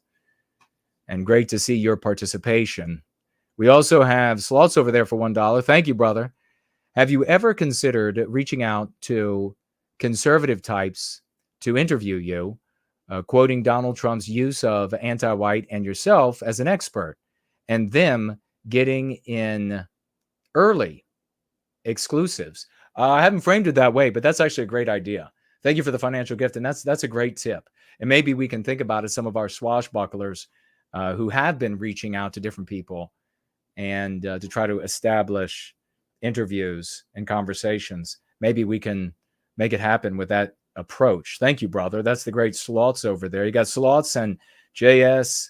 Speaker 10: And great to see your participation. We also have Slots over there for $1. Thank you, brother. Have you ever considered reaching out to conservative types to interview you, quoting Donald Trump's use of anti-white and yourself as an expert, and them getting in early exclusives? I haven't framed it that way, but that's actually a great idea. Thank you for the financial gift, and that's a great tip. And maybe we can think about it, some of our swashbucklers who have been reaching out to different people and to try to establish interviews and conversations. Maybe we can make it happen with that approach. Thank you, brother. That's the great Slots over there. You got Slots and JS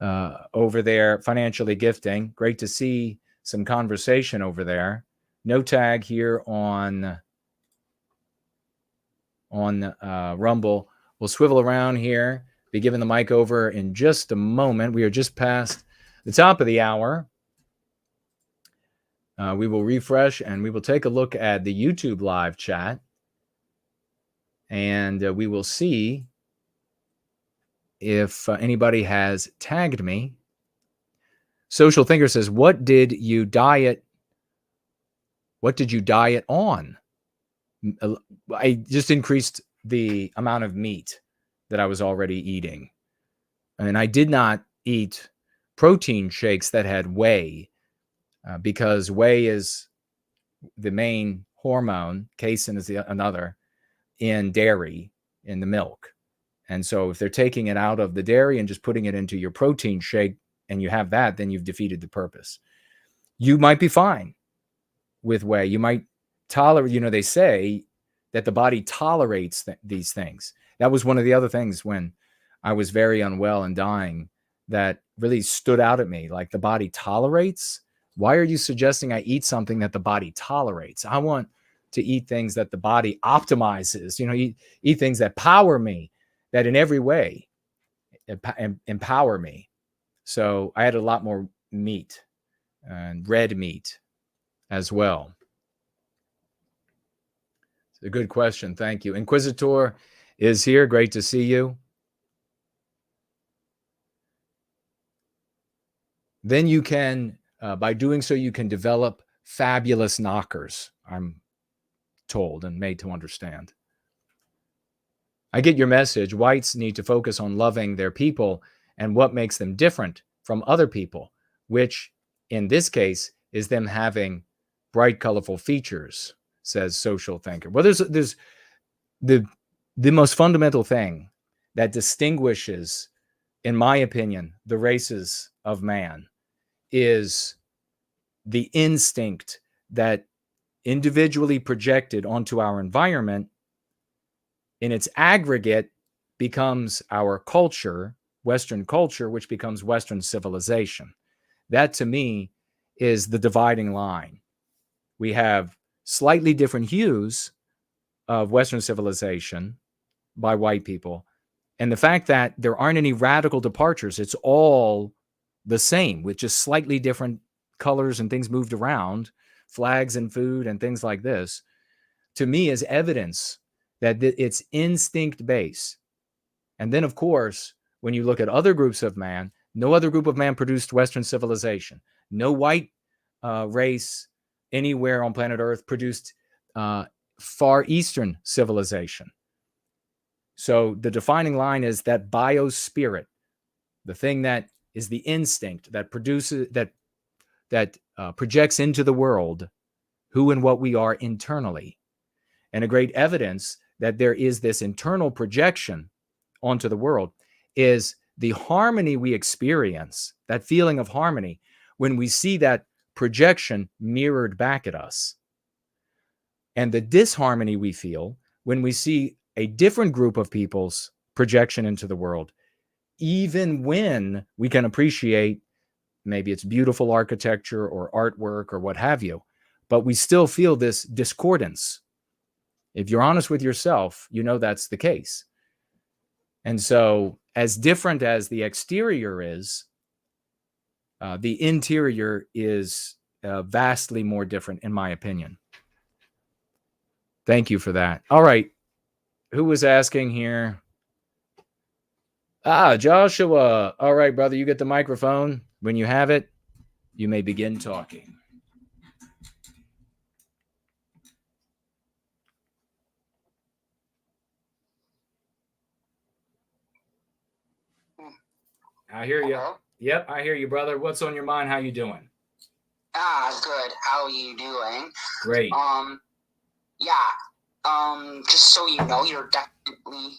Speaker 10: over there financially gifting. Great to see some conversation over there. No tag here on Rumble. We'll swivel around here, be giving the mic over in just a moment. We are just past the top of the hour. We will refresh and we will take a look at the YouTube live chat. And we will see if anybody has tagged me. Social Thinker says, what did you diet on? I just increased the amount of meat that I was already eating. And I did not eat protein shakes that had whey, because whey is the main hormone, casein is another, in dairy, in the milk. And so if they're taking it out of the dairy and just putting it into your protein shake and you have that, then you've defeated the purpose. You might be fine with whey. You might tolerate, they say that the body tolerates these things. That was one of the other things when I was very unwell and dying that really stood out at me. Like, the body tolerates? Why are you suggesting I eat something that the body tolerates? I want to eat things that the body optimizes, eat things that power me, that in every way empower me. So I had a lot more meat and red meat as well. It's a good question. Thank you. Inquisitor is here. Great to see you. Then you can, by doing so, you can develop fabulous knockers, I'm told and made to understand. I get your message. Whites need to focus on loving their people and what makes them different from other people, which in this case is them having bright, colorful features, says Social Thinker. Well, there's the most fundamental thing that distinguishes, in my opinion, the races of man is the instinct that individually projected onto our environment in its aggregate becomes our culture, Western culture, which becomes Western civilization. That, to me, is the dividing line. We have slightly different hues of Western civilization by white people. And the fact that there aren't any radical departures, it's all the same with just slightly different colors and things moved around, flags and food and things like this, to me is evidence that it's instinct based. And then, of course, when you look at other groups of man, no other group of man produced Western civilization. No white race anywhere on planet Earth produced Far Eastern civilization. So the defining line is that biospirit, the thing that is the instinct that produces that projects into the world who and what we are internally. And a great evidence that there is this internal projection onto the world is the harmony we experience, that feeling of harmony, when we see that projection mirrored back at us. And the disharmony we feel when we see a different group of people's projection into the world, even when we can appreciate maybe it's beautiful architecture or artwork or what have you, but we still feel this discordance. If you're honest with yourself, you know that's the case. And so, as different as the exterior is, the interior is vastly more different, in my opinion. Thank you for that. All right. Who was asking here? Joshua. All right, brother, you get the microphone. When you have it, you may begin talking. I hear you.
Speaker 16: Hello?
Speaker 10: Yep, I hear you, brother. What's on your mind? How you doing?
Speaker 16: Good. How are you doing?
Speaker 10: Great.
Speaker 16: Just so you know, you're definitely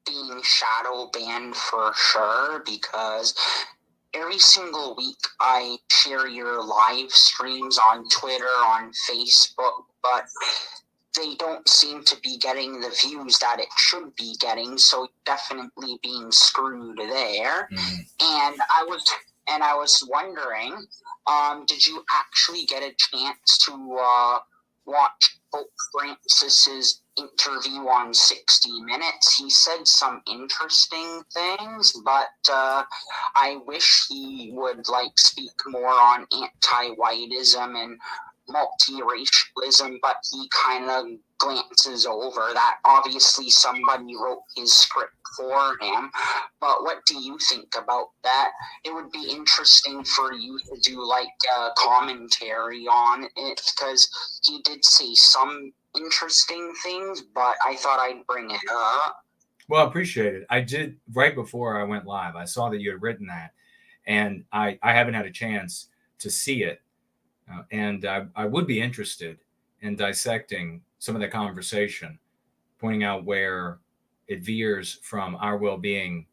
Speaker 16: being shadow banned for sure, because every single week I share your live streams on Twitter, on Facebook, but they don't seem to be getting the views that it should be getting, so definitely being screwed there. And I was wondering, did you actually get a chance to watch Pope Francis's interview on 60 Minutes? He said some interesting things, but I wish he would speak more on anti-whiteism and multiracialism, but he kind of glances over that. Obviously, somebody wrote his script for him, but what do you think about that? It would be interesting for you to do a commentary on it, because he did say some interesting things, but I thought I'd bring it up.
Speaker 10: Well, I appreciate it. I did, right before I went live, I saw that you had written that, and I haven't had a chance to see it. And I would be interested in dissecting some of the conversation, pointing out where it veers from our well-being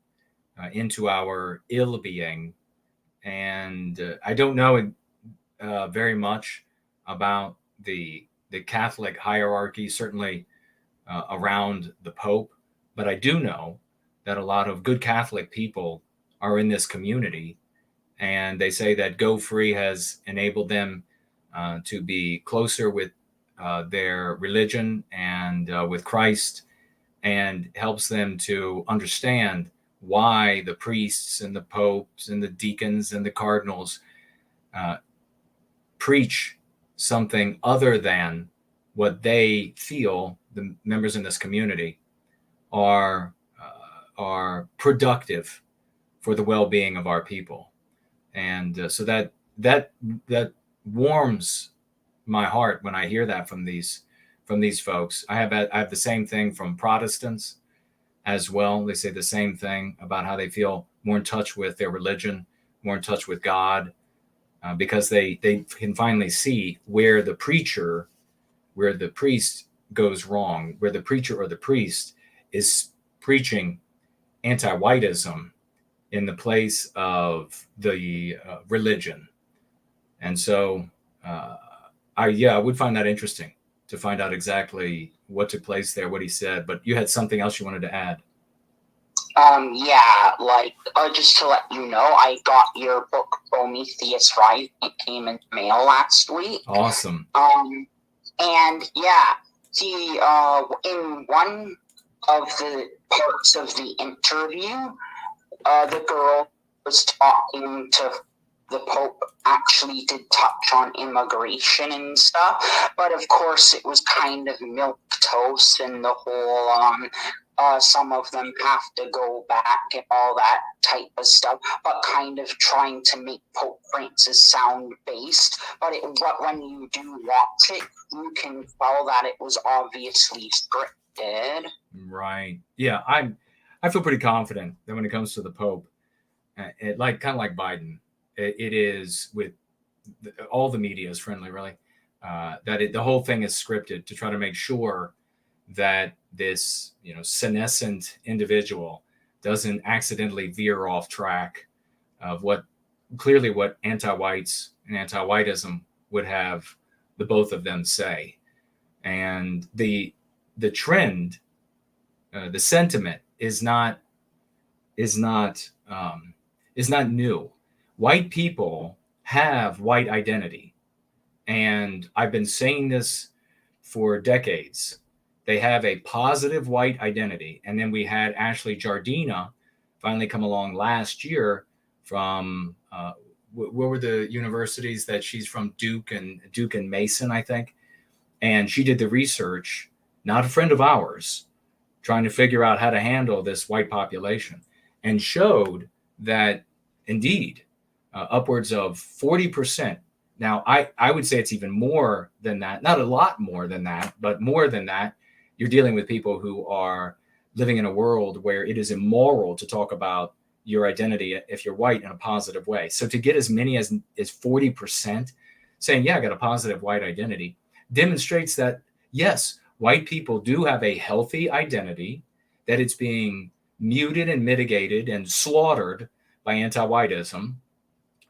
Speaker 10: into our ill-being. And I don't know very much about the Catholic hierarchy, certainly around the Pope, but I do know that a lot of good Catholic people are in this community. And they say that Go Free has enabled them to be closer with their religion and with Christ, and helps them to understand why the priests and the popes and the deacons and the cardinals preach something other than what they feel the members in this community are productive for the well-being of our people. And so that warms my heart when I hear that from these folks. I have the same thing from Protestants as well. They say the same thing about how they feel more in touch with their religion, more in touch with God, because they can finally see where the priest goes wrong, where the preacher or the priest is preaching anti-whiteism in the place of the religion. And so I would find that interesting to find out exactly what took place there, what he said. But you had something else you wanted to add.
Speaker 16: Just to let you know, I got your book Prometheus right. It came in the mail last week.
Speaker 10: Awesome.
Speaker 16: He in one of the parts of the interview, the girl was talking to the Pope, actually did touch on immigration and stuff, but of course it was kind of milquetoast and the whole some of them have to go back and all that type of stuff, but kind of trying to make Pope Francis sound based. But when you do watch it, you can tell that it was obviously scripted.
Speaker 10: Right. Yeah, I feel pretty confident that when it comes to the Pope, like kind of like Biden, it is with all the media is friendly, really. The whole thing is scripted to try to make sure that this, senescent individual doesn't accidentally veer off track of what anti-whites and anti-whiteism would have the both of them say. And the trend, the sentiment is not new. White people have white identity, and I've been saying this for decades. They have a positive white identity, and then we had Ashley Jardina finally come along last year from what were the universities that she's from? Duke and Mason, I think. And she did the research, not a friend of ours, trying to figure out how to handle this white population, and showed that indeed upwards of 40%. Now, I would say it's even more than that, not a lot more than that, but more than that. You're dealing with people who are living in a world where it is immoral to talk about your identity if you're white in a positive way. So to get as many as 40% saying, yeah, I got a positive white identity, demonstrates that, yes, white people do have a healthy identity, that it's being muted and mitigated and slaughtered by anti-whiteism.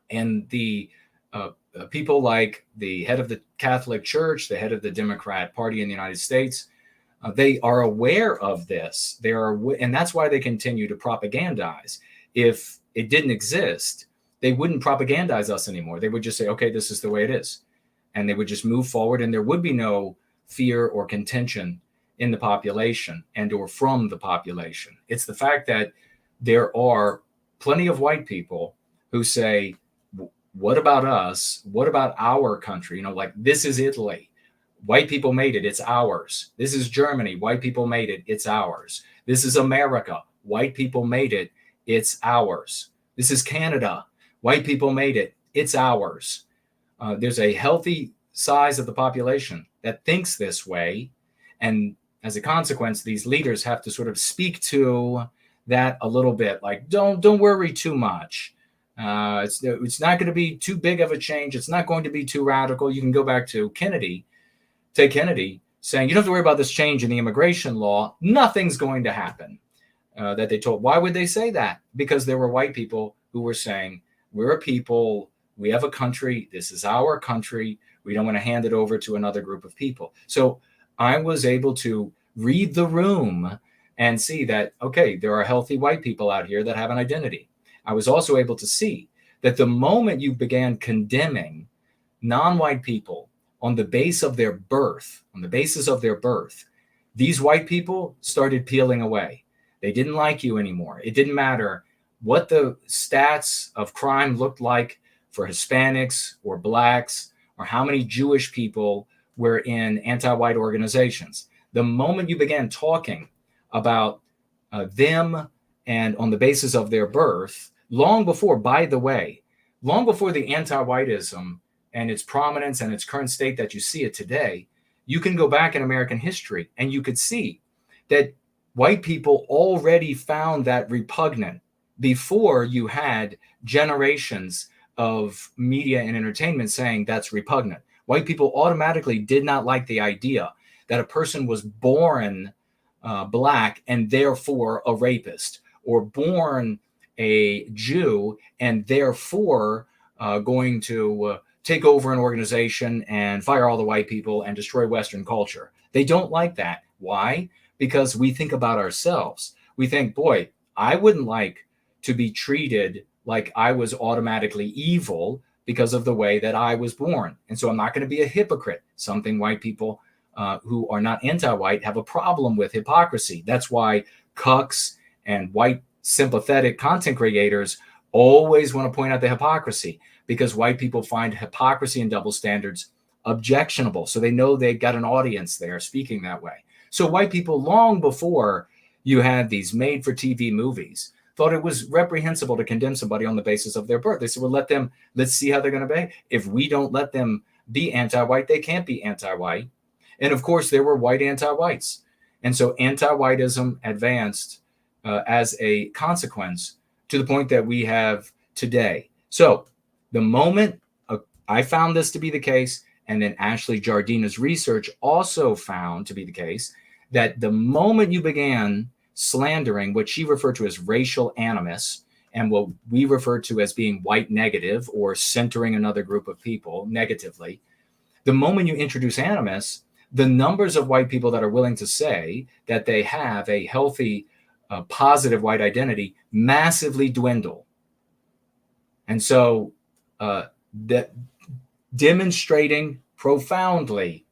Speaker 10: And the people like the head of the Catholic Church, the head of the Democrat Party in the United States, they are aware of this. And that's why they continue to propagandize. If it didn't exist, they wouldn't propagandize us anymore. They would just say, okay, this is the way it is. And they would just move forward, and there would be no fear or contention in the population and or from the population. It's the fact that there are plenty of white people who say, what about us? What about our country? Like, this is Italy. White people made it. It's ours. This is Germany. White people made it. It's ours. This is America. White people made it. It's ours. This is Canada. White people made it. It's ours. There's a healthy size of the population that thinks this way. And as a consequence, these leaders have to sort of speak to that a little bit. Like, don't worry too much. It's not going to be too big of a change. It's not going to be too radical. You can go back to Kennedy, take Kennedy saying, you don't have to worry about this change in the immigration law. Nothing's going to happen. That they told. Why would they say that? Because there were white people who were saying, we're a people, we have a country, this is our country, we don't want to hand it over to another group of people. So I was able to read the room and see that, okay, there are healthy white people out here that have an identity. I was also able to see that the moment you began condemning non-white people on the basis of their birth, these white people started peeling away. They didn't like you anymore. It didn't matter what the stats of crime looked like for Hispanics or blacks, or how many Jewish people were in anti-white organizations. The moment you began talking about them and on the basis of their birth, long before, by the way, long before the anti-whiteism and its prominence and its current state that you see it today, you can go back in American history and you could see that white people already found that repugnant before you had generations of media and entertainment saying that's repugnant. White people automatically did not like the idea that a person was born black and therefore a rapist, or born a Jew and therefore going to take over an organization and fire all the white people and destroy Western culture. They don't like that. Why? Because we think about ourselves. We think, boy, I wouldn't like to be treated like I was automatically evil because of the way that I was born. And so I'm not going to be a hypocrite, something white people who are not anti-white have a problem with hypocrisy. That's why cucks and white sympathetic content creators always want to point out the hypocrisy, because white people find hypocrisy and double standards objectionable. So they know they got an audience there speaking that way. So white people, long before you had these made for TV movies, thought it was reprehensible to condemn somebody on the basis of their birth. They said, well, let's see how they're going to behave. If we don't let them be anti-white, they can't be anti-white. And of course, there were white anti-whites. And so anti-whiteism advanced as a consequence to the point that we have today. So the moment I found this to be the case, and then Ashley Jardina's research also found to be the case, that the moment you began slandering what she referred to as racial animus and what we refer to as being white negative or centering another group of people negatively, the moment you introduce animus, the numbers of white people that are willing to say that they have a healthy, positive white identity massively dwindle. And so that demonstrating profoundly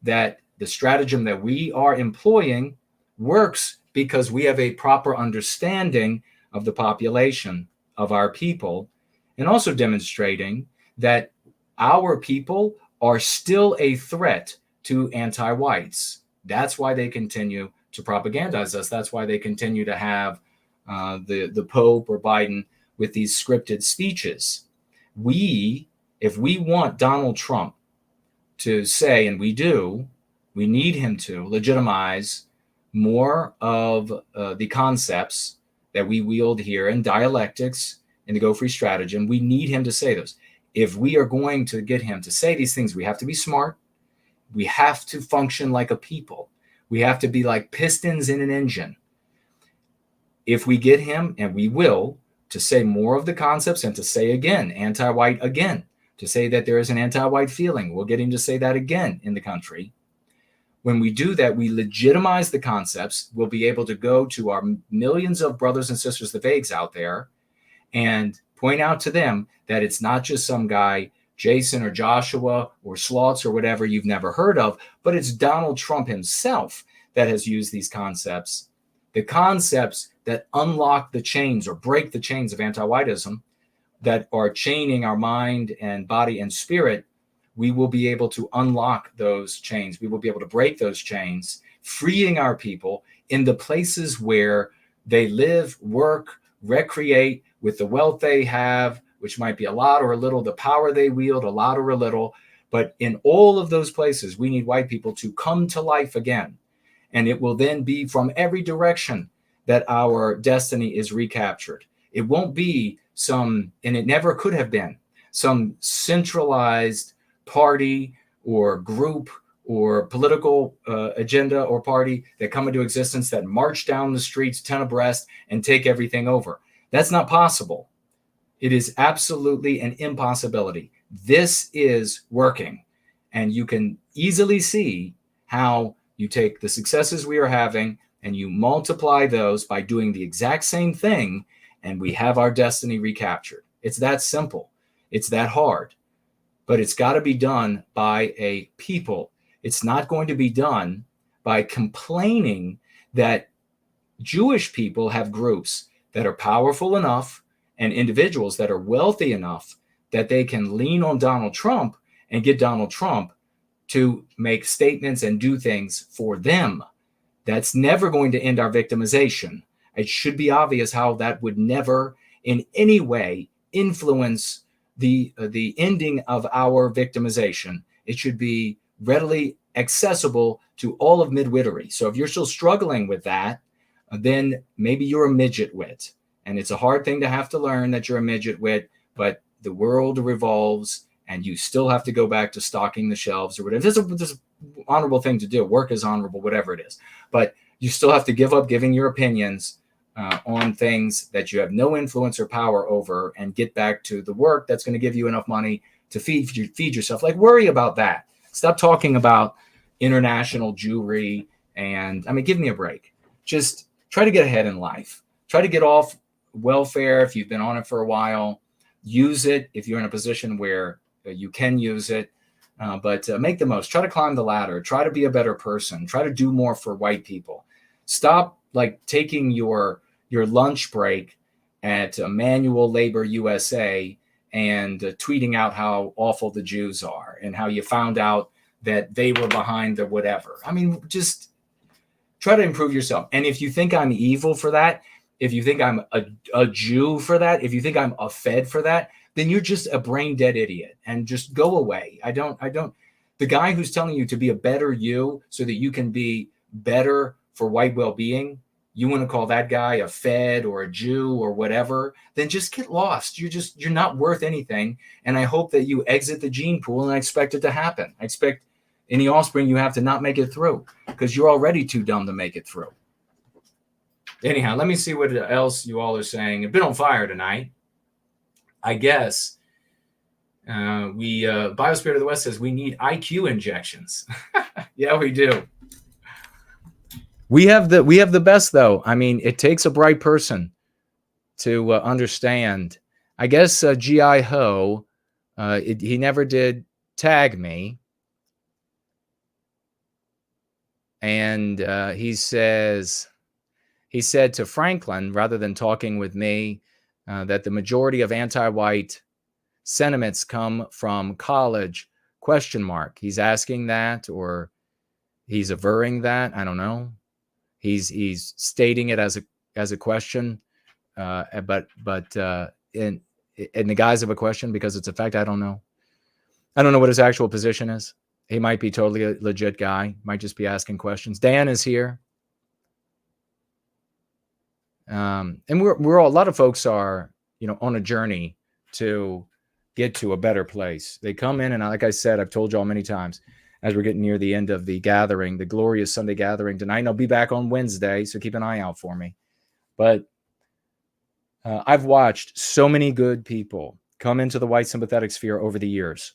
Speaker 10: that the stratagem that we are employing works because we have a proper understanding of the population of our people, and also demonstrating that our people are still a threat to anti-whites. That's why they continue to propagandize us. That's why they continue to have the Pope or Biden with these scripted speeches. If we want Donald Trump to say, and we do, we need him to legitimize more of the concepts that we wield here in dialectics in the Go Free stratagem. We need him to say those. If we are going to get him to say these things, we have to be smart. We have to function like a people. We have to be like pistons in an engine. If we get him, and we will, to say more of the concepts and to say again, anti-white again, to say that there is an anti-white feeling, we'll get him to say that again in the country. When we do that, we legitimize the concepts. We'll be able to go to our millions of brothers and sisters, the vagues out there, and point out to them that it's not just some guy, Jason or Joshua or Slaughts or whatever you've never heard of, but it's Donald Trump himself that has used these concepts, the concepts that unlock the chains or break the chains of anti-whiteism that are chaining our mind and body and spirit. We will be able to unlock those chains. We will be able to break those chains, freeing our people in the places where they live, work, recreate with the wealth they have, which might be a lot or a little, the power they wield, a lot or a little. But in all of those places, we need white people to come to life again. And it will then be from every direction that our destiny is recaptured. It won't be some, and it never could have been, some centralized party or group or political agenda or party that come into existence that march down the streets 10 abreast and take everything over. That's not possible. It is absolutely an impossibility. This is working. And you can easily see how you take the successes we are having and you multiply those by doing the exact same thing, and we have our destiny recaptured. It's that simple. It's that hard. But it's got to be done by a people. It's not going to be done by complaining that Jewish people have groups that are powerful enough and individuals that are wealthy enough that they can lean on Donald Trump and get Donald Trump to make statements and do things for them. That's never going to end our victimization. It should be obvious how that would never in any way influence the ending of our victimization. It should be readily accessible to all of midwittery. So if you're still struggling with that, then maybe you're a midget wit. And it's a hard thing to have to learn that you're a midget wit, but the world revolves and you still have to go back to stocking the shelves or whatever. This is an honorable thing to do. Work is honorable, whatever it is. But you still have to give up giving your opinions on things that you have no influence or power over and get back to the work that's going to give you enough money to feed yourself. Like, worry about that. Stop talking about international Jewry. And I mean, give me a break. Just try to get ahead in life. Try to get off welfare if you've been on it for a while. Use it if you're in a position where you can use it. But make the most. Try to climb the ladder. Try to be a better person. Try to do more for white people. Stop like taking your lunch break at Manual Labor USA and tweeting out how awful the Jews are and how you found out that they were behind the whatever. I mean, just try to improve yourself. And if you think I'm evil for that, if you think I'm a Jew for that, if you think I'm a Fed for that, then you're just a brain dead idiot and just go away. The guy who's telling you to be a better you so that you can be better for white well-being you want to call that guy a Fed or a Jew or whatever, then just get lost. You're not worth anything. And I hope that you exit the gene pool, and I expect it to happen. I expect any offspring you have to not make it through, because you're already too dumb to make it through. Anyhow, let me see what else you all are saying. I've been on fire tonight. I guess Biospirit of the West says we need IQ injections. Yeah, we do. We have the best, though. I mean, it takes a bright person to understand. I guess G.I. Ho, he never did tag me. And he said to Franklin, rather than talking with me, that the majority of anti-white sentiments come from college, ? He's asking that, or he's averring that. I don't know. He's stating it as a question, but in the guise of a question, because it's a fact. I don't know. I don't know what his actual position is. He might be totally a legit guy. Might just be asking questions. Dan is here. And we're all, a lot of folks are, on a journey to get to a better place. They come in, and like I said, I've told y'all many times, as we're getting near the end of the gathering, the glorious Sunday gathering tonight, and I'll be back on Wednesday, so keep an eye out for me. But I've watched so many good people come into the white sympathetic sphere over the years,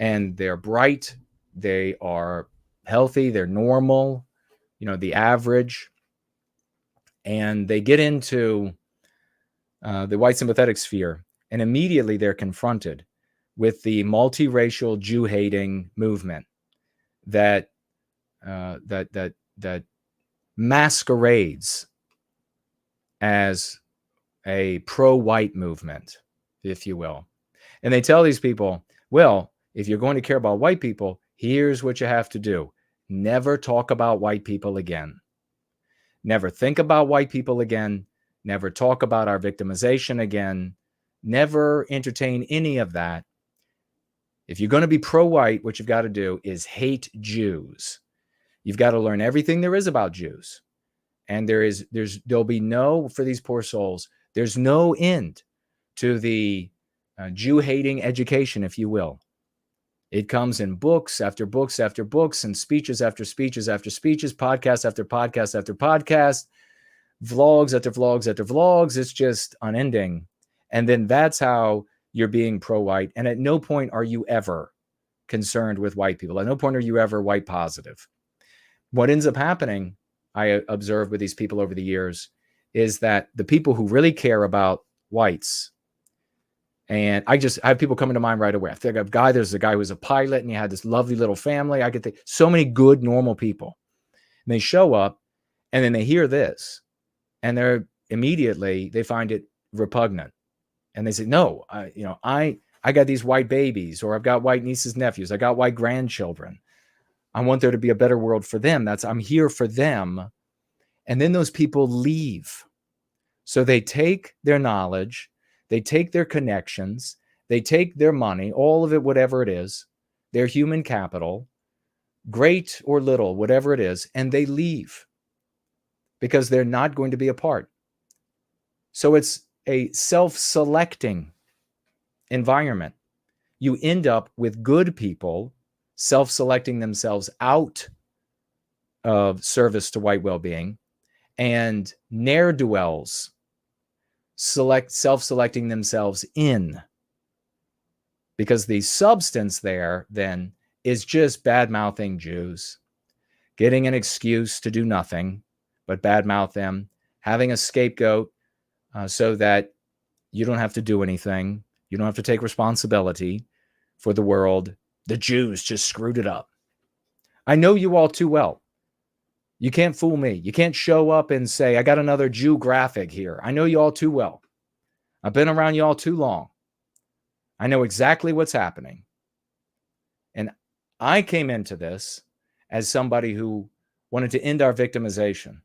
Speaker 10: and they're bright, they are healthy, they're normal, the average, and they get into the white sympathetic sphere, and immediately they're confronted with the multiracial Jew-hating movement that masquerades as a pro-white movement, if you will. And they tell these people, well, if you're going to care about white people, here's what you have to do. Never talk about white people again. Never think about white people again. Never talk about our victimization again. Never entertain any of that. If you're going to be pro-white, what you've got to do is hate Jews. You've got to learn everything there is about Jews. And there'll be no, for these poor souls, there's no end to the Jew-hating education, if you will. It comes in books after books after books, and speeches after speeches after speeches, podcast after podcast after podcast, vlogs after vlogs after vlogs. It's just unending. And then that's how you're being pro-white. And at no point are you ever concerned with white people. At no point are you ever white positive. What ends up happening, I observed with these people over the years, is that the people who really care about whites, and I have people coming to mind right away. I think there's a guy who was a pilot, and he had this lovely little family. I could think so many good, normal people. And they show up, and then they hear this, and they find it repugnant. And they say, no, I got these white babies, or I've got white nieces, nephews. I got white grandchildren. I want there to be a better world for them. I'm here for them. And then those people leave. So they take their knowledge, they take their connections, they take their money, all of it, whatever it is, their human capital, great or little, whatever it is, and they leave because they're not going to be a part. So it's a self-selecting environment. You end up with good people self-selecting themselves out of service to white well-being, and ne'er-do-wells self-selecting themselves in, because the substance there then is just bad-mouthing Jews, getting an excuse to do nothing but bad-mouth them, having a scapegoat so that you don't have to do anything, you don't have to take responsibility for the world. The Jews just screwed it up. I know you all too well. You can't fool me. You can't show up and say, I got another Jew graphic here. I know you all too well. I've been around you all too long. I know exactly what's happening. And I came into this as somebody who wanted to end our victimization.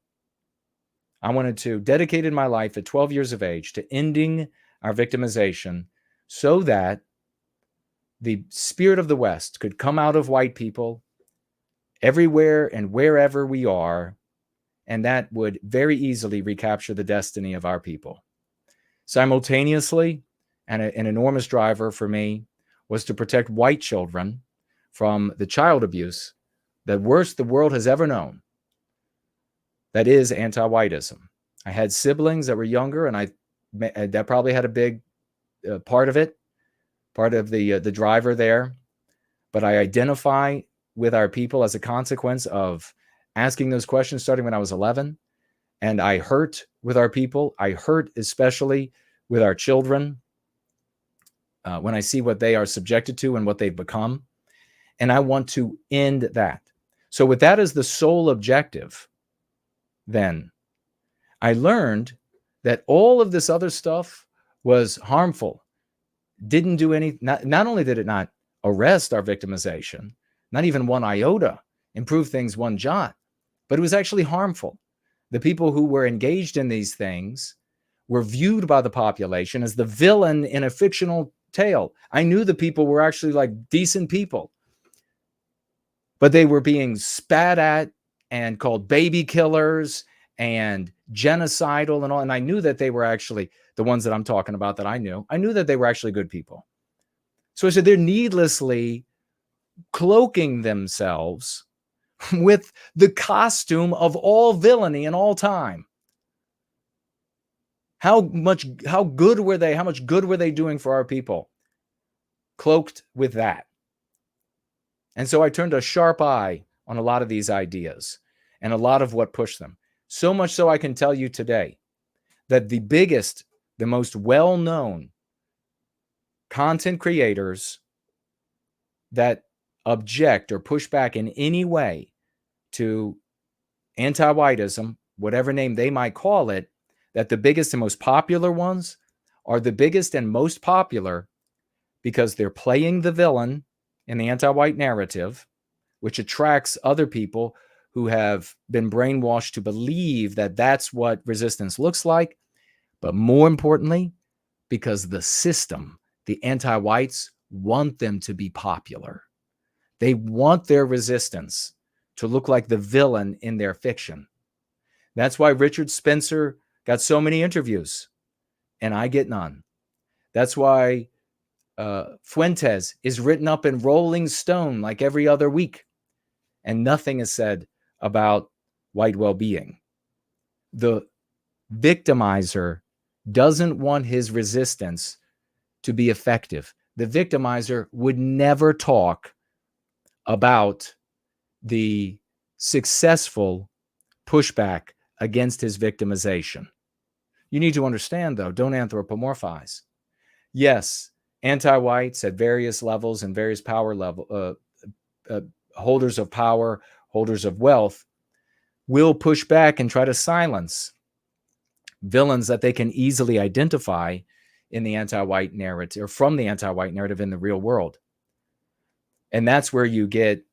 Speaker 10: I wanted to dedicate my life at 12 years of age to ending our victimization so that the spirit of the West could come out of white people everywhere and wherever we are and that would very easily recapture the destiny of our people. Simultaneously, and an enormous driver for me was to protect white children from the child abuse that worst the world has ever known. That is anti-whiteism. I had siblings that were younger, and that probably had a big part of it, part of the driver there. But I identify with our people as a consequence of asking those questions starting when I was 11. And I hurt with our people. I hurt especially with our children when I see what they are subjected to and what they've become. And I want to end that. So with that as the sole objective, then I learned that all of this other stuff was harmful. Didn't do any, not only did it not arrest our victimization, not even one iota, improve things one jot, but it was actually harmful. The people who were engaged in these things were viewed by the population as the villain in a fictional tale. I knew the people were actually like decent people, but they were being spat at and called baby killers and genocidal and all. And I knew that they were actually the ones that I'm talking about that I knew that they were actually good people. So I said, they're needlessly cloaking themselves with the costume of all villainy in all time. How good were they? How much good were they doing for our people? Cloaked with that. And so I turned a sharp eye on a lot of these ideas and a lot of what pushed them. So much so I can tell you today that the biggest, the most well-known content creators that object or push back in any way to anti-whiteism, whatever name they might call it, that the biggest and most popular ones are the biggest and most popular because they're playing the villain in the anti-white narrative, which attracts other people who have been brainwashed to believe that that's what resistance looks like. But more importantly, because the system, the anti-whites, want them to be popular. They want their resistance to look like the villain in their fiction. That's why Richard Spencer got so many interviews and I get none. That's why Fuentes is written up in Rolling Stone like every other week and nothing is said about white well-being. The victimizer doesn't want his resistance to be effective. The victimizer would never talk about the successful pushback against his victimization. You need to understand, though, don't anthropomorphize. Yes, anti-whites at various levels and various power level holders of power, holders of wealth, will push back and try to silence villains that they can easily identify in the anti-white narrative or from the anti-white narrative in the real world. And that's where you get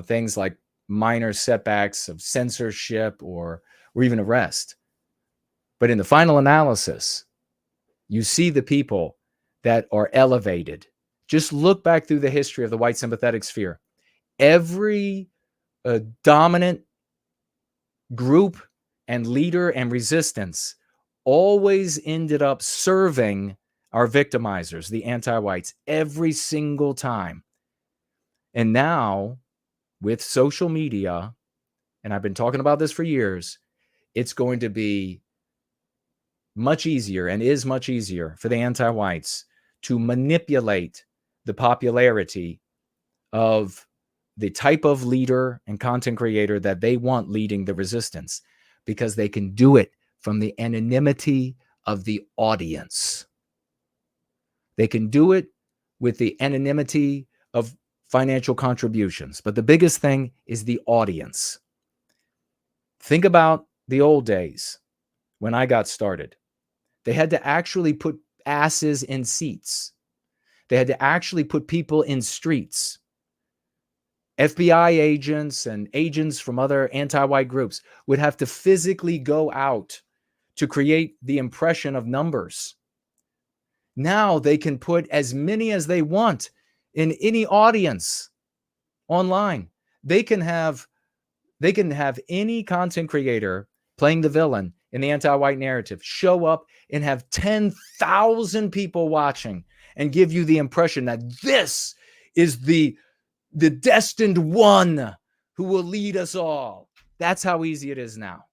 Speaker 10: things like minor setbacks of censorship or even arrest. But in the final analysis, you see the people that are elevated. Just look back through the history of the white sympathetic sphere. Every dominant group and leader and resistance always ended up serving our victimizers, the anti-whites, every single time. And now, with social media, and I've been talking about this for years, it's going to be much easier and is much easier for the anti-whites to manipulate the popularity of the type of leader and content creator that they want leading the resistance, because they can do it from the anonymity of the audience. They can do it with the anonymity of financial contributions. But the biggest thing is the audience. Think about the old days when I got started. They had to actually put asses in seats. They had to actually put people in streets. FBI agents and agents from other anti-white groups would have to physically go out to create the impression of numbers. Now they can put as many as they want in any audience online. They can have They can have any content creator playing the villain in the anti-white narrative show up and have 10,000 people watching and give you the impression that this is the destined one who will lead us all. That's how easy it is now.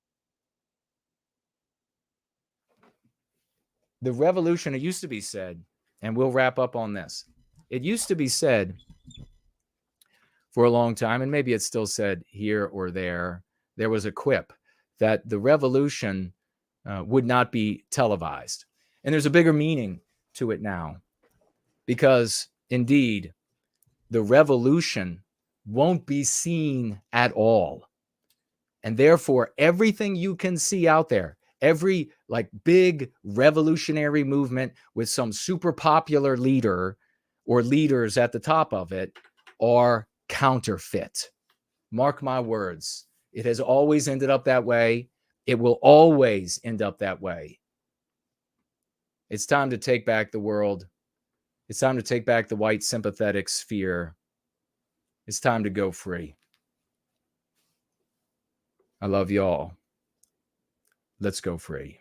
Speaker 10: The revolution, it used to be said, and we'll wrap up on this. It used to be said for a long time, and maybe it's still said here or there, there was a quip that the revolution would not be televised. And there's a bigger meaning to it now, because indeed, the revolution won't be seen at all. And therefore, everything you can see out there, every like big revolutionary movement with some super popular leader or leaders at the top of it, are counterfeit. Mark my words. It has always ended up that way. It will always end up that way. It's time to take back the world. It's time to take back the white sympathetic sphere. It's time to go free. I love y'all. Let's go free.